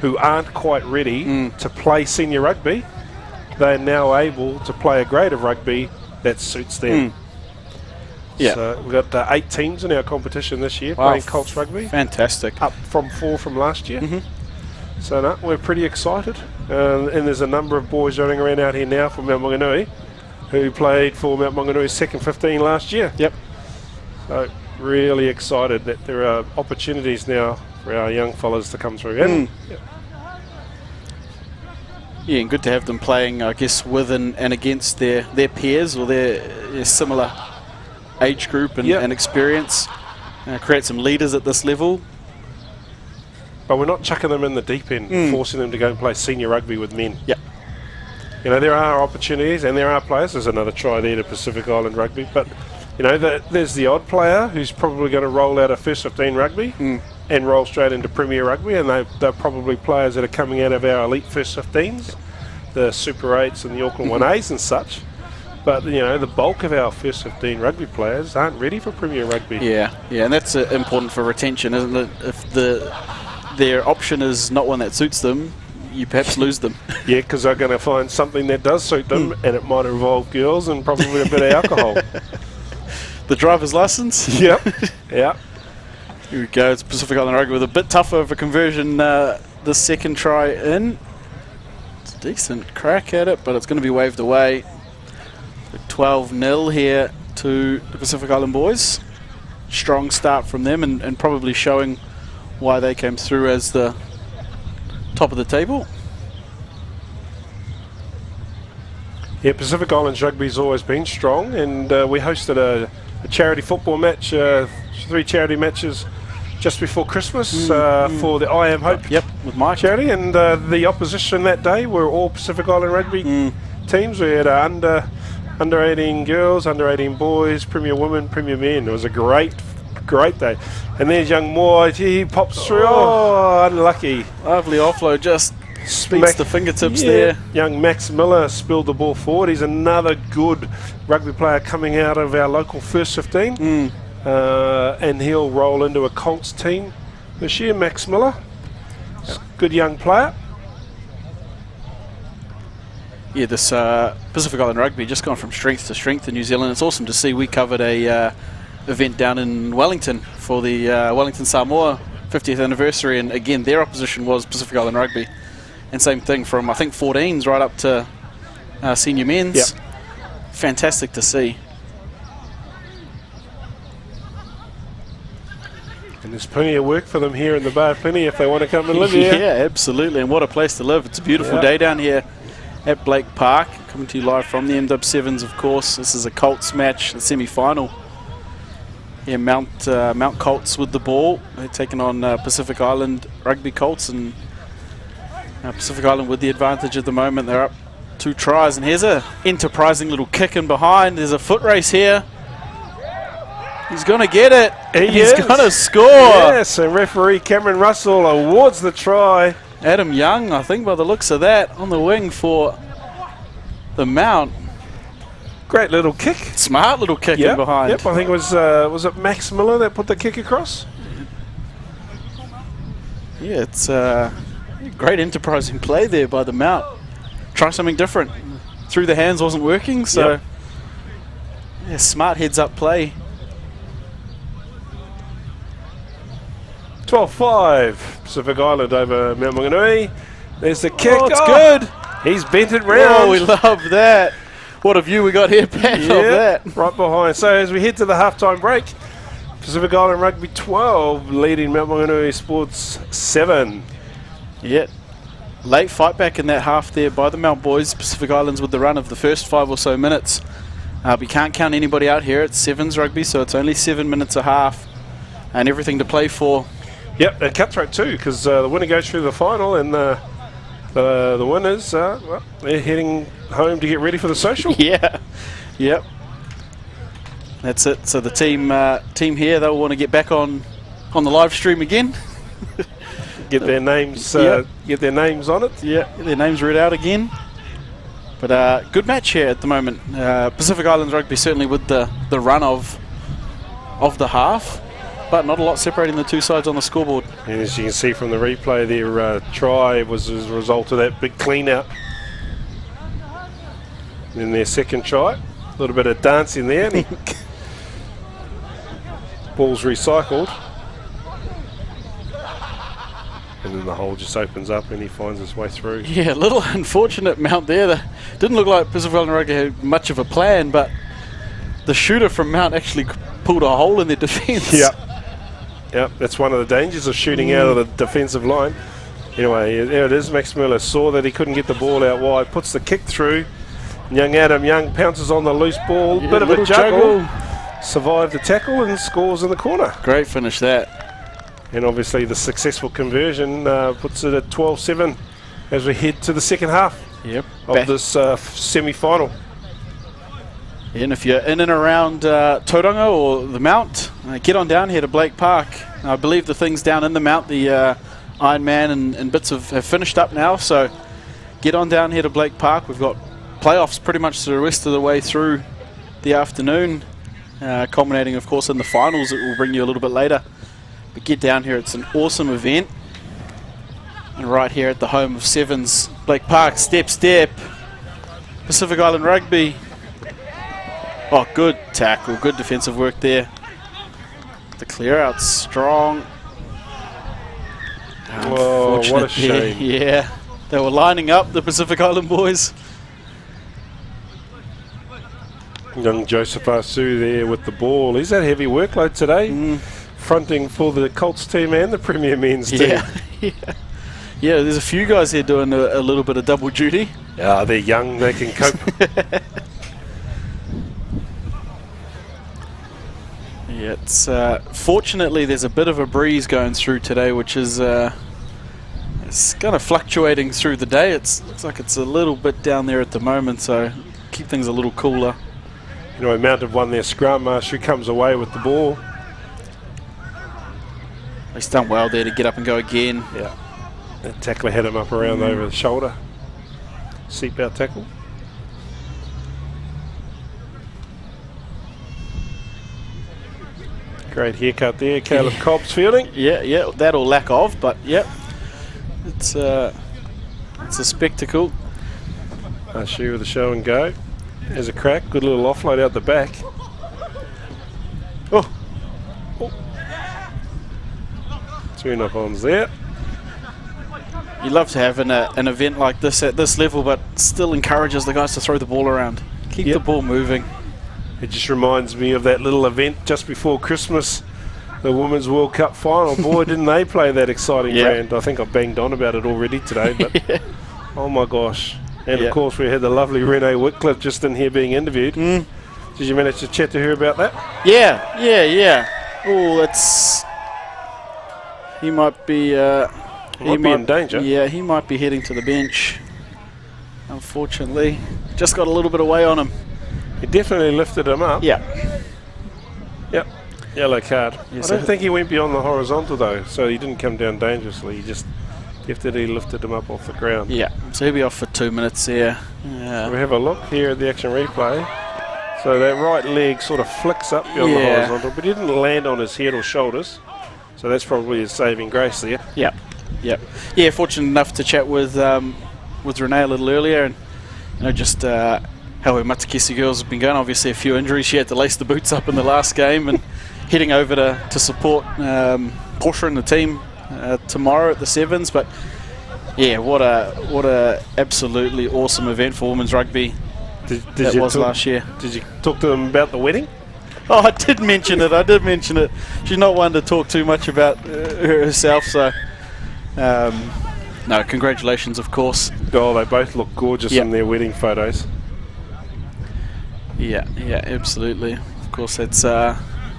who aren't quite ready to play senior rugby. They're now able to play a grade of rugby that suits them. Yeah. So we've got 8 teams in our competition this year playing Colts Rugby. Fantastic. Up from 4 from last year. So no, we're pretty excited. And there's a number of boys running around out here now from Mount Maunganui who played for Mount Maunganui's second 15 last year. Yep. So really excited that there are opportunities now for our young fellas to come through. And, Yeah, and good to have them playing, I guess, with and against their peers or their similar age group and experience. Create some leaders at this level. But we're not chucking them in the deep end, forcing them to go and play senior rugby with men. Yep. You know, there are opportunities and there are players. There's another try there to Pacific Island Rugby. But, you know, there's the odd player who's probably going to roll out of first 15 rugby and roll straight into Premier Rugby. And they're probably players that are coming out of our elite first 15s, the Super 8s and the Auckland 1As and such. But, you know, the bulk of our first 15 rugby players aren't ready for Premier Rugby. Yeah, and that's important for retention, isn't it? If their option is not one that suits them, you perhaps lose them. Yeah, because they're going to find something that does suit them, and it might involve girls and probably a bit of alcohol. The driver's license? Yep. Yeah. Here we go. It's Pacific Island Rugby with a bit tougher of a conversion the second try in. It's a decent crack at it, but it's going to be waved away. 12-0 here to the Pacific Island boys. Strong start from them and probably showing why they came through as the top of the table. Yeah, Pacific Islands Rugby's always been strong, and we hosted a charity football match, 3 charity matches just before Christmas for the I Am Hope with Mike charity, and the opposition that day were all Pacific Island Rugby teams. We had under 18 girls, under 18 boys, Premier Women, Premier Men. It was a great day. And there's young Moore, he pops through. Oh, unlucky. Lovely offload, just beats the fingertips there. Young Max Miller spilled the ball forward. He's another good rugby player coming out of our local first 15. And he'll roll into a Colts team this year, Max Miller. Good young player. Yeah, this Pacific Island Rugby just gone from strength to strength in New Zealand. It's awesome to see. We covered a event down in Wellington for the Wellington Samoa 50th anniversary, and again their opposition was Pacific Island Rugby, and same thing from I think 14s right up to senior men's. Yep. Fantastic to see. And there's plenty of work for them here in the Bay of Plenty if they want to come and live here. Yeah, absolutely, and what a place to live. It's a beautiful day down here at Blake Park. Coming to you live from the MW7s, of course. This is a Colts match, the semi-final. Yeah, Mount Colts with the ball. They're taking on Pacific Island Rugby Colts, and Pacific Island with the advantage at the moment. They're up 2 tries, and here's a enterprising little kick in behind. There's a foot race here. He's going to get it. He's going to score. Yes, and referee Cameron Russell awards the try. Adam Young, I think by the looks of that, on the wing for the Mount. Great little kick. Smart little kick in behind. Yep, I think it was it Max Miller that put the kick across? Yeah, it's great enterprising play there by the Mount. Try something different. Through the hands wasn't working, so yeah, smart heads-up play. 12-5, Pacific Island over Mount Maunganui. There's the kick. Oh, it's good. He's bent it round. Oh, we love that. What a view we got here, Pat, of that. Right behind. So as we head to the halftime break, Pacific Island Rugby 12 leading Mount Maunganui Sports 7. Yeah. Late fight back in that half there by the Mount boys. Pacific Islands with the run of the first 5 or so minutes. We can't count anybody out here. It's 7s rugby, so it's only 7 minutes a half and everything to play for. Yep, and cutthroat too, because the winner goes through the final, and the winners, well, they're heading home to get ready for the social. Yeah, yep. That's it. So the team here, they'll want to get back on the live stream again. Get their names, get their names on it. Yeah, get their names read out again. But good match here at the moment. Pacific Islands Rugby certainly with the run of the half, but not a lot separating the 2 sides on the scoreboard. And as you can see from the replay, their try was as a result of that big clean out. And then their second try, a little bit of dancing there. And ball's recycled. And then the hole just opens up and he finds his way through. Yeah, a little unfortunate Mount there. That didn't look like Pacific Island Rugby had much of a plan, but the shooter from Mount actually pulled a hole in their defence. Yeah. Yep, that's one of the dangers of shooting out of the defensive line. Anyway, there it is. Max Miller saw that he couldn't get the ball out wide, puts the kick through. Young Adam Young pounces on the loose ball, bit of a juggle. Survived the tackle and scores in the corner. Great finish that. And obviously the successful conversion puts it at 12-7 as we head to the second half of this semi-final. And if you're in and around Tauranga or the Mount, get on down here to Blake Park. I believe the things down in the Mount, the Ironman and bits have finished up now, so get on down here to Blake Park. We've got playoffs pretty much the rest of the way through the afternoon, culminating of course in the finals that will bring you a little bit later. But get down here, it's an awesome event. And right here at the home of Sevens, Blake Park, step, Pacific Island Rugby. Oh, good tackle, good defensive work there. The clear out strong. Whoa, what a shame. Yeah, they were lining up, the Pacific Island boys. Young Joseph Arsu there with the ball. He's had heavy workload today, fronting for the Colts team and the Premier Men's team. Yeah, there's a few guys here doing a little bit of double duty. Yeah, they're young, they can cope. Yeah, it's fortunately there's a bit of a breeze going through today, which is it's kind of fluctuating through the day. Looks like it's a little bit down there at the moment, so keep things a little cooler. Anyway, Mount have won their scrum. Marshu comes away with the ball. He's done well there to get up and go again. Yeah, that tackler had him up around over the shoulder. Seatbelt tackle. Great haircut there, Caleb Cobb's fielding. Yeah, that or lack of, but yep, it's a spectacle. Marshu with a show and go. There's a crack, good little offload out the back. Oh. Two knock-ons there. You love to have an event like this at this level, but still encourages the guys to throw the ball around. Keep the ball moving. It just reminds me of that little event just before Christmas, the Women's World Cup final. Boy, didn't they play that exciting brand. I think I've banged on about it already today, but oh my gosh. And of course we had the lovely Renee Whitcliffe just in here being interviewed. Did you manage to chat to her about that? Yeah. Oh, that's... He might be... he might be in danger. Yeah, he might be heading to the bench, unfortunately. Just got a little bit away on him. He definitely lifted him up. Yep. Yellow card. Yes, I don't think he went beyond the horizontal though, so he didn't come down dangerously. He just definitely lifted him up off the ground. Yeah, so he'll be off for 2 minutes there. We have a look here at the action replay. So that right leg sort of flicks up beyond the horizontal, but he didn't land on his head or shoulders. So that's probably his saving grace there. Yep. Yeah, fortunate enough to chat with Renee a little earlier, and just how her Matakesi girls have been going. Obviously a few injuries. She had to lace the boots up in the last game, and heading over to support Porsche and the team tomorrow at the Sevens. But yeah, what a absolutely awesome event for women's rugby. That was last year. Did you talk to them about the wedding? Oh, I did mention it. She's not one to talk too much about herself, so no, congratulations, of course. Oh, they both look gorgeous in their wedding photos. Yeah, absolutely. Of course, that's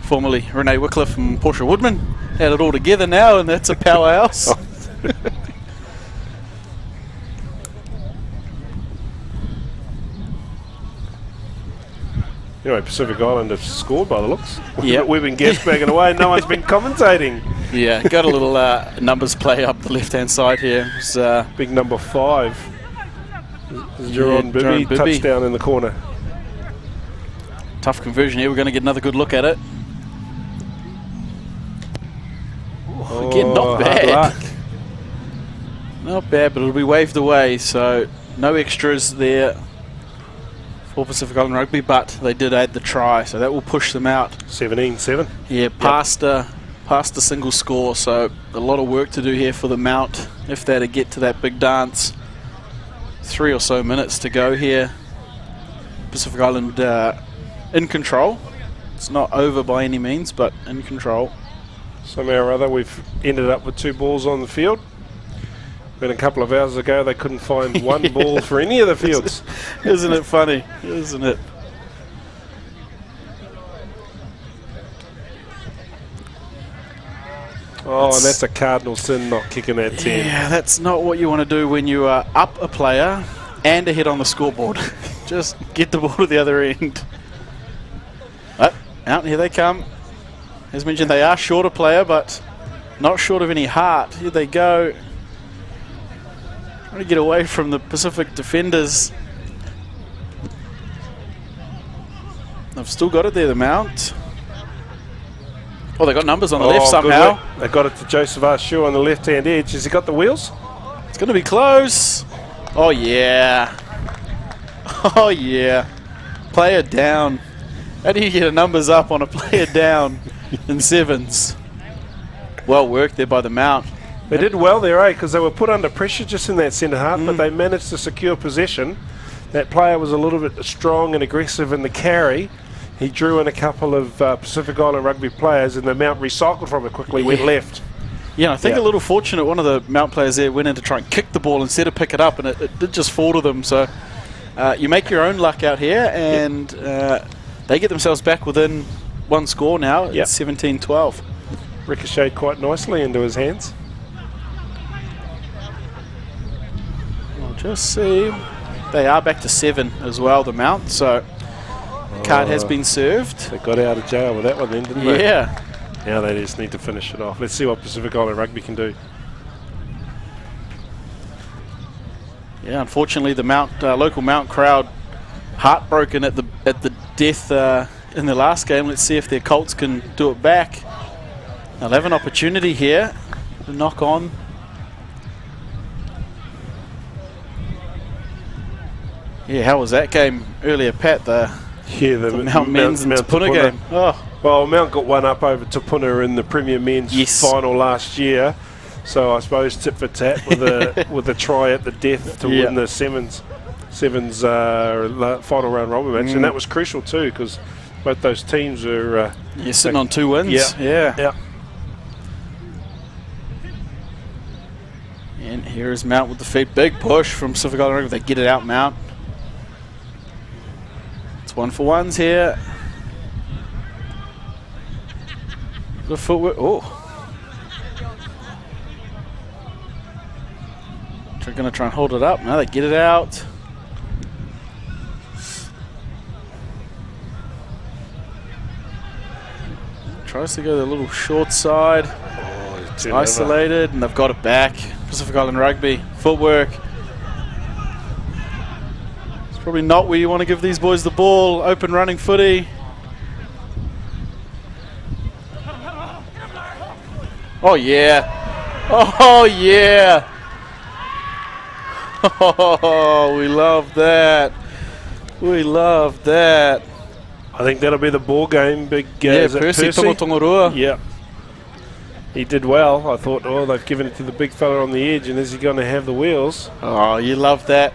formerly Renee Whitcliffe and Portia Woodman. Had it all together now, and that's a powerhouse. Anyway, Pacific Island have scored by the looks. We've been gas-bagging away. No one's been commentating. Yeah, got a little numbers play up the left-hand side here. It was, big number 5. Jerron Bibby, touchdown in the corner. Tough conversion here. We're going to get another good look at it. Again, not bad. Not bad, but it'll be waved away. So no extras there for Pacific Island Rugby, but they did add the try, so that will push them out. 17-7. Yeah, past a single score. So a lot of work to do here for the Mount if they're to get to that big dance. 3 or so minutes to go here. Pacific Island in control. It's not over by any means, but in control. Somehow or other, we've ended up with 2 balls on the field. When a couple of hours ago, they couldn't find one ball for any of the fields. Isn't it funny? Isn't it? Oh, and that's a cardinal sin not kicking that 10. Yeah, that's not what you want to do when you are up a player and ahead on the scoreboard. Just get the ball to the other end. Out, here they come. As mentioned, they are short a player, but not short of any heart. Here they go. Trying to get away from the Pacific defenders. They've still got it there, the Mount. Oh, they got numbers on the left somehow. They got it to Joseph Arshu on the left-hand edge. Has he got the wheels? It's going to be close. Oh, yeah. Oh, yeah. Player down. How do you get a numbers up on a player down in 7s? Well worked there by the Mount. They did well there, because they were put under pressure just in that centre half, but they managed to secure possession. That player was a little bit strong and aggressive in the carry. He drew in a couple of Pacific Island rugby players, and the Mount recycled from it quickly, went left. Yeah, I think a little fortunate. One of the Mount players there went in to try and kick the ball instead of pick it up, and it did just fall to them. So you make your own luck out here, and they get themselves back within 1 score now. It's 17-12. Ricocheted quite nicely into his hands. We'll just see. They are back to 7 as well, the Mount. So the card has been served. They got out of jail with that one then, didn't they? Yeah. Now they just need to finish it off. Let's see what Pacific Island Rugby can do. Yeah, unfortunately, the Mount local Mount crowd heartbroken at the death in the last game. Let's see if their Colts can do it back. They'll have an opportunity here to knock on. Yeah, how was that game earlier, Pat? The Mount men's and Tapuna game. Oh. Well, Mount got one up over Tapuna in the Premier Men's final last year. So I suppose tit for tat with a try at the death to win the sevens final round robin match, and that was crucial too because both those teams are sitting on 2 wins. Yeah. And here is Mount with the feet. Big push from Pacific Island Rugby. They get it out, Mount. It's 1-for-1s here. The footwork. Oh. They're going to try and hold it up. Now they get it out. Tries to go the little short side. It's isolated, and they've got it back. Pacific Island Rugby. Footwork. It's probably not where you want to give these boys the ball. Open running footy. Oh, yeah. Oh, yeah. Oh, we love that. We love that. I think that'll be the ball game. Big Percy Tongotongarua. Yeah. He did well. I thought, oh, they've given it to the big fella on the edge, and is he going to have the wheels? Oh, you love that.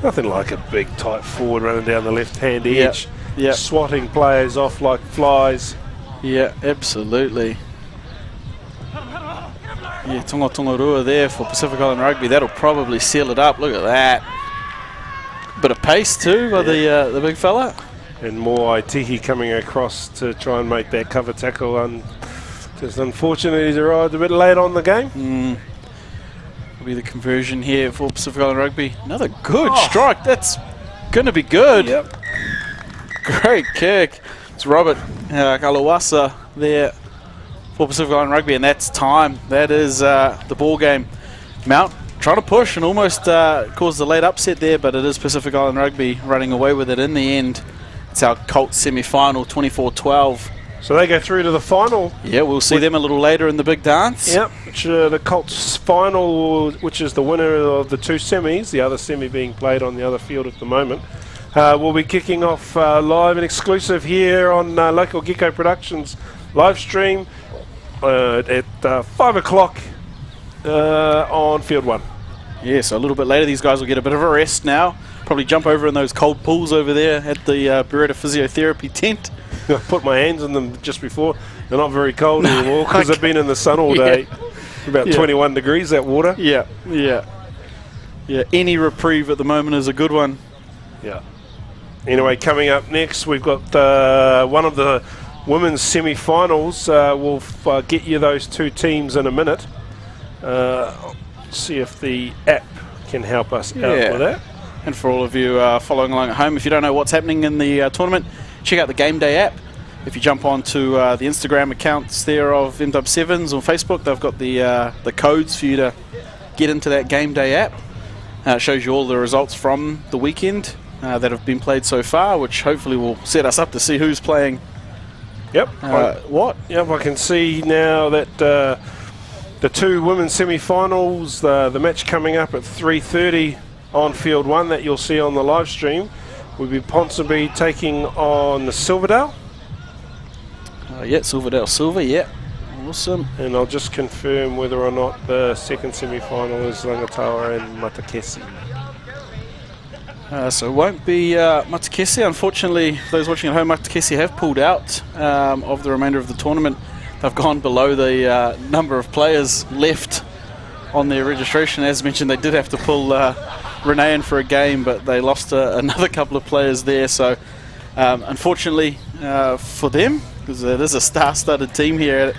Nothing like a big, tight forward running down the left-hand edge. Swatting players off like flies. Yeah, absolutely. Yeah, Tongotongarua there for Pacific Island Rugby. That'll probably seal it up. Look at that. Bit of pace too by the big fella. And more Aitihi coming across to try and make that cover tackle. Just unfortunately, he's arrived a bit late on the game. Will be the conversion here for Pacific Island Rugby. Another good strike. That's going to be good. Yep. Great kick. It's Robert Kalawasa there for Pacific Island Rugby, and that's time. That is the ball game. Mount trying to push and almost caused a late upset there, but it is Pacific Island Rugby running away with it in the end. It's our Colts semi-final, 24-12. So they go through to the final. Yeah, we'll see them a little later in the big dance. Yep, which, the Colts final, which is the winner of the 2 semis, the other semi being played on the other field at the moment. We'll be kicking off live and exclusive here on Local Gecko Productions live stream at 5 o'clock on Field 1. Yeah, so a little bit later these guys will get a bit of a rest now. Probably jump over in those cold pools over there at the Beretta Physiotherapy tent. I put my hands in them just before. They're not very cold anymore because they've been in the sun all day. About 21 degrees, that water. Yeah. Any reprieve at the moment is a good one. Yeah. Anyway, coming up next, we've got one of the women's semi-finals. We'll get you those two teams in a minute. See if the app can help us out with that. And for all of you following along at home, if you don't know what's happening in the tournament, check out the Game Day app. If you jump onto the Instagram accounts there of MW7s or Facebook, they've got the codes for you to get into that Game Day app. It shows you all the results from the weekend that have been played so far, which hopefully will set us up to see who's playing Yep. what. Yep, I can see now that the two women's semi-finals, the match coming up at 3:30 on field 1 that you'll see on the live stream, will be Ponsonby taking on Silverdale. Silverdale Silver, awesome. And I'll just confirm whether or not the second semi-final is Rangatawa and Matakesi. So it won't be Matakesi. Unfortunately, those watching at home, Matakesi have pulled out of the remainder of the tournament. They've gone below the number of players left on their registration. As mentioned, they did have to pull Renee in for a game, but they lost another couple of players there. So unfortunately for them, because it is a star-studded team here at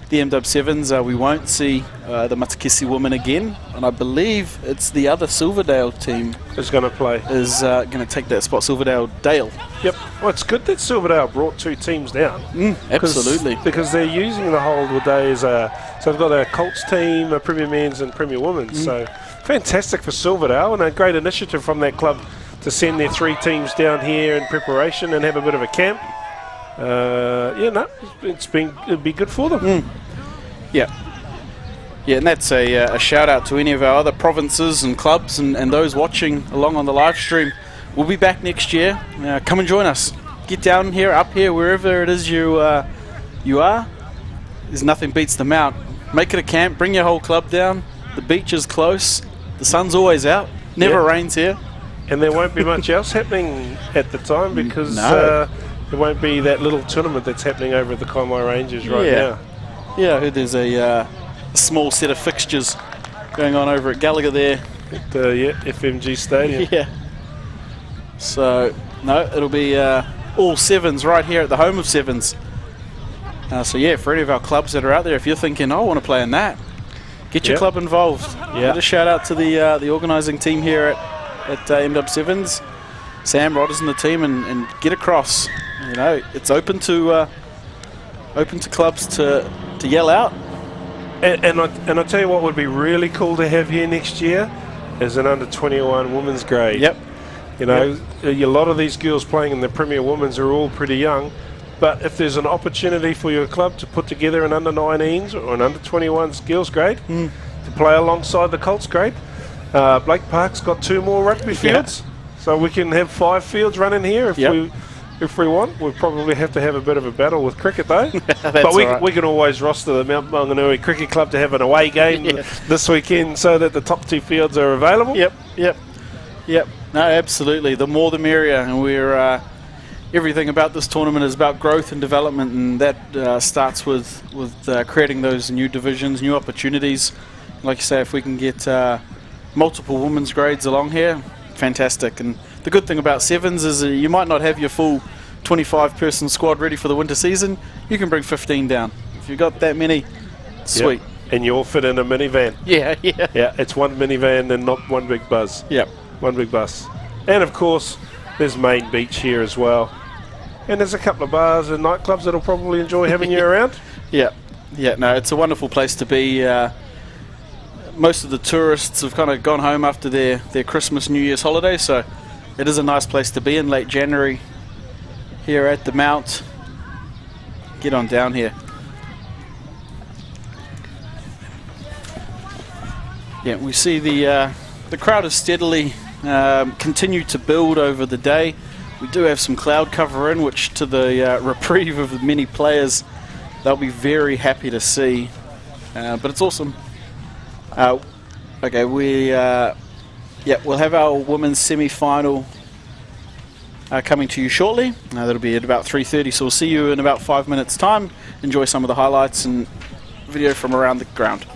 the MW7s, we won't see the Matakesi women again, and I believe it's the other Silverdale team is going to play. Is going to take that spot, Silverdale Dale. Yep. Well, it's good that Silverdale brought two teams down. Absolutely. Because they're using the whole of the day as so they've got a Colts team, a Premier Men's and Premier Women's. So fantastic for Silverdale, and a great initiative from that club to send their 3 teams down here in preparation and have a bit of a camp. It'd be good for them. Yeah, and that's a shout out to any of our other provinces and clubs and those watching along on the live stream. We'll be back next year. Come and join us. Get down here, up here, wherever it is you are. There's nothing beats the Mount. Make it a camp. Bring your whole club down. The beach is close. The sun's always out. Never rains here. And there won't be much else happening at the time because there won't be that little tournament that's happening over at the Kaimai Ranges right now. Yeah, I heard there's a small set of fixtures going on over at Gallagher there. At FMG Stadium. Yeah. So, no, it'll be all sevens right here at the home of sevens. For any of our clubs that are out there, if you're thinking, I want to play in that, get your club involved. Get a shout out to the organising team here at MW7s. Sam Rodders and the team, and get across. You know, it's open to clubs to yell out. And I tell you what would be really cool to have here next year is an under-21 women's grade. Yep. You know, a lot of these girls playing in the Premier Women's are all pretty young, but if there's an opportunity for your club to put together an under-19s or an under-21s girls grade to play alongside the Colts grade, Blake Park's got 2 more rugby fields, so we can have 5 fields running here if we want. We'll probably have to have a bit of a battle with cricket though. But we can always roster the Mount Maunganui Cricket Club to have an away game this weekend so that the top 2 fields are available. Yep. No, absolutely. The more the merrier, and we're everything about this tournament is about growth and development, and that starts with creating those new divisions, new opportunities. Like you say, if we can get multiple women's grades along here, fantastic. And the good thing about sevens is you might not have your full 25-person squad ready for the winter season. You can bring 15 down. If you've got that many, sweet. And you all fit in a minivan. Yeah. It's one minivan and not one big buzz. Yep. One big bus. And of course, there's Main Beach here as well. And there's a couple of bars and nightclubs that'll probably enjoy having you around. No, it's a wonderful place to be. Most of the tourists have kind of gone home after their Christmas, New Year's holiday, so it is a nice place to be in late January here at the Mount. Get on down here. Yeah, we see the crowd is steadily continue to build over the day. We do have some cloud cover in, which to the reprieve of the many players, they'll be very happy to see. But it's awesome. Okay, we'll have our women's semi-final coming to you shortly. That'll be at about 3:30, so we'll see you in about 5 minutes' time. Enjoy some of the highlights and video from around the ground.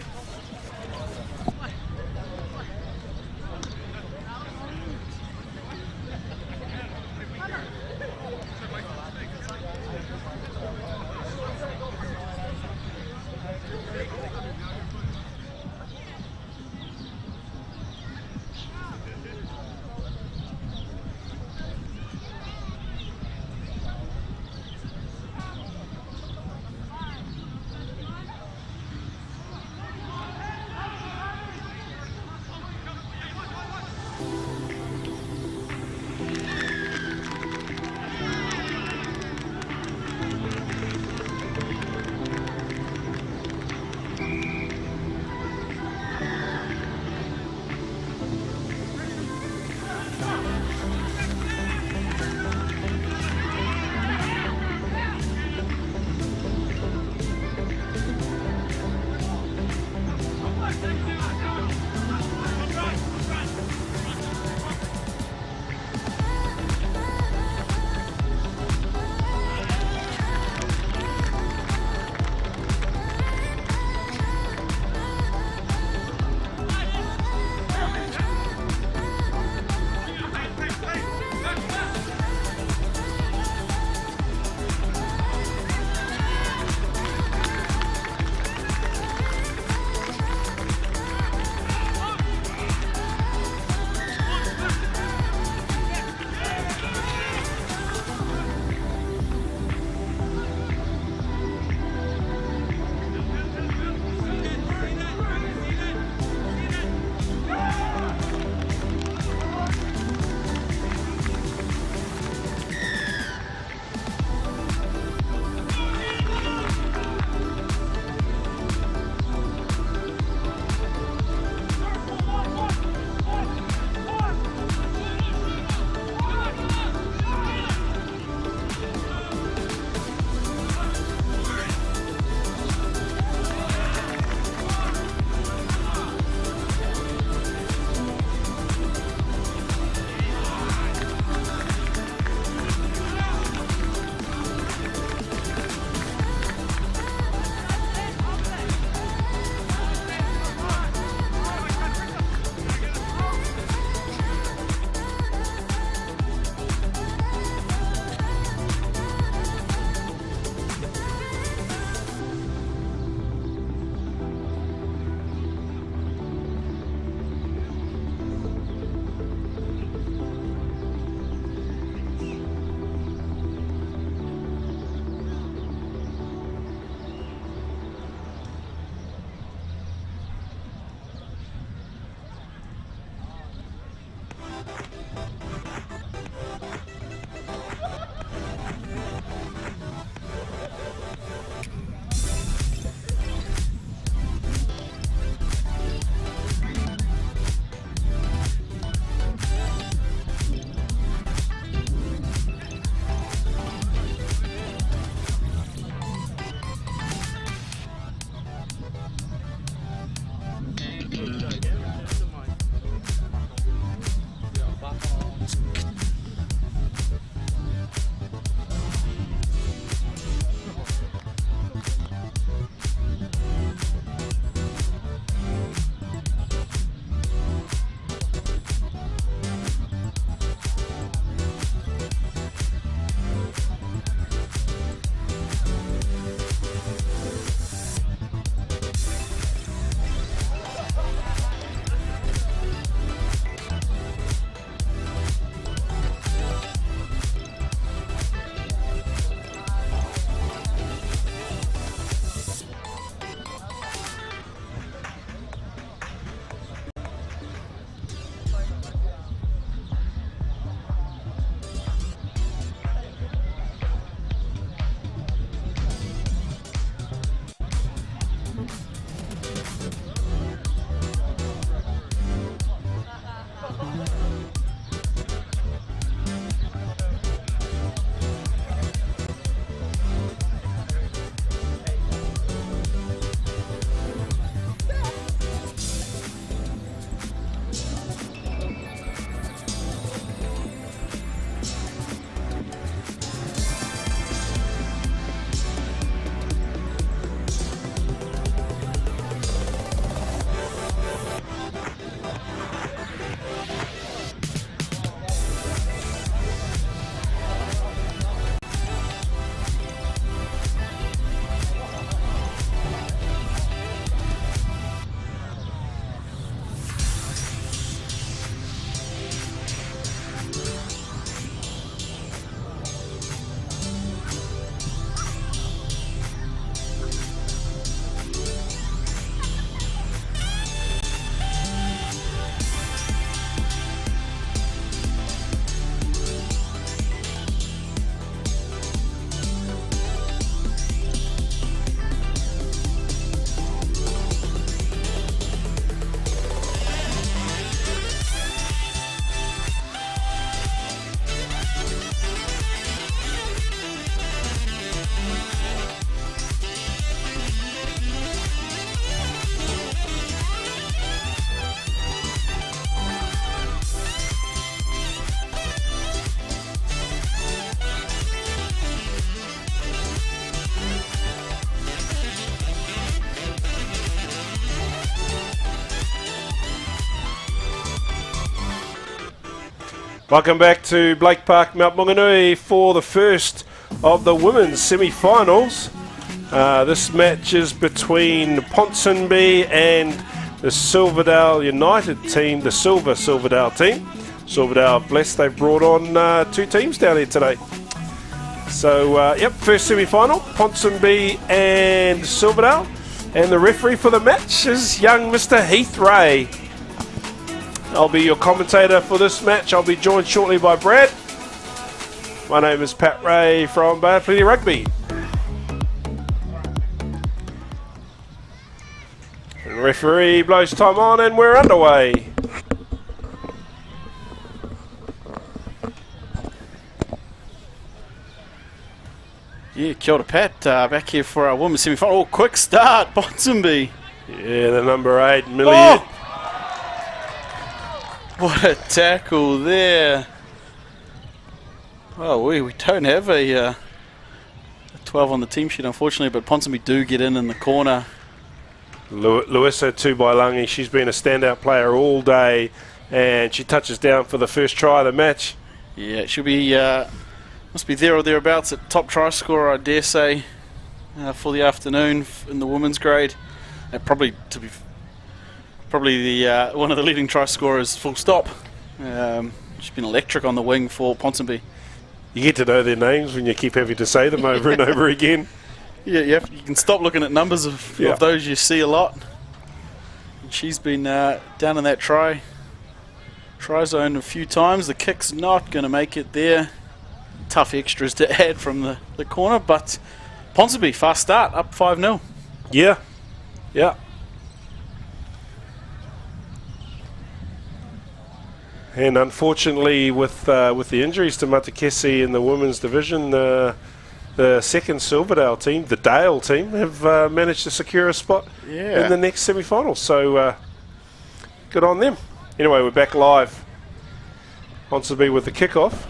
Welcome back to Blake Park, Mount Maunganui for the first of the women's semi-finals. This match is between Ponsonby and the Silverdale United team, the Silverdale team. Silverdale, blessed, they've brought on 2 teams down here today. So, yep, first semi-final, Ponsonby and Silverdale. And the referee for the match is young Mr. Heath Ray. I'll be your commentator for this match. I'll be joined shortly by Brad. My name is Pat Ray from Bay of Plenty Rugby. And the referee blows time on and we're underway. Yeah, kia ora Pat, back here for our women's semi-final. Oh, quick start, Ponsonby. Yeah, the number 8, Millie. Oh! What a tackle there. Oh, we don't have a 12 on the team sheet, unfortunately, but Ponsonby do get in the corner. Luisa Tubailangi, she's been a standout player all day, and she touches down for the first try of the match. Yeah, she'll be, must be there or thereabouts at top try scorer, I dare say, for the afternoon in the women's grade. Probably the one of the leading try scorers, full stop. She's been electric on the wing for Ponsonby. You get to know their names when you keep having to say them over and over again. Yeah, you can stop looking at numbers of those you see a lot. And she's been down in that try zone a few times. The kick's not going to make it there. Tough extras to add from the corner, but Ponsonby, fast start, up 5-0. Yeah. And unfortunately, with the injuries to Matakesi in the women's division, the second Silverdale team, the Dale team, have managed to secure a spot in the next semi-final. So good on them. Anyway, we're back live. Ponsonby with the kickoff.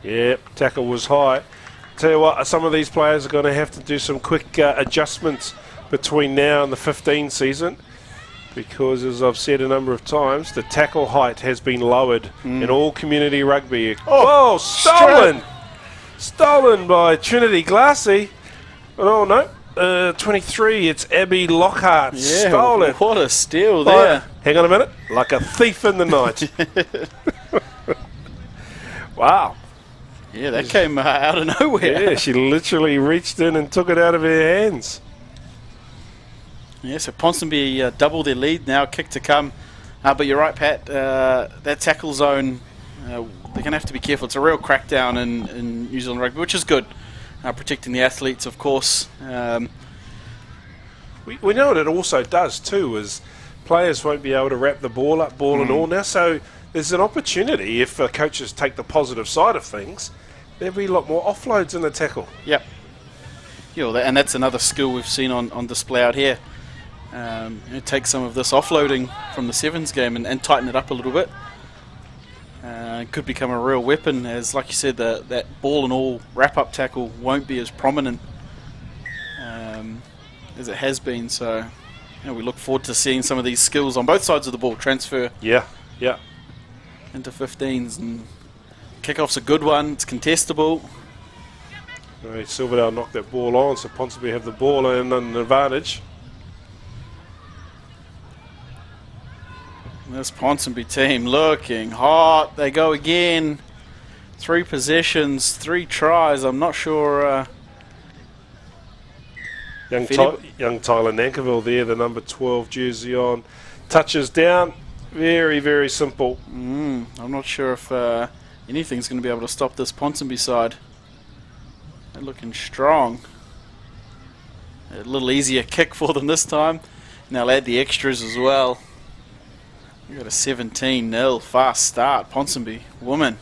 Yep, tackle was high. Tell you what, some of these players are going to have to do some quick adjustments between now and the 15 season, because as I've said a number of times, the tackle height has been lowered in all community rugby. Oh, stolen! Stolen by Trinity Glassy. Oh no, 23, it's Abby Lockhart. Yeah, stole it. What a steal there. Hang on a minute, like a thief in the night. Wow. Yeah, that came out of nowhere. Yeah, she literally reached in and took it out of her hands. Yeah, so Ponsonby double their lead now, kick to come. But you're right, Pat, that tackle zone, they're going to have to be careful. It's a real crackdown in New Zealand rugby, which is good. Protecting the athletes, of course. We know what it also does too, is players won't be able to wrap the ball up, ball and all now, so there's an opportunity, if coaches take the positive side of things, there'll be a lot more offloads in the tackle. Yep. Yeah, well, and that's another skill we've seen on display out here. Take some of this offloading from the Sevens game and tighten it up a little bit. It could become a real weapon, as like you said, that ball and all wrap-up tackle won't be as prominent as it has been. So we look forward to seeing some of these skills on both sides of the ball transfer. Yeah. Into 15s, and kickoff's a good one. It's contestable. Right, Silverdale knocked that ball on, so Ponsonby have the ball and an advantage. This Ponsonby team looking hot. They go again. 3 possessions, 3 tries. I'm not sure. Young Tyler Nankerville there, the number 12 jersey on. Touches down. Very, very simple. I'm not sure if anything's going to be able to stop this Ponsonby side. They're looking strong. A little easier kick for them this time. And they'll add the extras as well. We've got a 17-0 fast start. Ponsonby, woman.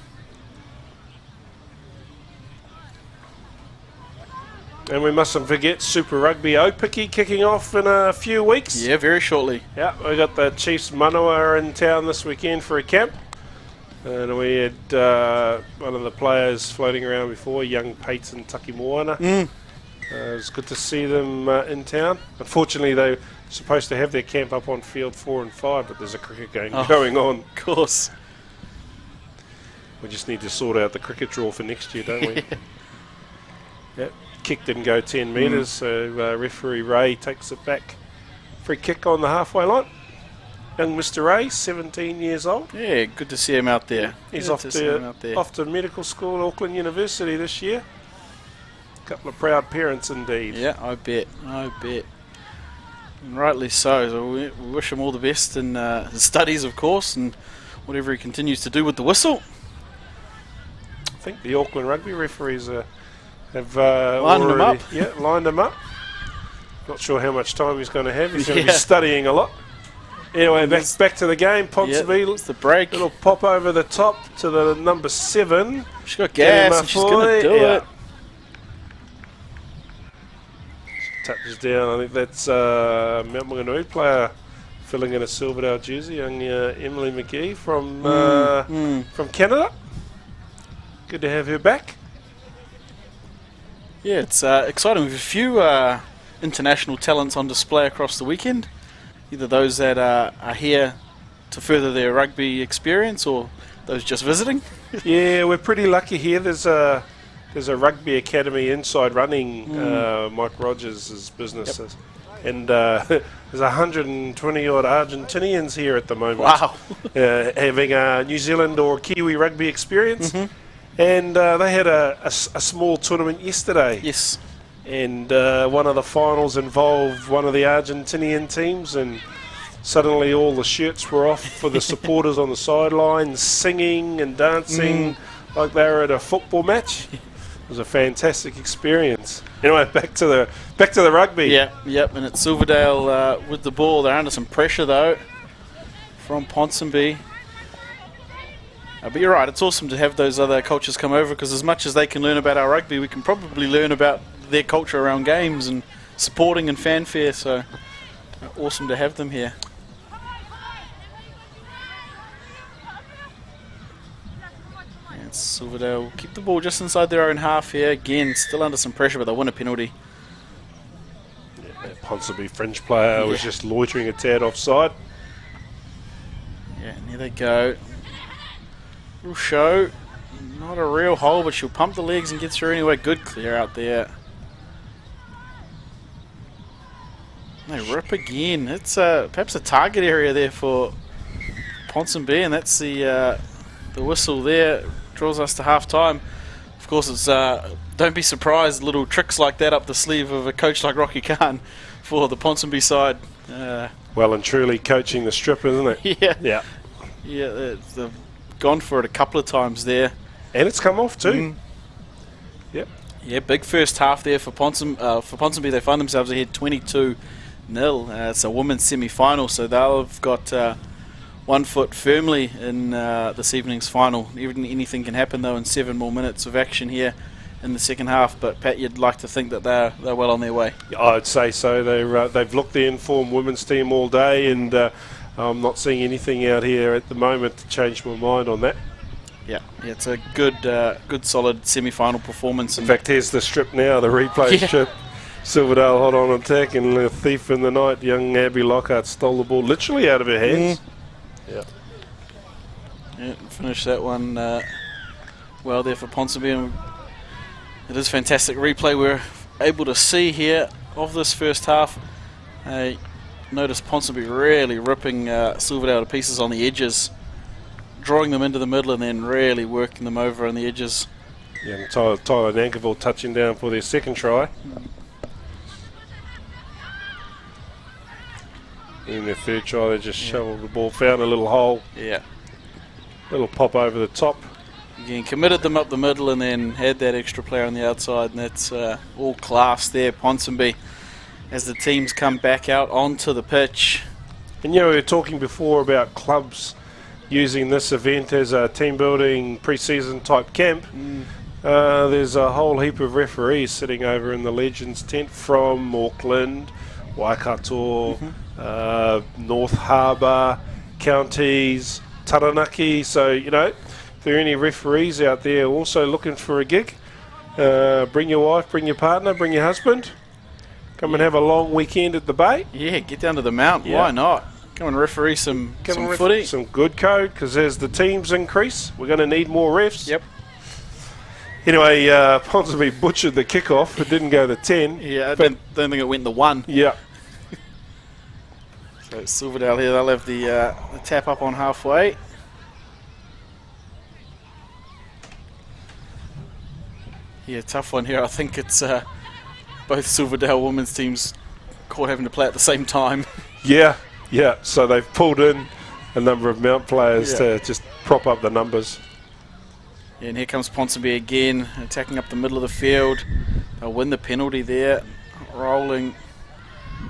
And we mustn't forget Super Rugby Opiki kicking off in a few weeks. Yeah, very shortly. Yeah, we got the Chiefs Manawa in town this weekend for a camp. And we had one of the players floating around before, young Peyton Takimoana. It was good to see them in town. Unfortunately, they're supposed to have their camp up on field 4 and 5, but there's a cricket game going on. Of course. We just need to sort out the cricket draw for next year, don't we? Yep. Kick didn't go 10 metres, so referee Ray takes it back. Free kick on the halfway line. Young Mr. Ray, 17 years old. Yeah, good to see him out there. He's off to medical school at Auckland University this year. A couple of proud parents indeed. Yeah, I bet. And rightly so we wish him all the best in his studies, of course, and whatever he continues to do with the whistle. I think the Auckland rugby referees have lined him up. Yeah, lined him up. Not sure how much time he's going to have. He's going to be studying a lot. Anyway, back to the game. Ponsonby, it's the break. Little pop over the top to the number 7. She's got gas and she's going to do it. Touches down. I think that's Mount Maunganui player filling in a Silverdale jersey, young Emily McGee from Canada. Good to have her back. Yeah, it's exciting. We have a few international talents on display across the weekend. Either those that are here to further their rugby experience or those just visiting. Yeah, we're pretty lucky here. There's a rugby academy inside running Mike Rogers' businesses. Yep. And there's 120 odd Argentinians here at the moment. Wow. Having a New Zealand or Kiwi rugby experience. And they had a small tournament yesterday. Yes. And one of the finals involved one of the Argentinian teams, and suddenly all the shirts were off for the supporters on the sidelines, singing and dancing like they were at a football match. It was a fantastic experience. Anyway, back to the rugby. Yep, and it's Silverdale with the ball. They're under some pressure though from Ponsonby. But you're right, it's awesome to have those other cultures come over, because as much as they can learn about our rugby, we can probably learn about their culture around games and supporting and fanfare, so awesome to have them here. And Silverdale keep the ball just inside their own half here. Again, still under some pressure, but they win a penalty. Yeah, that Ponsonby fringe player was just loitering a tad offside. Yeah, and here they go. Little show. Not a real hole, but she'll pump the legs and get through anyway. Good clear out there. They rip again. It's perhaps a target area there for Ponsonby, and that's the whistle there. Draws us to half time. Of course, it's don't be surprised, little tricks like that up the sleeve of a coach like Rocky Khan for the Ponsonby side. Well and truly coaching the strip, isn't it? Yeah. They've gone for it a couple of times there. And it's come off too. Yep. Yeah, big first half there for Ponsonby. They find themselves ahead 22-0. It's a women's semi-final, so they've got 1 foot firmly in this evening's final. Anything can happen though in 7 more minutes of action here in the second half. But Pat, you'd like to think that they're well on their way. I'd say so. They've looked the informed women's team all day, and I'm not seeing anything out here at the moment to change my mind on that. Yeah, it's a good solid semi-final performance. In fact, here's the strip now, the replay strip. Silverdale hot on attack, and the thief in the night, young Abby Lockhart, stole the ball literally out of her hands. Yeah, finish that one well there for Ponsonby. And it is fantastic replay we're able to see here of this first half. Notice Ponsonby really ripping Silverdale to pieces on the edges, drawing them into the middle and then really working them over on the edges. Yeah, Tyler Nankerville touching down for their second try. In their third try, they just shoveled the ball, found a little hole. Yeah. Little pop over the top. Again, committed them up the middle and then had that extra player on the outside, and that's all class there, Ponsonby, as the teams come back out onto the pitch. And we were talking before about clubs using this event as a team building pre-season type camp. There's a whole heap of referees sitting over in the Legends tent from Auckland, Waikato, North Harbour, Counties, Taranaki. So, you know, if there are any referees out there also looking for a gig, bring your wife, bring your partner, bring your husband. Come and have a long weekend at the Bay. Yeah, get down to the Mount. Yeah. Why not? Come and referee some footy. Some good code, because as the teams increase, we're going to need more refs. Yep. Anyway, Ponsonby butchered the kickoff. It didn't go to 10. Yeah, I don't think it went the 1. Yeah. So Silverdale here, they'll have the tap up on halfway. Yeah, tough one here. I think it's both Silverdale women's teams caught having to play at the same time. Yeah. So they've pulled in a number of Mount players to just prop up the numbers. Yeah, and here comes Ponsonby again, attacking up the middle of the field. They'll win the penalty there. Rolling.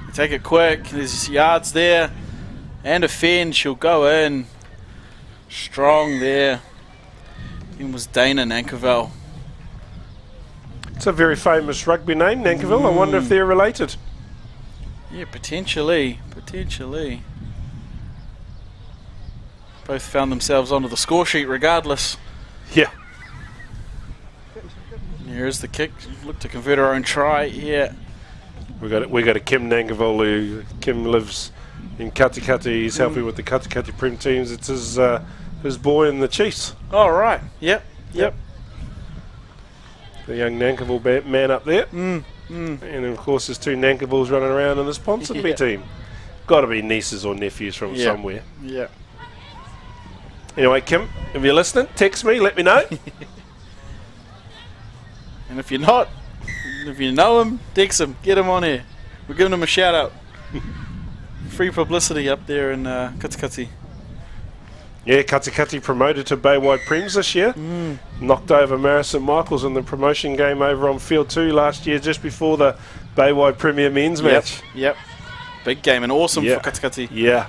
They take it quick. There's yards there. And a fend. She'll go in. Strong there. It was Dana Nankerville. It's a very famous rugby name, Nankerville. I wonder if they're related. Yeah, potentially. Both found themselves onto the score sheet regardless. Yeah. Here's the kick. Look to convert our own try. Yeah. We got a Kim Nankerville. Kim lives in Katikati. He's helping with the Katikati Prem teams. It's his boy in the Chiefs. Oh, right. Yep. The young Nankerville man up there. And of course there's 2 Nankervilles running around in this Ponsonby team. Got to be nieces or nephews from somewhere. Yeah. Anyway, Kim, if you're listening, text me, let me know. And if you're not, if you know him, text him, get him on here. We're giving him a shout out. Free publicity up there in Katikati. Yeah, Katikati promoted to Baywide Prems this year. Knocked over Mara St Michael's in the promotion game over on Field 2 last year, just before the Baywide Premier Men's match. Yep. Big game and awesome for Katikati. Yeah.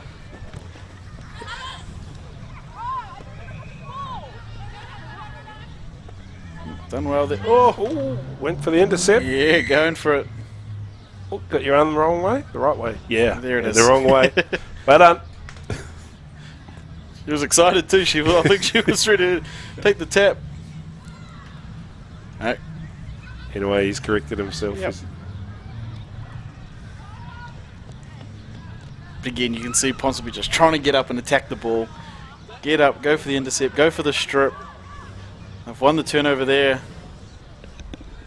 Done well there. Oh, went for the intercept. Yeah, going for it. Oh, got your arm the wrong way? The right way. Yeah. There it is. The wrong way. Well done. She was excited too. I think she was ready to take the tap. Right. Anyway, he's corrected himself. Yep. But again, you can see Ponsonby just trying to get up and attack the ball. Get up, go for the intercept, go for the strip. They've won the turnover there.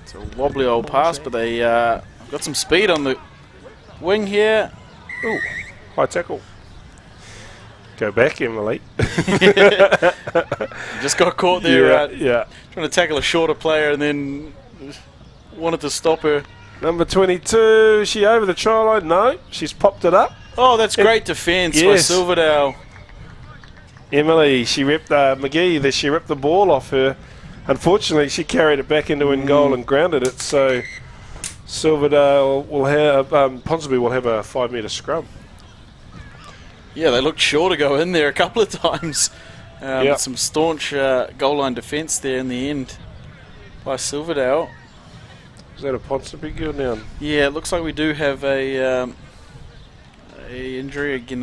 It's a wobbly old pass, but they got some speed on the wing here. Ooh, high tackle. Go back, Emily. Just got caught there. Trying to tackle a shorter player and then wanted to stop her. Number 22, is she over the try line? No, she's popped it up. Oh, that's great defence by Silverdale. Emily, she ripped McGee. She ripped the ball off her. Unfortunately, she carried it back into in goal and grounded it. So Silverdale will have Ponsonby will have a 5-metre scrum. Yeah, they looked sure to go in there a couple of times. Some staunch goal line defence there in the end by Silverdale. Is that a Ponsonby girl now? Yeah, it looks like we do have a injury again.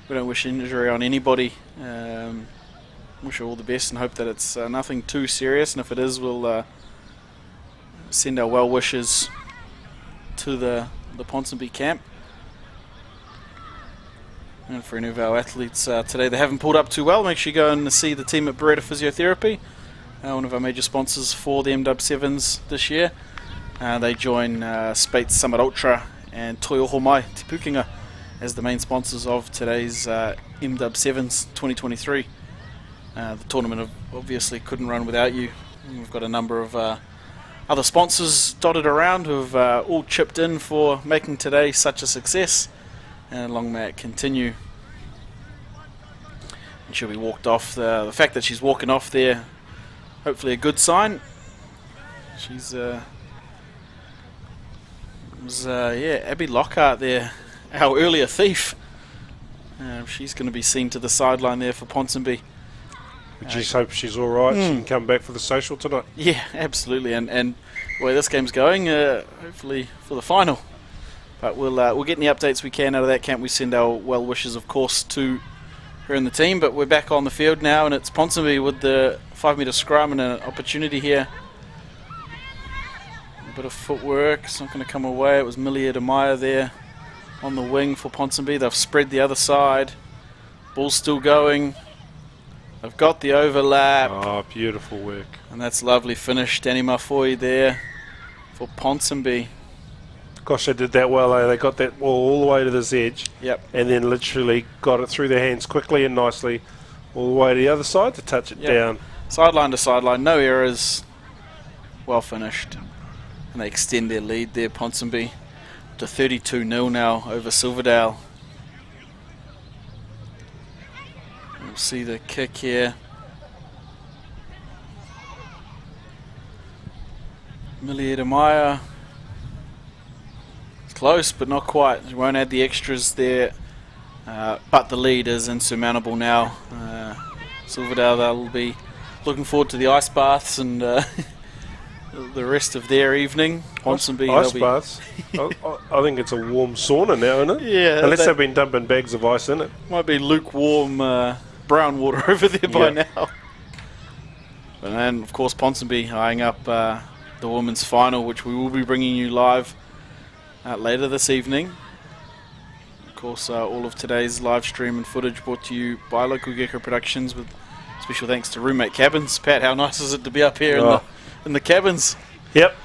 We don't wish injury on anybody. Wish her all the best and hope that it's nothing too serious. And if it is, we'll send our well wishes to the Ponsonby camp. And for any of our athletes today, they haven't pulled up too well. Make sure you go and see the team at Beretta Physiotherapy, one of our major sponsors for the MW7s this year. They join Spates Summit Ultra and Toyoho Mai Te Pukenga as the main sponsors of today's MW7s 2023. The tournament obviously couldn't run without you. We've got a number of other sponsors dotted around who've all chipped in for making today such a success. And long may it continue. And she'll be walked off. The fact that she's walking off there, hopefully a good sign. She's Abby Lockhart there, our earlier thief. She's going to be seen to the sideline there for Ponsonby. We just hope she's all right. She can come back for the social tonight. Yeah, absolutely. And where this game's going, hopefully for the final. But we'll get any updates we can out of that camp. We send our well wishes, of course, to her and the team. But we're back on the field now, and it's Ponsonby with the 5-metre scrum and an opportunity here. A bit of footwork. It's not going to come away. It was Millie Edemaya there on the wing for Ponsonby. They've spread the other side. Ball's still going. They've got the overlap. Oh, beautiful work. And that's lovely finish. Danny Mafoy there for Ponsonby. Gosh, they did that well. They got that ball all the way to this edge. Yep. And then literally got it through their hands quickly and nicely all the way to the other side to touch it down. Sideline to sideline. No errors. Well finished. And they extend their lead there, Ponsonby, to 32-0 now over Silverdale. We'll see the kick here. Millie Edemaya. Close, but not quite. You won't add the extras there. But the lead is insurmountable now. Silverdale, they'll be looking forward to the ice baths and the rest of their evening. Ponsonby, ice baths? I think it's a warm sauna now, isn't it? Yeah. Unless they've been dumping bags of ice in it. Might be lukewarm brown water over there by now. But then, of course, Ponsonby eyeing up the women's final, which we will be bringing you live later this evening. Of course, all of today's live stream and footage brought to you by Local Gecko Productions, with special thanks to Roommate Cabins. Pat, how nice is it to be up here in the cabins? Yep.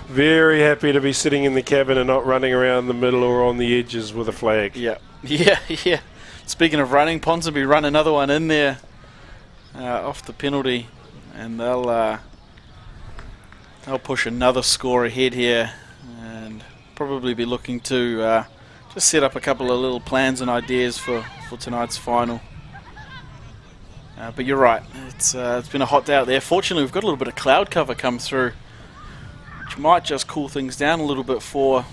Very happy to be sitting in the cabin and not running around the middle or on the edges with a flag. Yeah. Speaking of running, Ponsonby run another one in there off the penalty, and they'll push another score ahead here, and probably be looking to just set up a couple of little plans and ideas for tonight's final. But you're right, it's been a hot day out there. Fortunately, we've got a little bit of cloud cover come through, which might just cool things down a little bit for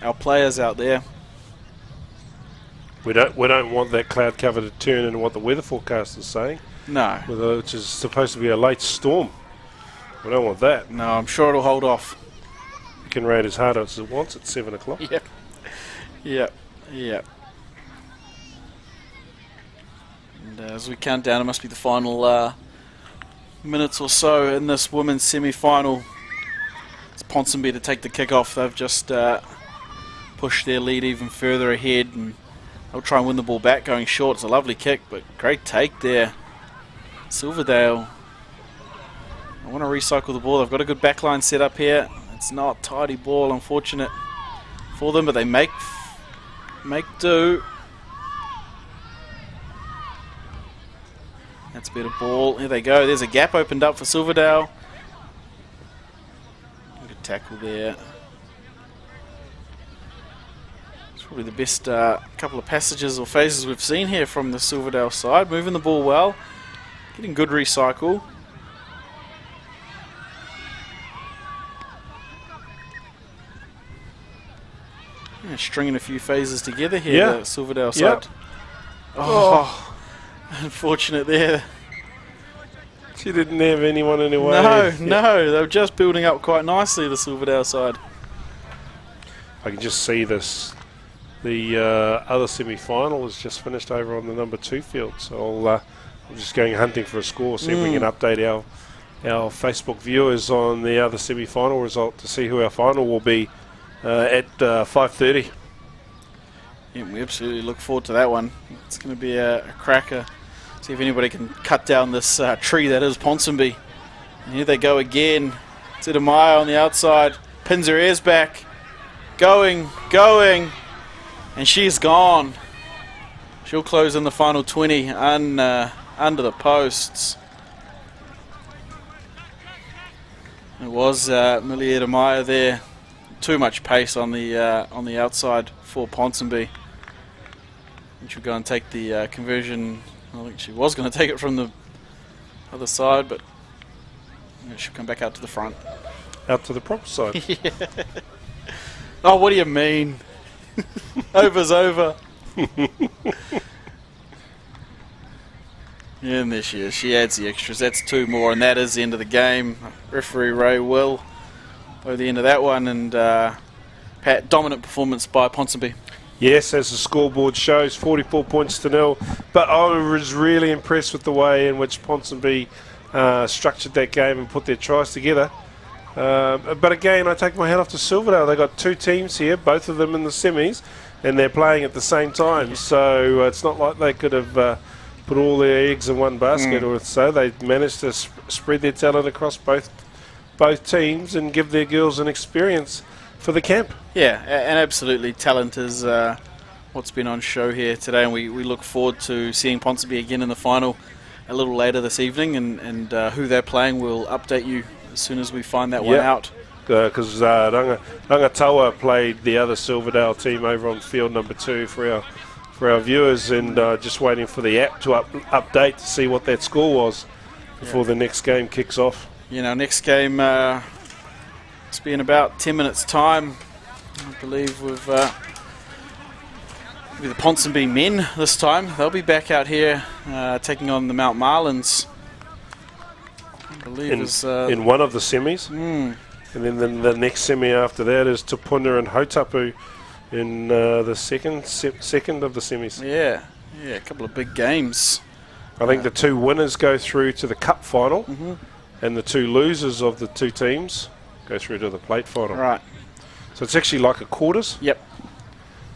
our players out there. We don't want that cloud cover to turn into what the weather forecast is saying. No. Which is supposed to be a late storm. We don't want that. No, I'm sure it'll hold off. It can rain as hard as it wants at 7 o'clock. Yep. And as we count down, it must be the final minutes or so in this women's semi-final. It's Ponsonby to take the kick-off. They've just pushed their lead even further ahead, and they'll try and win the ball back going short. It's a lovely kick, but great take there. Silverdale, I want to recycle the ball. They've got a good backline set up here. It's not tidy ball, unfortunate for them, but they make do. That's a bit of ball. Here they go. There's a gap opened up for Silverdale. Good tackle there. It's probably the best couple of passages or phases we've seen here from the Silverdale side. Moving the ball well. Getting good recycle. Yeah, stringing a few phases together here, the Silverdale side. Oh, unfortunate there. She didn't have anyone in her way. No, they were just building up quite nicely, the Silverdale side. I can just see this. The other semi-final has just finished over on the number 2 field, so I'm just going hunting for a score, see if we can update our Facebook viewers on the other semi-final result to see who our final will be at 5:30. Yeah, we absolutely look forward to that one. It's going to be a cracker. See if anybody can cut down this tree that is Ponsonby. And here they go again. Edemaya on the outside, pins her ears back, going, and she's gone. She'll close in the final 20 under the posts. It was Millie Edemaya there. Too much pace on the outside for Ponsonby. And she'll go and take the conversion. I think she was going to take it from the other side, but she'll come back out to the front. Out to the proper side. Yeah. Oh, what do you mean? Over's over. Yeah, and there she is. She adds the extras. That's 2 more, and that is the end of the game. Referee Ray will by the end of that one, and Pat, dominant performance by Ponsonby. Yes, as the scoreboard shows, 44 points to 0. But I was really impressed with the way in which Ponsonby structured that game and put their tries together. But again, I take my hat off to Silverdale. They've got 2 teams here, both of them in the semis, and they're playing at the same time. So it's not like they could have put all their eggs in one basket or so. They managed to spread their talent across both teams and give their girls an experience for the camp. Yeah, and absolutely, talent is what's been on show here today, and we look forward to seeing Ponsonby again in the final a little later this evening, and who they're playing, we'll update you as soon as we find that one out. Because Rangatawa played the other Silverdale team over on field number 2 for our viewers, and just waiting for the app to update to see what that score was before the next game kicks off. You know, next game it's been about 10 minutes time, I believe, with the Ponsonby men this time. They'll be back out here taking on the Mount Marlins, I believe, in one of the semis. And then the next semi after that is Tupuna and Hautapu in the second of the semis. Yeah, a couple of big games. I think the 2 winners go through to the cup final, and the 2 losers of the 2 teams go through to the plate final. Right. So it's actually like a quarters. Yep.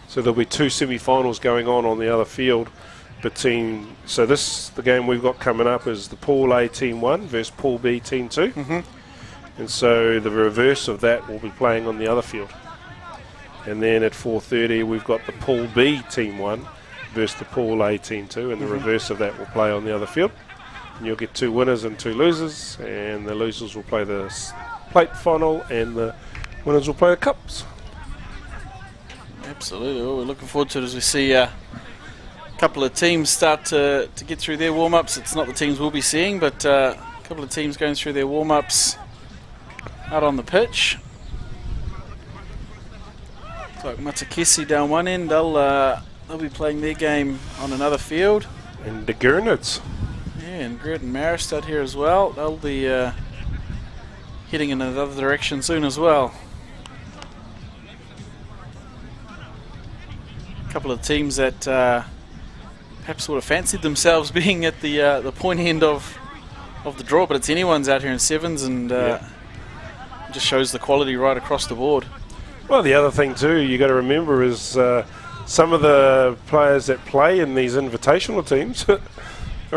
So there'll be 2 semi-finals going on the other field between. So the game we've got coming up is the Pool A Team 1 versus Pool B Team 2. And so the reverse of that will be playing on the other field. And then at 4:30 we've got the Pool B Team 1 versus the Pool A Team 2, and the reverse of that will play on the other field. And you'll get 2 winners and 2 losers, and the losers will play the plate final, and the winners will play the cups. Absolutely. Well, we're looking forward to it as we see a couple of teams start to get through their warm-ups. It's not the teams we'll be seeing, but a couple of teams going through their warm-ups out on the pitch. Looks like Matakesi down one end. They'll be playing their game on another field. And the Gurnards. Yeah, and Gert and Maristad here as well. They'll be heading in another direction soon as well. A couple of teams that perhaps would have fancied themselves being at the point end of the draw, but it's anyone's out here in sevens, and it just shows the quality right across the board. Well, the other thing too you got to remember is some of the players that play in these invitational teams are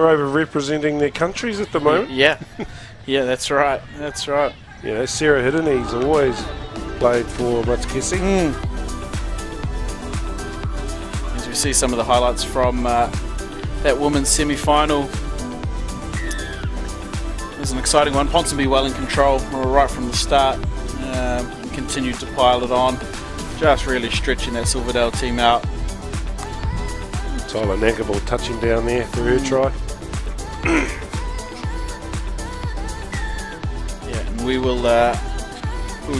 over representing their countries at the moment. Yeah, that's right. That's right. You know, Sarah Hiddeney's always played for Matakesi. As we see some of the highlights from that women's semi-final. It was an exciting one. Ponsonby well in control right from the start. And continued to pile it on. Just really stretching that Silverdale team out. Tyler Nankable touching down there for her try. And we will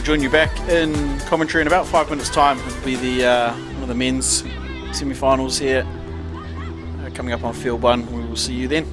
join you back in commentary in about 5 minutes' time. It'll be one of the men's semi-finals here coming up on field 1. We will see you then.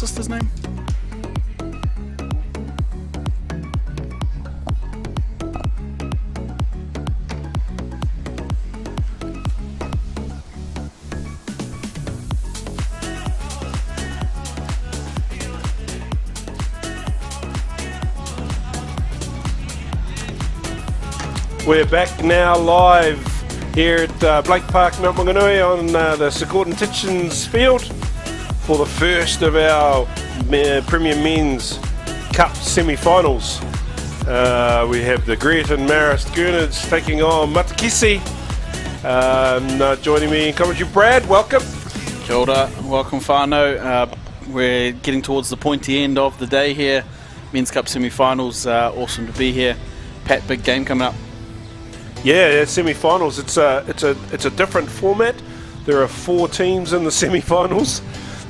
sister's name? We're back now live here at Blake Park, Mount Maunganui on the Capturingthelocalspirit field for the first of our Premier Men's Cup semi-finals. We have the Greaton Marist Gurnards taking on Matakisi. Joining me in commentary, Brad, welcome. Kia ora, welcome whānau. We're getting towards the pointy end of the day here. Men's Cup semi-finals, awesome to be here. Pat, big game coming up. Yeah, semi-finals. It's a different format. There are 4 teams in the semi-finals.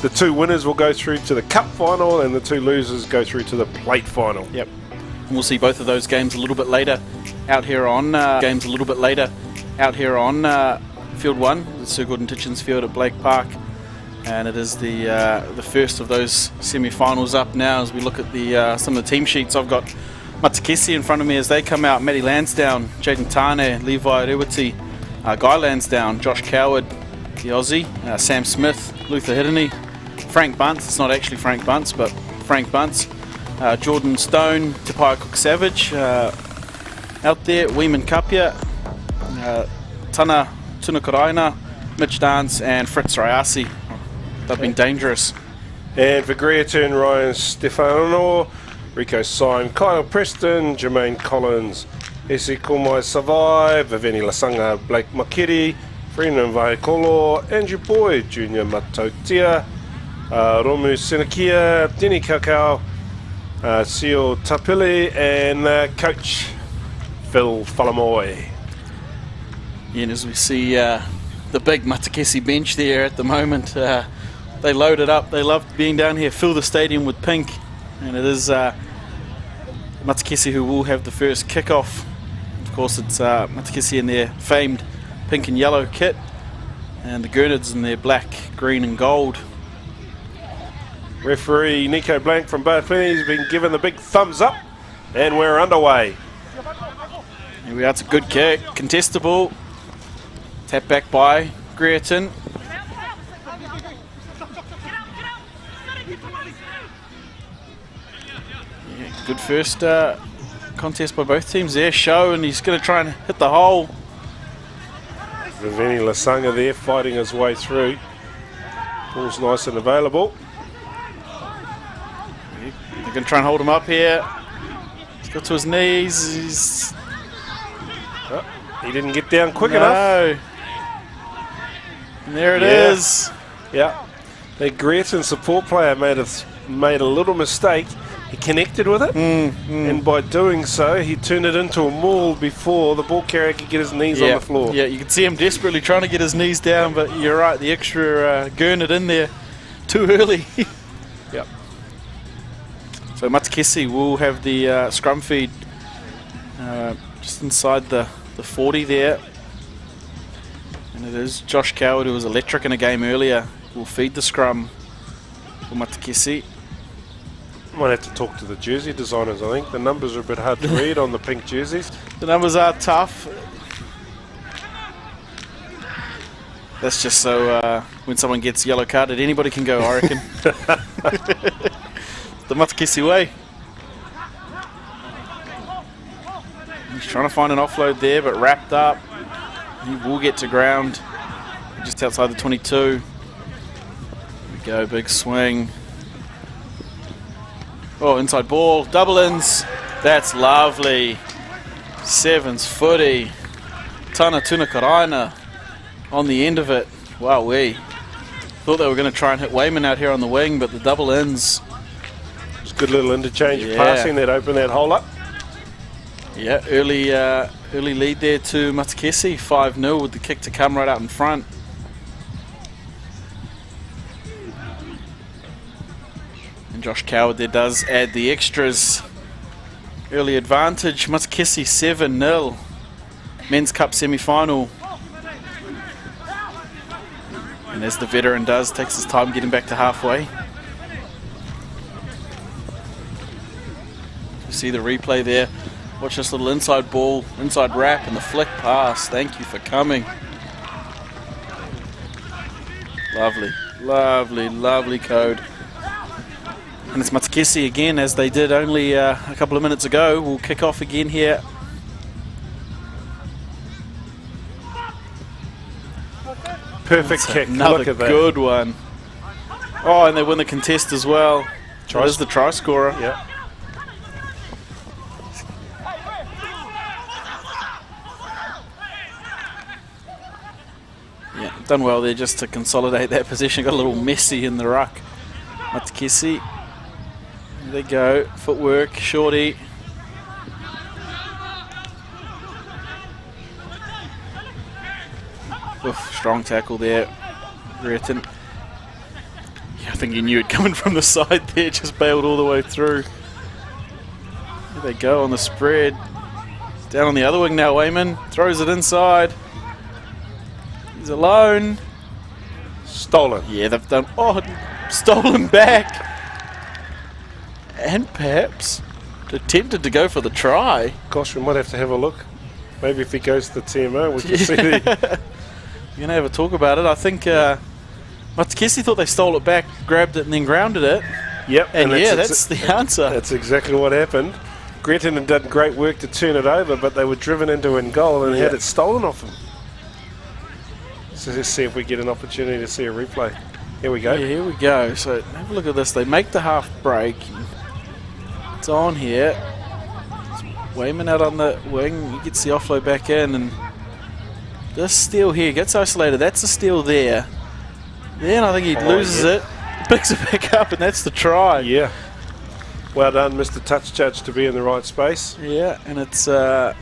The 2 winners will go through to the cup final, and the 2 losers go through to the plate final. Yep. And we'll see both of those games a little bit later out here on Field 1, the Sir Gordon Titchens Field at Blake Park. And it is the first of those semi-finals up now. As we look at the some of the team sheets, I've got Matakesi in front of me as they come out. Matty Lansdowne, Jaden Tane, Levi Rewati, Guy Lansdowne, Josh Coward, the Aussie, Sam Smith, Luther Hiddeney, Frank Bunce, it's not actually Frank Bunce, but Frank Bunce, Jordan Stone, Tapai Cook-Savage, out there, Weeman Kapia, Tana Tunakaraina, Mitch Dance, and Fritz Rayasi. They've been dangerous. And for Greaton, Ryan Stefano, Rico Syme, Kyle Preston, Jermaine Collins, Esi Kumai Savai, Viveni Lasanga, Blake Makiri, Freeman Vaikolo, Andrew Boyd, Junior Matotia, Romu Sinakia, Denny Kakao, Sio Tapili, and Coach Phil Falamoy. And as we see the big Matakesi bench there at the moment, they loaded up, they loved being down here, fill the stadium with pink. And it is Matakesi who will have the first kick-off. Of course, it's Matakesi in their famed pink and yellow kit, and the Gurnards in their black, green and gold. Referee Nico Blank from both ends has been given the big thumbs up, and we're underway. Here we are, it's a good kick, contestable. Tap back by Greaton. Good first contest by both teams there. Show, and he's going to try and hit the hole. Viveni Lasanga there fighting his way through. Ball's nice and available. They're going to try and hold him up here. He's got to his knees. He didn't get down quick enough. And there it is. Yeah. The Greaton support player made a little mistake. He connected with it, and by doing so, he turned it into a maul before the ball carrier could get his knees on the floor. Yeah, you can see him desperately trying to get his knees down, but you're right, the extra Gurnard in there too early. Yep. So Matakesi will have the scrum feed just inside the 40 there. And it is Josh Coward, who was electric in a game earlier, who will feed the scrum for Matakesi. Might have to talk to the jersey designers, I think. The numbers are a bit hard to read on the pink jerseys. The numbers are tough. That's just so when someone gets yellow carded, anybody can go, I reckon. The Matakesi way. He's trying to find an offload there, but wrapped up. He will get to ground just outside the 22. Here we go, big swing. Oh, inside ball, double ins. That's lovely. Sevens footy. Tana Tunakaraina on the end of it. Wowee. Thought they were going to try and hit Wayman out here on the wing, but the double ins. It's a good little interchange of passing that opened that hole up. Yeah, early lead there to Matakesi, 5-0 with the kick to come right out in front. And Josh Coward there does add the extras. Early advantage, Matakesi 7-0. Men's Cup semi-final. And as the veteran does, takes his time getting back to halfway. see the replay there. Watch this little inside ball, inside wrap, and the flick pass. Thank you for coming. Lovely, lovely, lovely code. And it's Matakesi again, as they did only a couple of minutes ago. We'll kick off again here. Perfect kick. Another Look at that. good one. Oh, and they win the contest as well. That is the try scorer. Yeah. Yeah, done well there just to consolidate that position. Got a little messy in the ruck. Matakesi. There they go. Footwork, shorty. Oof, strong tackle there. Brereton. Yeah, I think he knew it coming from the side there. Just bailed all the way through. There they go on the spread. Down on the other wing now, Wayman. Throws it inside. He's alone. Stolen. Yeah, they've done. Oh, stolen back. And perhaps attempted to go for the try. Gosh, we might have to have a look. Maybe if he goes to the TMO, we can see the. We're going to have a talk about it. I think Matakesi thought they stole it back, grabbed it, and then grounded it. Yep. And yeah, that's the answer. That's exactly what happened. Gretton had done great work to turn it over, but they were driven into in goal and had it stolen off them. So let's see if we get an opportunity to see a replay. Here we go. Yeah, here we go. So have a look at this. They make the half break. It's on here. It's Wayman out on the wing. He gets the offload back in, and this steal here gets isolated. That's a steal there. Then I think he loses it, picks it back up, and that's the try. Yeah. Well done, Mr. Touch Judge, to be in the right space. Yeah, and it's the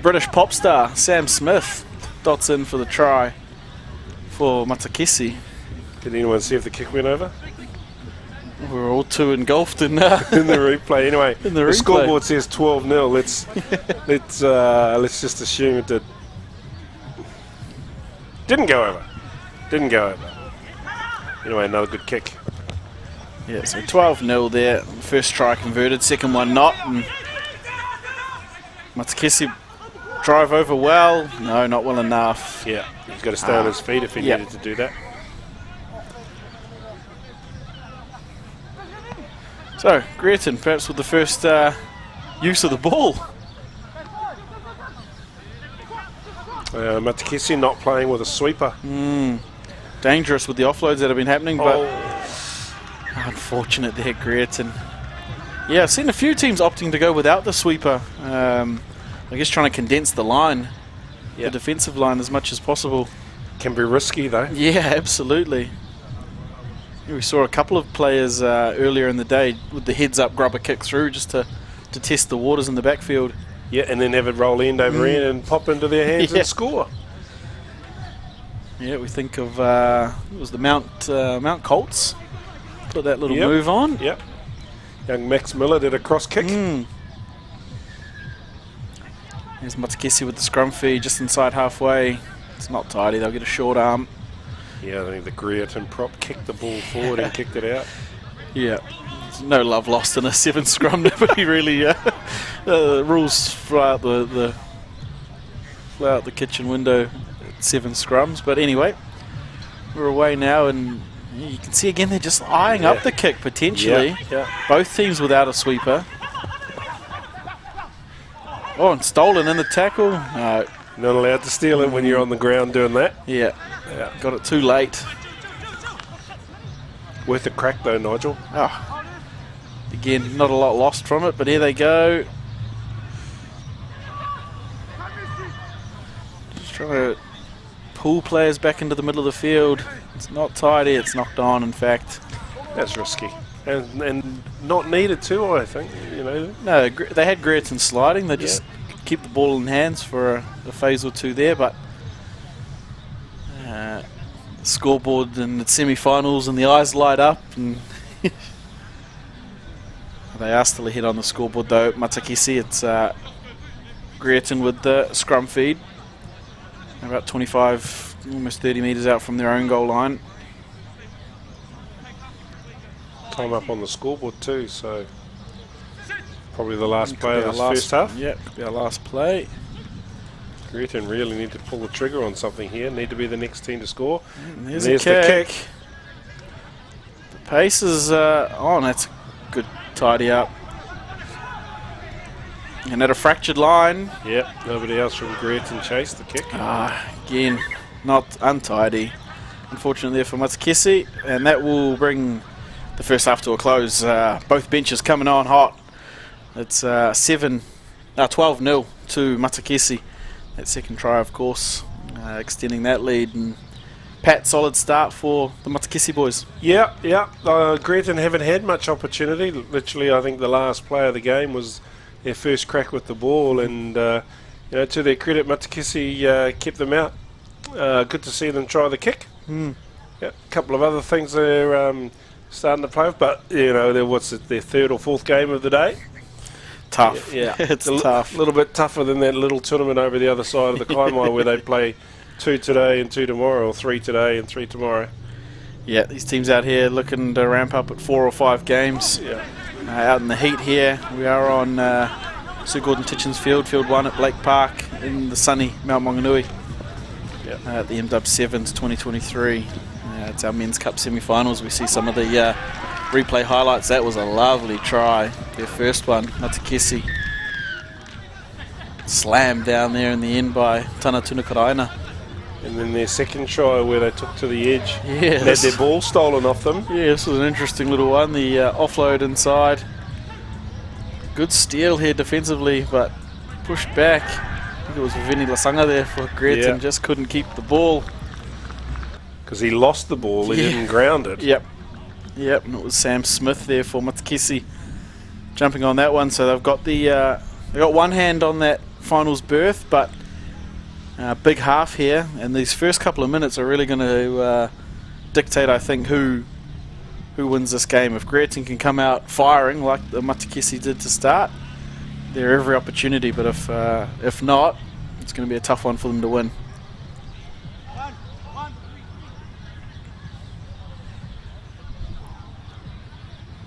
British pop star, Sam Smith, dots in for the try for Matakesi. Did anyone see if the kick went over? We're all too engulfed in in the replay. Anyway, in the the replay. scoreboard says 12-0. Let's just assume it did. Didn't go over. Didn't go over. Anyway, another good kick. Yeah, so 12-0 there. First try converted, second one not. And Matakesi drive over well. No, not well enough. Yeah, he's got to stay on his feet if he needed to do that. So, Brereton, perhaps with the first use of the ball. Matakesi not playing with a sweeper. Dangerous with the offloads that have been happening, but unfortunate there, Brereton. Yeah, I've seen a few teams opting to go without the sweeper. I guess trying to condense the line, the defensive line, as much as possible. Can be risky though. Yeah, absolutely. We saw a couple of players earlier in the day with the heads up grub a kick through just to test the waters in the backfield. Yeah, and then have it roll end over end and pop into their hands and score. Yeah, we think of it was the Mount Colts. Put that little move on. Yep. Young Max Miller did a cross kick. There's Matakesi with the scrum feed just inside halfway. It's not tidy. They'll get a short arm. Yeah, I think the Brereton prop kicked the ball forward and kicked it out. Yeah. There's no love lost in a 7 scrum. Nobody really rules fly out the kitchen window. 7 scrums, but anyway, we're away now, and you can see again they're just eyeing up the kick potentially. Both teams without a sweeper. Oh, and stolen in the tackle. No. Not allowed to steal it when you're on the ground doing that. Yeah. Got it too late. Worth a crack though, Nigel. Oh. Again, not a lot lost from it, but here they go. Just trying to pull players back into the middle of the field. It's not tidy, it's knocked on, in fact. That's risky. And not needed too, I think. You know. No, they had Brereton sliding. They just keep the ball in hands for a phase or two there, but the scoreboard and the semi-finals and the eyes light up, and they are still ahead on the scoreboard though. Matakesi, it's Brereton with the scrum feed. About 25, almost 30 metres out from their own goal line. Time up on the scoreboard too, so Probably the last play of this first half. Yeah, could be our last play. Greaton really need to pull the trigger on something here. Need to be the next team to score. And there's the kick. The pace is on. That's a good tidy up. And at a fractured line. Yep, nobody else from Greaton chased the kick. Again, not untidy. Unfortunately there for Matakesi. And that will bring the first half to a close. Both benches coming on hot. It's 12-0 to Matakesi. That second try, of course, extending that lead. And Pat, solid start for the Matakesi boys. Yeah. Greaton haven't had much opportunity. Literally, I think the last play of the game was their first crack with the ball, and to their credit, Matakesi kept them out. Good to see them try the kick. Yeah, a couple of other things they're starting to play with, but their third or fourth game of the day. Tough. Yeah, it's tough. A little bit tougher than that little tournament over the other side of the Kaimai where they play 2 today and 2 tomorrow, or 3 today and 3 tomorrow. Yeah, these teams out here looking to ramp up at 4 or 5 games. Yeah. Out in the heat here, we are on Sir Gordon Titchens Field, Field 1 at Blake Park in the sunny Mount Maunganui. At the MW7s 2023. It's our Men's Cup semi-finals. We see some of the replay highlights. That was a lovely try. Their first one, Matakesi. Slammed down there in the end by Tana Tunakaraina. And then their second try where they took to the edge. Yeah, had their ball stolen off them. Yeah, this was an interesting little one. The offload inside. Good steal here defensively, but pushed back. I think it was Vini Lasanga there for Greaton. Just couldn't keep the ball. Because he lost the ball, he didn't ground it. Yep, and it was Sam Smith there for Matakesi jumping on that one. So they've got they got one hand on that finals berth, but big half here, and these first couple of minutes are really going to dictate, I think, who wins this game. If Greaton can come out firing like the Matakesi did to start, they're every opportunity. But if not, it's going to be a tough one for them to win.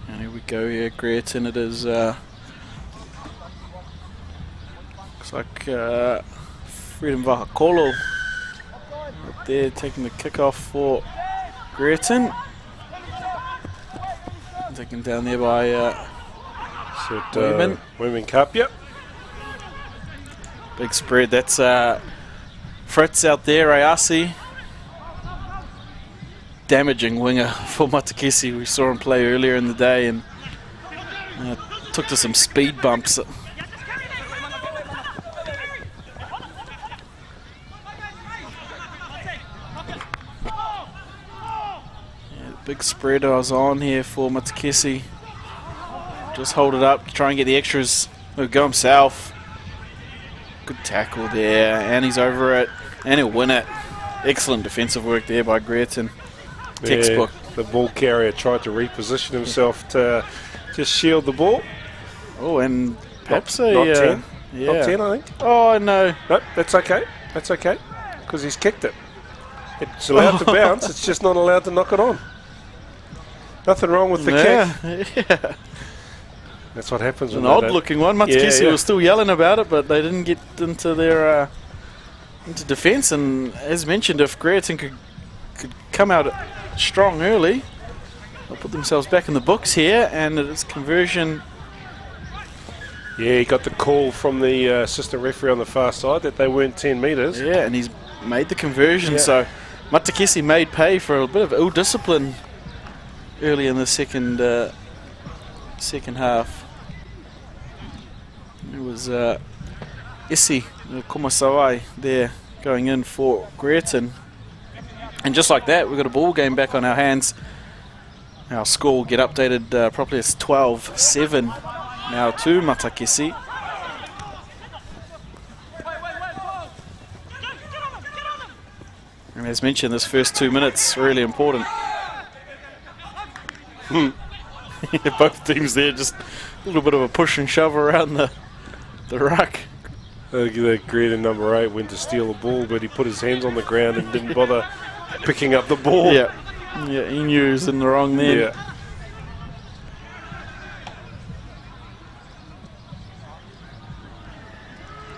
And here we go here, Greaton. It is looks like Freedom Vahakolo up there taking the kickoff for Greaton. Taken down there by Women Cup, yep. Big spread. That's Fritz out there, Ayasi. Damaging winger for Matakesi. We saw him play earlier in the day and took to some speed bumps. Big spread I was on here for Matakesi. Just hold it up, try and get the extras. He'll go himself. Good tackle there, and he's over it, and he'll win it. Excellent defensive work there by Greaton. Textbook. The ball carrier tried to reposition himself to just shield the ball. Oh, and perhaps not 10. Yeah. Not 10, I think. Oh, no. No, that's okay. That's okay, because he's kicked it. It's allowed to bounce, it's just not allowed to knock it on. Nothing wrong with the kick. Yeah. That's what happens. An odd-looking one. Matakesi was still yelling about it, but they didn't get into their into defence. And as mentioned, if Greaton could come out strong early, they'll put themselves back in the books here. And it's conversion. Yeah, he got the call from the assistant referee on the far side that they weren't 10 metres. Yeah, and he's made the conversion. So Matakesi made pay for a bit of ill discipline early in the second half. It was Isi Komasawai there going in for Greaton. And just like that, we've got a ball game back on our hands. Our score will get updated properly. It's 12-7 now to Matakesi. And as mentioned, this first 2 minutes really important. Both teams there, just a little bit of a push and shove around the ruck. The Greaton number 8 went to steal the ball, but he put his hands on the ground and didn't bother picking up the ball. Yeah, he knew he was in the wrong then. Yeah.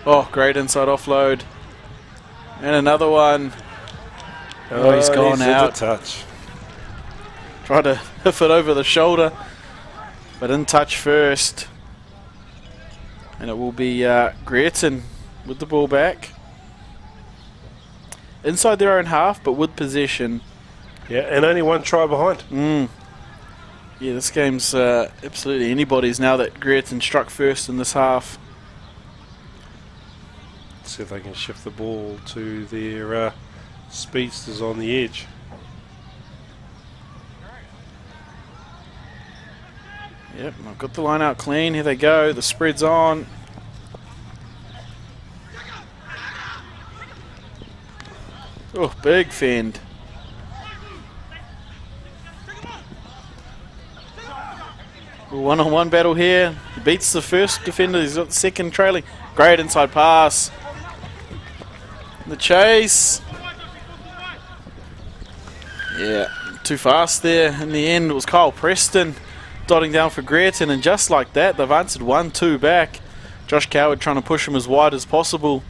Oh, great inside offload. And another one. Oh, he's gone out. Touch. Tried to hoof it over the shoulder, but in touch first. And it will be Greerton with the ball back. Inside their own half, but with possession. Yeah, and only one try behind. Yeah, this game's absolutely anybody's now that Greerton struck first in this half. Let's see if they can shift the ball to their speedsters on the edge. Yep, I've got the line out clean. Here they go. The spread's on. Oh, big fend. One-on-one battle here. He beats the first defender. He's got the second trailing. Great inside pass. The chase. Yeah, too fast there. In the end, it was Kyle Preston dotting down for Greerton, and just like that, they've answered 1-2 back. Josh Coward trying to push him as wide as possible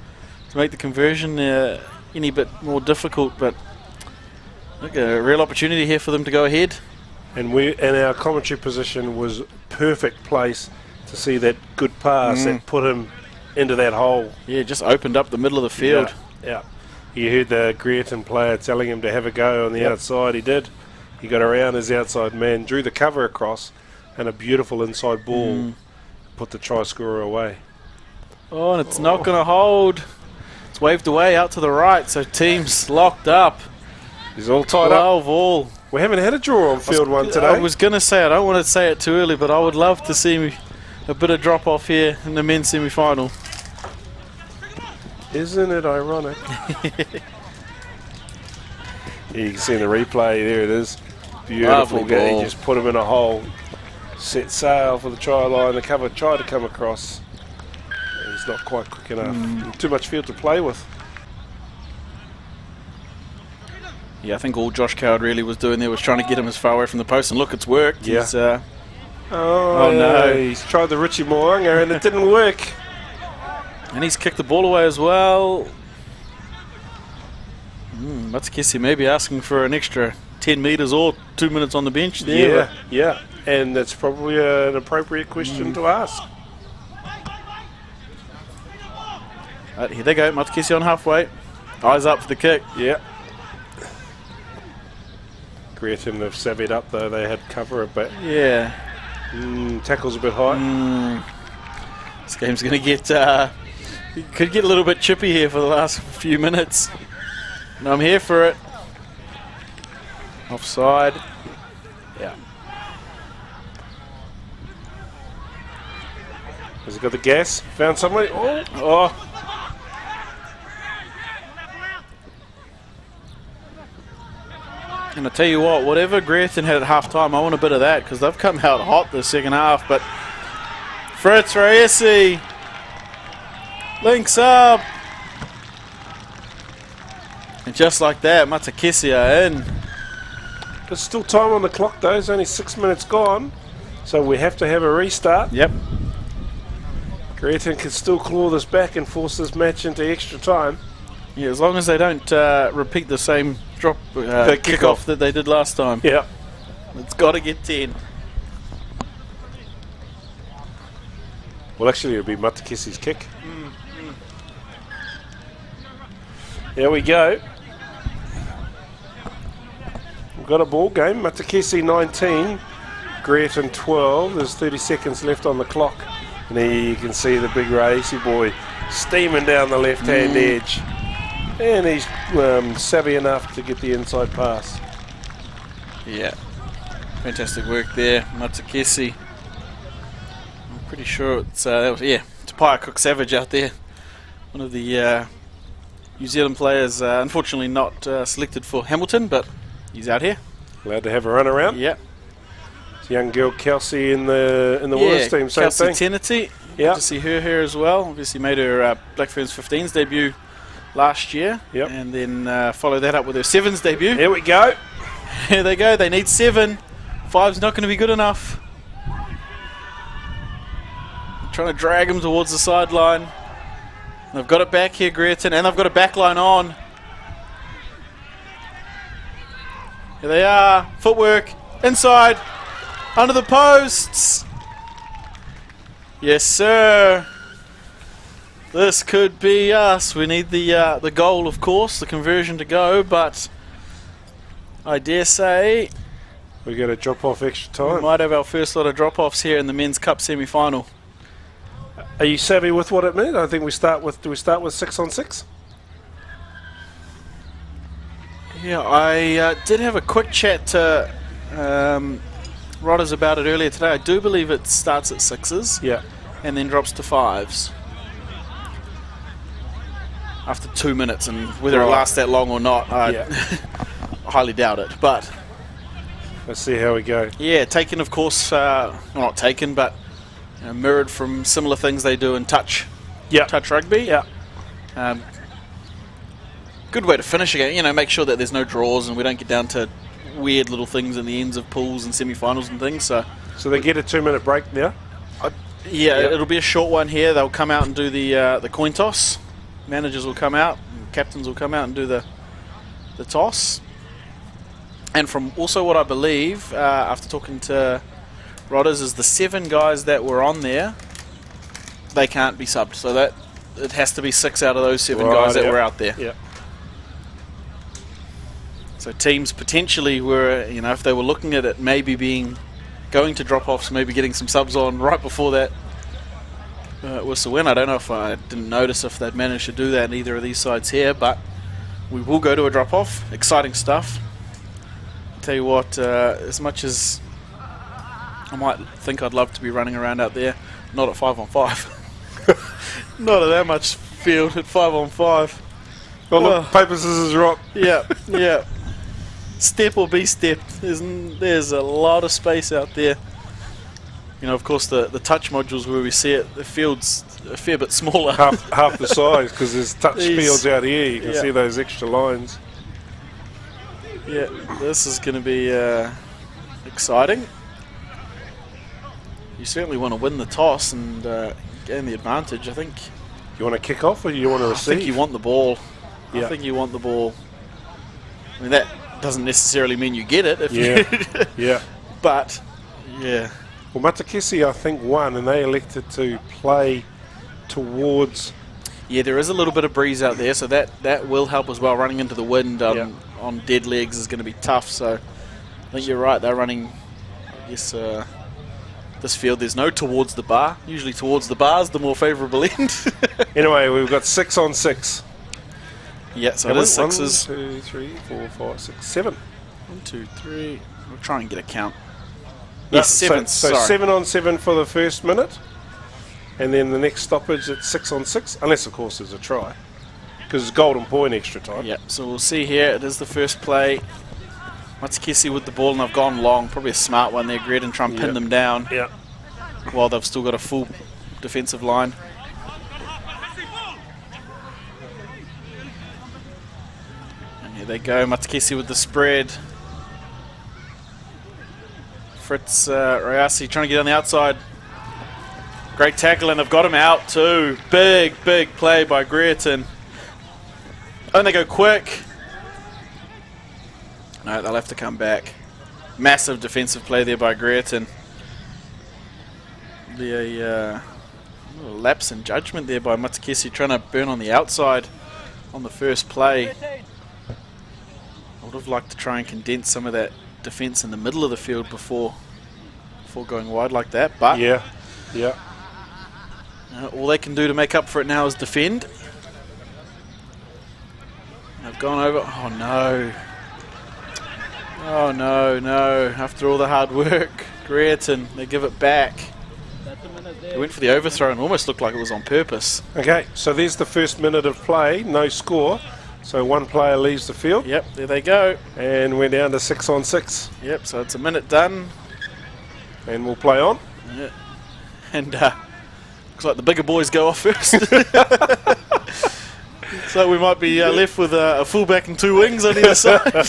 to make the conversion any bit more difficult, but look, a real opportunity here for them to go ahead. And our commentary position was perfect place to see that good pass that put him into that hole. Yeah, just opened up the middle of the field. Yeah. You heard the Greerton player telling him to have a go on the outside. He did. He got around his outside man, drew the cover across, and a beautiful inside ball put the try scorer away. Oh, and it's not going to hold. It's waved away out to the right, so teams locked up. He's all tied 12 up. all. We haven't had a draw on field one today. I was going to say, I don't want to say it too early, but I would love to see a bit of drop off here in the men's semi-final. Isn't it ironic? You can see in the replay, there it is. Beautiful game. He just put him in a hole. Set sail for the try line. The cover tried to come across. He's not quite quick enough. Too much field to play with. Yeah, I think all Josh Coward really was doing there was trying to get him as far away from the post, and look, it's worked. Yeah. He's, oh no, he's tried the Richie Moanga and it didn't work. And he's kicked the ball away as well. Matsukesi maybe asking for an extra 10 metres or 2 minutes on the bench there. Yeah, and that's probably an appropriate question to ask. Right, here they go, Matsukesi on halfway. Eyes up for the kick. Yeah. Greerton have savvied up though, they had cover a bit. Yeah. Tackle's a bit high. This game's going to get, could get a little bit chippy here for the last few minutes. And I'm here for it. Offside. Yeah. Has he got the gas? Found somebody? Oh. And I tell you what, whatever Greerton had at half time, I want a bit of that because they've come out hot the second half. But Fritz Reyesi links up. And just like that, Matsukesi are in. There's still time on the clock though, there's only 6 minutes gone. So we have to have a restart. Yep. Greerton can still claw this back and force this match into extra time. Yeah, as long as they don't repeat the same drop kick-off that they did last time. Yeah. It's got to get 10. Well, actually, it'll be Matsukesi's kick. There we go. We've got a ball game. Matsukesi 19, Greerton 12. There's 30 seconds left on the clock. And there you can see the big racy boy steaming down the left-hand edge. And he's savvy enough to get the inside pass. Yeah. Fantastic work there, Matsukesi. I'm pretty sure it's, it's Pia Cook Savage out there. One of the New Zealand players, unfortunately not selected for Hamilton, but he's out here. Allowed to have a run around. Yeah. It's young girl Kelsey in the Warriors team, same Kelsey thing. Tenety. Yeah. Good to see her here as well. Obviously made her Black Ferns 15s debut last year. Yep. And then followed that up with her 7s debut. Here we go. Here they go. They need 7. 5's not going to be good enough. Trying to drag him towards the sideline. They've got it back here, Greerton, and they've got a back line on. Here they are. Footwork. Inside. Under the posts. Yes, sir. This could be us. We need the goal, of course, the conversion to go, but I dare say we got to drop off extra we time. might have our first lot of drop-offs here in the Men's Cup semi-final. Are you savvy with what it means? I think we start with. Do we start with 6 on 6? Yeah, I did have a quick chat to Rodders about it earlier today. I do believe it starts at 6s. Yeah. And then drops to 5s. After 2 minutes, and whether it lasts that long or not, I highly doubt it. But let's see how we go. Yeah, taken, of course, well, not taken, but mirrored from similar things they do in touch rugby. Yeah. Good way to finish a game. Make sure that there's no draws and we don't get down to weird little things in the ends of pools and semi-finals and things. So they get a 2-minute break now. It'll be a short one here. They'll come out and do the coin toss. Managers will come out, and captains will come out and do the toss. And from also what I believe, after talking to Rodders, is the 7 guys that were on there, they can't be subbed. So that it has to be 6 out of those 7 guys that were out there. Yeah. So teams potentially were, if they were looking at it, maybe going to drop-offs, maybe getting some subs on right before that was the win. I don't know if I didn't notice if they'd managed to do that in either of these sides here, but we will go to a drop-off. Exciting stuff. Tell you what, as much as I might think I'd love to be running around out there, not at 5 on 5. Not at that much field at 5 on 5. Well, look, paper, scissors, rock. Yeah. Step or be stepped. There's a lot of space out there. Of course, the touch modules where we see it, the field's a fair bit smaller. Half the size, because there's touch fields out here. You can see those extra lines. Yeah, this is going to be exciting. You certainly want to win the toss and gain the advantage, I think. You want to kick off or you want to receive? I think you want the ball. Yeah. I think you want the ball. I mean, that doesn't necessarily mean you get it. Yeah. But, yeah. Well, Matakesi, I think, won, and they elected to play towards... Yeah, there is a little bit of breeze out there, so that will help as well. Running into the wind on dead legs is going to be tough, so I think you're right. They're running, I guess, this field. There's no towards the bar. Usually towards the bar is the more favourable end. Anyway, we've got 6 on 6. Yeah, so it is 6s. 1, 2, 3, 4, 5, 6, 7. 1, 2, 3. We'll try and get a count. No, Yes, 7. So 7 on 7 for the first minute, and then the next stoppage at 6 on 6, unless of course there's a try, because it's golden point extra time. Yeah, so we'll see here. It is the first play. Matakesi with the ball, and they've gone long. Probably a smart one there, Gred, and try and pin them down. Yeah. While they've still got a full defensive line. And here they go, Matakesi with the spread. Fritz Rayasi trying to get on the outside. Great tackle, and they've got him out too. Big play by Greerton. Oh, and they go quick. No, they'll have to come back. Massive defensive play there by Greerton. A little lapse in judgment there by Matakesi, trying to burn on the outside on the first play. I would have liked to try and condense some of that defense in the middle of the field before going wide like that, but yeah. All they can do to make up for it now is defend. They've gone over. Oh no! After all the hard work, Greerton, they give it back. They went for the overthrow and almost looked like it was on purpose. Okay, so there's the first minute of play, no score. So one player leaves the field. Yep, there they go. And we're down to 6 on 6. Yep, so it's a minute done. And we'll play on. Yeah. And looks like the bigger boys go off first. So we might be left with a fullback and 2 wings on either side.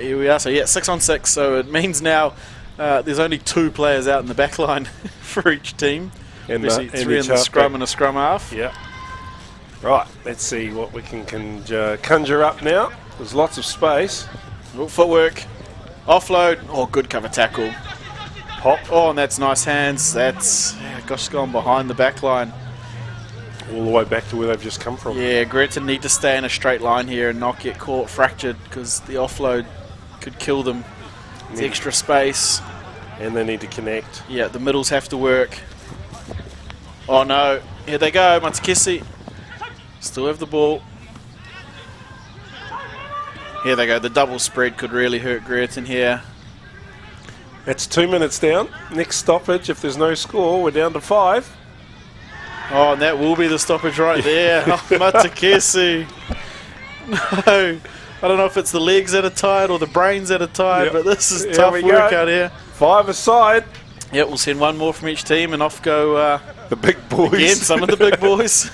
Here we are. So yeah, 6 on 6. So it means now there's only 2 players out in the back line for each team. And Basically 3 in the scrum and a scrum half. Yeah. Right, let's see what we can conjure up now. There's lots of space. Oh, footwork. Offload. Oh, good cover tackle. Pop. Oh, and that's nice hands. That's, gosh, gone behind the back line. All the way back to where they've just come from. Yeah, Gretton need to stay in a straight line here and not get caught fractured, because the offload could kill them. It's extra space. And they need to connect. Yeah, the middles have to work. Oh no, here they go, Matakisi. Still have the ball. Here they go, the double spread could really hurt Gretton here. That's 2 minutes down. Next stoppage, if there's no score, we're down to 5. Oh, and that will be the stoppage right there. Oh, Matakisi. No, I don't know if it's the legs that are tired or the brains that are tired, but this is tough work out here. 5 aside. Yeah, we'll send one more from each team and off go the big boys. Again, some of the big boys.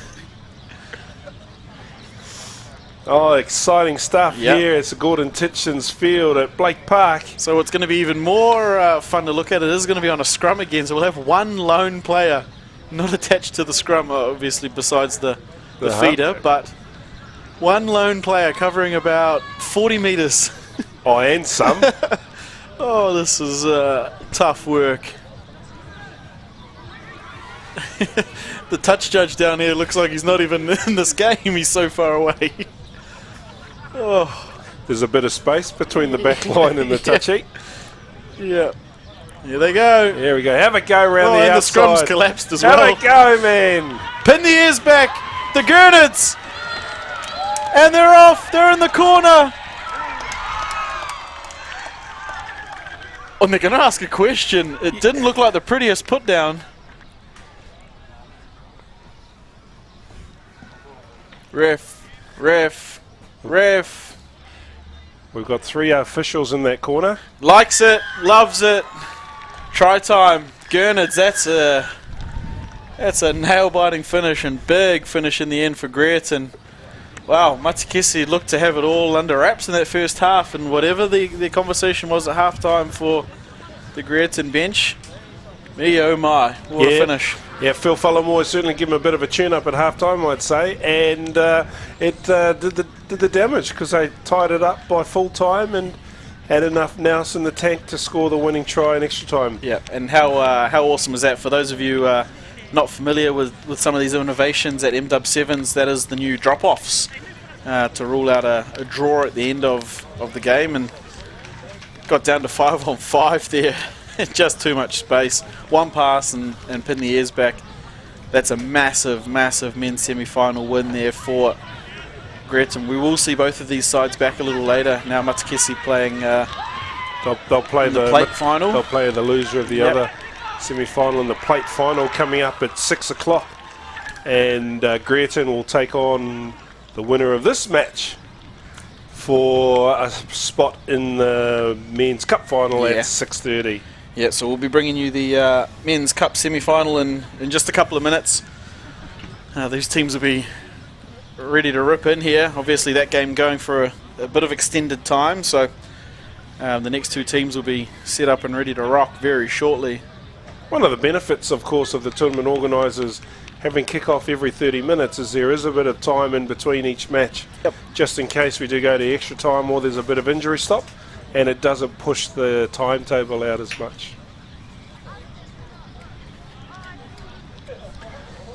Oh, exciting stuff here. It's Gordon Titchen's field at Blake Park. So it's going to be even more fun to look at. It is going to be on a scrum again, so we'll have one lone player not attached to the scrum, obviously, besides the feeder, but one lone player covering about 40 metres. Oh, and some. Oh, this is tough work. The touch judge down here looks like he's not even in this game. He's so far away. Oh, there's a bit of space between the back line and the touchy. Yeah. Here they go. Here we go. Have a go around the and outside. the scrum's collapsed as well. Have a go, man. Pin the ears back. The Gurnards. And they're off. They're in the corner. Oh, they're going to ask a question. It didn't look like the prettiest put down. Ref. We've got 3 officials in that corner. Likes it, loves it. Try time. Gurnards, that's a nail-biting finish and big finish in the end for Gretton. Wow, Matakisi looked to have it all under wraps in that first half, and whatever the conversation was at halftime for the Gretton bench, oh my, what a finish. Yeah, Phil Fullermore certainly gave him a bit of a tune-up at halftime, I'd say, and it did the damage because they tied it up by full time and had enough nous in the tank to score the winning try in extra time. Yeah, and how awesome is that? For those of you not familiar with some of these innovations at MW7s, that is the new drop-offs to rule out a draw at the end of the game, and got down to 5-on-5 there. Just too much space. One pass and pin the ears back. That's a massive men's semi-final win there for Gretton. We will see both of these sides back a little later. Now Matakisi playing they'll play the plate final. They'll play the loser of the other semi-final, and the plate final coming up at 6 o'clock. And Gretton will take on the winner of this match for a spot in the men's cup final at 6:30. Yeah, so we'll be bringing you the men's cup semi-final in just a couple of minutes. These teams will be ready to rip in here. Obviously that game going for a bit of extended time, so the next 2 teams will be set up and ready to rock very shortly. One of the benefits, of course, of the tournament organisers having kick-off every 30 minutes is there is a bit of time in between each match, just in case we do go to extra time or there's a bit of injury stop, and it doesn't push the timetable out as much.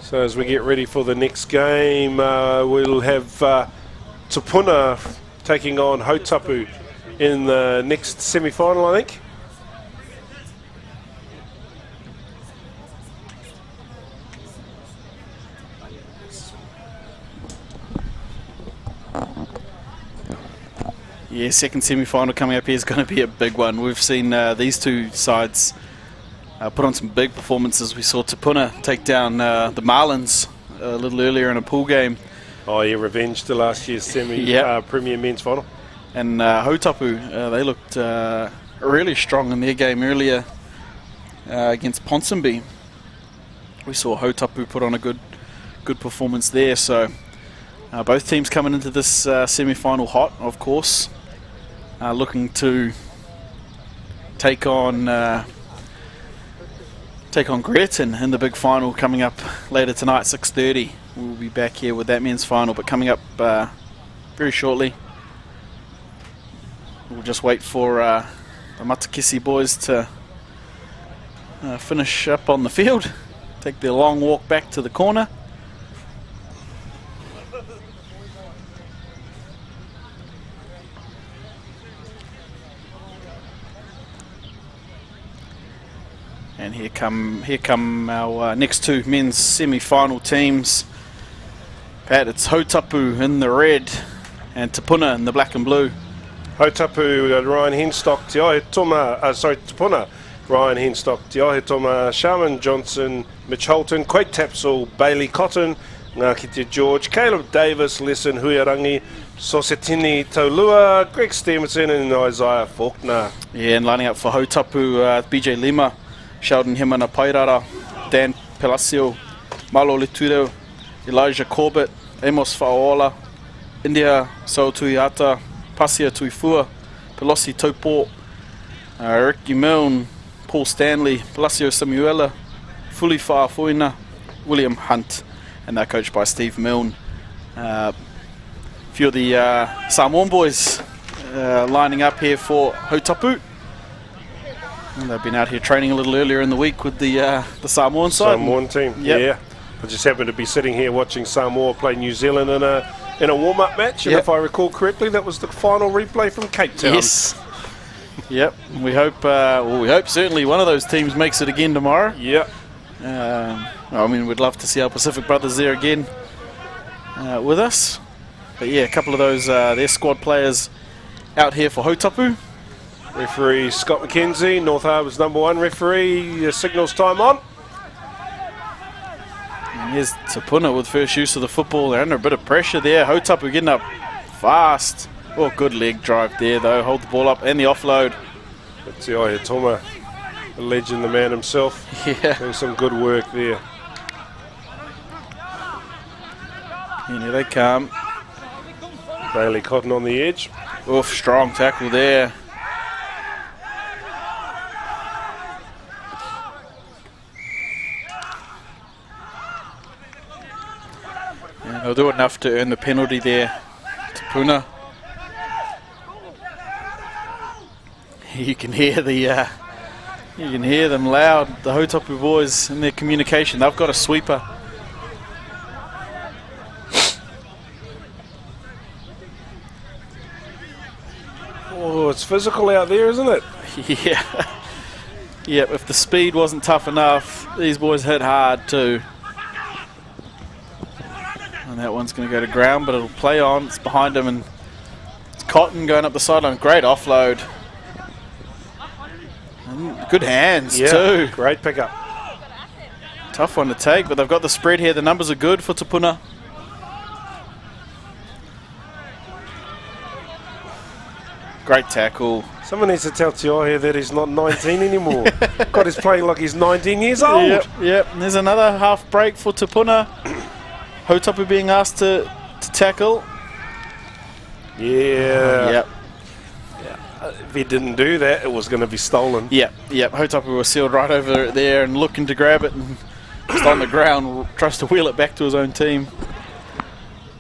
So as we get ready for the next game, we'll have Tupuna taking on Hautapu in the next semi-final, I think. Yeah, second semi-final coming up here is going to be a big one. We've seen these 2 sides put on some big performances. We saw Tupuna take down the Marlins a little earlier in a pool game. Oh yeah, revenge to last year's Premier Men's Final. And Hautapu, they looked really strong in their game earlier against Ponsonby. We saw Hautapu put on a good performance there. So both teams coming into this semi-final hot, of course. Looking to take on take on Greaton in the big final coming up later tonight, 6:30. We'll be back here with that men's final, but coming up very shortly. We'll just wait for the Matakisi boys to finish up on the field, take their long walk back to the corner. And here come our next two men's semi-final teams. Pat, it's Hautapu in the red and Te Puna in the black and blue. Hautapu, Ryan Henstock, Te Ahetoma, Te Puna, Ryan Henstock, Te Ahetoma, Sharman Johnson, Mitch Holton, Quade Tapsell, Bailey Cotton, Ngākite George, Caleb Davis, Lesson Huirangi, Sosetini Taulua, Greg Stevenson and Isaiah Faulkner. Yeah, and lining up for Hautapu, BJ Lima, Sheldon Himana Pairara, Dan Palacio, Malo Letudo, Elijah Corbett, Amos Fa'aola, India Sautuiata, Pasia Tuifua, Pelosi Taupo, Ricky Milne, Paul Stanley, Palacio Samuela, Fuli Fa'afuina, William Hunt, and they're coached by Steve Milne. A few of the Samoan boys lining up here for Hautapu. And they've been out here training a little earlier in the week with the Samoan side. Samoan team, yep. Yeah. I just happened to be sitting here watching Samoa play New Zealand in a warm-up match, and if I recall correctly, that was the final replay from Cape Town. Yes. Yep. We hope. We hope certainly one of those teams makes it again tomorrow. Yep. I mean, we'd love to see our Pacific brothers there again with us. But yeah, a couple of those their squad players out here for Hautapu. Referee Scott McKenzie, North Harbour's #1 referee, signals time on. And here's Te Puna with first use of the football. They're under a bit of pressure there. Hautapu getting up fast. Oh, good leg drive there though. Hold the ball up and the offload. That's Te Ahetoma, the legend, the man himself. Yeah. Doing some good work there. And here they come. Bailey Cotton on the edge. Oof, strong tackle there. And they'll do enough to earn the penalty there. Te Puna. You can hear them loud, the Hautapu boys, in their communication. They've got a sweeper. Oh, it's physical out there, isn't it? Yeah. Yep, if the speed wasn't tough enough, these boys hit hard too. And that one's going to go to ground, but it'll play on. It's behind him, and it's Cotton going up the sideline. Great offload. And good hands too. Great pickup. Tough one to take, but they've got the spread here. The numbers are good for Te Puna. Great tackle. Someone needs to tell Te that he's not 19 anymore. God, he's playing like he's 19 years old. Yep. And there's another half break for Te Puna. Hautapu being asked to tackle. Yeah. Yep. If he didn't do that, it was going to be stolen. Yep. Hautapu was sealed right over there and looking to grab it, and just on the ground tries to wheel it back to his own team.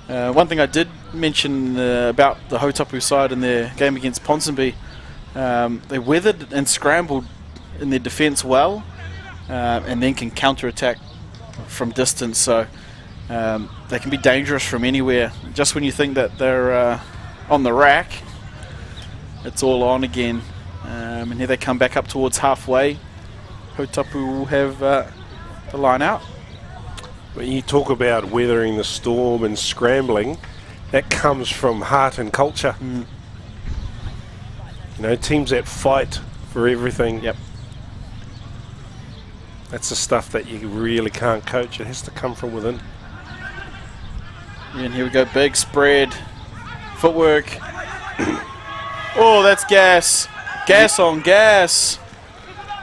One thing I did mention about the Hautapu side in their game against Ponsonby, they weathered and scrambled in their defence well, and then can counter-attack from distance. So they can be dangerous from anywhere. Just when you think that they're on the rack, it's all on again. And here they come back up towards halfway. Hautapu will have the line out. When you talk about weathering the storm and scrambling, that comes from heart and culture. You know, teams that fight for everything. Yep. That's the stuff that you really can't coach. It has to come from within. And here we go, big spread. Footwork. Oh, that's gas. Gas on gas.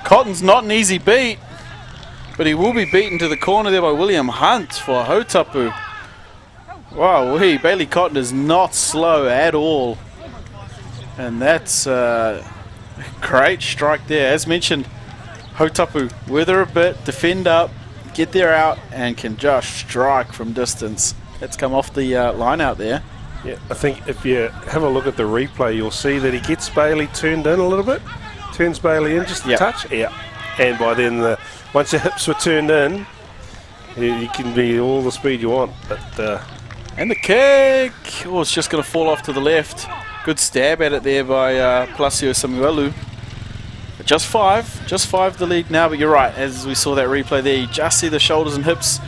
Cotton's not an easy beat, but he will be beaten to the corner there by William Hunt for Hautapu. Wow, Bailey Cotton is not slow at all. And that's a great strike there. As mentioned, Hautapu, weather a bit, defend up, get there out, and can just strike from distance. That's come off the line out there. Yeah, I think if you have a look at the replay, you'll see that he gets Bailey turned in a little bit. Turns Bailey in just a touch. Yeah. And by then, once the hips were turned in, you can be all the speed you want. But and the kick! Oh, it's just going to fall off to the left. Good stab at it there by Palacio Samuelu. But just five the lead now, but you're right, as we saw that replay there, you just see the shoulders and hips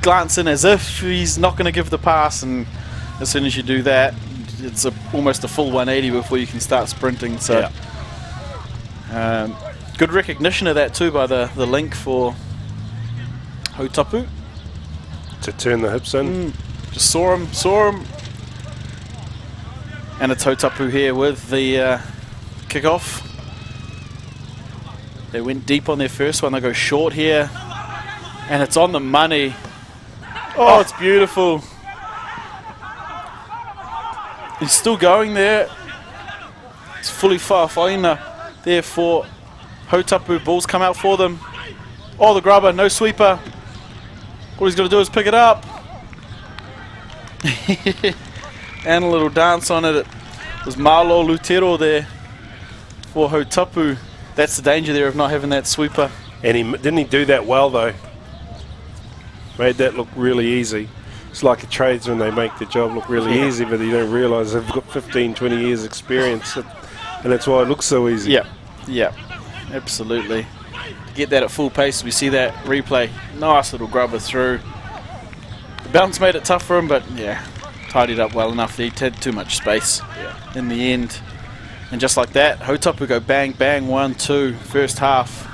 glancing as if he's not going to give the pass, and as soon as you do that, it's almost a full 180 before you can start sprinting. So good recognition of that too by the link for Hautapu. To turn the hips in. Just saw him. And it's Hautapu here with the kickoff. They went deep on their first one. They go short here. And it's on the money. Oh, it's beautiful. He's still going there. It's fully whaina there for Hautapu. Balls come out for them. Oh, the grubber, no sweeper. All he's got to do is pick it up. And a little dance on it. It was Marlo Lutero there for Hautapu. That's the danger there of not having that sweeper. And didn't he do that well though? Made that look really easy. It's like a tradesman, they make the job look really easy, but you don't realise they've got 15, 20 years experience, and that's why it looks so easy. Yeah, absolutely. To get that at full pace, we see that replay. Nice little grubber through. The bounce made it tough for him, but yeah, tidied up well enough. He had too much space in the end. And just like that, Hautapu go bang, bang, 1-2, first half.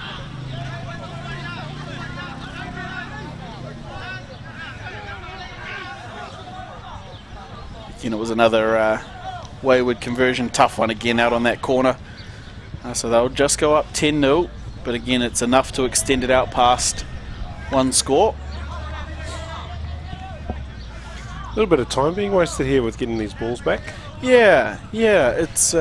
Again, it was another wayward conversion, tough one again out on that corner. So they'll just go up 10-0, but again, it's enough to extend it out past one score. A little bit of time being wasted here with getting these balls back. Yeah, it's...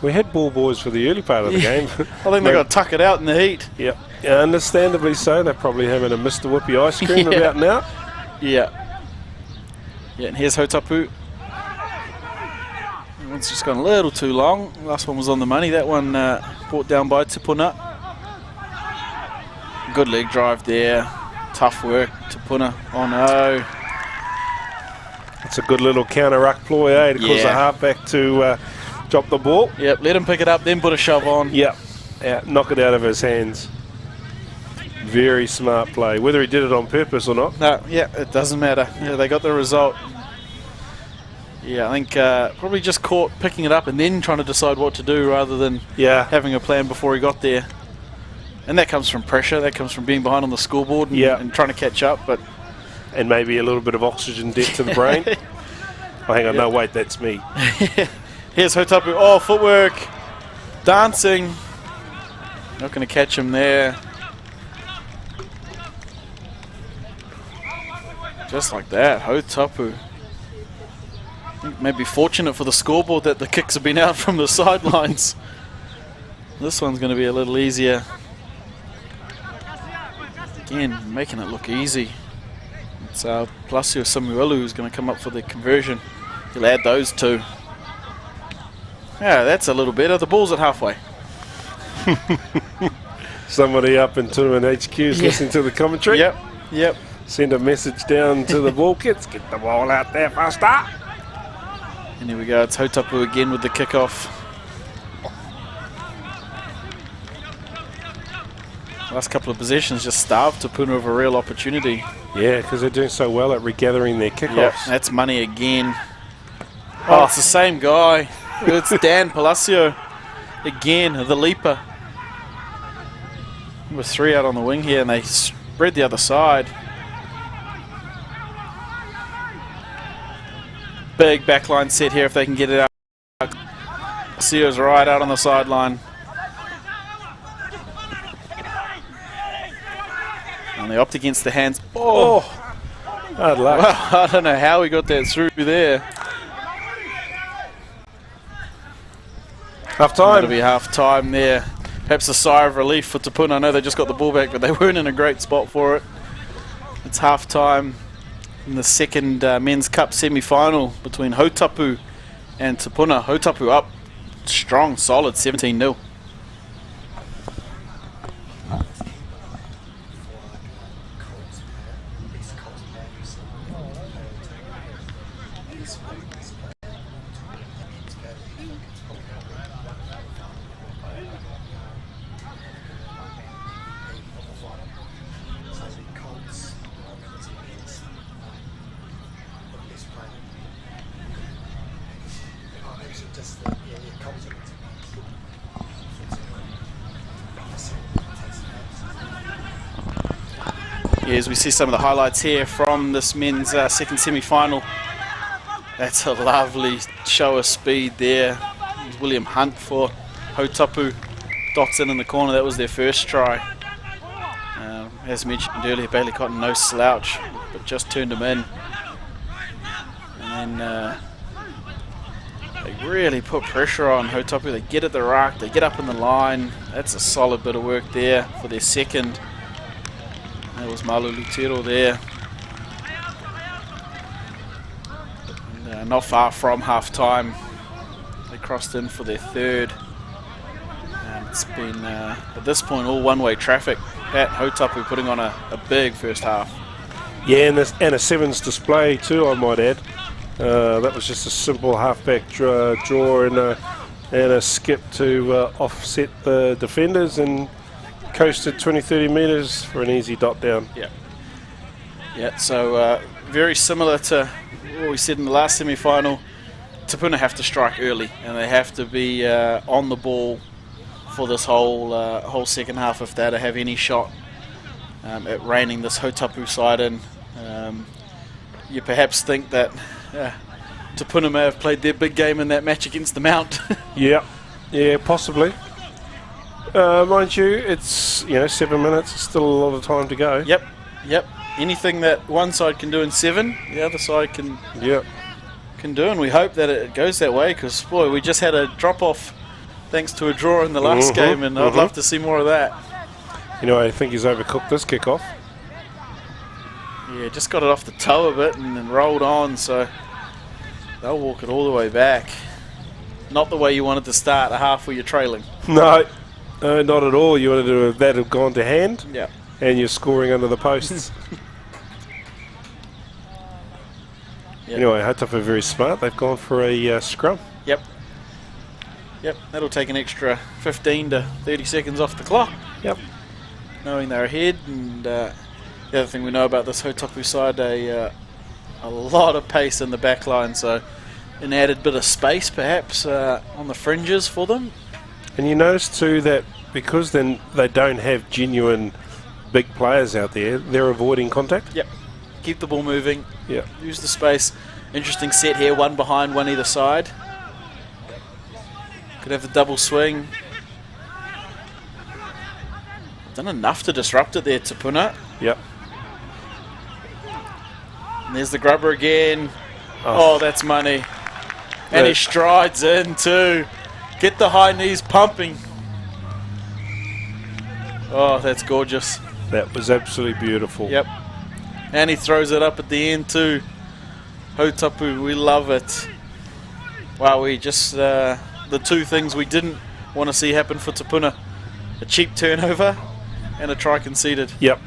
we had ball boys for the early part of the game. I think they got to tuck it out in the heat. Yeah, understandably so. They're probably having a Mr. Whippy ice cream about now. Yeah, and here's Hautapu. That one's just gone a little too long. Last one was on the money. That one brought down by Tipuna. Good leg drive there. Tough work, Tipuna. Oh no. It's a good little counter-ruck ploy, to cause the halfback to drop the ball. Yep, let him pick it up, then put a shove on. Yep, knock it out of his hands. Very smart play, whether he did it on purpose or not. No, it doesn't matter. Yeah, they got the result. Yeah, I think probably just caught picking it up and then trying to decide what to do rather than having a plan before he got there. And that comes from pressure, that comes from being behind on the scoreboard and trying to catch up. And maybe a little bit of oxygen debt to the brain. Oh, hang on, no, wait, that's me. Here's Hautapu. Oh, footwork. Dancing. Not going to catch him there. Just like that, Hautapu. I think maybe fortunate for the scoreboard that the kicks have been out from the sidelines. This one's going to be a little easier. Again, making it look easy. It's Palacio Samuelu who's going to come up for the conversion. He'll add those two. Yeah, that's a little better. The ball's at halfway. Somebody up in Tournament HQ is listening to the commentary. Yep. Send a message down to the ball kids. Get the ball out there faster. And here we go. It's Hautapu again with the kickoff. Last couple of possessions just starved Tipuna of a real opportunity. Yeah, because they're doing so well at regathering their kickoffs. Yep, that's money again. Oh, it's the same guy. It's Dan Palacio again, the leaper. Number 3 out on the wing here, and they spread the other side. Big backline set here if they can get it out. Palacio's right out on the sideline. And they opt against the hands. Oh! Hard luck. Well, I don't know how he got that through there. Half time. It'll be half time there. perhaps a sigh of relief for Te Puna. I know they just got the ball back, but they weren't in a great spot for it. It's half-time in the second Men's Cup semi-final between Hautapu and Te Puna. Hautapu up strong, solid, 17-0. As we see some of the highlights here from this men's second semi-final. That's a lovely show of speed there. William Hunt for Hautapu. Dots in the corner. That was their first try. As mentioned earlier, Bailey Cotton, no slouch, but just turned him in. And then they really put pressure on Hautapu. They get at the ruck, they get up in the line. That's a solid bit of work there for their second. That was Malu Lutero there. And, not far from half-time. They crossed in for their third. And it's been, at this point, all one-way traffic. At Hautapu putting on a big first half. Yeah, and a sevens display too, I might add. That was just a simple halfback draw and a skip to offset the defenders and coasted 20-30 metres for an easy dot down. Yeah, so very similar to what we said in the last semi-final. Te Puna have to strike early and they have to be on the ball for this whole second half if they're to have any shot at reining this Hautapu side in. You perhaps think that Te Puna may have played their big game in that match against the Mount. Yeah, possibly. Mind you, it's 7 minutes. It's still a lot of time to go. Yep. Anything that one side can do in 7, the other side can do, and we hope that it goes that way. Because boy, we just had a drop off thanks to a draw in the last game, and I'd love to see more of that. I think he's overcooked this kickoff. Yeah, just got it off the toe a bit and then rolled on, so they'll walk it all the way back. Not the way you wanted to start a half where you're trailing. No, not at all. You wanted to that have gone to hand. Yeah. And you're scoring under the posts. Anyway, Hautapu are very smart. They've gone for a scrum. Yep. That'll take an extra 15 to 30 seconds off the clock. Yep. Knowing they're ahead, and the other thing we know about this Hautapu side, a lot of pace in the back line, so an added bit of space perhaps on the fringes for them. And you notice too that because then they don't have genuine big players out there, they're avoiding contact. Yep. Keep the ball moving. Yeah. Use the space. Interesting set here, one behind, one either side. Could have a double swing. Done enough to disrupt it there, Te Puna. Yep. And there's the grubber again. Oh, that's money. And he strides in too. Get the high knees pumping. Oh, that's gorgeous. That was absolutely beautiful. Yep. And he throws it up at the end too. Hautapu, we love it. Wow, we just the two things we didn't want to see happen for Te Puna. A cheap turnover and a try conceded. Yep.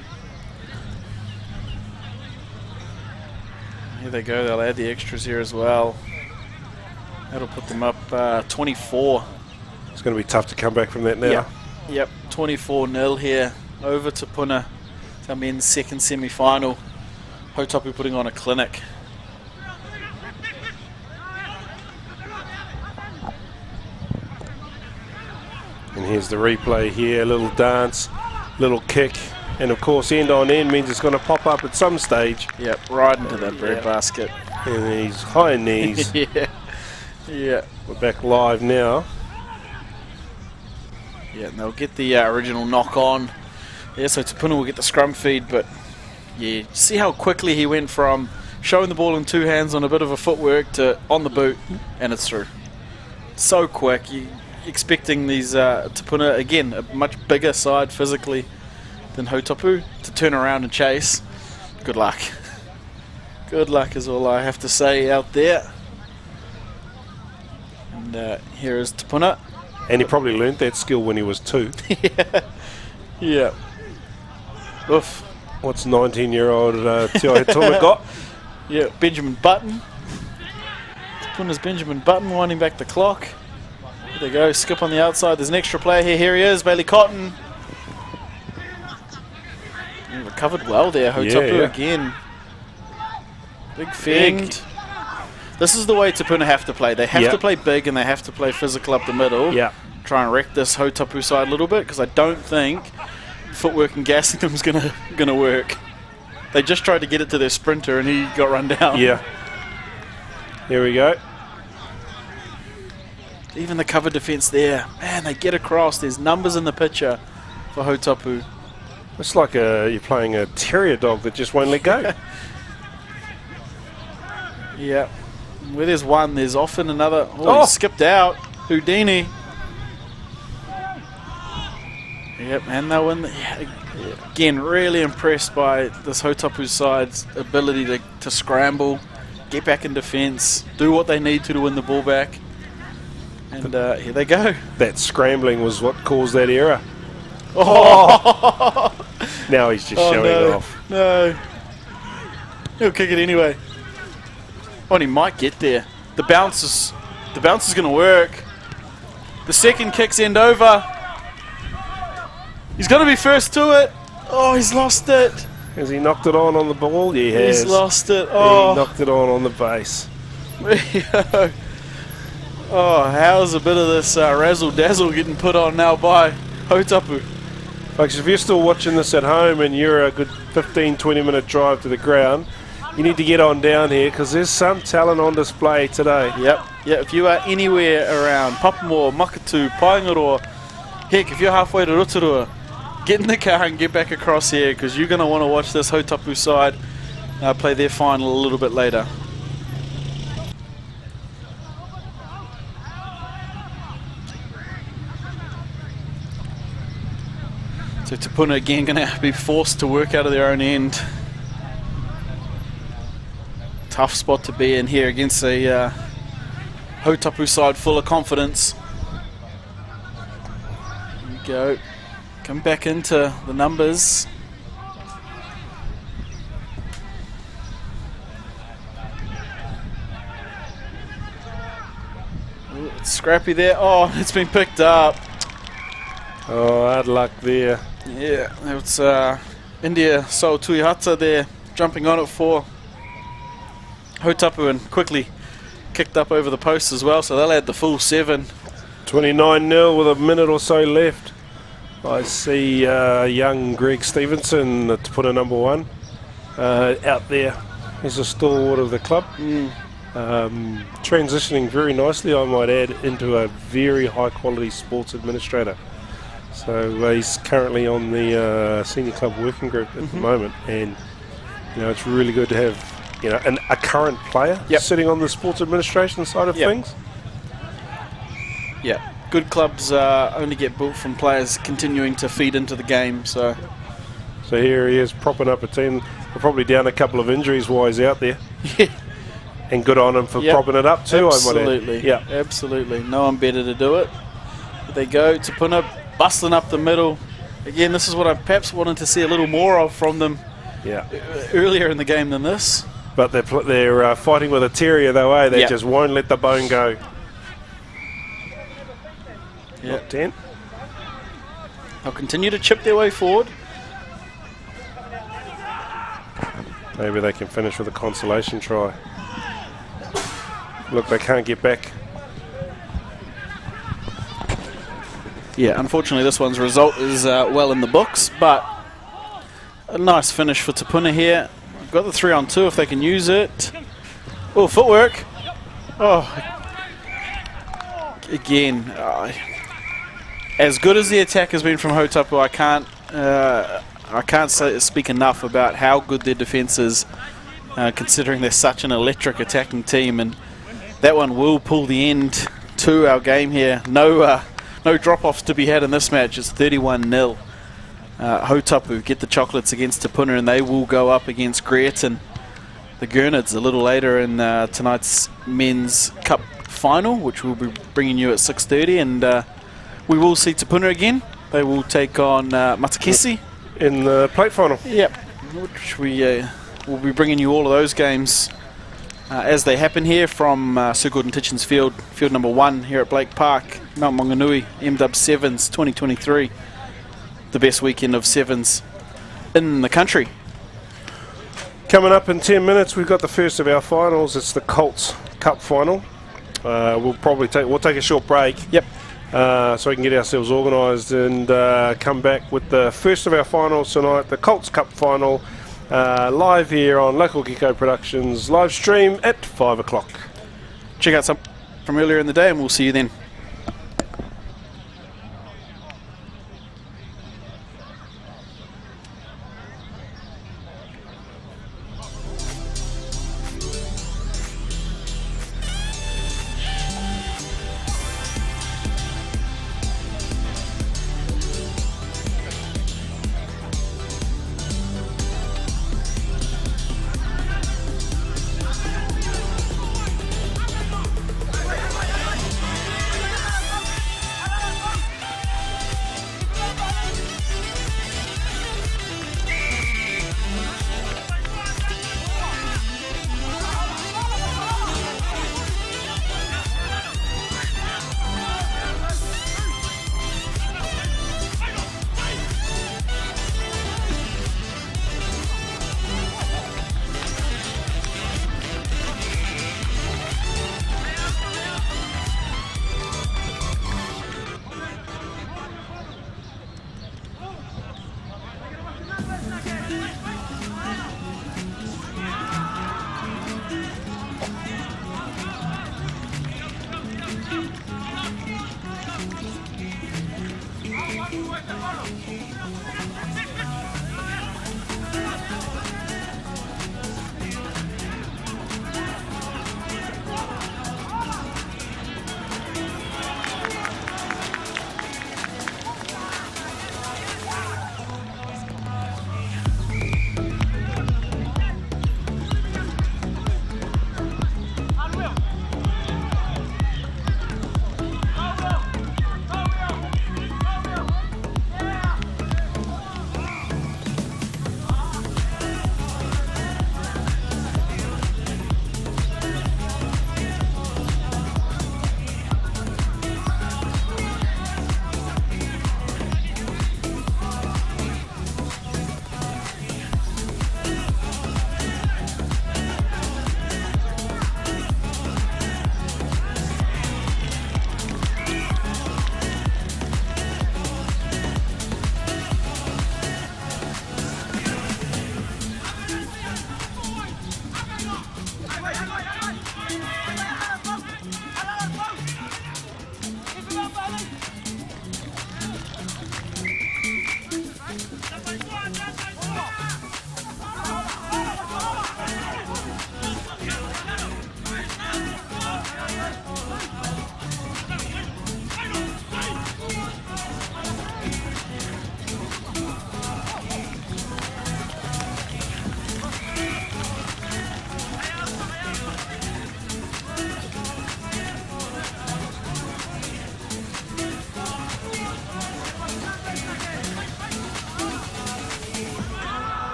Here they go, they'll add the extras here as well. That'll put them up 24. It's going to be tough to come back from that now. Yep, 24-0 here over Te Puna. It's our men's second semi-final. Hautapu putting on a clinic. And here's the replay here, little dance, little kick, and of course end on end means it's going to pop up at some stage. Yep, right into that bread basket. And he's high knees. Yeah. We're back live now. Yeah, and they'll get the original knock on. Yeah, so Te Puna will get the scrum feed, but yeah, see how quickly he went from showing the ball in two hands on a bit of a footwork to on the boot, and it's through. So quick. expecting these Tupuna, again, a much bigger side physically than Hautapu, to turn around and chase. Good luck. Good luck is all I have to say out there. And here is Tupuna. And he probably learnt that skill when he was 2. Yeah. Oof. What's 19-year-old Tiai Tuma got? Yeah, Benjamin Button. Tupuna's Benjamin Button winding back the clock. There they go, skip on the outside. There's an extra player here. Here he is, Bailey Cotton. He recovered well there, Hautapu again. Big fend. This is the way Tupuna have to play. They have to play big and they have to play physical up the middle. Try and wreck this Hautapu side a little bit, because I don't think footwork and gassing them is gonna work. They just tried to get it to their sprinter and he got run down. Yeah. Here we go. Even the cover defense there. Man, they get across. There's numbers in the picture for Hautapu. It's like you're playing a terrier dog that just won't let go. Yeah. Where there's one, there's often another. Oh, he skipped out. Houdini. Yep, and they win. Again, really impressed by this Hautapu side's ability to scramble, get back in defence, do what they need to win the ball back. And here they go. That scrambling was what caused that error. Oh! Now he's just showing off. No. He'll kick it anyway. Oh, and he might get there. The bounce is going to work. The second kick's end over. He's going to be first to it. Oh, he's lost it. Has he knocked it on the ball? Yeah, he has. He's lost it. Oh. He knocked it on the base. Oh, how's a bit of this razzle-dazzle getting put on now by Hautapu? Folks, if you're still watching this at home and you're a good 15-20 minute drive to the ground, you need to get on down here, because there's some talent on display today. Yep. Yeah, if you are anywhere around Papamoa, Makatu, Paengaroa, heck, if you're halfway to Rotorua, get in the car and get back across here, because you're going to want to watch this Hautapu side play their final a little bit later. So Tupuna again going to be forced to work out of their own end. Tough spot to be in here against a Hautapu side full of confidence. Here we go. Come back into the numbers. Ooh, it's scrappy there. Oh, it's been picked up. Oh, hard luck there. Yeah, it's India Sol Tuihata there jumping on it for Hautapu, and quickly kicked up over the post as well, so they'll add the full 7. 29-0 with a minute or so left. I see young Greg Stevenson, Tupuna number 1, out there. He's a stalwart of the club. Transitioning very nicely, I might add, into a very high-quality sports administrator. So he's currently on the senior club working group at the moment, and it's really good to have a current player sitting on the sports administration side of things. Yeah, good clubs only get built from players continuing to feed into the game. So here he is propping up a team. We're probably down a couple of injuries while he's out there. And good on him for propping it up too. Absolutely. I might add. Absolutely. No one better to do it. Here they go. Tupuna bustling up the middle. Again, this is what I perhaps wanted to see a little more of from them earlier in the game than this. But they're fighting with a terrier though, eh? They just won't let the bone go. Not 10. They'll continue to chip their way forward. Maybe they can finish with a consolation try. Look, they can't get back. Yeah, unfortunately this one's result is well in the books, but a nice finish for Tupuna here. Got the 3-on-2 if they can use it. Oh, footwork. Oh, again, as good as the attack has been from Hautapu, I can't speak enough about how good their defence is, considering they're such an electric attacking team, and that one will pull the end to our game here. No no drop-offs to be had in this match. It's 31-0. Hautapu get the chocolates against Te Puna, and they will go up against Greerton, the Gurnards, a little later in tonight's men's cup final, which we'll be bringing you at 6:30. And we will see Te Puna again. They will take on Matakesi in the plate final. Yep, which we will be bringing you all of those games as they happen here from Sir Gordon Titchen's field number 1 here at Blake Park, Mount Maunganui, MW7s 2023. The best weekend of sevens in the country. Coming up in 10 minutes, we've got the first of our finals. It's the Colts Cup final. We'll take a short break. Yep. So we can get ourselves organised and come back with the first of our finals tonight, the Colts Cup final, live here on Local Gecko Productions live stream at 5 o'clock. Check out some from earlier in the day, and we'll see you then.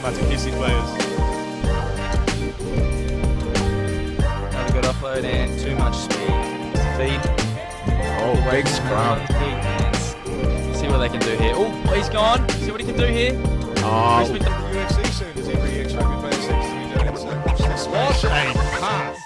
Matakesi players. too much speed. Feed. Oh, big scrum. See what they can do here. Oh, he's gone. See what he can do here. Oh, UFC soon as every ex-rugby player seems to be doing. So watch this what space. a pass.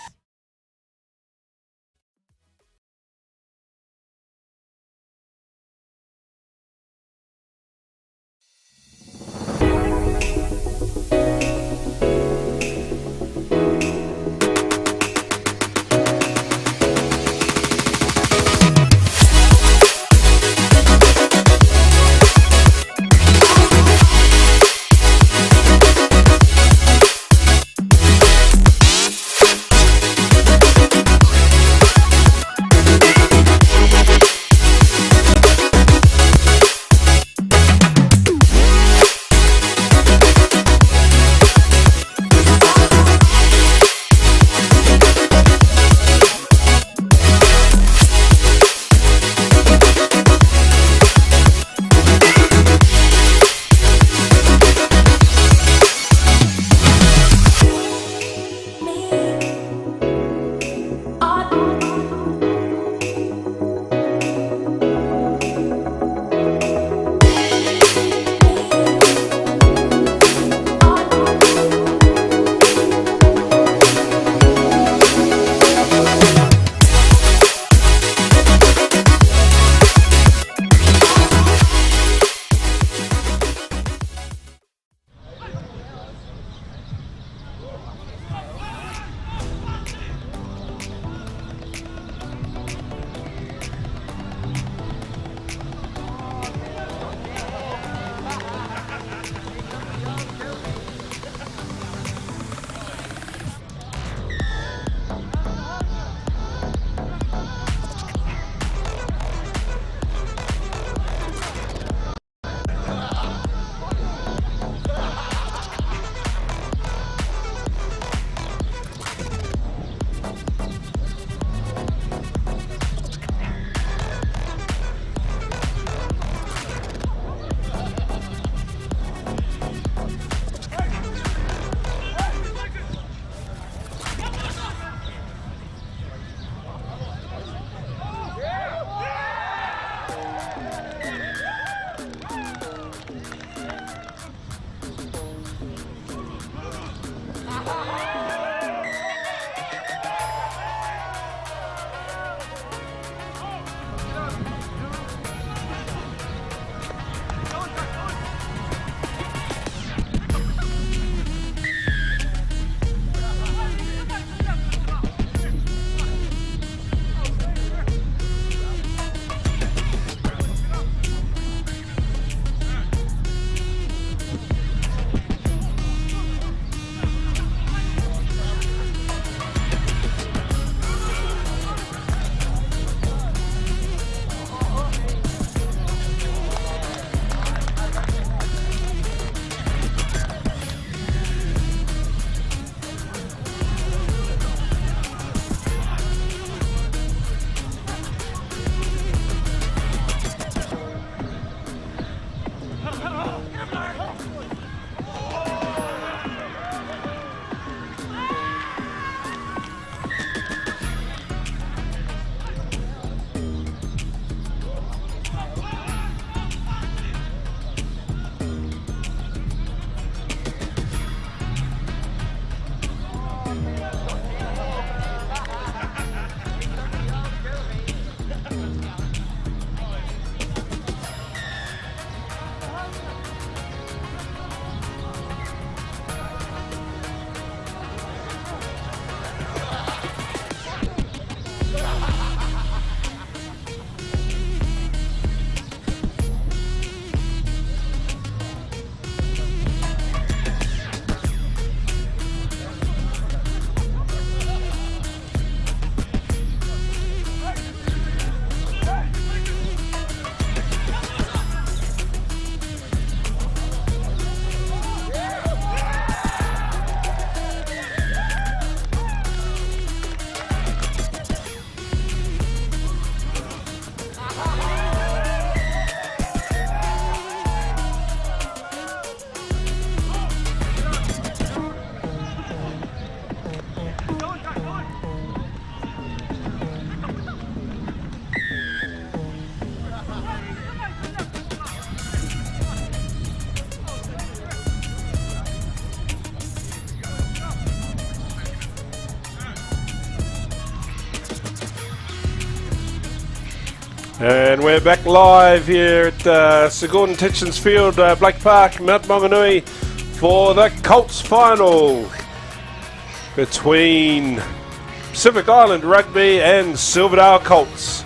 And we're back live here at Sir Gordon Titchen's Field, Blake Park, Mount Maunganui, for the Colts final between Pacific Island Rugby and Silverdale Colts.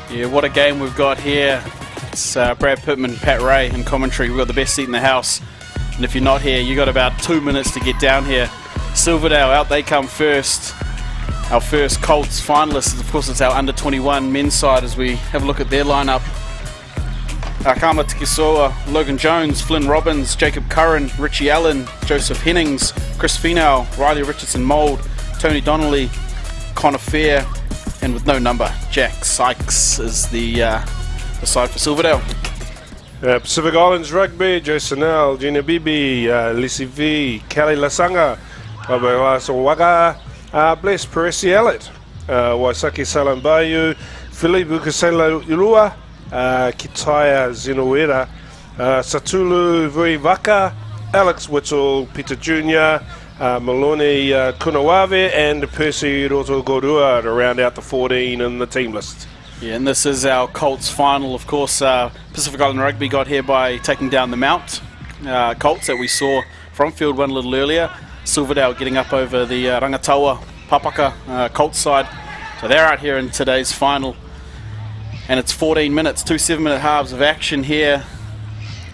Yeah, what a game we've got here. It's Brad Pittman, Pat Ray in commentary. We've got the best seat in the house. And if you're not here, you got about 2 minutes to get down here. Silverdale, out they come first. Our first Colts finalists, of course, it's our under-21 men's side as we have a look at their lineup. Akama Tikisoa, Logan Jones, Flynn Robbins, Jacob Curran, Richie Allen, Joseph Hennings, Chris Finau, Riley Richardson Mould, Tony Donnelly, Connor Fair, and with no number, Jack Sykes is the side for Silverdale. Pacific Islands Rugby, Joe Sanel, Gina Bibi, Lisi V, Kelly Lasanga, Waga, Bless Peresi Elliot, Waisaki Salambayu, Philippe Bukasela Ulua, Kitaya Zinowera, Satulu Vuivaka, Alex Whittle, Peter Jr., Maloney Kunawave, and Percy Roto Gorua to round out the 14 in the team list. Yeah, and this is our Colts final. Of course, Pacific Island Rugby got here by taking down the Mount Colts that we saw from field one a little earlier. Silverdale getting up over the Rangatawa Papaka Colts side. So they're out here in today's final. And it's 14 minutes, 2 7-minute halves of action here.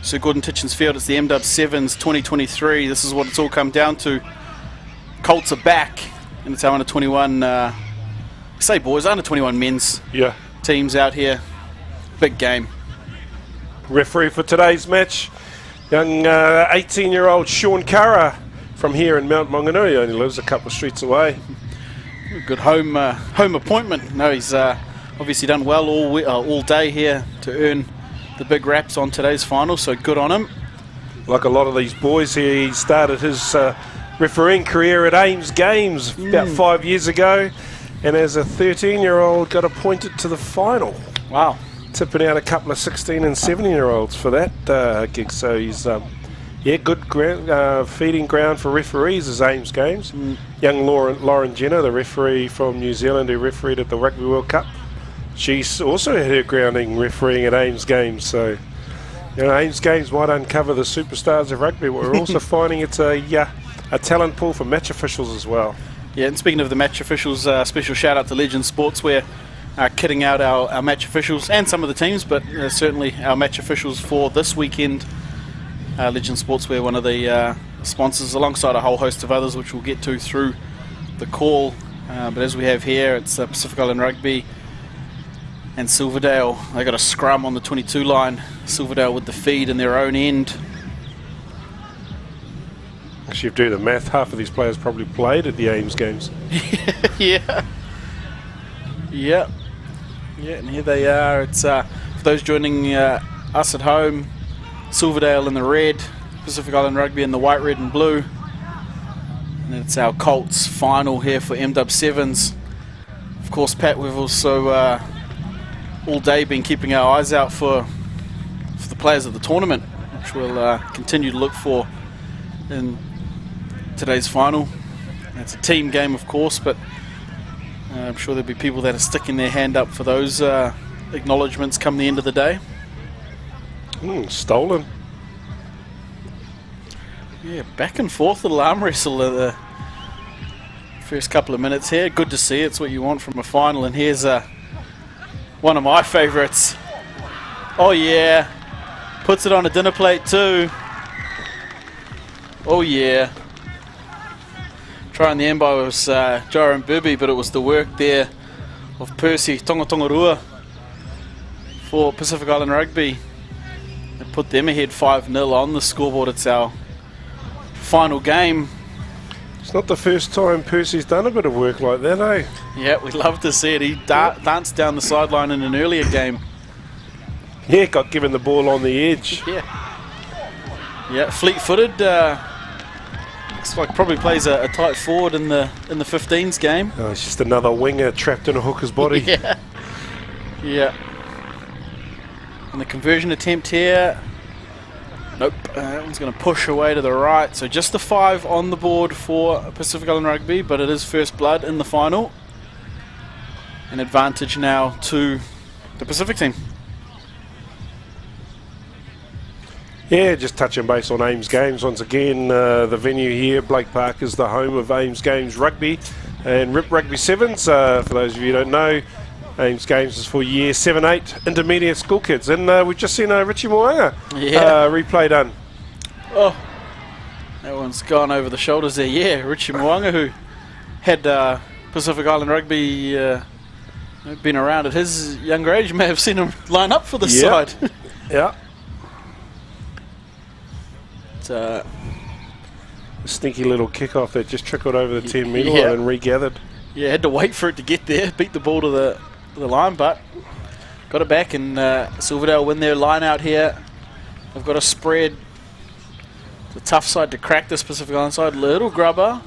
Sir Gordon Titchen's Field, it's the MW7s 2023. This is what it's all come down to. Colts are back, and it's our under-21, say boys, under-21 men's teams out here. Big game. Referee for today's match, young 18-year-old Sean Curra from here in Mount Maunganui. Only lives a couple of streets away. Good home appointment. No, he's obviously done well all day here to earn the big raps on today's final, so good on him. Like a lot of these boys here, he started his refereeing career at Ames Games about 5 years ago, and as a 13-year-old got appointed to the final. Wow. Tipping out a couple of 16 and 17-year-olds for that gig, so he's good feeding ground for referees as Ames Games. Young Lauren Jenner, the referee from New Zealand who refereed at the Rugby World Cup, she's also had her grounding refereeing at Ames Games, so Ames Games might uncover the superstars of rugby. We're also finding it's a talent pool for match officials as well. Yeah, and speaking of the match officials, special shout out to Legend Sportswear, kitting out our match officials and some of the teams, but certainly our match officials for this weekend. Legend Sportswear, one of the sponsors, alongside a whole host of others which we'll get to through the call. But as we have here, it's Pacific Island Rugby and Silverdale. They got a scrum on the 22 line. Silverdale with the feed in their own end. Actually, if you do the math, half of these players probably played at the Ames Games. Yeah, and here they are. It's for those joining us at home, Silverdale in the red, Pacific Island Rugby in the white, red and blue. And it's our Colts final here for MW7s. Of course, Pat, we've also all day been keeping our eyes out for the players of the tournament, which we'll continue to look for in today's final. It's a team game, of course, but I'm sure there'll be people that are sticking their hand up for those acknowledgements come the end of the day. Stolen. Yeah, back and forth little arm wrestle at the first couple of minutes here. Good to see. It's what you want from a final. And here's one of my favourites. Oh yeah, puts it on a dinner plate too. Oh yeah. Trying the embo was Jara and Bibi, but it was the work there of Percy Tongatongarua for Pacific Island Rugby. They put them ahead 5-0 on the scoreboard. It's our final game. It's not the first time Percy's done a bit of work like that, eh? Yeah, we'd love to see it. He danced down the sideline in an earlier game. Yeah, got given the ball on the edge. Yeah, fleet-footed. Looks like probably plays a tight forward in the 15s game. Oh, it's just another winger trapped in a hooker's body. Yeah. And the conversion attempt here. Nope, that one's going to push away to the right. So just the 5 on the board for Pacific Island Rugby, but it is first blood in the final. An advantage now to the Pacific team. Yeah, just touching base on Ames Games once again. The venue here, Blake Park, is the home of Ames Games Rugby and MW7s. For those of you who don't know, Ames Games is for year 7-8 intermediate school kids. And we've just seen Richie Moanga replay done. Oh, that one's gone over the shoulders there. Yeah, Richie Moanga, who had Pacific Island Rugby been around at his younger age. You may have seen him line up for the side. Yeah. A sneaky little kickoff that just trickled over the 10 metre line and regathered. Yeah, had to wait for it to get there, beat the ball to the line, but got it back, and Silverdale win their line out here. They've got a spread. It's a tough side to crack, this Pacific Island side. Little grubber.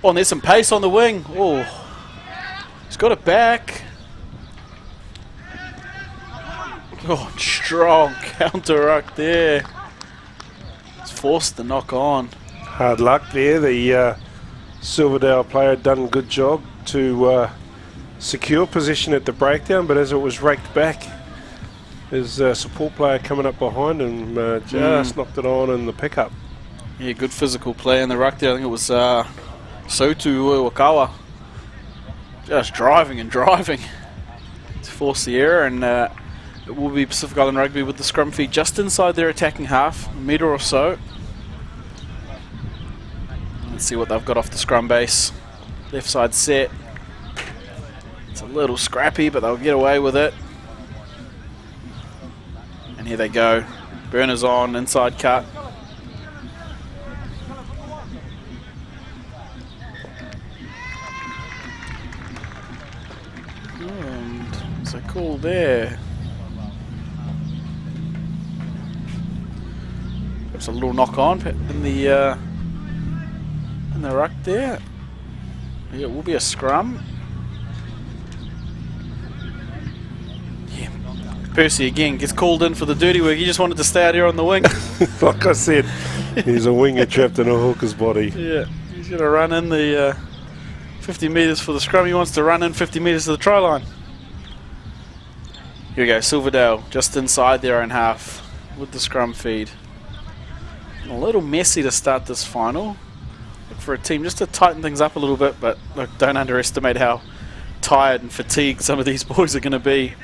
Oh, and there's some pace on the wing. Oh, he's got it back. Oh, strong counter ruck there. Forced the knock on. Hard luck there. The Silverdale player had done a good job to secure position at the breakdown, but as it was raked back, his support player coming up behind him just knocked it on in the pickup. Yeah, good physical play in the ruck there. I think it was Sotu Uwakawa just driving and driving to force the error, and it will be Pacific Island Rugby with the scrum feed just inside their attacking half, a metre or so. Let's see what they've got off the scrum base. Left side set. It's a little scrappy, but they'll get away with it. And here they go. Burners on, inside cut. And what's a call there? It's a little knock on in the ruck there. Yeah, it will be a scrum. Yeah, Percy again gets called in for the dirty work. He just wanted to stay out here on the wing. Like I said, he's a winger trapped in a hooker's body. Yeah, he's going to run in the 50 metres for the scrum. He wants to run in 50 metres to the try line. Here we go, Silverdale just inside their own half with the scrum feed. A little messy to start this final. Look for a team just to tighten things up a little bit, but look, don't underestimate how tired and fatigued some of these boys are going to be.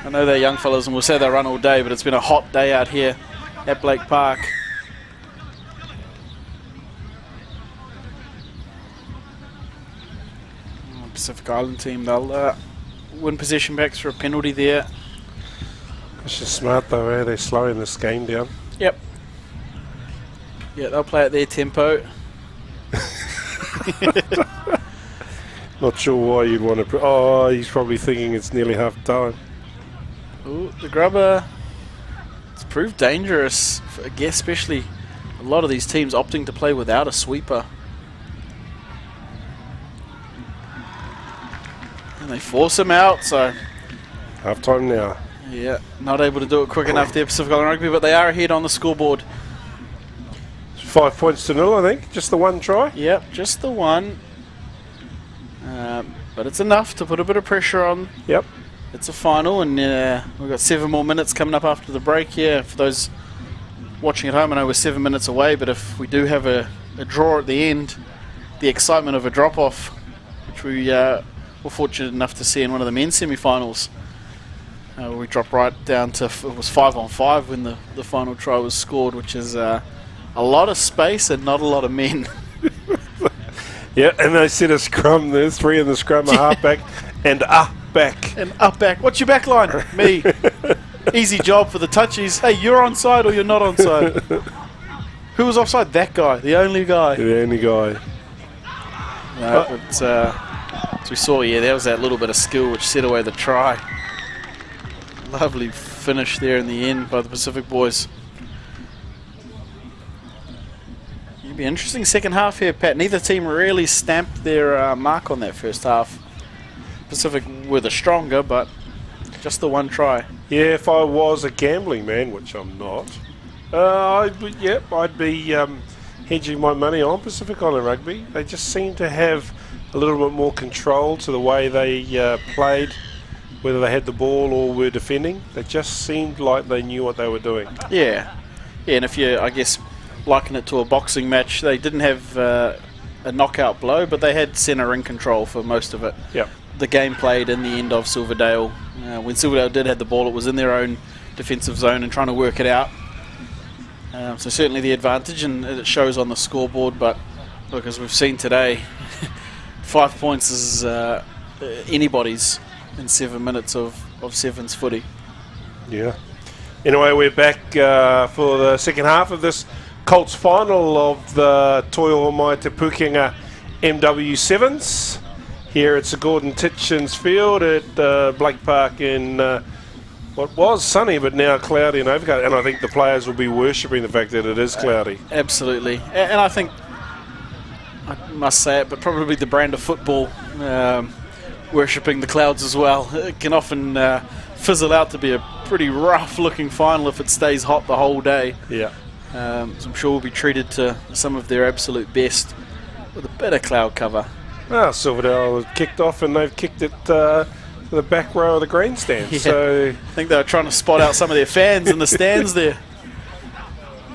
I know they're young fellas and we'll say they run all day, but it's been a hot day out here at Blake Park. Pacific Island team, they'll win possession back through a penalty there. It's just smart though, eh? They're slowing this game down. Yep. Yeah, they'll play at their tempo. Not sure why you'd want to... Oh, he's probably thinking it's nearly half time. Ooh, the grubber. It's proved dangerous, I guess, especially a lot of these teams opting to play without a sweeper. And they force him out, so... Half time now. Yeah, not able to do it quick enough there, Pacific Island Rugby, but they are ahead on the scoreboard. 5 points to 0, I think. Just the one try. Yep, just the one. But it's enough to put a bit of pressure on. Yep. It's a final, and we've got 7 more minutes coming up after the break here. For those watching at home, I know we're 7 minutes away, but if we do have a draw at the end, the excitement of a drop-off, which we were fortunate enough to see in one of the men's semi-finals, we dropped right down to, it was 5-on-5 when the final try was scored, which is a lot of space and not a lot of men. Yeah, and they set a scrum. There's 3 in the scrum, a halfback and a back. And up back. What's your back line? Me. Easy job for the touchies. Hey, you're onside or you're not onside? Who was offside? That guy. The only guy. The only guy. No, but as we saw, yeah, there was that little bit of skill which set away the try. Lovely finish there in the end by the Pacific boys. It'll be an interesting second half here, Pat. Neither team really stamped their mark on that first half. Pacific were the stronger, but just the one try. Yeah, if I was a gambling man, which I'm not, I'd be hedging my money on Pacific Island Rugby. They just seem to have a little bit more control to the way they played whether they had the ball or were defending. They just seemed like they knew what they were doing. Yeah, and if you, I guess, liken it to a boxing match, they didn't have a knockout blow, but they had centre ring control for most of it. Yep. The game played in the end of Silverdale. When Silverdale did have the ball, it was in their own defensive zone and trying to work it out. So certainly the advantage, and it shows on the scoreboard. But look, as we've seen today, 5 points is anybody's in 7 minutes of Sevens footy. Yeah. Anyway, we're back for the second half of this Colts final of the Toiomai Te Pukenga MW7s. Here at Sir Gordon Titchen's field at Blake Park in what was sunny but now cloudy and overcast. And I think the players will be worshipping the fact that it is cloudy. Absolutely. And I think, I must say it, but probably the brand of football worshipping the clouds as well. It can often fizzle out to be a pretty rough looking final if it stays hot the whole day. Yeah. So I'm sure we'll be treated to some of their absolute best with a bit of cloud cover. Well, Silverdale kicked off and they've kicked it to the back row of the grandstand. Yeah. So I think they were trying to spot out some of their fans in the stands there.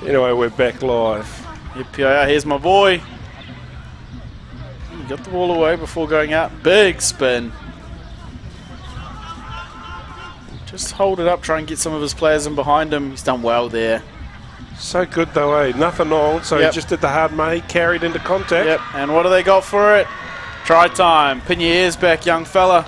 Anyway, we're back live. PIR, here's my boy. He got the ball away before going out. Big spin. Just hold it up, try and get some of his players in behind him. He's done well there. So good though, eh? Nothing on, so Yep. he just did the hard money, carried into contact. Yep, and what do they got for it? Try time. Pin your ears back, young fella.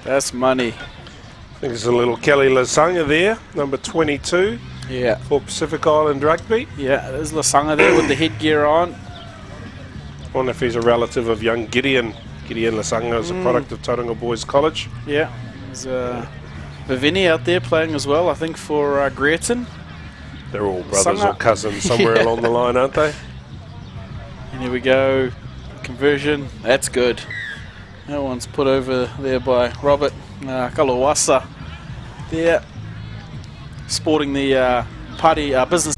That's money. I think there's a little Kelly Lasanga there, number 22 Yeah. for Pacific Island Rugby. Yeah, there's Lasanga there with the headgear on. I wonder if he's a relative of young Gideon. Gideon Lasanga is a product of Tauranga Boys College. Yeah. There's Vivini out there playing as well, I think, for Greerton. They're all brothers Sanga. or cousins somewhere Yeah. along the line, aren't they? And here we go. Conversion. That's good. That one's put over there by Robert Kalawasa. There. Sporting the party business.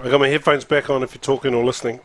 I got my headphones back on if you're talking or listening.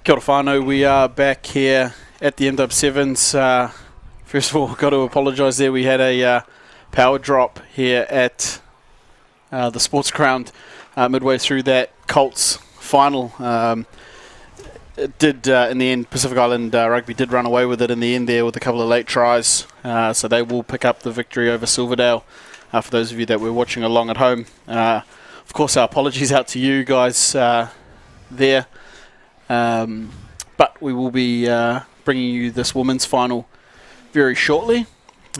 Kia ora whānau, we are back here at the MW7s. First of all, I've got to apologise there. We had a power drop here at the sports ground midway through that Colts final. It did, in the end, Pacific Island Rugby did run away with it in the end there with a couple of late tries. So they will pick up the victory over Silverdale, for those of you that were watching along at home. Of course, our apologies out to you guys there. But we will be bringing you this women's final very shortly.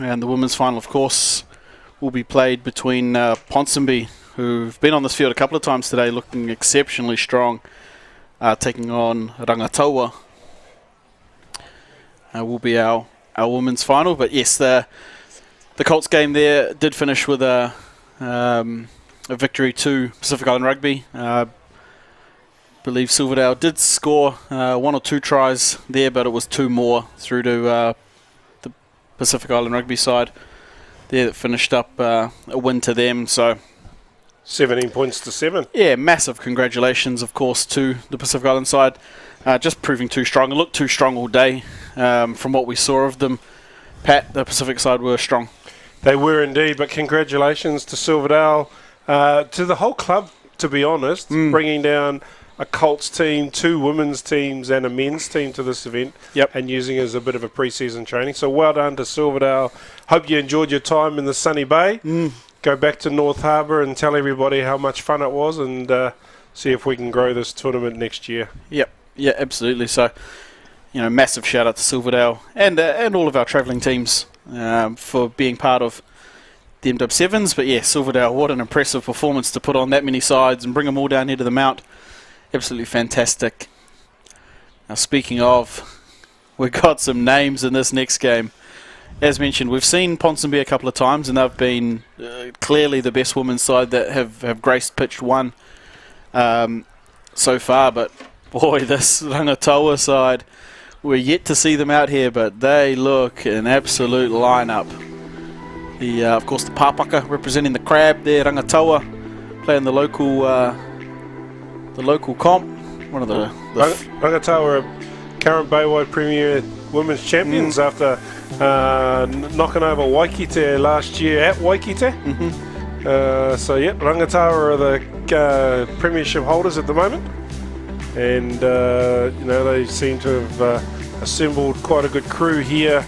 And the women's final, of course, will be played between Ponsonby, who've been on this field a couple of times today, looking exceptionally strong, taking on Rangataua. Will be our women's final. But yes, the Colts game there did finish with a victory to Pacific Island Rugby. I believe Silverdale did score 1 or 2 tries there, but it was 2 more through to the Pacific Island Rugby side there that finished up a win to them. So 17 points to 7. Yeah, massive congratulations, of course, to the Pacific Island side. Just proving too strong. It looked too strong all day from what we saw of them. Pat, the Pacific side were strong. They were indeed, but congratulations to Silverdale, to the whole club, to be honest, bringing down a Colts team, 2 women's teams and a men's team to this event, and using it as a bit of a pre-season training. So well done to Silverdale. Hope you enjoyed your time in the Sunny Bay. Go back to North Harbour and tell everybody how much fun it was, and see if we can grow this tournament next year. Yeah, absolutely. So, massive shout out to Silverdale and all of our travelling teams for being part of the MW7s. But yeah, Silverdale, what an impressive performance to put on that many sides and bring them all down here to the Mount. Absolutely fantastic. Now, speaking of, we've got some names in this next game. As mentioned, we've seen Ponsonby a couple of times, and they've been clearly the best women's side that have graced pitch 1 so far. But boy, this Rangataua side, we're yet to see them out here, but they look an absolute lineup. Of course, the Pāpaka representing the Crab there, Rangataua, playing the local comp. One of the Rangataua are current Baywide Premier Women's Champions after knocking over Waikite last year at Waikite. So yeah, Rangataua are the premiership holders at the moment, and they seem to have assembled quite a good crew here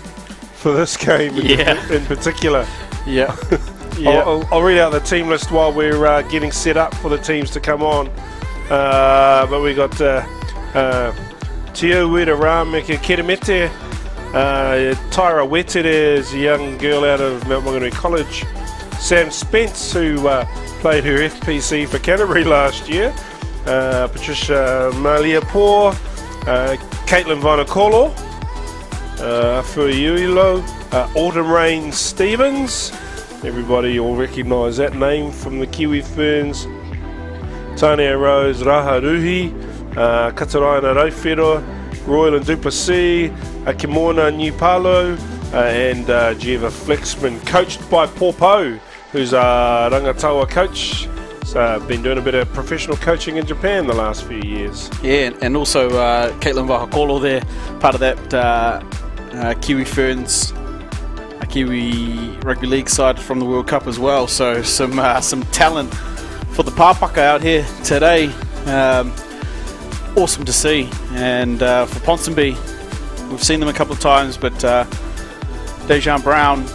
for this game in particular. I'll read out the team list while we're getting set up for the teams to come on. But we got Tio Wera Rameka Keremete, Tyra Wetere is a young girl out of Mount Maunganui College, Sam Spence, who played her FPC for Canterbury last year, Patricia Maliapour, Caitlin Vinacolo, Fuiuilo, Autumn Rain Stevens, everybody will recognise that name from the Kiwi Ferns, Tania Rose Raharuhi, Kataraina Rauwhero, Royal Duplessis, Kimona Newpalo, and Jeva Flexman, coached by Popo, who's a Rangataua coach. So been doing a bit of professional coaching in Japan the last few years. Yeah, and also Caitlin Vahakolo there, part of that Kiwi Ferns, Kiwi Rugby League side from the World Cup as well. So some talent for the Pāpaka out here today. Awesome to see. And for Ponsonby, we've seen them a couple of times, but Dejan Brown,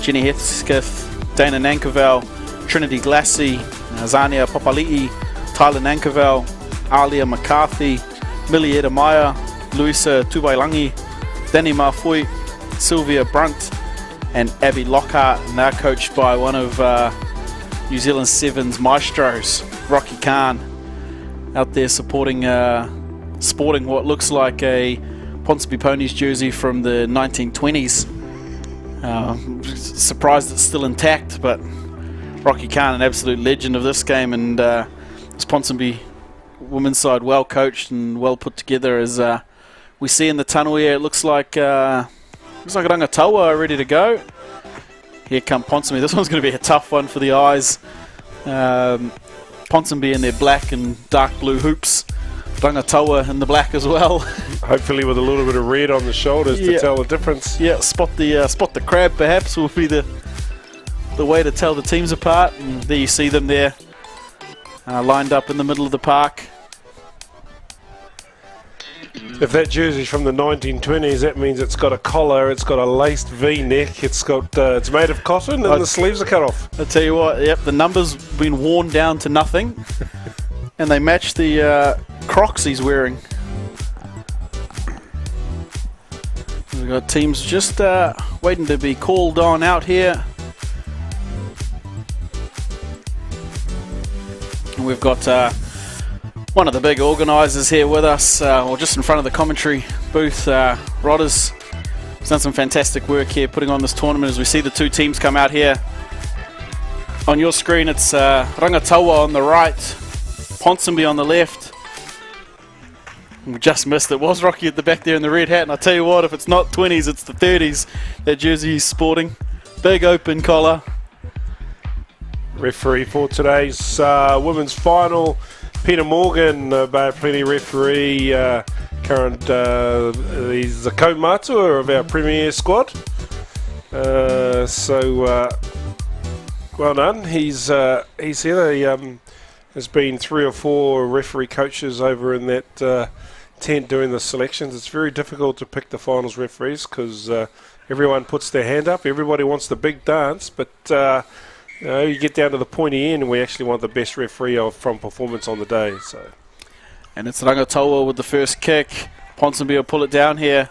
Jenny Hesketh, Dana Nankervel, Trinity Glassy, Zania Papali'i, Tyler Nankervel, Alia McCarthy, Milieta Maya, Luisa Tubailangi, Danny Mafui, Sylvia Brunt, and Abby Lockhart. And they're coached by one of New Zealand Sevens maestros, Rocky Khan, out there sporting what looks like a Ponsonby Ponies jersey from the 1920s. Surprised it's still intact, but Rocky Khan, an absolute legend of this game, and this Ponsonby women's side well coached and well put together. As we see in the tunnel here, it looks like Rangataua are ready to go. Here come Ponsonby. This one's going to be a tough one for the eyes. Ponsonby in their black and dark blue hoops Rangatawa in the black as well. Hopefully with a little bit of red on the shoulders to tell the difference. Yeah, spot the crab perhaps will be the way to tell the teams apart. And there you see them there, lined up in the middle of the park. If that jersey's from the 1920s, that means it's got a collar, it's got a laced V-neck, it's made of cotton, and the sleeves are cut off. I tell you what, yep, the number's been worn down to nothing, and they match the Crocs he's wearing. We've got teams just waiting to be called on out here. And we've got one of the big organisers here with us, or just in front of the commentary booth. Rodders has done some fantastic work here putting on this tournament as we see the two teams come out here. On your screen it's Rangatawa on the right, Ponsonby on the left. We just missed it. Was Rocky at the back there in the red hat, and I tell you what, if it's not 20s, it's the 30s. That jersey he's sporting. Big open collar. Referee for today's women's final, Peter Morgan, Bay Plenty referee, current he's the co-matua of our premier squad. So well done. He's here. There's been 3 or 4 referee coaches over in that tent doing the selections. It's very difficult to pick the finals referees because everyone puts their hand up. Everybody wants the big dance, but you get down to the pointy end and we actually want the best referee from performance on the day. So, and it's Rangatawa with the first kick. Ponsonby will pull it down here.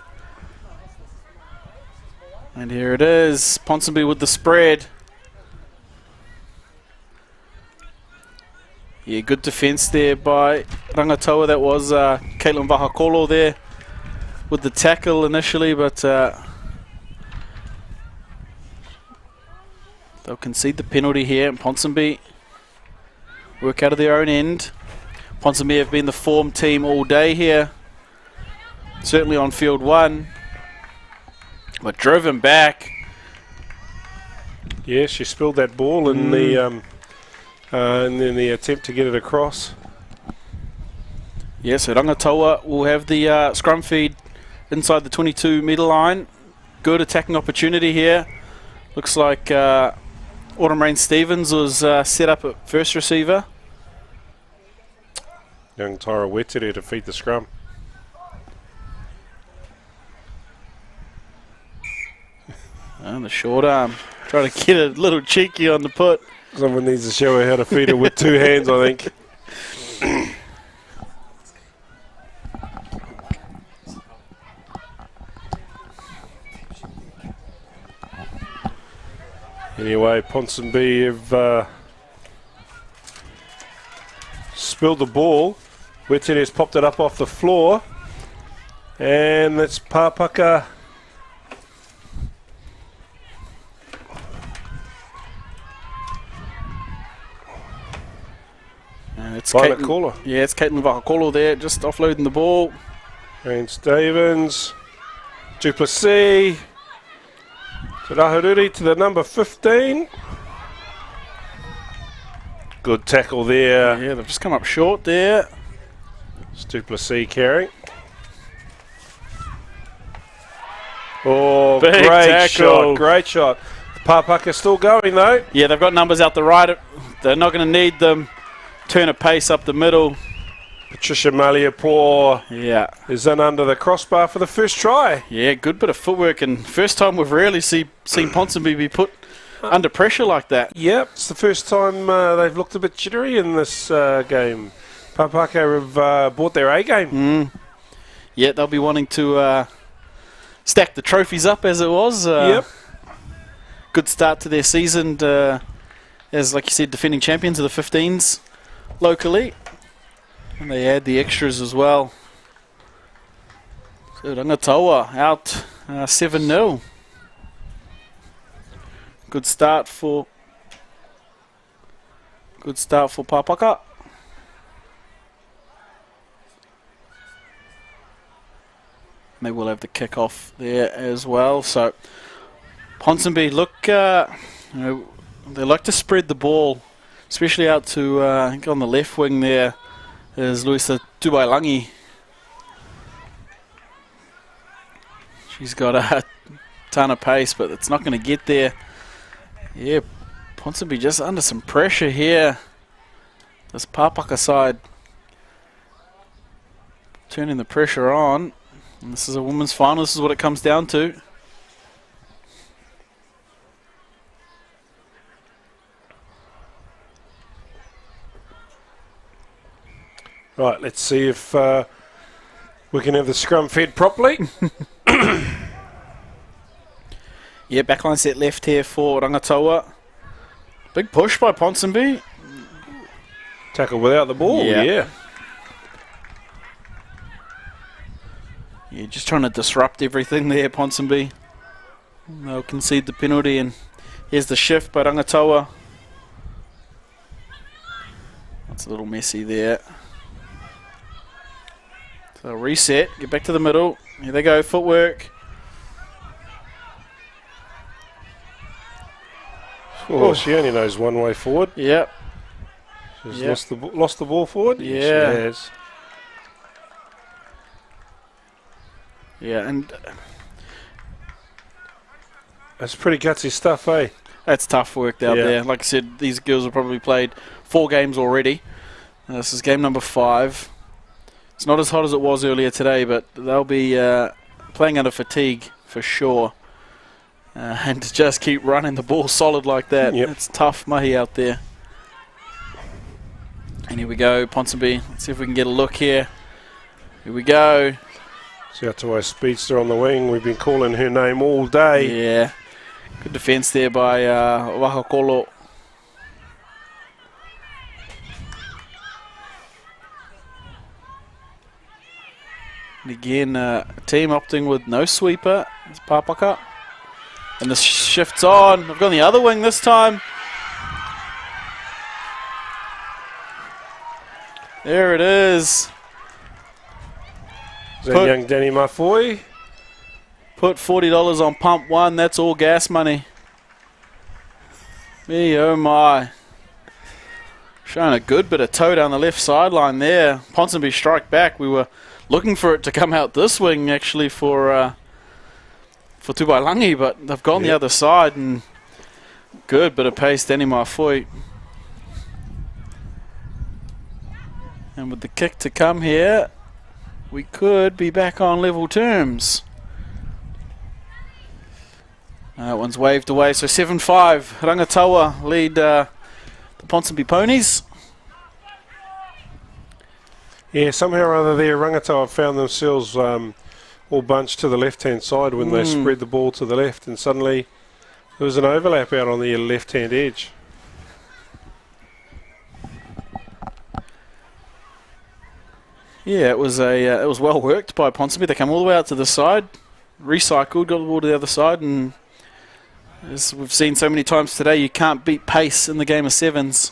And here it is. Ponsonby with the spread. Yeah, good defence there by Rangatawa. That was Caitlin Vahakolo there with the tackle initially, but they'll concede the penalty here, and Ponsonby work out of their own end. Ponsonby have been the form team all day here, certainly on field 1, but driven back. Yeah, she spilled that ball in the and then the attempt to get it across. Yeah, so Rangatawa will have the scrum feed inside the 22 metre line. Good attacking opportunity here. Looks like Autumn Rain Stevens was set up at first receiver. Young Tyra Wetere to feed the scrum. And the short arm. Trying to get a little cheeky on the put. Someone needs to show her how to feed it with 2 hands, I think. Anyway, Ponsonby have spilled the ball. Wetere has popped it up off the floor. And that's Papaka. It's Vahakolo. Yeah, it's Caitlin Vahakolo there, just offloading the ball. And Stevens, Duplessis, Rahururi to the number 15. Good tackle there. Yeah, they've just come up short there. It's Duplessis carrying. Oh, Big great tackle. shot, great shot. Papaka still going though. Yeah, they've got numbers out the right. They're not going to need them. Turn a pace up the middle. Patricia Maliapore is in under the crossbar for the first try. Yeah, good bit of footwork, and first time we've really seen Ponsonby be put under pressure like that. Yep, it's the first time they've looked a bit jittery in this game. Papaka have brought their A game. Yeah, they'll be wanting to stack the trophies up as it was. Yep. Good start to their season as, like you said, defending champions of the 15s locally. And they add the extras as well. So Rangatawa out 7-0. Good start for Papaka. Maybe we'll have the kick off there as well. So Ponsonby look, they like to spread the ball, especially out to I think on the left wing there. is Luisa Tubailangi. She's got a ton of pace, but it's not going to get there. Yeah, Ponsonby just under some pressure here. This Papaka side turning the pressure on. And this is a women's final. This is what it comes down to. Right, let's see if we can have the scrum fed properly. Yeah, backline set left here for Rangatawa. Big push by Ponsonby. Tackle without the ball, yeah. Yeah, just trying to disrupt everything there, Ponsonby. They'll concede the penalty, and here's the shift by Rangatawa. That's a little messy there. So reset, get back to the middle. Here they go, footwork. Oh, she only knows one way forward. Yep. She's lost the ball forward? Yeah. She has. Yeah, and that's pretty gutsy stuff, eh? That's tough work out there. Like I said, these girls have probably played 4 games already. This is game number 5. It's not as hot as it was earlier today, but they'll be playing under fatigue for sure. And to just keep running the ball solid like that, it's tough mahi out there. And here we go, Ponsonby. Let's see if we can get a look here. Here we go. See out to our speedster on the wing. We've been calling her name all day. Yeah. Good defence there by Wahakolo. And again, team opting with no sweeper. It's Papaka. And the shift's on. I've gone the other wing this time. There it is. Is that young Danny Mafoy? Put $40 on pump 1. That's all gas money. Me, oh my. Showing a good bit of toe down the left sideline there. Ponsonby strike back. We were looking for it to come out this wing actually for Tubailangi, but they've gone the other side, and good bit of pace, Danny Mafoy. And with the kick to come here, we could be back on level terms. That one's waved away, so 7-5. Rangatawa lead the Ponsonby Ponies. Yeah, somehow or other there, Rangatawa found themselves all bunched to the left-hand side when they spread the ball to the left, and suddenly there was an overlap out on the left-hand edge. Yeah, it was well worked by Ponsonby. They come all the way out to the side, recycled, got the ball to the other side, and as we've seen so many times today, you can't beat pace in the game of sevens.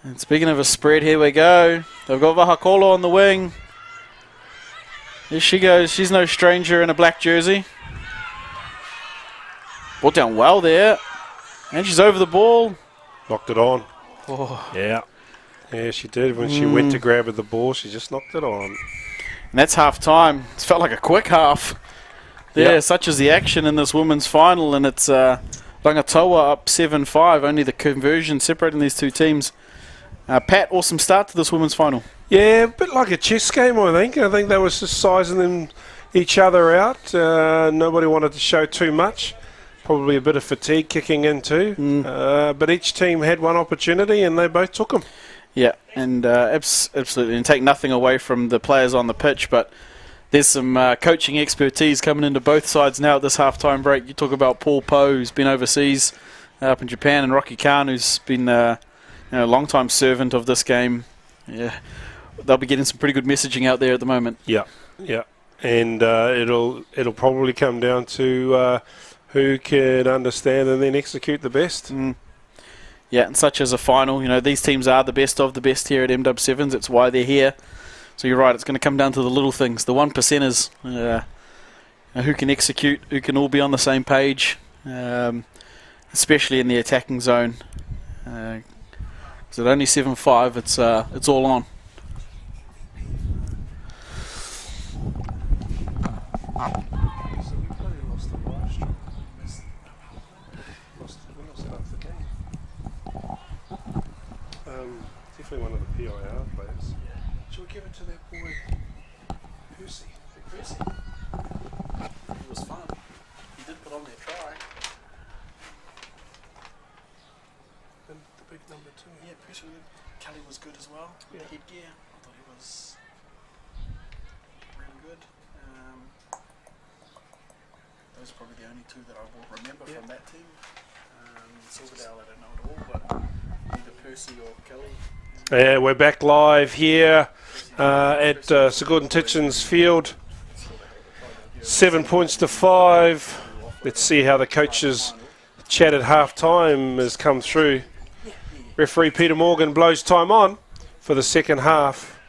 And speaking of a spread, here we go. They've got Vahakolo on the wing. Here she goes. She's no stranger in a black jersey. Brought down well there. And she's over the ball. Knocked it on. Oh. Yeah. Yeah, she did. When she went to grab at the ball, she just knocked it on. And that's half time. It's felt like a quick half. There, such is the action in this women's final, and it's Rangatawa up 7-5. Only the conversion separating these two teams. Pat, awesome start to this women's final. Yeah, a bit like a chess game, I think. I think they were just sizing them each other out. Nobody wanted to show too much. Probably a bit of fatigue kicking in too. But each team had one opportunity, and they both took them. Yeah, and absolutely. And take nothing away from the players on the pitch, but there's some coaching expertise coming into both sides now at this halftime break. You talk about Paul Poe, who's been overseas up in Japan, and Rocky Khan, who's been a long-time servant of this game. Yeah, they'll be getting some pretty good messaging out there at the moment. Yeah, and it'll probably come down to who can understand and then execute the best. Yeah, and such as a final, these teams are the best of the best here at MW7s. It's why they're here. So you're right, it's going to come down to the little things, the 1%ers, who can execute, who can all be on the same page, especially in the attacking zone. So at only 7-5, it's all on. Definitely one of the PIR players. Shall we give it to that boy, Percy? Percy. It was fun. He did put on their try. And the big number 2. Yeah, Percy. Kelly was good as well with the headgear. I thought he was really good. Those are probably the only 2 that I will remember from that team. Silverdale, I don't know at all, but either Percy or Kelly. Yeah, we're back live here at Sir Gordon Titchen's field. 7 points to 5. Let's see how the coaches' chat at half-time has come through. Referee Peter Morgan blows time on for the second half.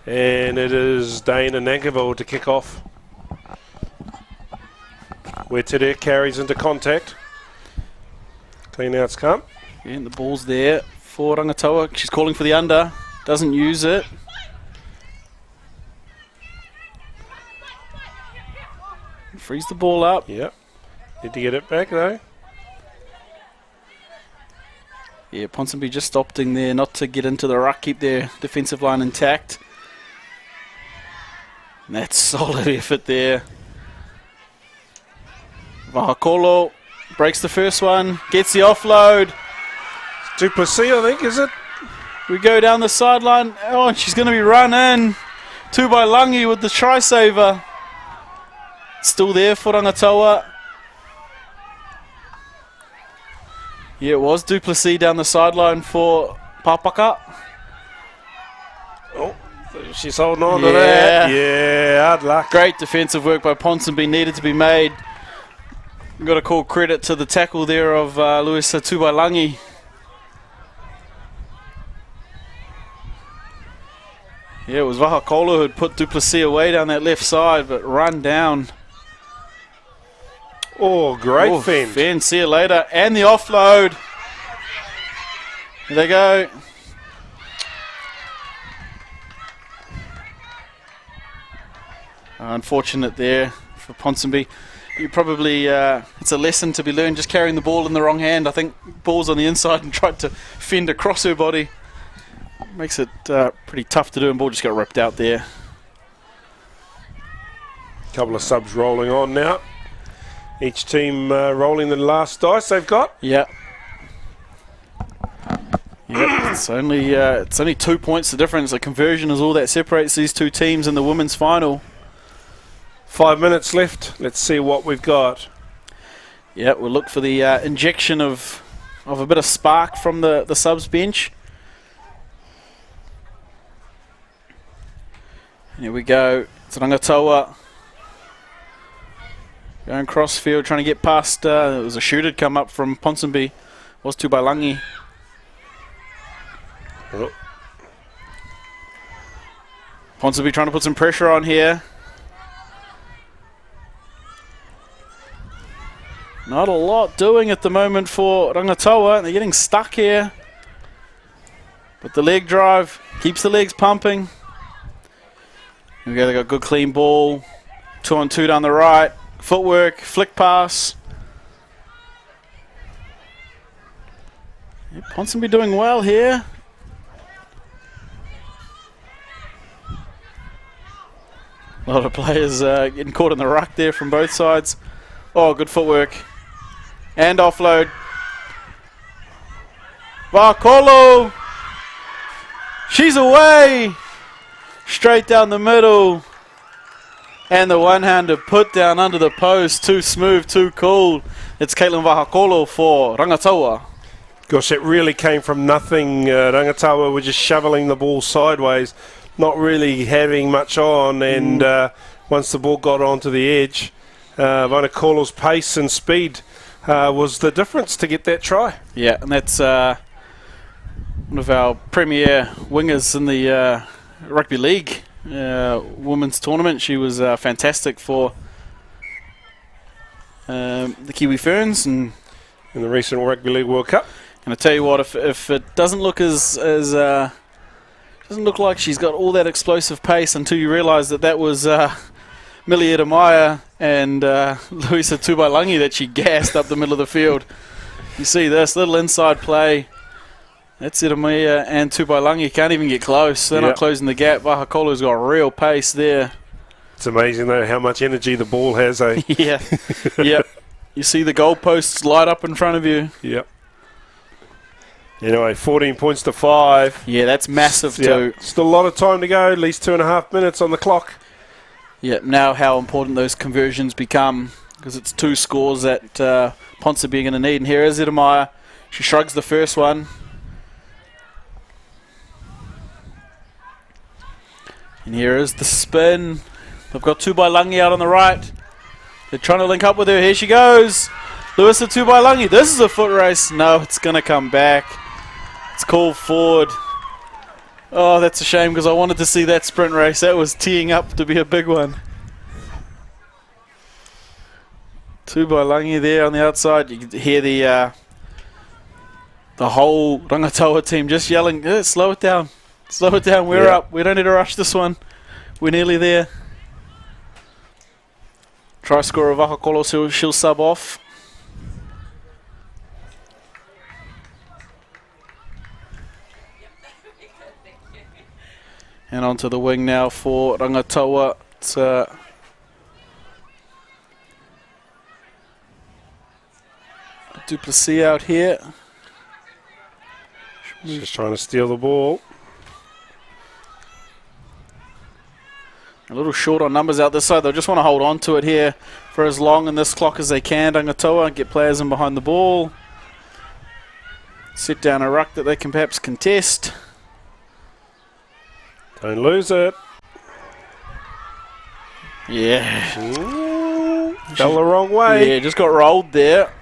And it is Dana Nankerville to kick off. Where Tere carries into contact. Clean outs come. And the ball's there for Rangatawa. She's calling for the under. Doesn't use it. Frees the ball up. Yep. Need to get it back though. Yeah, Ponsonby just opting there not to get into the ruck, keep their defensive line intact. And that's solid effort there. Vahakolo breaks the first one, gets the offload. Duplessis, I think, is it? We go down the sideline. Oh, and she's going to be run in. Tubailangi with the try saver. Still there for Rangatawa. Yeah, it was Duplessis down the sideline for Papaka. Oh, she's holding on to that. Yeah, hard luck. Great defensive work by Ponsonby needed to be made. Got to call credit to the tackle there of Luisa Tubailangi. Yeah, it was Vahakolo who had put Duplessis away down that left side, but run down. Oh, great fend. Fend, see you later. And the offload. Here they go. Unfortunate there for Ponsonby. You probably, it's a lesson to be learned, just carrying the ball in the wrong hand. I think ball's on the inside and tried to fend across her body. Makes it pretty tough to do, and ball just got ripped out there. Couple of subs rolling on now. Each team rolling the last dice they've got. Yeah. Yep, it's only 2 points the difference. The conversion is all that separates these two teams in the women's final. 5 minutes left. Let's see what we've got. Yeah, we'll look for the injection of a bit of spark from the subs bench. Here we go. It's Rangatawa. Going crossfield, trying to get past. There was a shooter come up from Ponsonby. Was Tubailangi. Oh. Ponsonby trying to put some pressure on here. Not a lot doing at the moment for Rangatawa. They're getting stuck here. But the leg drive keeps the legs pumping. Here we go, they got good clean ball. 2-on-2 down the right. Footwork, flick pass. Yeah, Ponsonby doing well here. A lot of players getting caught in the ruck there from both sides. Oh, good footwork. And offload. Vakolo. She's away. Straight down the middle. And the one-hander put down under the post. Too smooth, too cool. It's Caitlin Vahakolo for Rangatawa. Gosh, it really came from nothing. Rangatawa were just shoveling the ball sideways, not really having much on. And once the ball got onto the edge, Vahakolo's pace and speed was the difference to get that try. Yeah, and that's one of our premier wingers in the rugby league women's tournament. She was fantastic for the Kiwi Ferns and in the recent Rugby League World Cup. And I tell you what, if it doesn't look doesn't look like she's got all that explosive pace until you realise that was Millie Edamaya and Luisa Tubailangi that she gassed up the middle of the field. You see this little inside play. That's Edamaya and Tubailangi can't even get close. They're not closing the gap. Vahakolo's got real pace there. It's amazing, though, how much energy the ball has, eh? Yeah. Yep. You see the goalposts light up in front of you. Yep. Anyway, 14 points to 5. Yeah, that's massive too. Still a lot of time to go, at least 2.5 minutes on the clock. Yeah, now how important those conversions become, because it's 2 scores that Ponsonby are going to need. And here is Edamaya. She shrugs the first one. And here is the spin. They've got Tubailangi out on the right. They're trying to link up with her. Here she goes. Luisa Tubailangi. This is a foot race. No, it's going to come back. It's called forward. Oh, that's a shame because I wanted to see that sprint race. That was teeing up to be a big one. Tubailangi there on the outside. You can hear the whole Rangatoa team just yelling, slow it down. Slow it down. We're up. We don't need to rush this one. We're nearly there. Try score of Vahakolo, so she'll sub off. And onto the wing now for Rangatoa. It's Duplessis out here. Just trying to steal the ball. A little short on numbers out this side. They'll just want to hold on to it here for as long in this clock as they can. Rangatoa get players in behind the ball. Set down a ruck that they can perhaps contest. Don't lose it. Yeah. Ooh, fell the wrong way. Yeah, just got rolled there.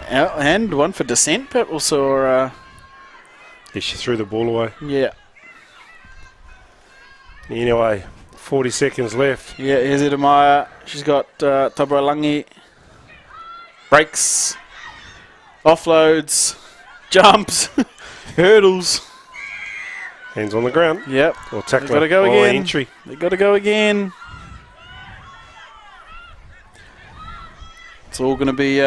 And one for descent, but also... yeah, she threw the ball away. Yeah. Anyway, 40 seconds left. Yeah, here's Edamaya. She's got Tubailangi. Breaks. Offloads. Jumps. Hurdles. Hands on the ground. Yep. Or tackle. They've got to go again. Entry. They've got to go again. It's all going to be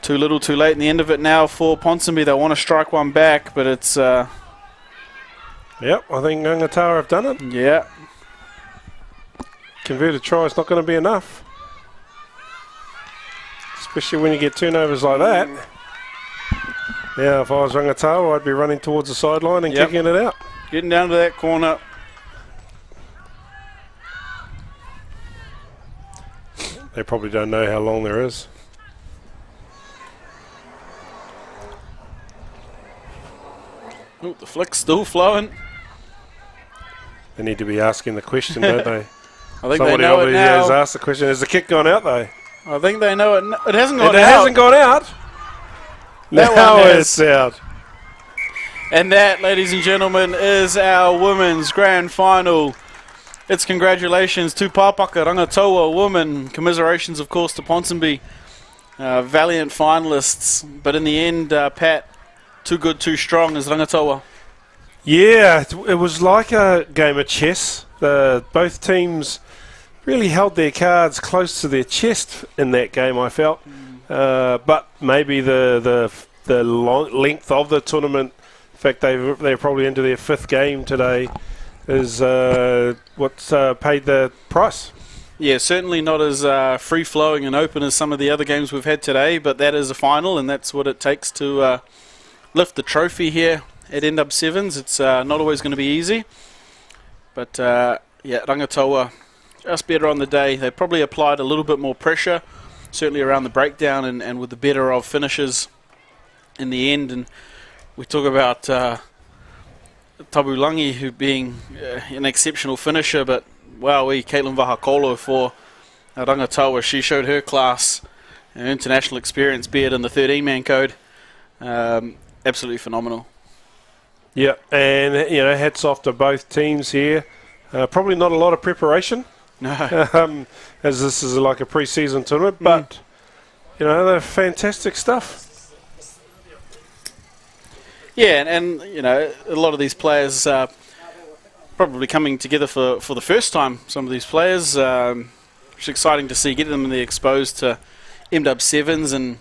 too little too late in the end of it now for Ponsonby. They want to strike one back, but it's... Yep, I think Rangatoa have done it. Yeah. Converted try is not going to be enough. Especially when you get turnovers like that. Yeah, if I was Rangatoa, I'd be running towards the sideline and kicking it out. Getting down to that corner. They probably don't know how long there is. Oh, the flick's still flowing. They need to be asking the question, don't they? I think they know it now. Has asked the question. Has the kick gone out, though? I think they know it. It hasn't gone out. It hasn't gone out. Now it's out. And that, ladies and gentlemen, is our women's grand final. It's congratulations to Papaka Rangatoa women. Commiserations, of course, to Ponsonby. Valiant finalists. But in the end, Pat, too good, too strong is Rangatoa. Yeah, it was like a game of chess. Both teams really held their cards close to their chest in that game, I felt. But maybe the length of the tournament, in fact, they're probably into their 5th game today, is what paid the price. Yeah, certainly not as free-flowing and open as some of the other games we've had today, but that is a final, and that's what it takes to lift the trophy here at MW7s. It's not always going to be easy, but yeah, Rangatoa just better on the day. They probably applied a little bit more pressure, certainly around the breakdown and with the better of finishes in the end. And we talk about Tubailangi who being an exceptional finisher, but wow, Caitlin Vahakolo for Rangatoa. She showed her class and international experience, be it in the 13-man code. Absolutely phenomenal. Yeah, and hats off to both teams here. Probably not a lot of preparation. No. As this is like a pre-season tournament, but they're fantastic stuff. Yeah, and a lot of these players probably coming together for the first time, some of these players. It's exciting to see, get them exposed to MW7s, and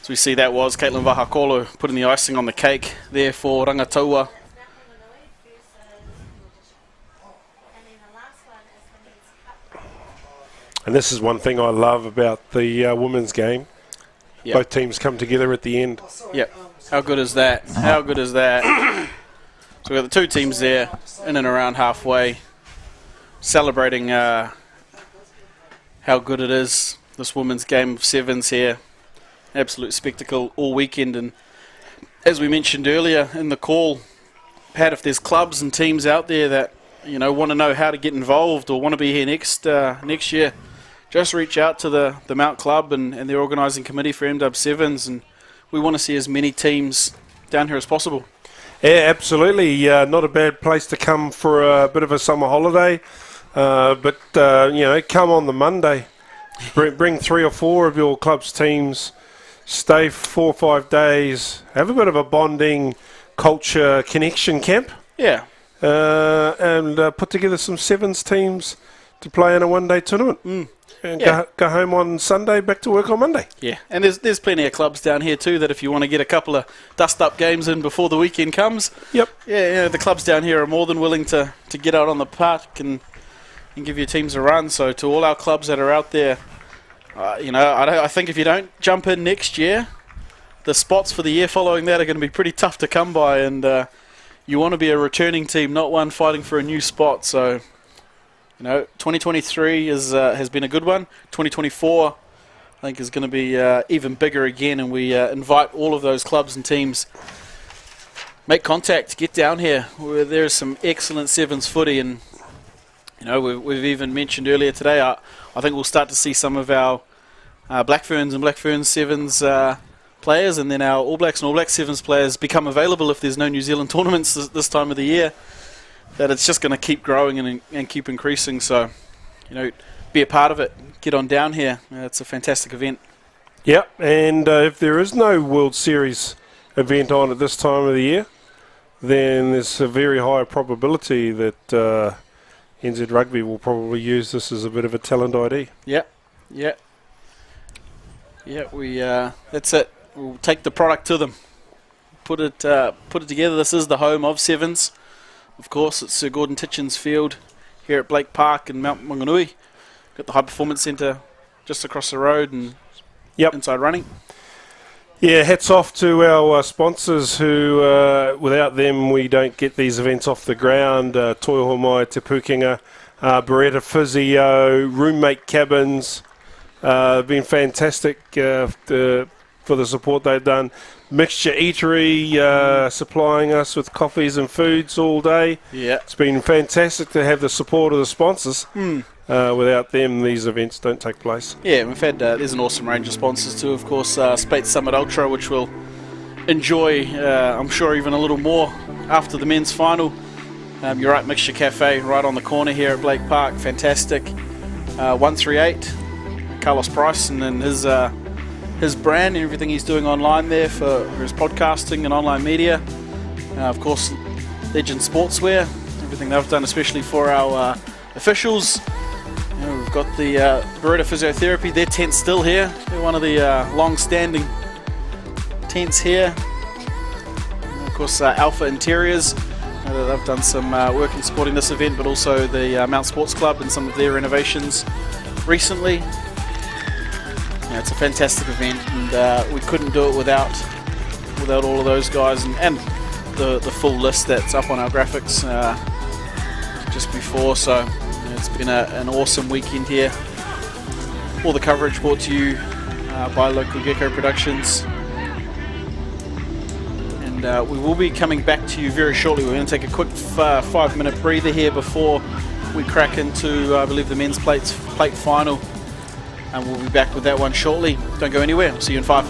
as we see, that was Caitlin Vahakolo putting the icing on the cake there for Rangataua. And this is one thing I love about the women's game. Yep. Both teams come together at the end. Yep. How good is that? How good is that? So we've got the two teams there, in and around halfway, celebrating how good it is, this women's game of sevens here. Absolute spectacle all weekend. And as we mentioned earlier in the call, Pat, if there's clubs and teams out there that want to know how to get involved or want to be here next year, just reach out to the Mount Club and their organising committee for MW7s, and we want to see as many teams down here as possible. Yeah, absolutely. Not a bad place to come for a bit of a summer holiday. But come on the Monday. Bring 3 or 4 of your club's teams. Stay for 4 or 5 days. Have a bit of a bonding culture connection camp. Yeah. And put together some sevens teams to play in a one-day tournament. And go home on Sunday, back to work on Monday. Yeah, and there's plenty of clubs down here too that if you want to get a couple of dust-up games in before the weekend comes, yep. Yeah, the clubs down here are more than willing to get out on the park and give your teams a run. So to all our clubs that are out there, I think if you don't jump in next year, the spots for the year following that are going to be pretty tough to come by, and you want to be a returning team, not one fighting for a new spot. So 2023 has been a good one. 2024, I think, is going to be even bigger again, and we invite all of those clubs and teams, make contact, get down here. There's some excellent sevens footy, and we've even mentioned earlier today, I think we'll start to see some of our Black Ferns and Black Ferns sevens players, and then our All Blacks and All Blacks sevens players become available if there's no New Zealand tournaments this time of the year. That it's just going to keep growing and keep increasing. So, be a part of it. Get on down here. It's a fantastic event. Yeah, and if there is no World Series event on at this time of the year, then there's a very high probability that NZ Rugby will probably use this as a bit of a talent ID. Yeah. That's it. We'll take the product to them. Put it together. This is the home of sevens. Of course, it's Sir Gordon Titchen's field here at Blake Park in Mount Maunganui. Got the High Performance Centre just across the road and inside running. Yeah, hats off to our sponsors who, without them, we don't get these events off the ground. Toiho Te Pukenga, Beretta Physio, Roommate Cabins. Been fantastic for the support they've done. Mixture Eatery supplying us with coffees and foods all day. Yeah, it's been fantastic to have the support of the sponsors. Without them, these events don't take place. Yeah, we've had there's an awesome range of sponsors too. Of course, Spates Summit Ultra, which we'll enjoy, I'm sure, even a little more after the men's final. You're right, Mixture Cafe, right on the corner here at Blake Park. Fantastic. 138, Carlos Price, and then his brand and everything he's doing online there for his podcasting and online media. Of course, Legend Sportswear, everything they've done, especially for our officials. We've got the Beretta Physiotherapy, their tent's still here. They're one of the long-standing tents here. And of course, Alpha Interiors. They've done some work in supporting this event, but also the Mount Sports Club and some of their renovations recently. It's a fantastic event, and we couldn't do it without all of those guys, and the full list that's up on our graphics just before. So it's been an awesome weekend here. All the coverage brought to you by Local Gecko Productions, and we will be coming back to you very shortly. We're going to take a quick 5-minute breather here before we crack into, I believe, the men's plate final. And we'll be back with that one shortly. Don't go anywhere. We'll see you in 5.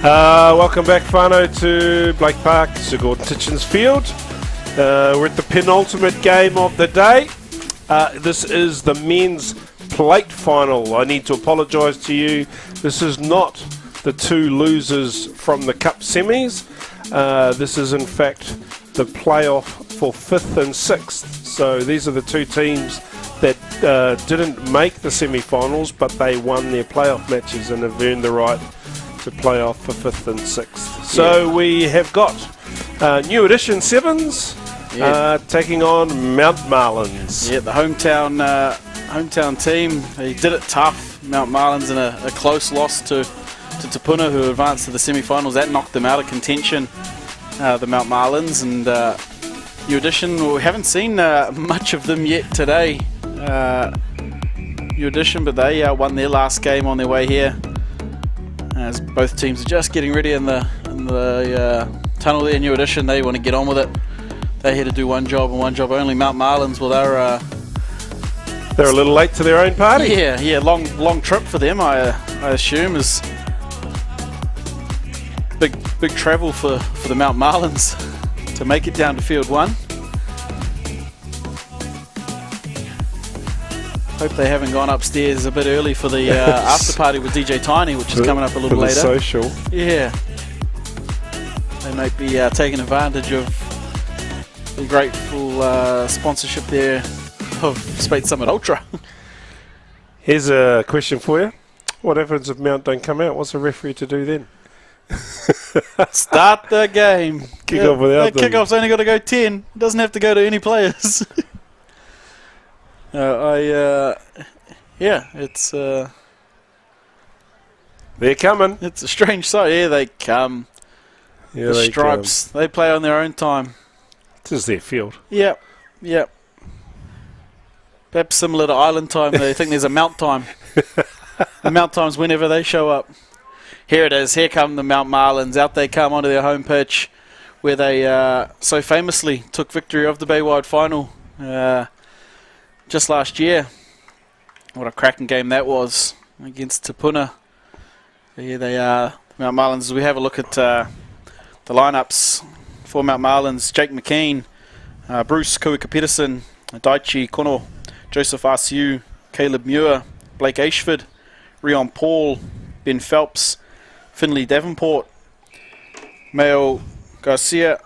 Welcome back, whānau, to Blake Park, Sir Gordon Titchen's field. We're at the penultimate game of the day. This is the men's plate final. I need to apologise to you. This is not the two losers from the Cup semis. This is in fact the playoff for 5th and 6th. So these are the two teams that didn't make the semi-finals, but they won their playoff matches and have earned the right to play off for 5th and 6th. So we have got New Edition 7s taking on Mount Marlins. Yeah, the hometown team. They did it tough. Mount Marlins in a close loss to Tupuna, who advanced to the semi-finals. That knocked them out of contention, the Mount Marlins. And New Edition, well, we haven't seen much of them yet today. New Edition, but they won their last game on their way here. As both teams are just getting ready in the tunnel there. New Edition, they want to get on with it. They're here to do one job and one job only. Mount Marlins, well, they're a little late to their own party. Yeah, long trip for them, I assume, is big travel for the Mount Marlins to make it down to field 1. Hope they haven't gone upstairs a bit early for the after party with DJ Tiny, which is coming up a little later. Social. Yeah. They might be taking advantage of the grateful sponsorship there of Spate Summit Ultra. Here's a question for you. What happens if Mount don't come out? What's the referee to do then? Start the game. Kick-off without them. Kick-off's only got to go 10. It doesn't have to go to any players. It's they're coming. It's a strange sight. Yeah, they come. Yeah, the Stripes, they play on their own time. This is their field. Yep. Perhaps similar to Island time. They think there's a Mount time. The Mount time's whenever they show up. Here it is. Here come the Mount Marlins. Out they come onto their home pitch, where they so famously took victory of the Baywide final just last year. What a cracking game that was against Tupuna. Here they are, Mount Marlins. As we have a look at the lineups for Mount Marlins: Jake McKean, Bruce Kuika-Pedersen, Daichi Kono, Joseph Arsiu, Caleb Muir, Blake Ashford, Rion Paul, Ben Phelps, Finley Davenport, Mayo Garcia,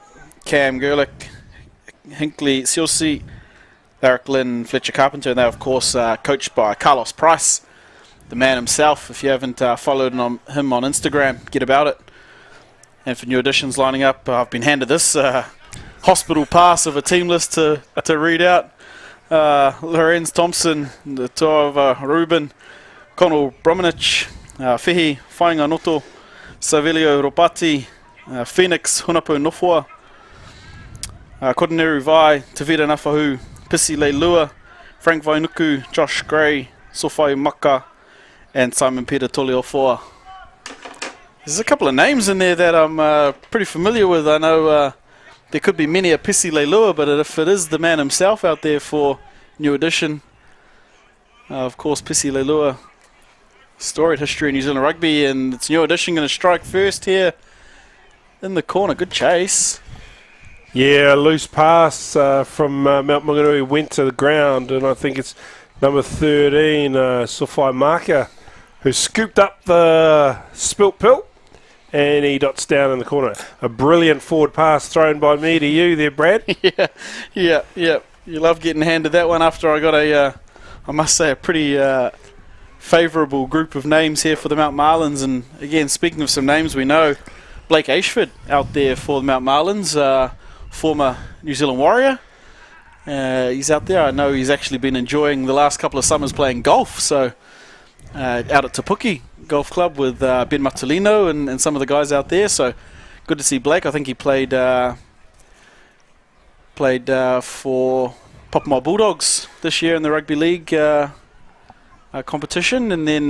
Cam Gerlich, Hinkley Silsi, Larrick Lynn, Fletcher Carpenter, and they're of course coached by Carlos Price, the man himself. If you haven't followed him on Instagram, get about it. And for New Editions lining up, I've been handed this hospital pass of a team list to read out. Lorenz Thompson, the Toa Ruben, Conal Bromanich, Fihi Whainganoto, Savilio Ropati, Phoenix Hunapo Nofua, Kodaneru Vai, Tavira Nafahu, Pisi Leilua, Frank Vainuku, Josh Gray, Sofai Maka, and Simon Peter Toliofoa. There's a couple of names in there that I'm pretty familiar with. I know there could be many a Pisi Leilua, but if it is the man himself out there for New Edition, of course Pisi Leilua, storied history in New Zealand rugby, and it's New Edition going to strike first here in the corner. Good chase. Yeah, a loose pass from Mount Maunganui went to the ground, and I think it's number 13, Sofai Maka, who scooped up the spilt pill, and he dots down in the corner. A brilliant forward pass thrown by me to you there, Brad. Yeah. You love getting handed that one after I got I must say, a pretty favourable group of names here for the Mount Marlins. And again, speaking of some names we know, Blake Ashford out there for the Mount Marlins, former New Zealand Warrior. He's out there. I know he's actually been enjoying the last couple of summers playing golf. So out at Tapuki Golf Club with Ben Matulino and some of the guys out there. So good to see Blake. I think he played for Popomore Bulldogs this year in the rugby league competition. And then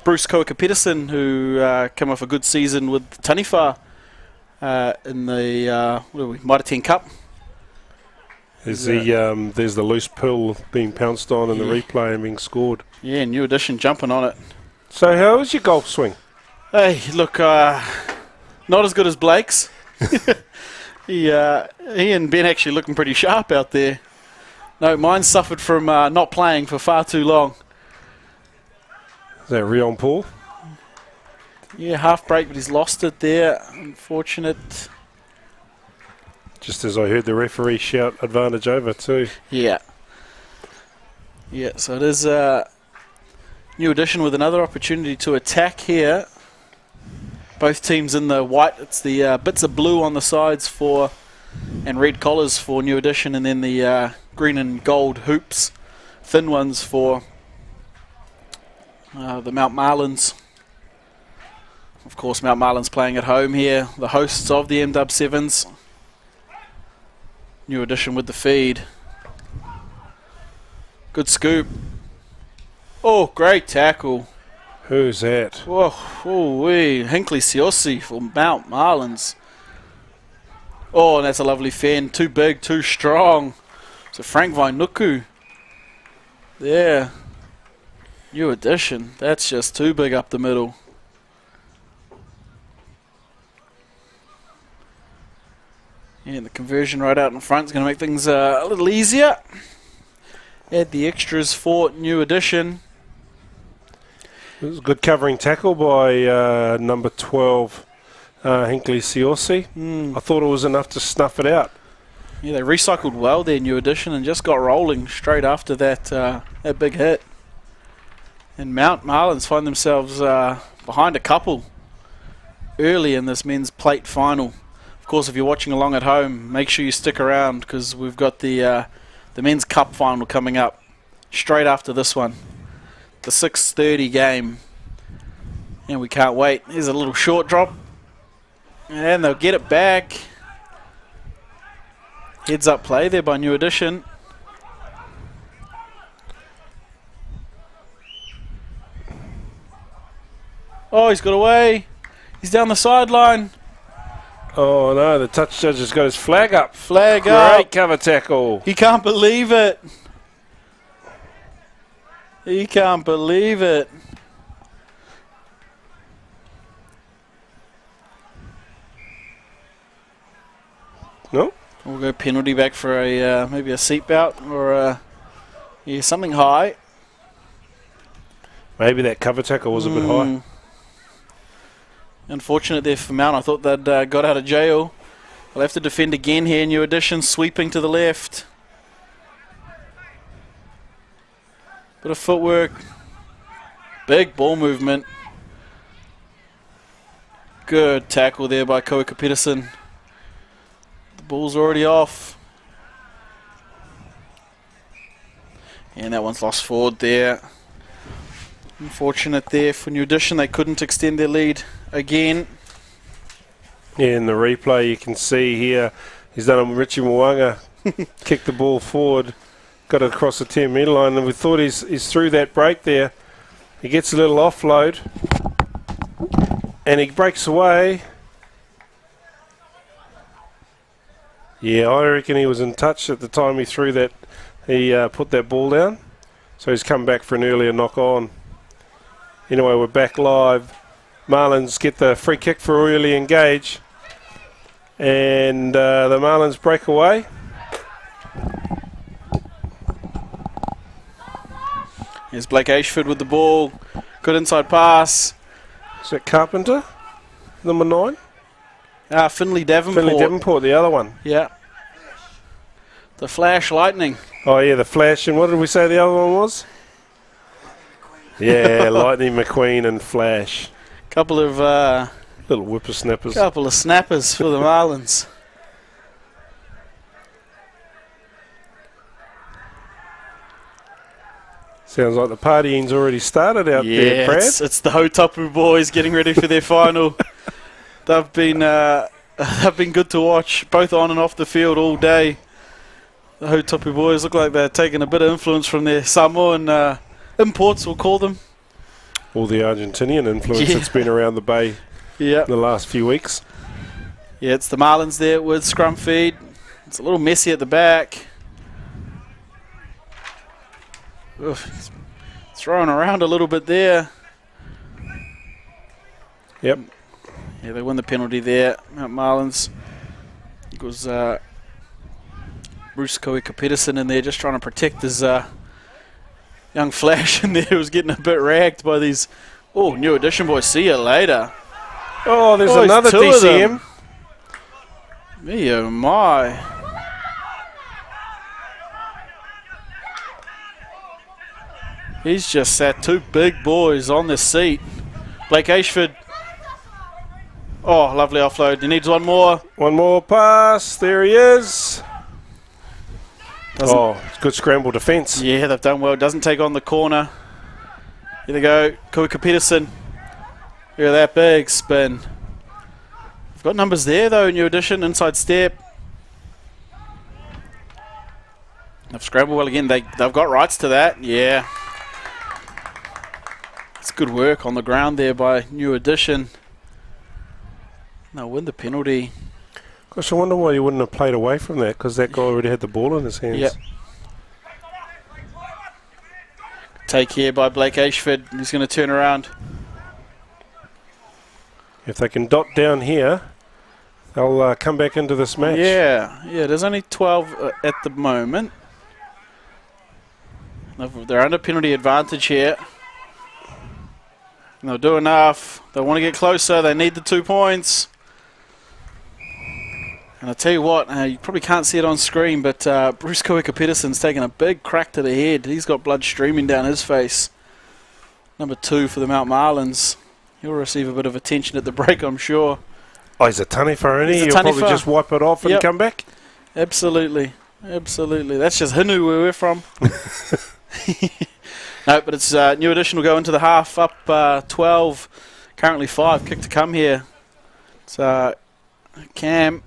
Bruce Kuika-Pedersen, who came off a good season with Taniwha in the Mitre 10 Cup. There's the loose pill being pounced on in the replay and being scored. Yeah, New Edition jumping on it. So how was your golf swing? Hey, look, not as good as Blake's. he and Ben actually looking pretty sharp out there. No, mine suffered from not playing for far too long. Is that Rion Paul? Yeah, half break, but he's lost it there. Unfortunate. Just as I heard the referee shout advantage over too. Yeah. Yeah, so it is a new addition with another opportunity to attack here. Both teams in the white. It's the bits of blue on the sides for and red collars for New Edition, and then the green and gold hoops, thin ones for the Mount Marlins. Of course, Mount Marlins playing at home here, the hosts of the MW7s. New Edition with the feed. Good scoop. Oh, great tackle. Who's that? Whoa, Hinkley Siosi for Mount Marlins. Oh, and that's a lovely fan. Too big, too strong. So Frank Vainuku. There. New Edition. That's just too big up the middle. And the conversion right out in front is going to make things a little easier. Add the extras for New Edition. It was a good covering tackle by number 12, Hinkley Siosi. I thought it was enough to snuff it out. Yeah, they recycled well their New Edition and just got rolling straight after that that big hit. And Mount Marlins find themselves behind a couple early in this men's plate final. Of course, if you're watching along at home, make sure you stick around because we've got the men's cup final coming up straight after this one. The 6:30 game. And we can't wait. Here's a little short drop. And they'll get it back. Heads up play there by New Edition. Oh, he's got away. He's down the sideline. Oh no, the touch judge has got his flag up. Flag up. Great cover tackle. He can't believe it. He can't believe it. No? We'll go penalty back for a maybe a seatbelt or something high. Maybe that cover tackle was a bit high. Unfortunate there for Mount. I thought they'd got out of jail. They'll have to defend again here. New Edition sweeping to the left. Bit of footwork. Big ball movement. Good tackle there by Koika Pedersen. The ball's already off. And that one's lost forward there. Unfortunate there for New Edition. They couldn't extend their lead again. Yeah, in the replay you can see here, he's done a Richie Mwanga, kicked the ball forward, got it across the 10-metre line, and we thought he's through that break there. He gets a little offload, and he breaks away. Yeah, I reckon he was in touch at the time he threw that. He put that ball down, so he's come back for an earlier knock on. Anyway, we're back live. Marlins get the free kick for early engage, and the Marlins break away. Here's Blake Ashford with the ball. Good inside pass. Is that Carpenter, number 9? Finley Davenport. Finley Davenport, the other one. Yeah. The Flash Lightning. Oh, yeah, the Flash. And what did we say the other one was? Yeah, Lightning McQueen and Flash. Couple of little whippersnappers. Couple of snappers for the Marlins. Sounds like the partying's already started out there, Brad. It's the Hotapu boys getting ready for their final. They've been good to watch, both on and off the field all day. The Hotapu boys look like they're taking a bit of influence from their Samoan imports, we'll call them. All the Argentinian influence that's been around the bay in the last few weeks. Yeah, it's the Marlins there with scrum feed. It's a little messy at the back. Oof, it's throwing around a little bit there. Yep. Yeah, they win the penalty there. Mount Marlins. It was Bruce Koika-Pedersen in there just trying to protect his young flash in there. He was getting a bit ragged by these. Oh, new addition boys. See you later. Oh, there's another DCM. Me oh my. He's just sat two big boys on the seat. Blake Ashford. Oh, lovely offload. He needs one more. One more pass. There he is. Oh, it's good scramble defence. Yeah, they've done well. Doesn't take on the corner. Here they go. Koika-Pedersen. Look at that big spin. We've got numbers there, though. New addition. Inside step. They've scrambled well again. They've got rights to that. Yeah. It's good work on the ground there by New Addition. They'll win the penalty. Gosh, I wonder why you wouldn't have played away from that, because that guy already had the ball in his hands. Yep. Take here by Blake Ashford. He's going to turn around. If they can dot down here, they'll come back into this match. Yeah, there's only 12 at the moment. They're under penalty advantage here. And they'll do enough. They want to get closer. They need the 2 points. And I'll tell you what, you probably can't see it on screen, but Bruce Koika-Pedersen's taking a big crack to the head. He's got blood streaming down his face. Number 2 for the Mount Marlins. He'll receive a bit of attention at the break, I'm sure. Oh, he's a tanifa, isn't he? He'll probably just wipe it off and come back. Absolutely. Absolutely. That's just Hinu where we're from. No, but it's New Addition will go into the half, up 12, currently 5. Kick to come here. It's Cam.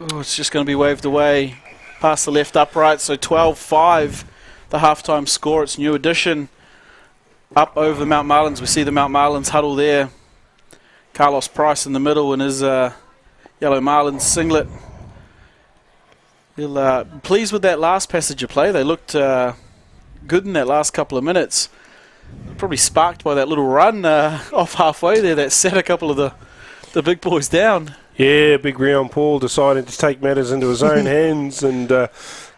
Oh, it's just going to be waved away past the left upright. So 12-5, the halftime score. It's New Addition up over the Mount Marlins. We see the Mount Marlins huddle there. Carlos Price in the middle in his yellow Marlins singlet. He'll pleased with that last passage of play. They looked good in that last couple of minutes. Probably sparked by that little run off halfway there that set a couple of the big boys down. Yeah, big round Paul deciding to take matters into his own hands and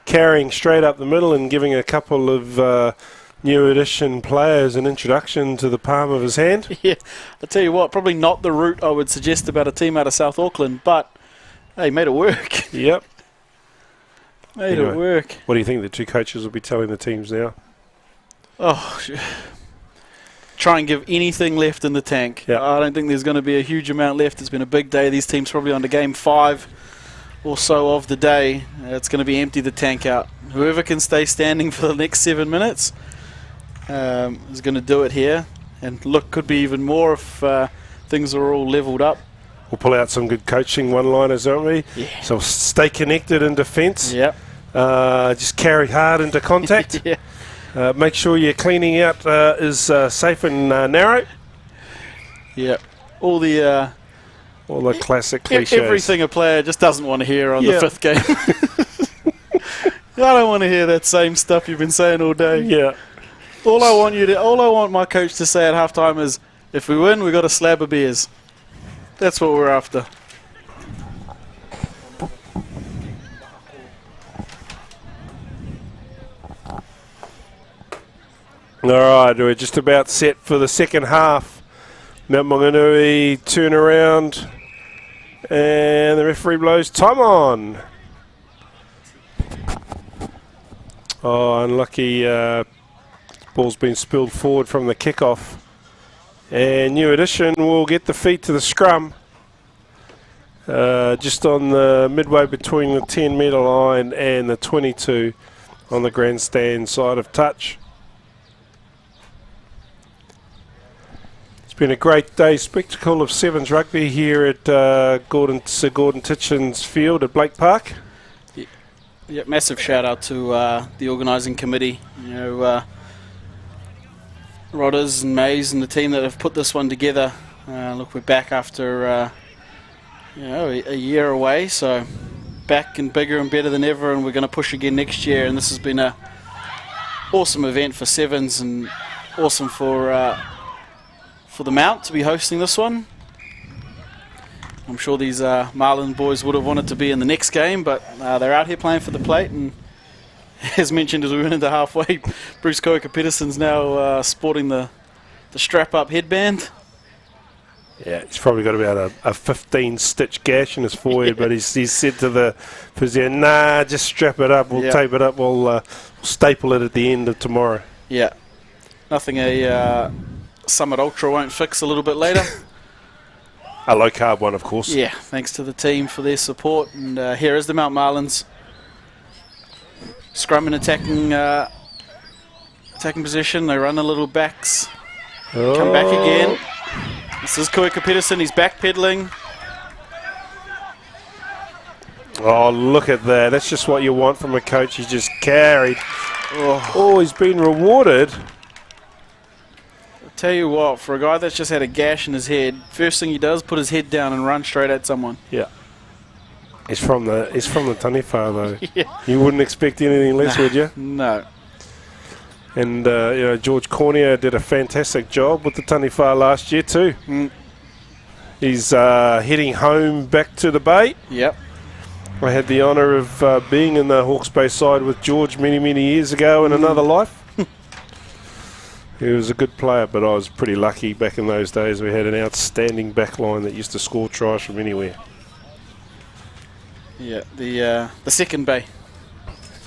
carrying straight up the middle and giving a couple of New Addition players an introduction to the palm of his hand. Yeah, I tell you what, probably not the route I would suggest about a team out of South Auckland, but hey, made it work. Yep. Made it work. What do you think the two coaches will be telling the teams now? Oh, try and give anything left in the tank. Yep. I don't think there's going to be a huge amount left. It's been a big day. These teams probably on to game 5 or so of the day. It's going to be empty the tank out. Whoever can stay standing for the next 7 minutes is going to do it here. And look, could be even more if things are all levelled up. We'll pull out some good coaching one-liners, don't we? Yeah. So stay connected in defence. Yep. Just carry hard into contact. Yeah. Make sure your cleaning out is safe and narrow. Yeah. All the classic cliches. Everything a player just doesn't want to hear on the 5th game. I don't want to hear that same stuff you've been saying all day. Yeah. All I want my coach to say at halftime is, if we win, we got a slab of beers. That's what we're after. All right, we're just about set for the second half. Mount Maunganui turn around, and the referee blows time on. Oh, unlucky. Ball's been spilled forward from the kickoff. And New Addition will get the feet to the scrum. Just on the midway between the 10-metre line and the 22 on the grandstand side of touch. It's been a great day, spectacle of 7s rugby here at Sir Gordon Titchen's field at Blake Park. Yeah, massive shout out to the organising committee. You know, Rodders and Mays and the team that have put this one together. Look, we're back after a year away, so back and bigger and better than ever, and we're going to push again next year. And this has been a awesome event for Sevens and awesome for the Mount to be hosting this one. I'm sure these Marlin boys would have wanted to be in the next game, but they're out here playing for the plate, and as mentioned as we went into halfway, Bruce Koika-Pedersen's now sporting the strap-up headband. Yeah, he's probably got about a 15-stitch gash in his forehead, but he's said to the physio, nah, just strap it up, we'll tape it up, we'll staple it at the end of tomorrow. Yeah, nothing a Summit Ultra won't fix a little bit later. A low-carb one, of course. Yeah, thanks to the team for their support. And here is the Mount Marlins. Scrum and attacking position. They run a little backs. Come back again. This is Koika-Pedersen. He's backpedaling. Oh, look at that. That's just what you want from a coach. He's just carried. Oh, he's been rewarded. I'll tell you what, for a guy that's just had a gash in his head, first thing he does, put his head down and run straight at someone. Yeah. He's from the Taniwha, though. Yeah. You wouldn't expect anything less, would you? No. And, George Cornier did a fantastic job with the Taniwha last year too. He's heading home back to the Bay. Yep. I had the honour of being in the Hawke's Bay side with George many, many years ago in another life. He was a good player, but I was pretty lucky back in those days. We had an outstanding back line that used to score tries from anywhere. Yeah, the second Bay.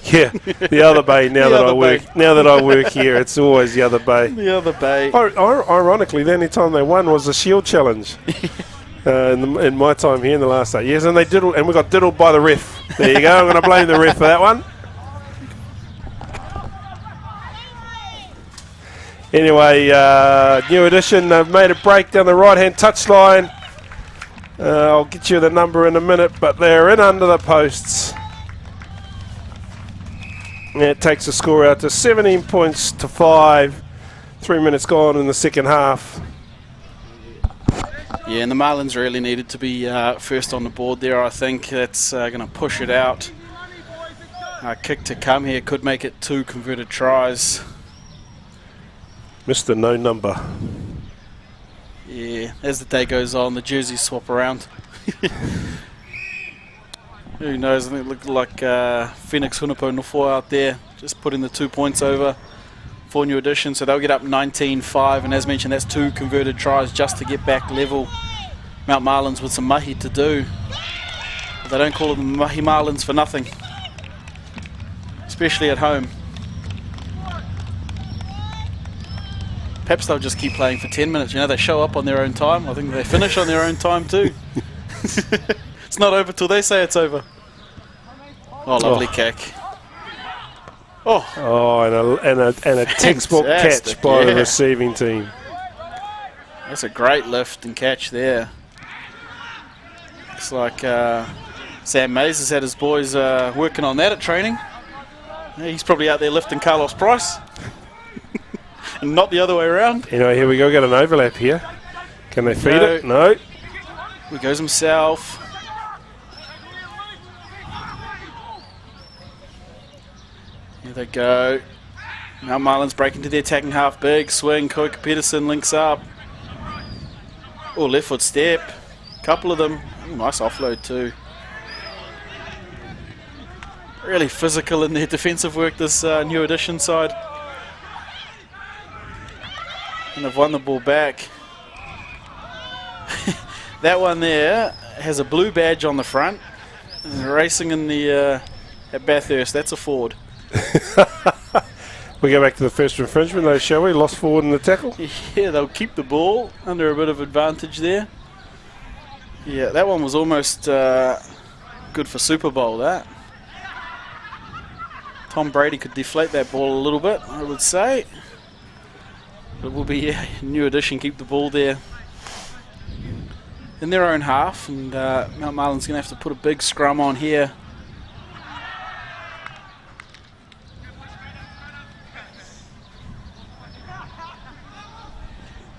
Yeah, the other Bay. Now that I work here, it's always the other Bay. The other Bay. Ironically, the only time they won was the Shield Challenge. In my time here in the last 8 years, and we got diddled by the ref. There you go. I'm going to blame the ref for that one. Anyway, New Edition, they've made a break down the right-hand touchline. I'll get you the number in a minute, but they're in under the posts. And it takes the score out to 17 points to 5. 3 minutes gone in the second half. Yeah, and the Marlins really needed to be first on the board there. I think that's going to push it out. Kick to come here could make it 2 converted tries. Mr. No Number. Yeah, as the day goes on, the jerseys swap around. Who knows? I think it looked like Phoenix Hunapo Nofo out there, just putting the 2 points over for New Edition. So they'll get up 19-5, and as mentioned, that's 2 converted tries just to get back level. Mount Marlins with some mahi to do. But they don't call them Mahi Marlins for nothing, especially at home. Perhaps they'll just keep playing for 10 minutes. You know, they show up on their own time. I think they finish on their own time too. It's not over till they say it's over. Oh, lovely kick. And a textbook catch by the receiving team. That's a great lift and catch there. Looks like Sam Mays has had his boys working on that at training. Yeah, he's probably out there lifting Carlos Price. And not the other way around. Anyway, here we go. Got an overlap here. Can they feed it? No. He goes himself. Here they go. Now Marlins break into the attacking half. Big swing. Koika-Pedersen links up. Oh, left foot step. Couple of them. Ooh, nice offload too. Really physical in their defensive work, this New Edition side. And they've won the ball back. That one there has a blue badge on the front. And racing in the at Bathurst. That's a forward. We go back to the first infringement though, shall we? Lost forward in the tackle. Yeah, they'll keep the ball under a bit of advantage there. Yeah, that one was almost good for Super Bowl, that. Tom Brady could deflate that ball a little bit, I would say. But it will be New Edition keep the ball there in their own half, and Mount Marlin's going to have to put a big scrum on here.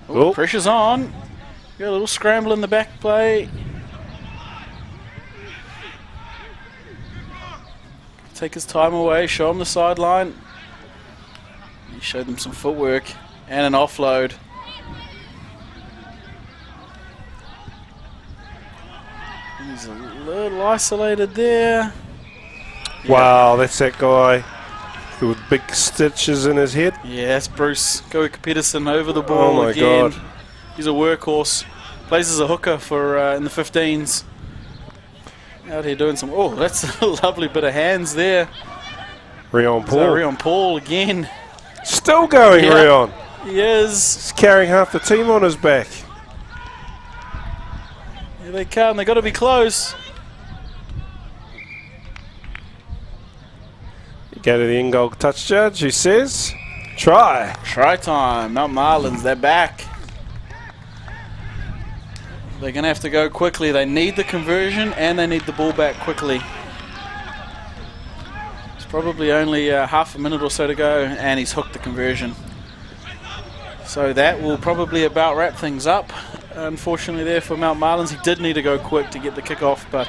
Oh, pressure's on. Got a little scramble in the back play. Take his time away, show him the sideline. He showed them some footwork and an offload. He's a little isolated there. Wow, that's that guy with big stitches in his head. Yeah, that's Bruce Goika-Pedersen over the ball Oh my again. God. He's a workhorse. Plays as a hooker for in the 15s. Out here doing some... Oh, that's a lovely bit of hands there. Rion Paul. So Rion Paul again. Still going, Yeah. Rion. He is. He's carrying half the team on his back. Here they come. They got to be close. You go to the in-goal touch judge who says, try. Try time. Mount Marlins, they're back. They're going to have to go quickly. They need the conversion and they need the ball back quickly. It's probably only half a minute or so to go and he's hooked the conversion. So that will probably about wrap things up. Unfortunately there for Mount Marlins, he did need to go quick to get the kickoff, but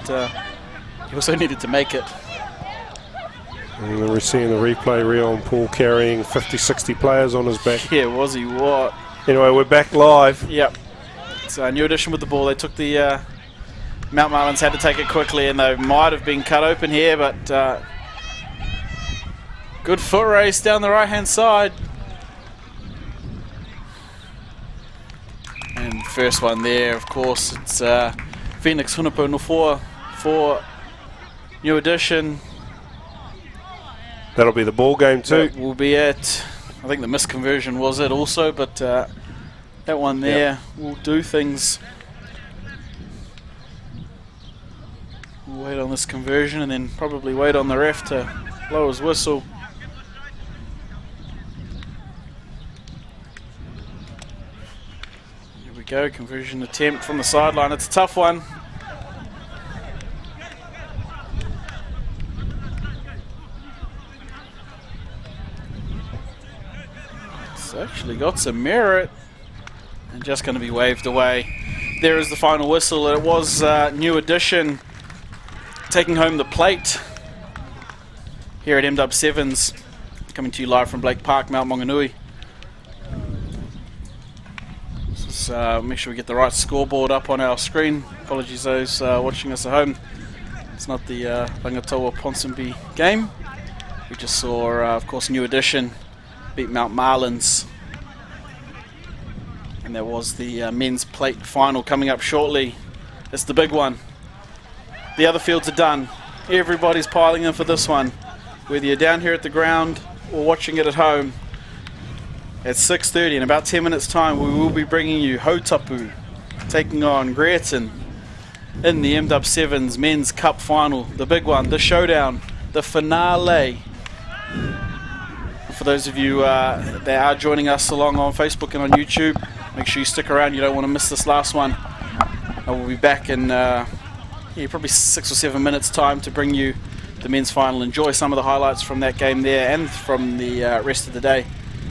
he also needed to make it. And then we're seeing the replay, Rion Paul carrying 50, 60 players on his back. Yeah, was he what? Anyway, we're back live. Yep. So New Edition with the ball. They took the Mount Marlins had to take it quickly, and they might have been cut open here, but good foot race down the right-hand side. And first one there, of course, it's Phoenix Hunapo Nofua for New Edition. That'll be the ball game too. That will be it. I think the misconversion was it also, but that one there will do things. We'll wait on this conversion and then probably wait on the ref to blow his whistle. Here we go, conversion attempt from the sideline. It's a tough one. It's actually got some merit and just going to be waved away. There is the final whistle. It was New Edition taking home the plate here at MW7s, coming to you live from Blake Park, Mount Maunganui. This is, make sure we get the right scoreboard up on our screen. Apologies those watching us at home. It's not the Rangatawa Ponsonby game. We just saw, of course, New Edition beat Mount Marlins. And there was the men's plate final coming up shortly. It's the big one. The other fields are done. Everybody's piling in for this one. Whether you're down here at the ground or watching it at home, at 6:30 in about 10 minutes time, we will be bringing you Hautapu taking on Greerton in the MW7s men's cup final. The big one, the showdown, the finale. For those of you that are joining us along on Facebook and on YouTube, make sure you stick around. You don't want to miss this last one. We'll be back in probably 6 or 7 minutes time to bring you the men's final. Enjoy some of the highlights from that game there and from the rest of the day,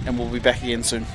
and we'll be back again soon.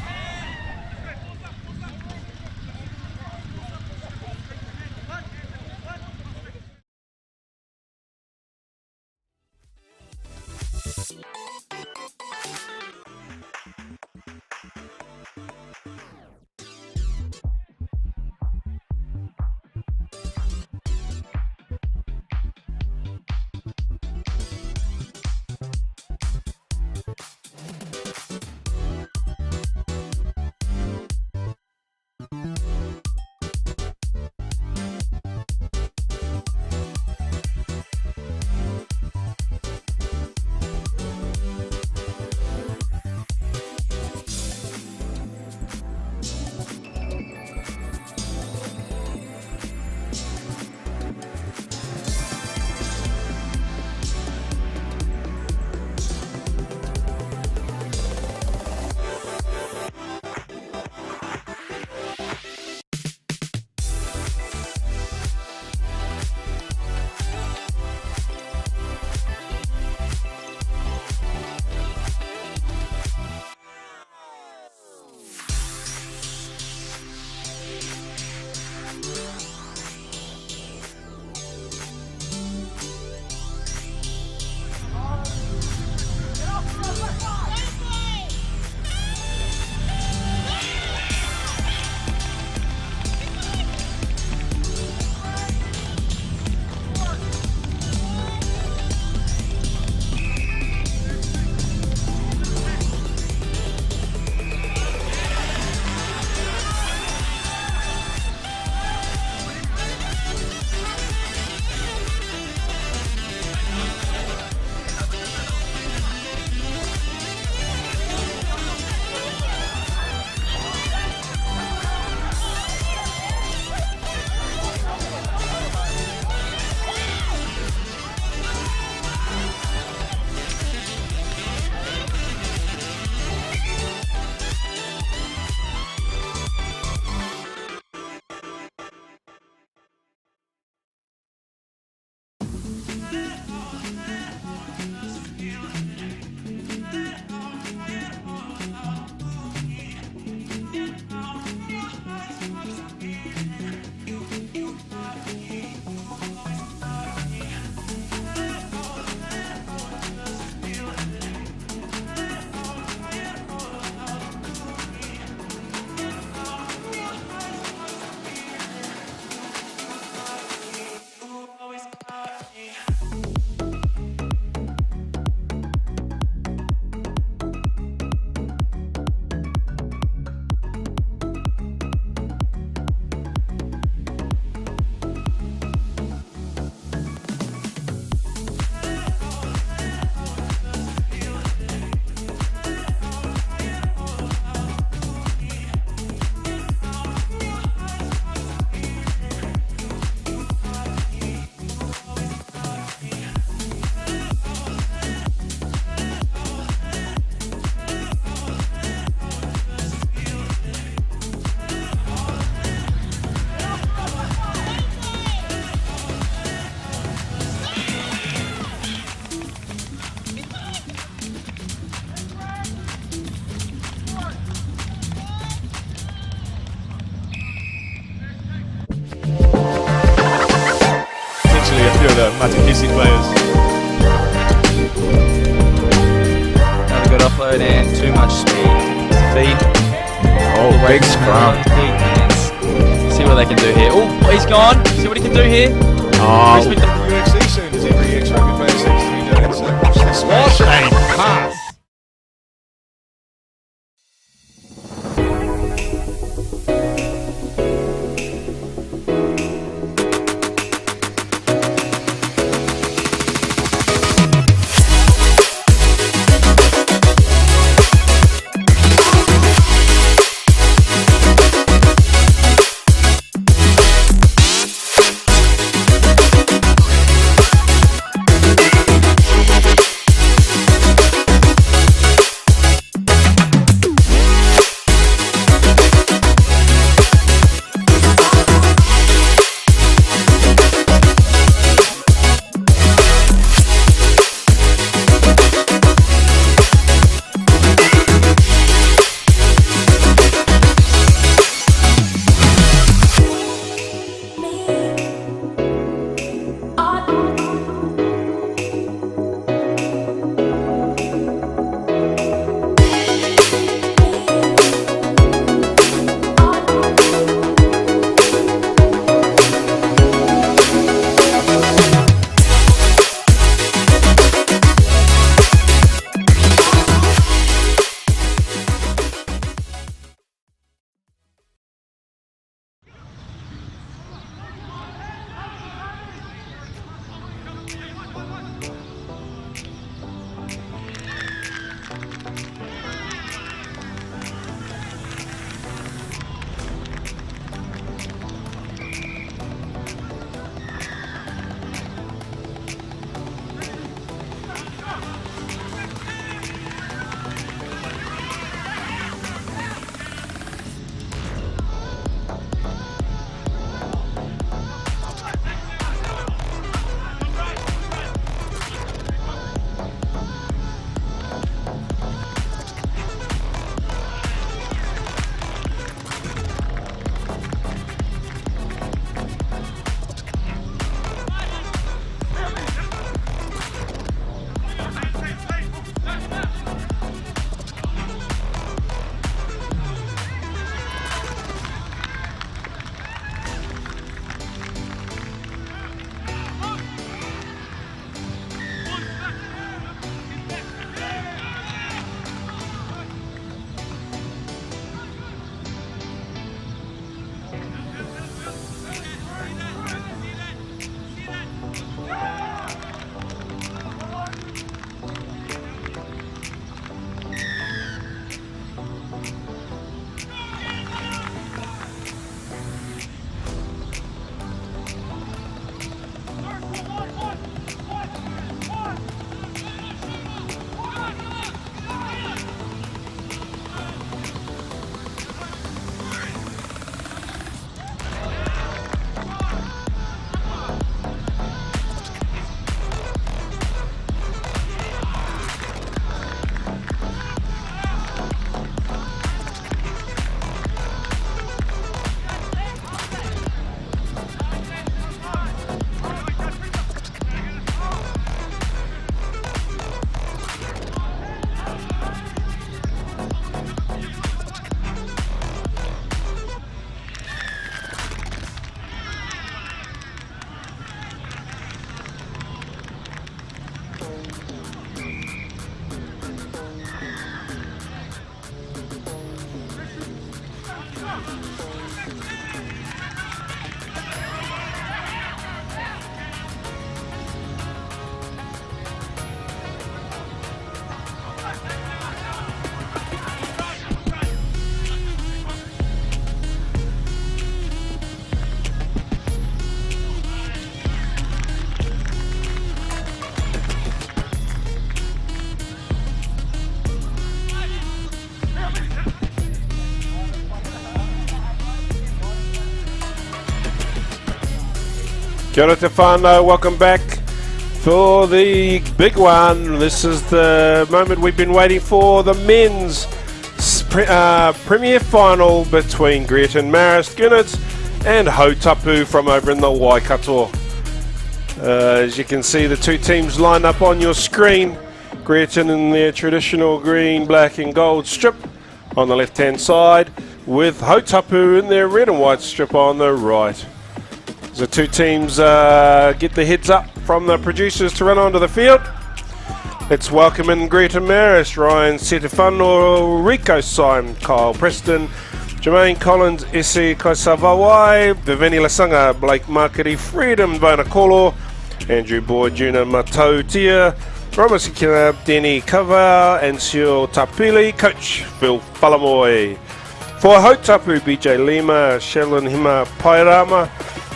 Matakisi players. Another good offload and too much speed. Feed. Oh, big scrum. See what they can do here. Oh, he's gone. See what he can do here. Oh, UFC soon, as every ex-rugby player seems to be doing. So watch the smash. what a pass. Kia ora te whānau, welcome back for the big one. This is the moment we've been waiting for, the men's premier final between Greaton Marist Gunnards and Hautapu from over in the Waikato. As you can see, the two teams line up on your screen. Greaton in their traditional green, black and gold strip on the left-hand side, with Hautapu in their red and white strip on the right. As the two teams get the heads up from the producers to run onto the field, let's welcome in Greaton Maris, Ryan Setefano, Rico Syme, Kyle Preston, Jermaine Collins, Ese Kaisavawai, Viveni Lasanga, Blake Makari, Freedom Vanakolo, Andrew Boyd, Juna Matautia, Romasikina, Denny Kava, and Sio Tapili, Coach Phil Falamoy. For Hautapu, BJ Lima, Shalon Hima Pairama,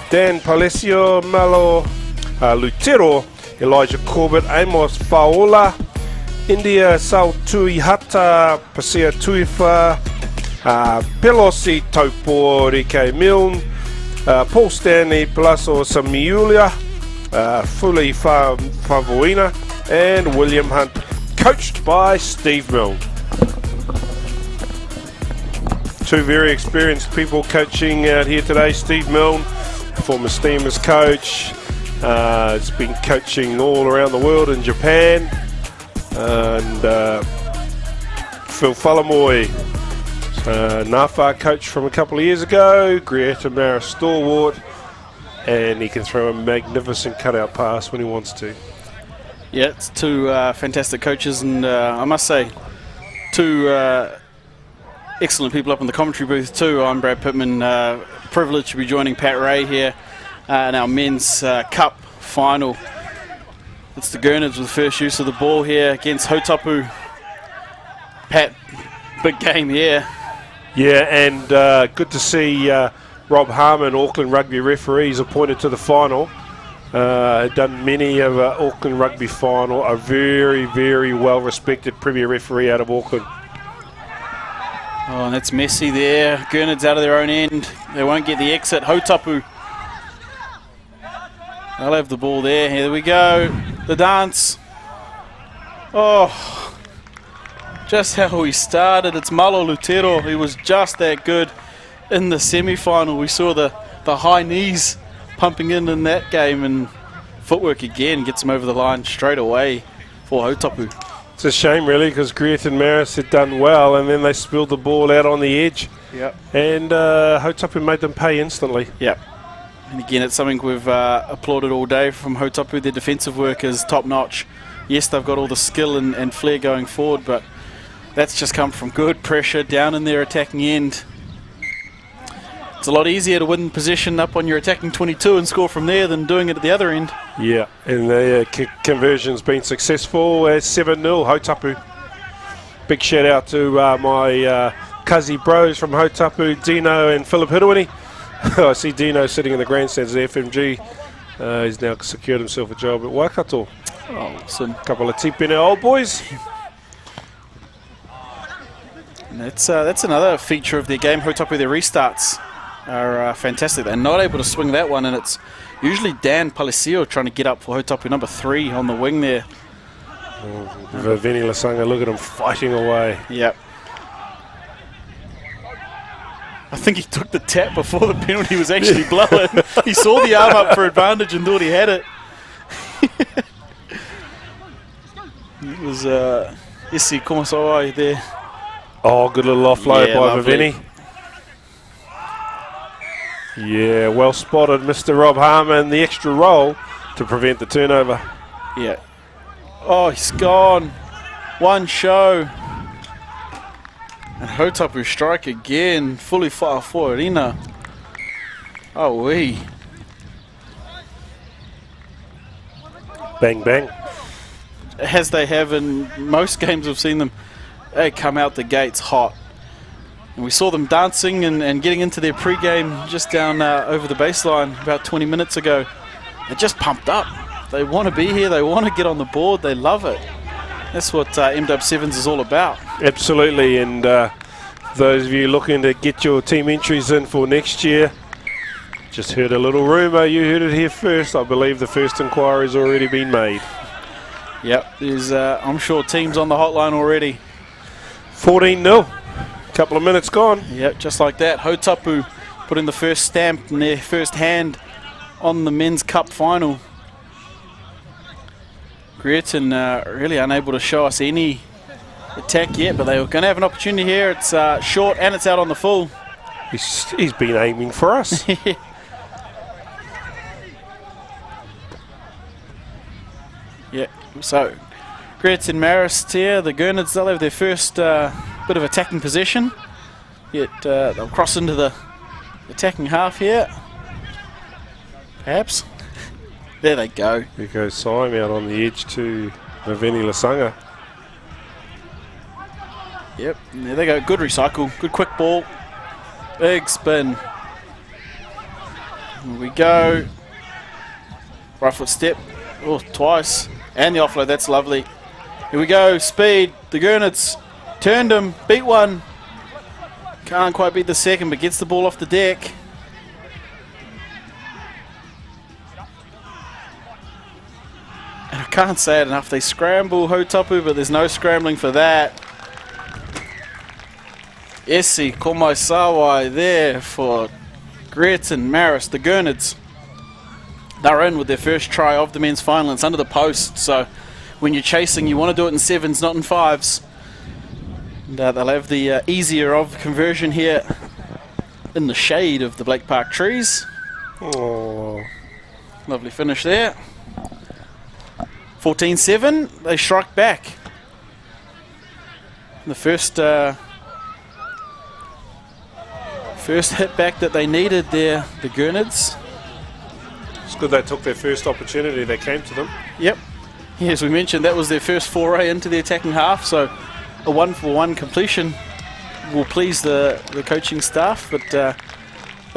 Dan Palesio, Malo Lutero, Elijah Corbett, Amos Faola, India Sautuihata, Pasea Tuifa, Pelosi Taupo, Rike Milne, Paul Stanley, Palaso Samiulia, Fuli Favoina, and William Hunt, coached by Steve Milne. Two very experienced people coaching out here today. Steve Milne, former Steamers coach, has been coaching all around the world in Japan, and Phil Falamoy, Nāwha coach from a couple of years ago, Greater Mara stalwart, and he can throw a magnificent cutout pass when he wants to. Yeah, it's two fantastic coaches, and I must say, two excellent people up in the commentary booth too. I'm Brad Pittman, privileged to be joining Pat Ray here in our men's cup final. It's the Gurnards with first use of the ball here against Hautapu. Pat, big game here. Yeah, and good to see Rob Harmon, Auckland Rugby referees, appointed to the final. Done many of Auckland Rugby final. A very, very well-respected premier referee out of Auckland. Oh, and that's messy there. Gurnards out of their own end. They won't get the exit. Hautapu. They'll have the ball there. Here we go. The dance. Oh, just how we started. It's Malo Lutero. He was just that good in the semi-final. We saw the high knees pumping in that game, and footwork again gets him over the line straight away for Hautapu. It's a shame, really, because Greaton Maris had done well, and then they spilled the ball out on the edge. Yep. And Hautapu made them pay instantly. Yep. And again, it's something we've applauded all day from Hautapu. Their defensive work is top-notch. Yes, they've got all the skill and flair going forward, but that's just come from good pressure down in their attacking end. It's a lot easier to win position up on your attacking 22 and score from there than doing it at the other end. Yeah, and the conversion's been successful at 7-0, Hautapu. Big shout out to my Kazi bros from Hautapu, Dino and Philip Hiruini. I see Dino sitting in the grandstands at FMG. He's now secured himself a job at Waikato. Awesome. Couple of tipena old boys. And that's another feature of their game. Hautapu, their restarts are fantastic. They're not able to swing that one, and it's usually Dan Palesio trying to get up for Hautapu, number 3 on the wing there. Viveni Lasanga, look at him fighting away. Yep. I think he took the tap before the penalty was actually blown. He saw the arm up for advantage and thought he had it. It was Isi Komasawai there. Oh, good little offload by Viveni. Yeah, well spotted, Mr. Rob Harmon. The extra roll to prevent the turnover. Yeah. Oh, he's gone. One show. And Hautapu strike again. Fully far forward. Ina. Oh, wee. Bang, bang. As they have in most games we've seen them, they come out the gates hot. And we saw them dancing and getting into their pre-game just down over the baseline about 20 minutes ago. They're just pumped up. They want to be here. They want to get on the board. They love it. That's what MW7s is all about. Absolutely. And those of you looking to get your team entries in for next year, just heard a little rumour. You heard it here first. I believe the first inquiry's already been made. Yep. There's, I'm sure, teams on the hotline already. 14-0. Couple of minutes gone. Yep, just like that. Hautapu putting the first stamp in their first hand on the men's cup final. Greerton really unable to show us any attack yet, but they were going to have an opportunity here. It's short and it's out on the full. He's been aiming for us. Yeah, so Greerton Marist here, the Gurnards, they'll have their first bit of attacking possession. Yet they'll cross into the attacking half here. Perhaps. There they go. There goes Syme out on the edge to Maveni Lasanga. Yep, there they go. Good recycle, good quick ball. Big spin. Here we go. Right foot step. Oh, twice. And the offload, that's lovely. Here we go, speed. The Gurnards turned him, beat one. Can't quite beat the second, but gets the ball off the deck. And I can't say it enough, they scramble Hotapu, but there's no scrambling for that. Esi Komai there for Greerton Marist, the Gurnards. They're in with their first try of the men's final. It's under the post, so when you're chasing, you want to do it in sevens, not in fives. And they'll have the easier of conversion here in the shade of the Blake Park trees. Oh, lovely finish there. 14-7, they strike back. The first hit back that they needed there, the Gurnards. it's good they took their first opportunity. They came to them. Yep. Yeah, as we mentioned, that was their first foray into the attacking half, so a 1-for-1 completion will please the coaching staff, but they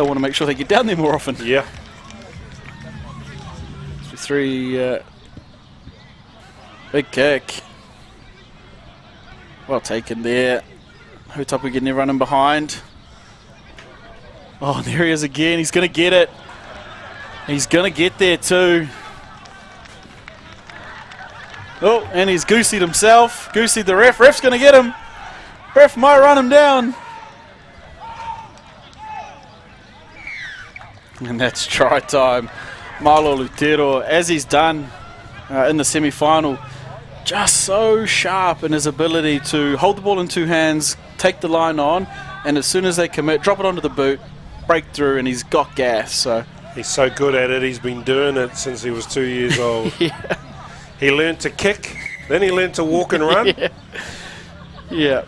want to make sure they get down there more often. Yeah. 3 big kick. Well taken there. Hotapu getting everyone in behind. Oh, there he is again. He's going to get it. He's going to get there too. Oh, and he's goosied himself. Goosied the ref. Ref's going to get him. Ref might run him down. And that's try time. Marlo Lutero, as he's done in the semi-final, just so sharp in his ability to hold the ball in two hands, take the line on, and as soon as they commit, drop it onto the boot, break through, and he's got gas. So he's so good at it. He's been doing it since he was 2 years old. Yeah. He learned to kick, then he learned to walk and run. Yeah,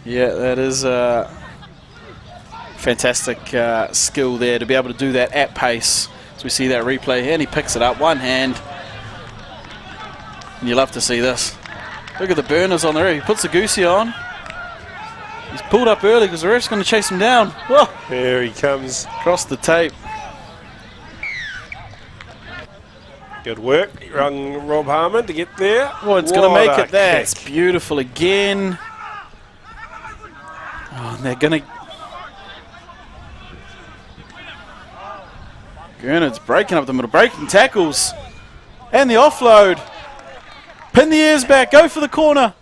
that is fantastic skill there to be able to do that at pace. So we see that replay, and he picks it up one hand. And you love to see this. Look at the burners on the ref. He puts the goosey on. He's pulled up early because the ref's going to chase him down. Whoa. There he comes. Across the tape. Good work. Rung Rob Harmon to get there. Oh, it's going to make it there. Kick. It's beautiful again. Oh, and they're going to... Gurnard's breaking up the middle, breaking tackles. And the offload. Pin the ears back, go for the corner.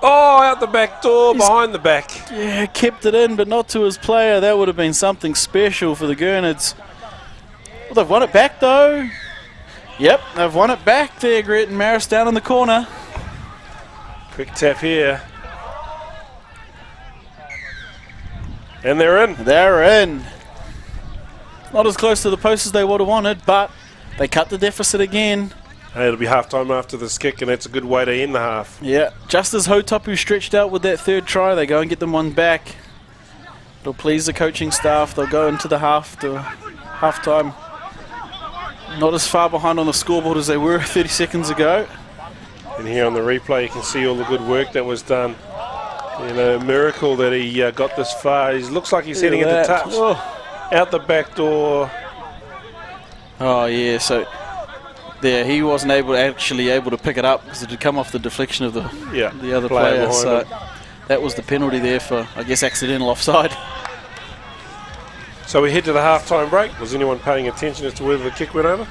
Oh, out the back door, behind the back. Yeah, kept it in, but not to his player. That would have been something special for the Gurnards. Well, they've won it back, though. Yep, they've won it back there, Greerton Marist down in the corner. Quick tap here. And they're in. They're in. Not as close to the post as they would have wanted, but they cut the deficit again. Hey, it'll be half-time after this kick, and that's a good way to end the half. Yeah, just as Hotapu stretched out with that third try, they go and get them one back. It'll please the coaching staff. They'll go into the half-time. Not as far behind on the scoreboard as they were 30 seconds ago. And here on the replay, you can see all the good work that was done. You know, a miracle that he got this far. He looks like he's heading into touch. Oh. Out the back door. Oh, yeah, so... There, he wasn't able to pick it up because it had come off the deflection of the other player. So that was the penalty there for, I guess, accidental offside. So we head to the half-time break. Was anyone paying attention as to whether the kick went over?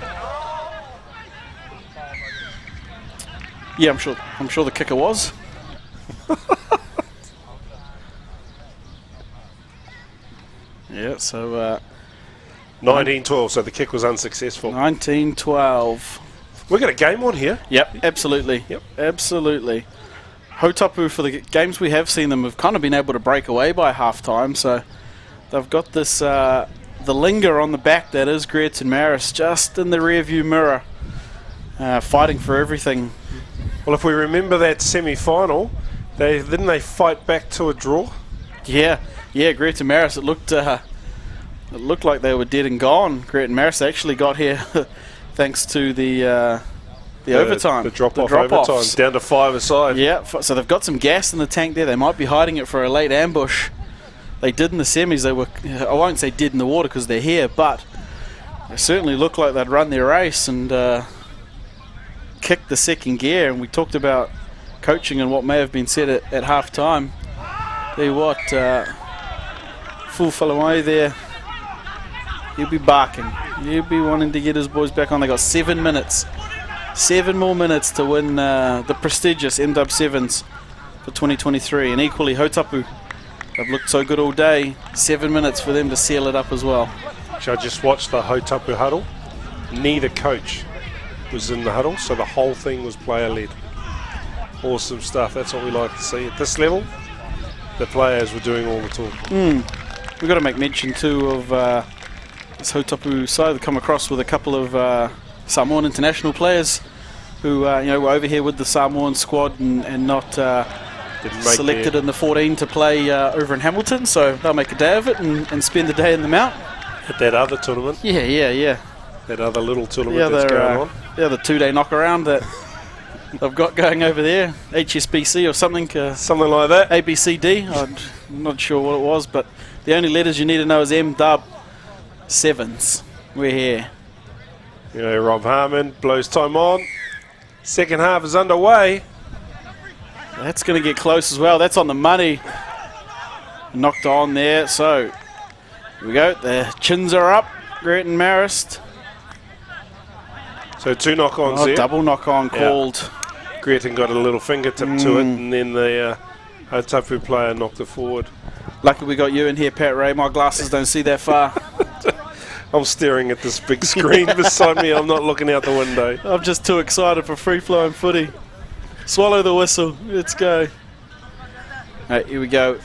Yeah, I'm sure the kicker was. Yeah, so 19-12, so the kick was unsuccessful. 19-12. We've got a game on here. Yep, absolutely. Yep. Absolutely. Hotapu, for the games we have seen them, have kind of been able to break away by half-time, so they've got this, the linger on the back, that is Greerton Maris, just in the rear-view mirror, fighting for everything. Well, if we remember that semi-final, didn't they fight back to a draw? Yeah, Greerton Maris, it looked like they were dead and gone. Greerton Maris actually got here thanks to the overtime. The drop-off overtime, down to 5 aside. Yeah, so they've got some gas in the tank there. They might be hiding it for a late ambush. They did in the semis. They were, I won't say dead in the water because they're here, but they certainly look like they'd run their race and kick the second gear. And we talked about coaching and what may have been said at half-time. Tell you what, full Falawai there, he'll be barking. He'll be wanting to get his boys back on. They got 7 minutes. 7 more minutes to win the prestigious MW7s for 2023. And equally, Hotapu, they've looked so good all day. 7 minutes for them to seal it up as well. So I just watched the Hotapu huddle. Neither coach was in the huddle, so the whole thing was player-led. Awesome stuff. That's what we like to see. At this level, the players were doing all the talking. We've got to make mention too of this Hotapu side. They've come across with a couple of Samoan international players who were over here with the Samoan squad and not selected in the 14 to play over in Hamilton, so they'll make a day of it and spend the day in the Mount. At that other tournament. Yeah. That other little tournament that's going on. Yeah, the 2-day knockaround that they've got going over there. HSBC or something. Something like that. ABCD. I'm not sure what it was, but the only letters you need to know is MW7s. We're here. Rob Harmon blows time on. Second half is underway. That's going to get close as well. That's on the money. Knocked on there. So, here we go. The chins are up. Greerton Marist. So 2 knock-ons there. Double knock-on called. Greerton got a little fingertip to it, and then the Hotapu player knocked it forward. Lucky we got you in here, Pat Ray. My glasses don't see that far. I'm staring at this big screen beside me. I'm not looking out the window. I'm just too excited for free-flowing footy. Swallow the whistle. Let's go. All right, here we go.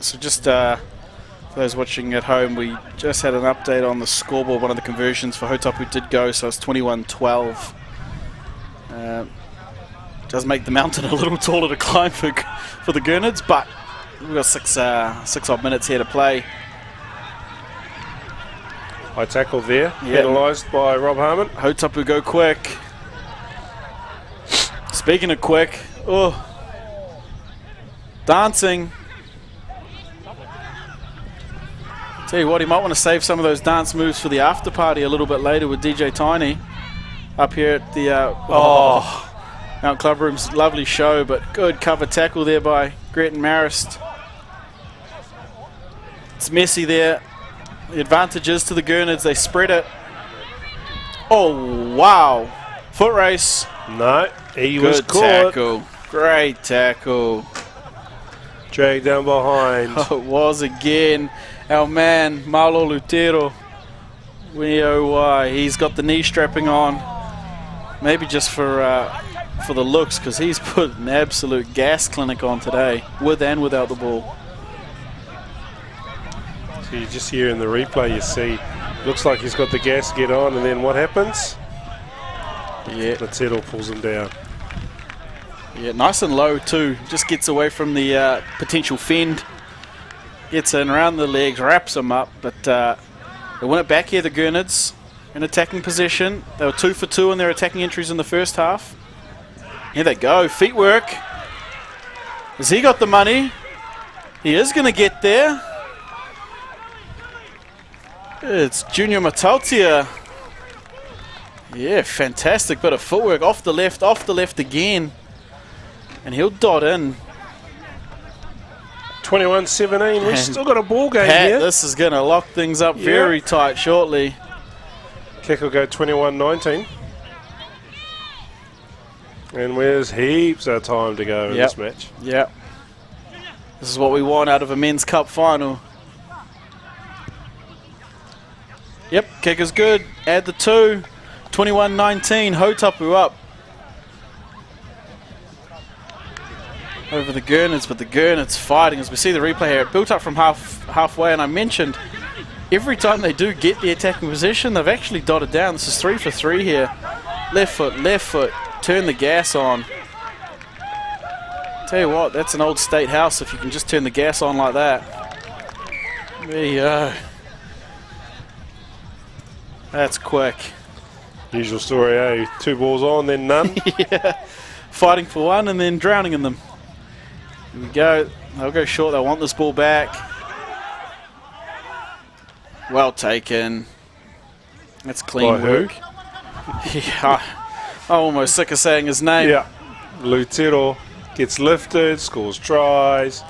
So just for those watching at home, we just had an update on the scoreboard. One of the conversions for Hotapu did go, so it's 21-12. Does make the mountain a little taller to climb for the Gurnards, but we've got six odd minutes here to play. High tackle there, penalised by Rob Harmon. Hotapu go quick. Speaking of quick, dancing. Tell you what, he might want to save some of those dance moves for the after party a little bit later with DJ Tiny up here at the Mount Clubroom's lovely show, but good cover tackle there by Greerton Marist. It's messy there. The advantage is to the Gurnards. They spread it. Oh, wow. Foot race. No, he was caught. Good tackle. Great tackle. Dragged down behind. Oh, it was again. Our man, Marlo Lutero. He's got the knee strapping on. Maybe just for the looks, because he's put an absolute gas clinic on today, with and without the ball. So you just hear in the replay, you see, looks like he's got the gas get on, and then what happens? Yeah. Lutero pulls him down. Yeah, nice and low too. Just gets away from the potential fend. Gets in around the legs, wraps him up, but they win it back here, the Gurnards, in attacking position. They were 2 for 2 in their attacking entries in the first half. Here they go, feet work. Has he got the money? He is going to get there. It's Junior Matautia. Yeah, fantastic bit of footwork, off the left again. And he'll dot in. 21-17, we've still got a ball game Pat, here. This is going to lock things up very tight shortly. Kick will go 21-19. And there's heaps of time to go in this match. Yep. This is what we want out of a men's cup final. Yep, kick is good. Add the 2. 21-19. Hotapu up. Over the Gurnards, but the Gurnards fighting. As we see the replay here, it built up from halfway, and I mentioned every time they do get the attacking position, they've actually dotted down. This is 3 for 3 here. Left foot, turn the gas on. Tell you what, that's an old state house if you can just turn the gas on like that. There you go. That's quick. Usual story, eh? 2 balls on, then none. Yeah. Fighting for 1 and then drowning in them. Here we go. They'll go short. They'll want this ball back. Well taken. That's clean work. Yeah, I'm almost sick of saying his name. Yeah. Lutero gets lifted, scores tries.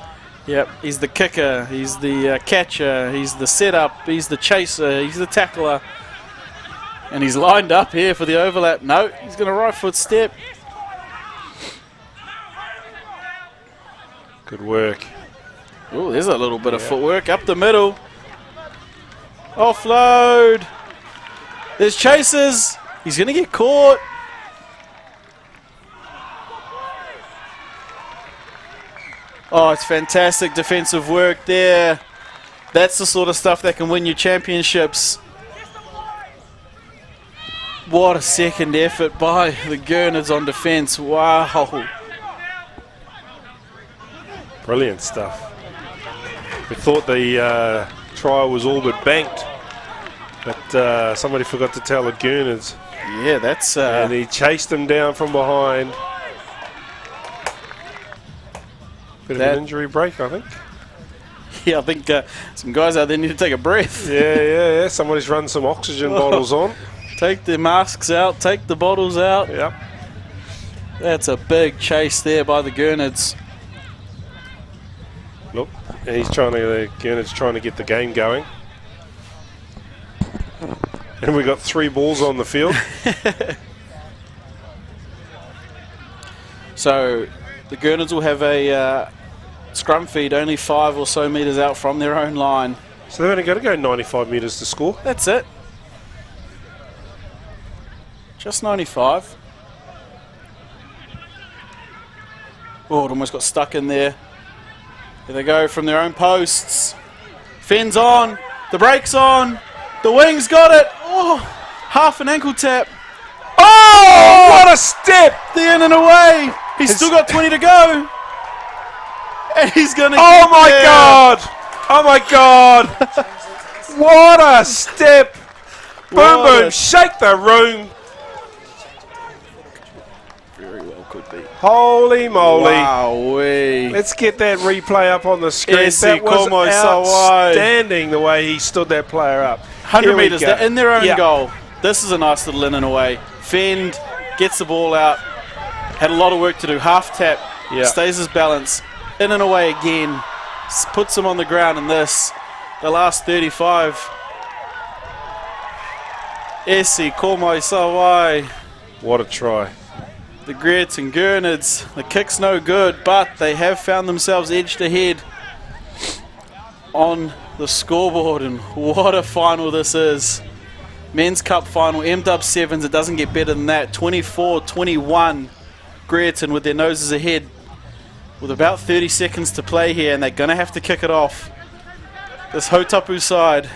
Yep, he's the kicker, he's the catcher, he's the setup, he's the chaser, he's the tackler. And he's lined up here for the overlap. No, he's going to right foot step. Good work. Oh, there's a little bit of footwork up the middle. Offload. There's chasers. He's going to get caught. Oh, it's fantastic defensive work there. That's the sort of stuff that can win you championships. What a second effort by the Gurnards on defence. Wow. Brilliant stuff. We thought the try was all but banked, but somebody forgot to tell the Gurnards. Yeah, that's... and he chased them down from behind. Bit of an injury break, I think. Yeah, I think some guys out there need to take a breath. Yeah. Somebody's run some oxygen bottles on. Take the masks out, take the bottles out. Yep. That's a big chase there by the Gurnards. Look, and the Gurnards trying to get the game going. And we got 3 balls on the field. So the Gurnards will have a scrum feed only 5 or so metres out from their own line. So they've only got to go 95 metres to score. That's it. Just 95. Oh, it almost got stuck in there. Here they go from their own posts. Fens on. The brake's on. The wing's got it. Oh, half an ankle tap. Oh, what a step! The in and away. He's still got 20 to go. And he's going to Oh my there. God! Oh my God! What a step! Boom, boom, shake the room. Very well could be. Holy moly. Wowee. Let's get that replay up on the screen. Esi That was como outstanding the way he stood that player up. 100 metres, they're in their own Yeah. goal. This is a nice little in and away. Fend gets the ball out. Had a lot of work to do. Half tap. Yeah. Stays his balance. In and away again. Puts him on the ground in this. The last 35. Esi como sawai. What a try. The Grets and Gurnards. The kick's no good, but they have found themselves edged ahead on the scoreboard, and what a final this is. Men's Cup final, MW7s, it doesn't get better than that. 24-21, Greerton with their noses ahead with about 30 seconds to play here, and they're going to have to kick it off. This Hotapu side.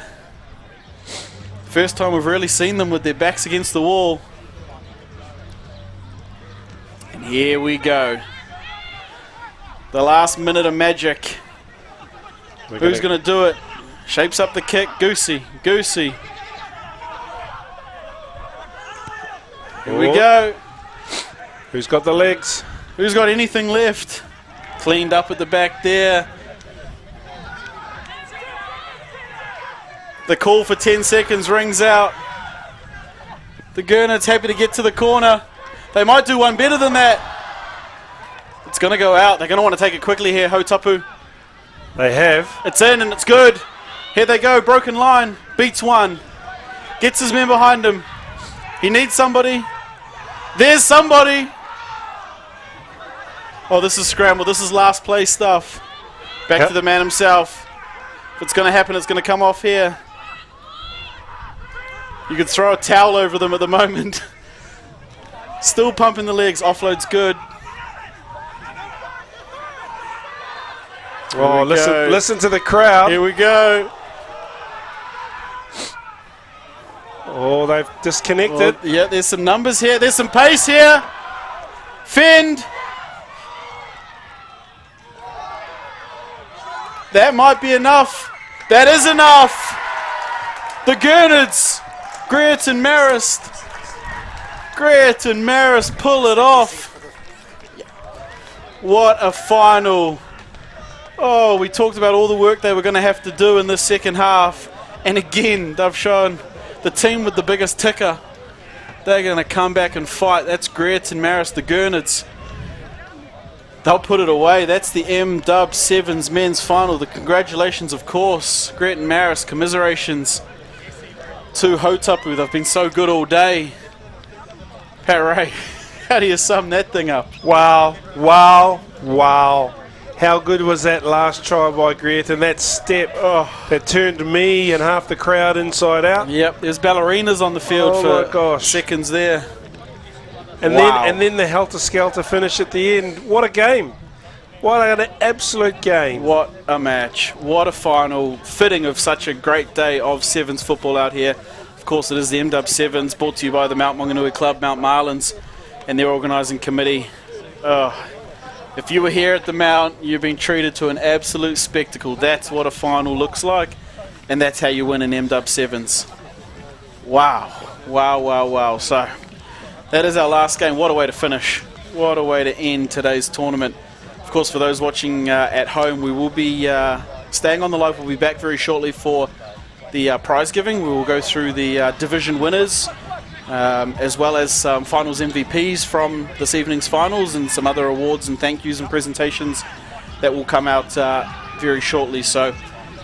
First time we've really seen them with their backs against the wall. And here we go. The last minute of magic. Who's going to do it? Shapes up the kick. Goosey. Goosey. Here we go. Who's got the legs? Who's got anything left? Cleaned up at the back there. The call for 10 seconds rings out. The Gurnards happy to get to the corner. They might do one better than that. It's going to go out. They're going to want to take it quickly here, Hotapu. They have. It's in and it's good. Here they go, broken line. Beats one. Gets his men behind him. He needs somebody. There's somebody. Oh, this is scramble. This is last play stuff. Back Yep. to the man himself. If it's going to happen, it's going to come off here. You could throw a towel over them at the moment. Still pumping the legs. Offload's good. Oh, listen to the crowd. Here we go. Oh, they've disconnected. Oh, yeah, there's some numbers here. There's some pace here. Fend. That might be enough. That is enough. The Gurnards. Greerton Marist pull it off. What a final. Oh, we talked about all the work they were going to have to do in this second half. And again, they've shown the team with the biggest ticker. They're going to come back and fight. That's Greerton Marist, the Gurnards. They'll put it away. That's the MW7s men's final. The congratulations, of course. Greerton Marist, commiserations to Hautapu. They've been so good all day. Pat Ray, how do you sum that thing up? Wow, wow, wow. How good was that last try by Greerton? That step that turned me and half the crowd inside out. Yep, there's ballerinas on the field for seconds there. And then the helter-skelter finish at the end. What a game. What an absolute game. What a match. What a final. Fitting of such a great day of Sevens football out here. Of course, it is the MW7s, brought to you by the Mount Maunganui Club, Mount Marlins, and their organising committee. If you were here at the Mount, you've been treated to an absolute spectacle. That's what a final looks like, and that's how you win an MW7s. Wow. Wow, wow, wow. So that is our last game. What a way to finish. What a way to end today's tournament. Of course, for those watching at home, we will be staying on the live. We'll be back very shortly for the prize giving. We will go through the division winners, as well as some finals MVPs from this evening's finals and some other awards and thank yous and presentations that will come out very shortly. So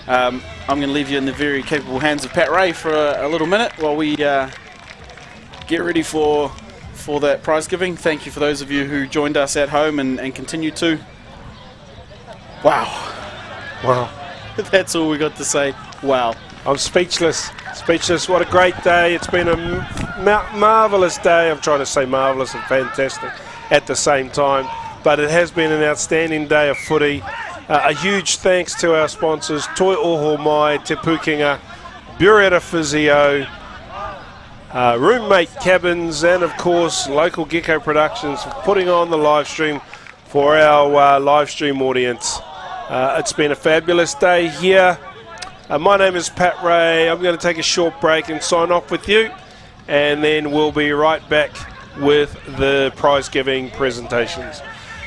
I'm going to leave you in the very capable hands of Pat Ray for a little minute while we get ready for that prize giving. Thank you for those of you who joined us at home and continue to. Wow. Wow. That's all we got to say. Wow. I'm speechless. Speechless. What a great day. It's been a marvellous day. I'm trying to say marvellous and fantastic at the same time. But it has been an outstanding day of footy. A huge thanks to our sponsors, Toi Oho Mai, Te Pukenga, Buretta Physio, Roommate Cabins, and of course Local Gecko Productions for putting on the live stream for our live stream audience. It's been a fabulous day here. My name is Pat Ray. I'm going to take a short break and sign off with you, and then we'll be right back with the prize giving presentations.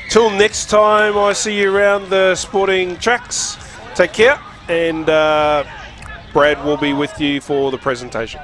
Till next time, I see you around the sporting tracks. Take care, and Brad will be with you for the presentation.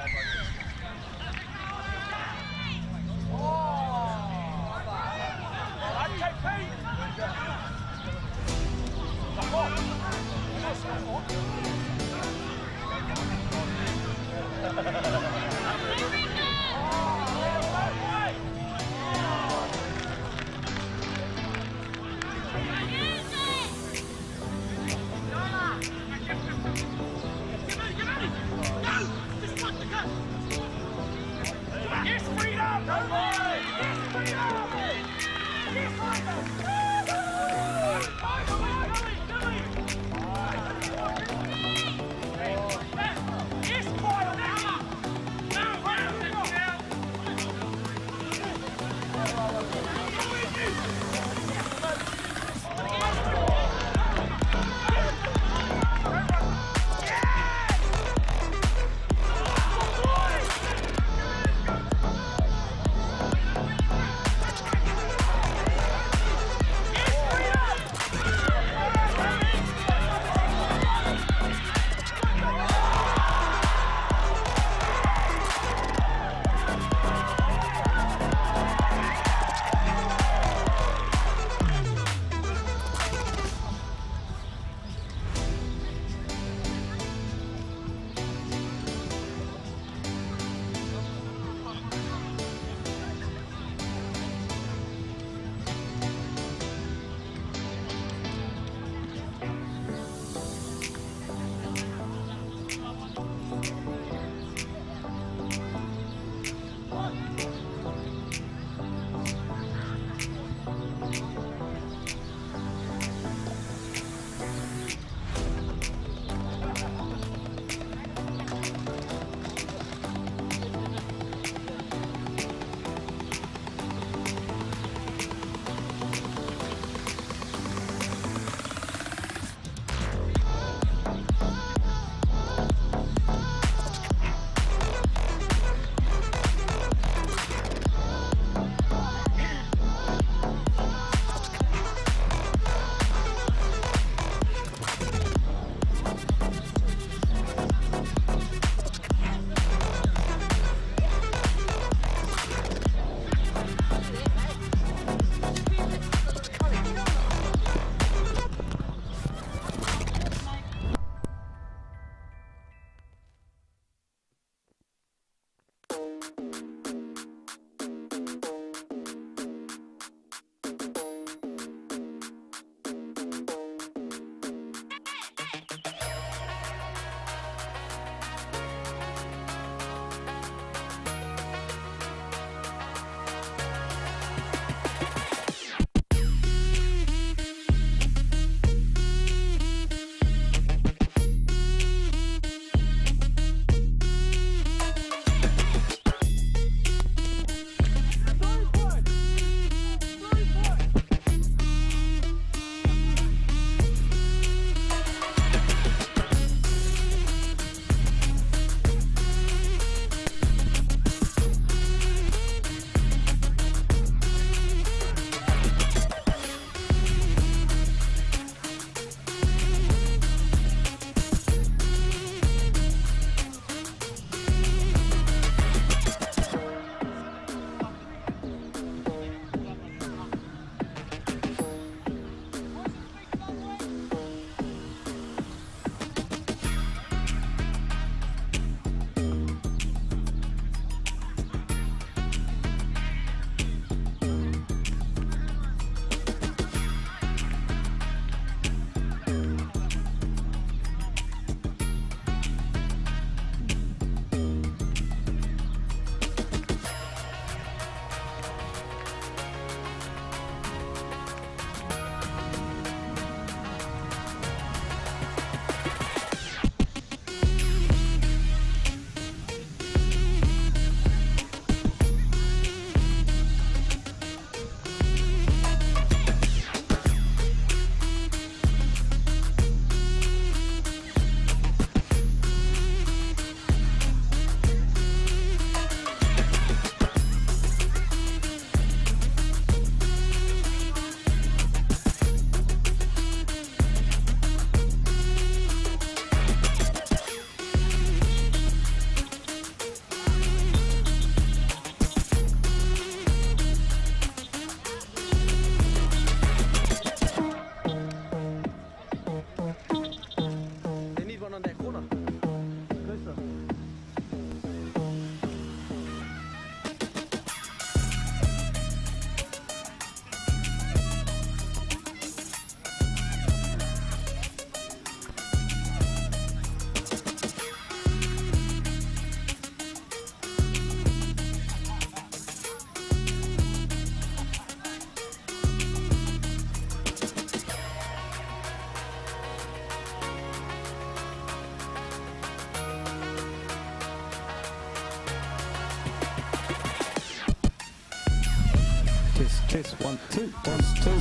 Test 1 2 1 2.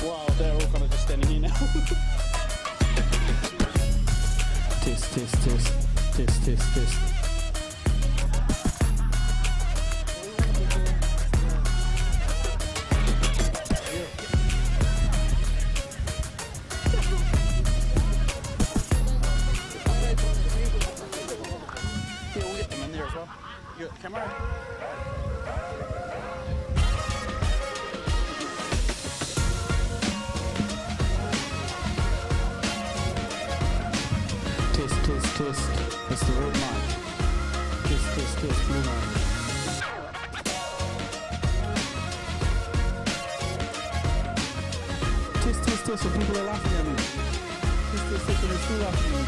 Wow, they're all kind of just standing here now. Test, test, test, test, test, test. You got the camera? Test, test, test. That's the road march. test, so people are laughing at me. Test, and they're still laughing at me.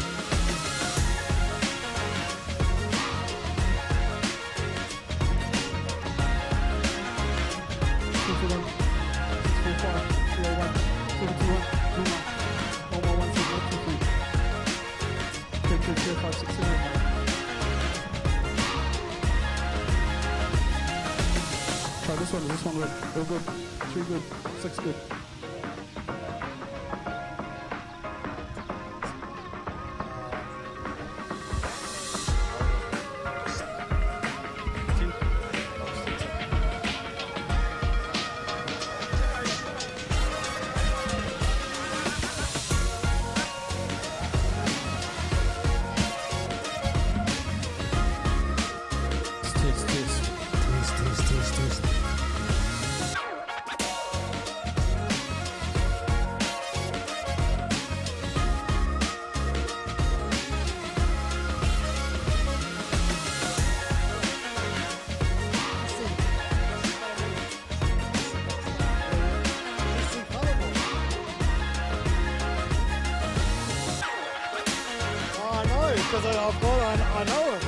Try this one good. All good. 3 good. 6 good. Because I know him.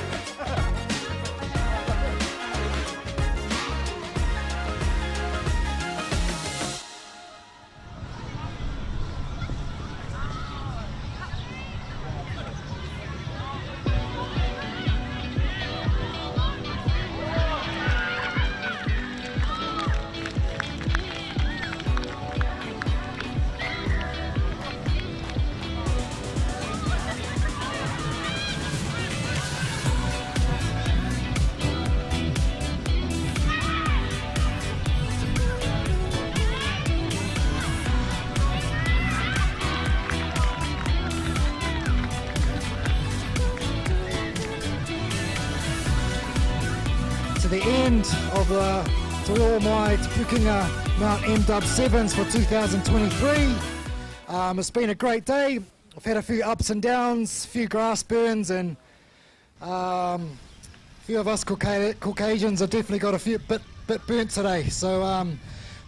The end of to all my Pukinga Mount MW7s for 2023. It's been a great day. I've had a few ups and downs, a few grass burns, and a few of us Caucasians have definitely got a few bit burnt today. So,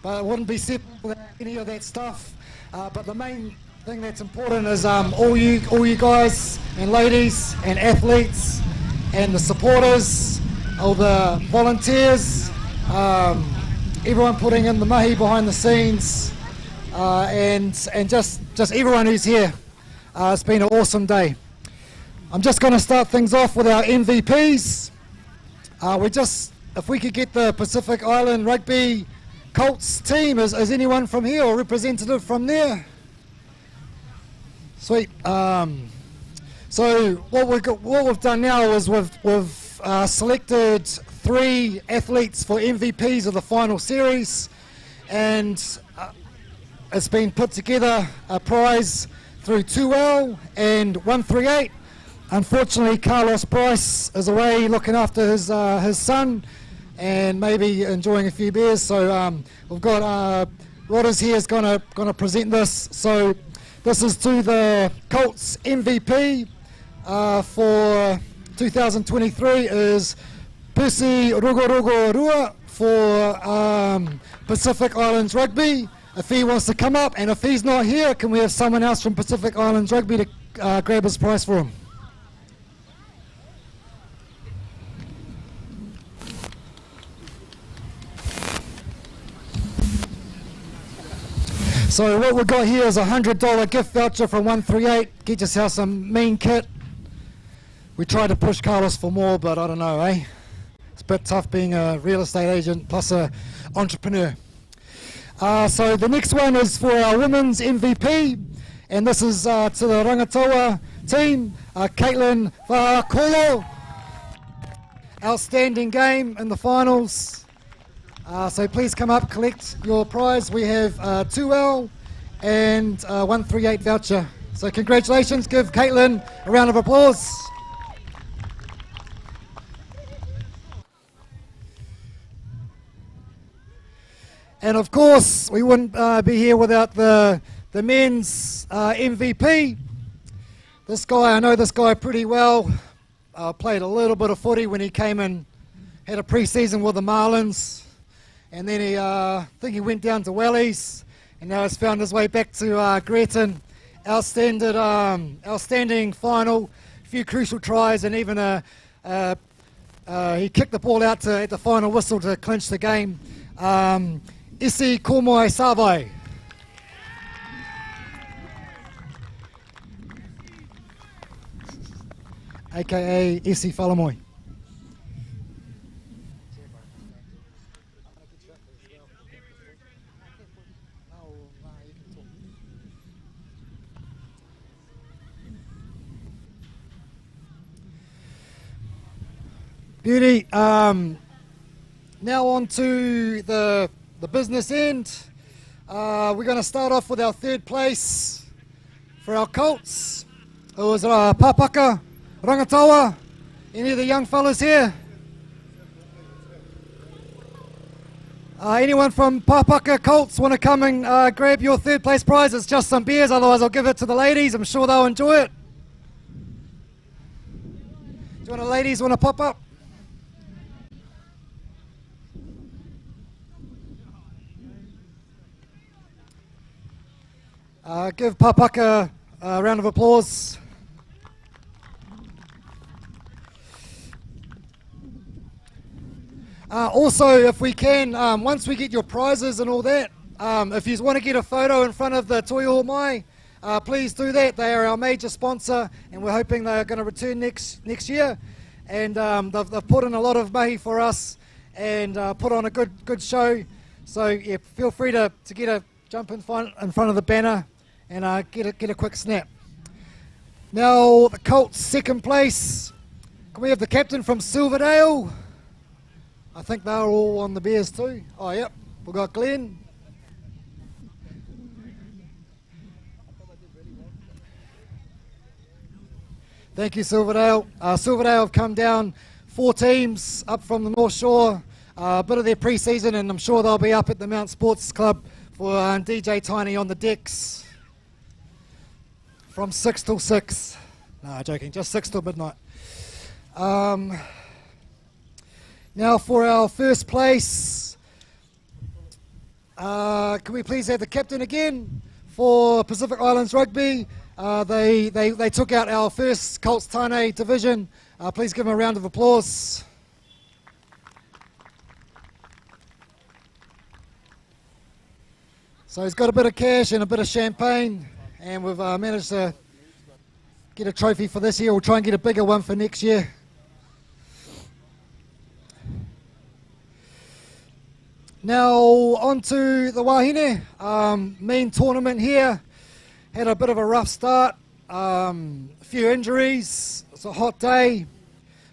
but it wouldn't be set without any of that stuff. But the main thing that's important is all you guys and ladies and athletes and the supporters, all the volunteers, everyone putting in the mahi behind the scenes, and just everyone who's here. It's been an awesome day. I'm just going to start things off with our MVPs. If we could get the Pacific Island Rugby Colts team, is anyone from here or representative from there? Sweet. So what we've done now is we've selected 3 athletes for MVPs of the final series, and it's been put together a prize through 2L and 138. Unfortunately, Carlos Bryce is away looking after his son and maybe enjoying a few beers. So we've got Rodders here is going to present this. So this is to the Colts MVP for 2023 is Pusi Rugorugorua for Pacific Islands Rugby. If he wants to come up, and if he's not here, can we have someone else from Pacific Islands Rugby to grab his prize for him? So what we've got here is a $100 gift voucher from 138. Get yourself some mean kit. We tried to push Carlos for more, but I don't know, eh? It's a bit tough being a real estate agent plus a entrepreneur. So the next one is for our women's MVP, and this is to the Rangatawa team, Caitlin Whakolo. Outstanding game in the finals. So please come up, collect your prize. We have 2L and 138 voucher. So congratulations, give Caitlin a round of applause. And of course, we wouldn't be here without the men's MVP. This guy, I know this guy pretty well. Played a little bit of footy when he came in, had a pre-season with the Marlins. And then I think he went down to Wellies and now has found his way back to Gretton. Outstanding final, a few crucial tries, and even he kicked the ball out at the final whistle to clinch the game. Isi Komoi Savai. AKA Isi Falamoi. Beauty. Now on to the business end. We're going to start off with our third place for our Colts. It was Papaka, Rangatawa. Any of the young fellas here? Anyone from Papaka Colts want to come and grab your third place prize? It's just some beers, otherwise I'll give it to the ladies. I'm sure they'll enjoy it. Do you want the ladies want to pop up? Give Papaka a round of applause. Also, if we can, once we get your prizes and all that, if you want to get a photo in front of the Toi O Mai, please do that. They are our major sponsor, and we're hoping they're going to return next year. And they've put in a lot of mahi for us, and put on a good show. So yeah, feel free to jump in front of the banner and get a quick snap. Now the Colts second place. Can we have the captain from Silverdale? I think they're all on the beers too. Oh yep, we've got Glenn. Thank you, Silverdale. Silverdale have come down 4 teams up from the North Shore, a bit of their pre-season, and I'm sure they'll be up at the Mount Sports Club for DJ Tiny on the decks from 6 till 6. No, joking, just 6 till midnight. Now for our first place, can we please have the captain again for Pacific Islands Rugby? They took out our first Colts Tane division. Please give them a round of applause. So he's got a bit of cash and a bit of champagne, and we've managed to get a trophy for this year. We'll try and get a bigger one for next year. Now on to the Wahine, main tournament here. Had a bit of a rough start, a few injuries. It's a hot day,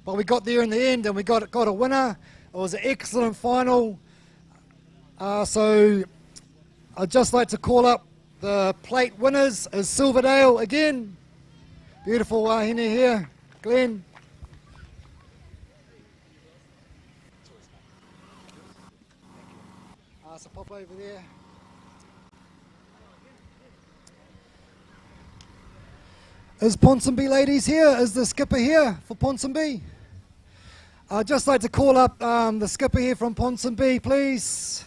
but we got there in the end and we got a winner. It was an excellent final. So I'd just like to call up the plate winners as Silverdale again. Beautiful Wahine here, Glenn. So pop over there. Is Ponsonby ladies here? Is the skipper here for Ponsonby? I'd just like to call up the skipper here from Ponsonby, please.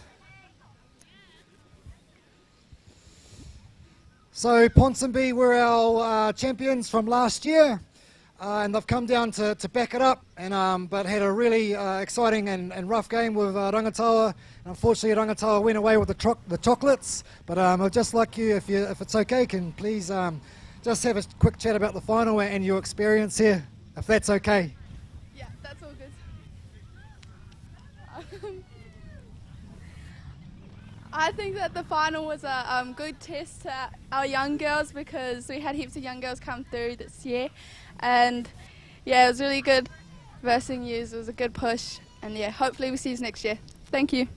So Ponsonby were our champions from last year, and they've come down to back it up, and but had a really exciting and rough game with Rangatawa. Unfortunately, Rangatawa went away with the chocolates, but I'd just like you, if it's okay, can please just have a quick chat about the final and your experience here, if that's okay. Yeah, that's all good. I think that the final was a good test to our young girls, because we had heaps of young girls come through this year, and yeah, it was really good versing you. It was a good push, and yeah, hopefully we see you next year. Thank you.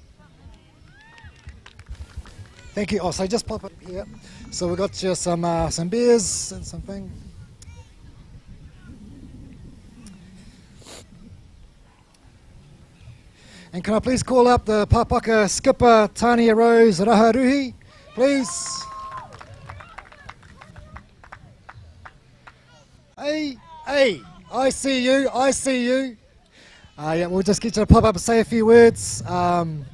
Thank you. Oh, so just pop up here. So we got you some beers and something. And can I please call up the Papaka skipper Tania Rose Raharuhi, please? Hey, I see you. Yeah, we'll just get you to pop up and say a few words. And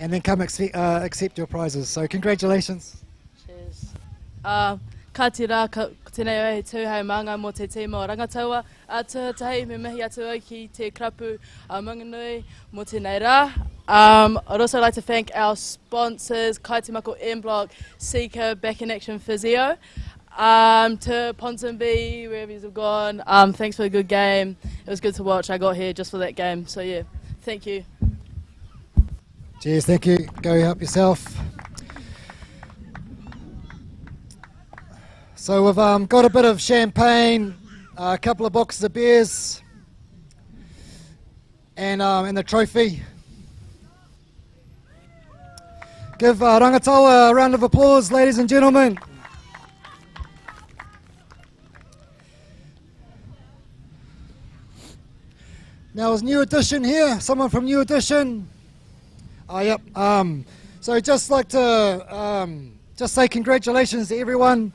and then come accept your prizes. So congratulations. Cheers. Ka tira tēnei au he tūhau manga mō te tīma o rangataua. Tuatahi me mihi atu au ki te krapu Manganui mō tēnei rā. I'd also like to thank our sponsors, Kaitimako M Block, Seeker, Back in Action Physio. To Ponsonby, wherever you've gone, thanks for a good game. It was good to watch. I got here just for that game. So yeah, thank you. Cheers, thank you. Go help yourself. So we've got a bit of champagne, a couple of boxes of beers, and the trophy. Give Rangataua a round of applause, ladies and gentlemen. Now there's New Edition here, someone from New Edition. Yep. So just like to just say congratulations to everyone.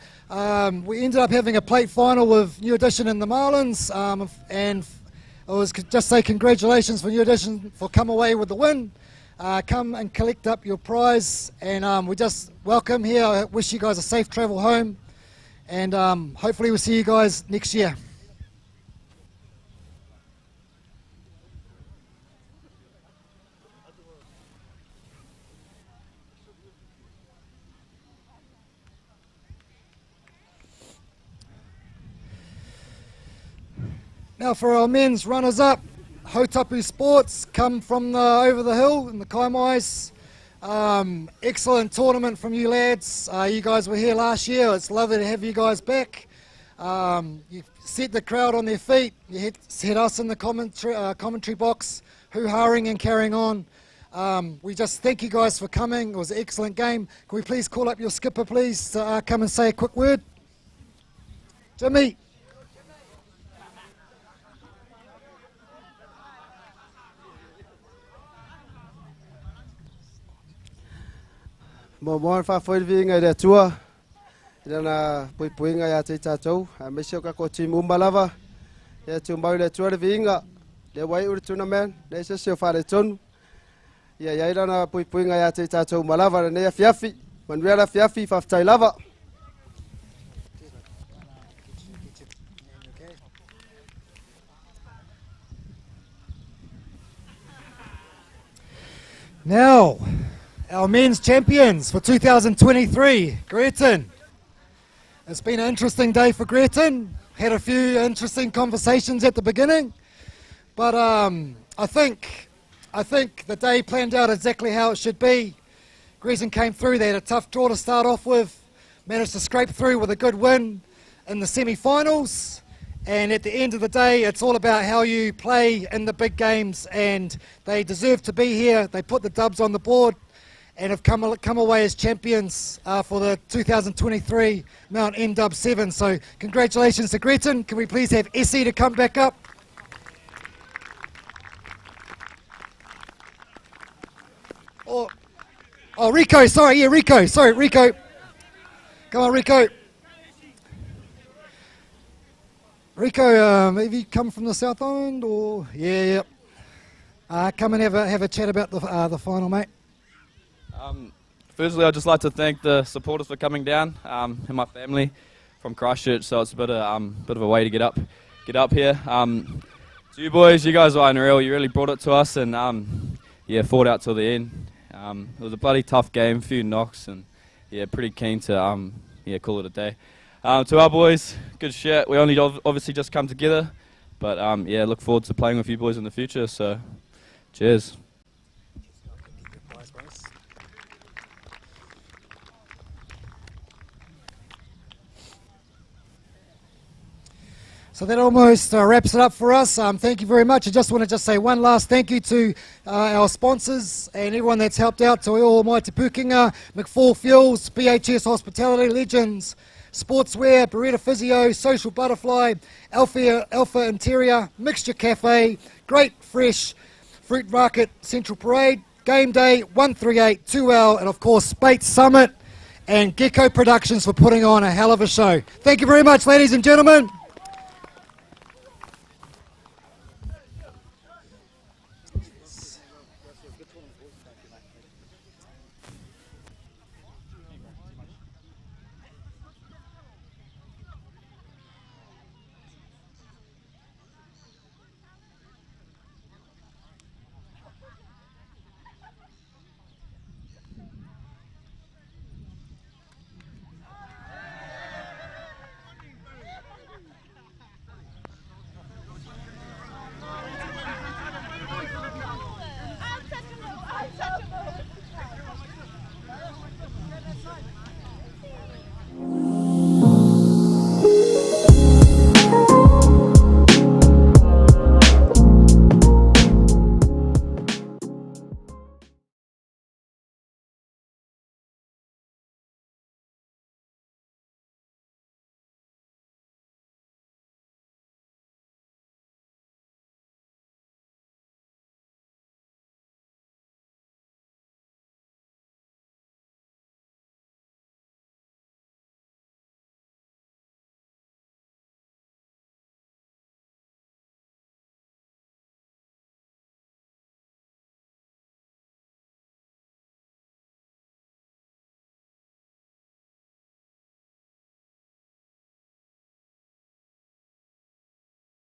We ended up having a plate final with New Edition and the Marlins, and it was just say congratulations for New Edition for come away with the win. Come and collect up your prize, and we just welcome here. I wish you guys a safe travel home, and hopefully we'll see you guys next year. Now for our men's runners-up, Hautapu Sports come from over the hill in the Kaimais. Excellent tournament from you lads. You guys were here last year. It's lovely to have you guys back. You set the crowd on their feet. You had us in the commentary box, hoo-haring and carrying on. We just thank you guys for coming. It was an excellent game. Can we please call up your skipper, please, to come and say a quick word? Jimmy. Mo fa foi vinga de tua. Ina pui nga ya te tatou. Me sio ka ko timu malava. Ya tu mbau le tua vinga. Le wai ur tournament. Ne se sio fa le ton. Ya ina na pui nga ya te tatou malava ne ya fiafi. Manuela fiafi fa tai lava. Now, our men's champions for 2023, Greaton. It's been an interesting day for Greaton. Had a few interesting conversations at the beginning, but I think the day planned out exactly how it should be. Greaton came through. They had a tough draw to start off with, managed to scrape through with a good win in the semi-finals. And at the end of the day, it's all about how you play in the big games, and they deserve to be here. They put the dubs on the board and have come away as champions for the 2023 Mount MW7s. So congratulations to Greaton. Can we please have Essie to come back up? Oh, Rico, sorry, yeah, Rico. Sorry, Rico. Come on, Rico. Rico, have you come from the South Island, or yeah? Come and have a chat about the final, mate. Firstly, I'd just like to thank the supporters for coming down, and my family from Christchurch. So it's a bit of a way to get up here. To you boys, you guys are unreal. You really brought it to us, and yeah, fought out till the end. It was a bloody tough game, a few knocks, and yeah, pretty keen to call it a day. To our boys, good shit. We only obviously just come together, but yeah, look forward to playing with you boys in the future. So, cheers. So that almost wraps it up for us. Thank you very much. I just want to say one last thank you to our sponsors and everyone that's helped out, to all my te pukinga, McFall Fuels, BHS Hospitality, Legends, Sportswear, Beretta Physio, Social Butterfly, Alpha Interior, Mixture Cafe, Great Fresh, Fruit Market, Central Parade, Game Day, 138, 2L, and of course Spates Summit and Gecko Productions for putting on a hell of a show. Thank you very much, ladies and gentlemen.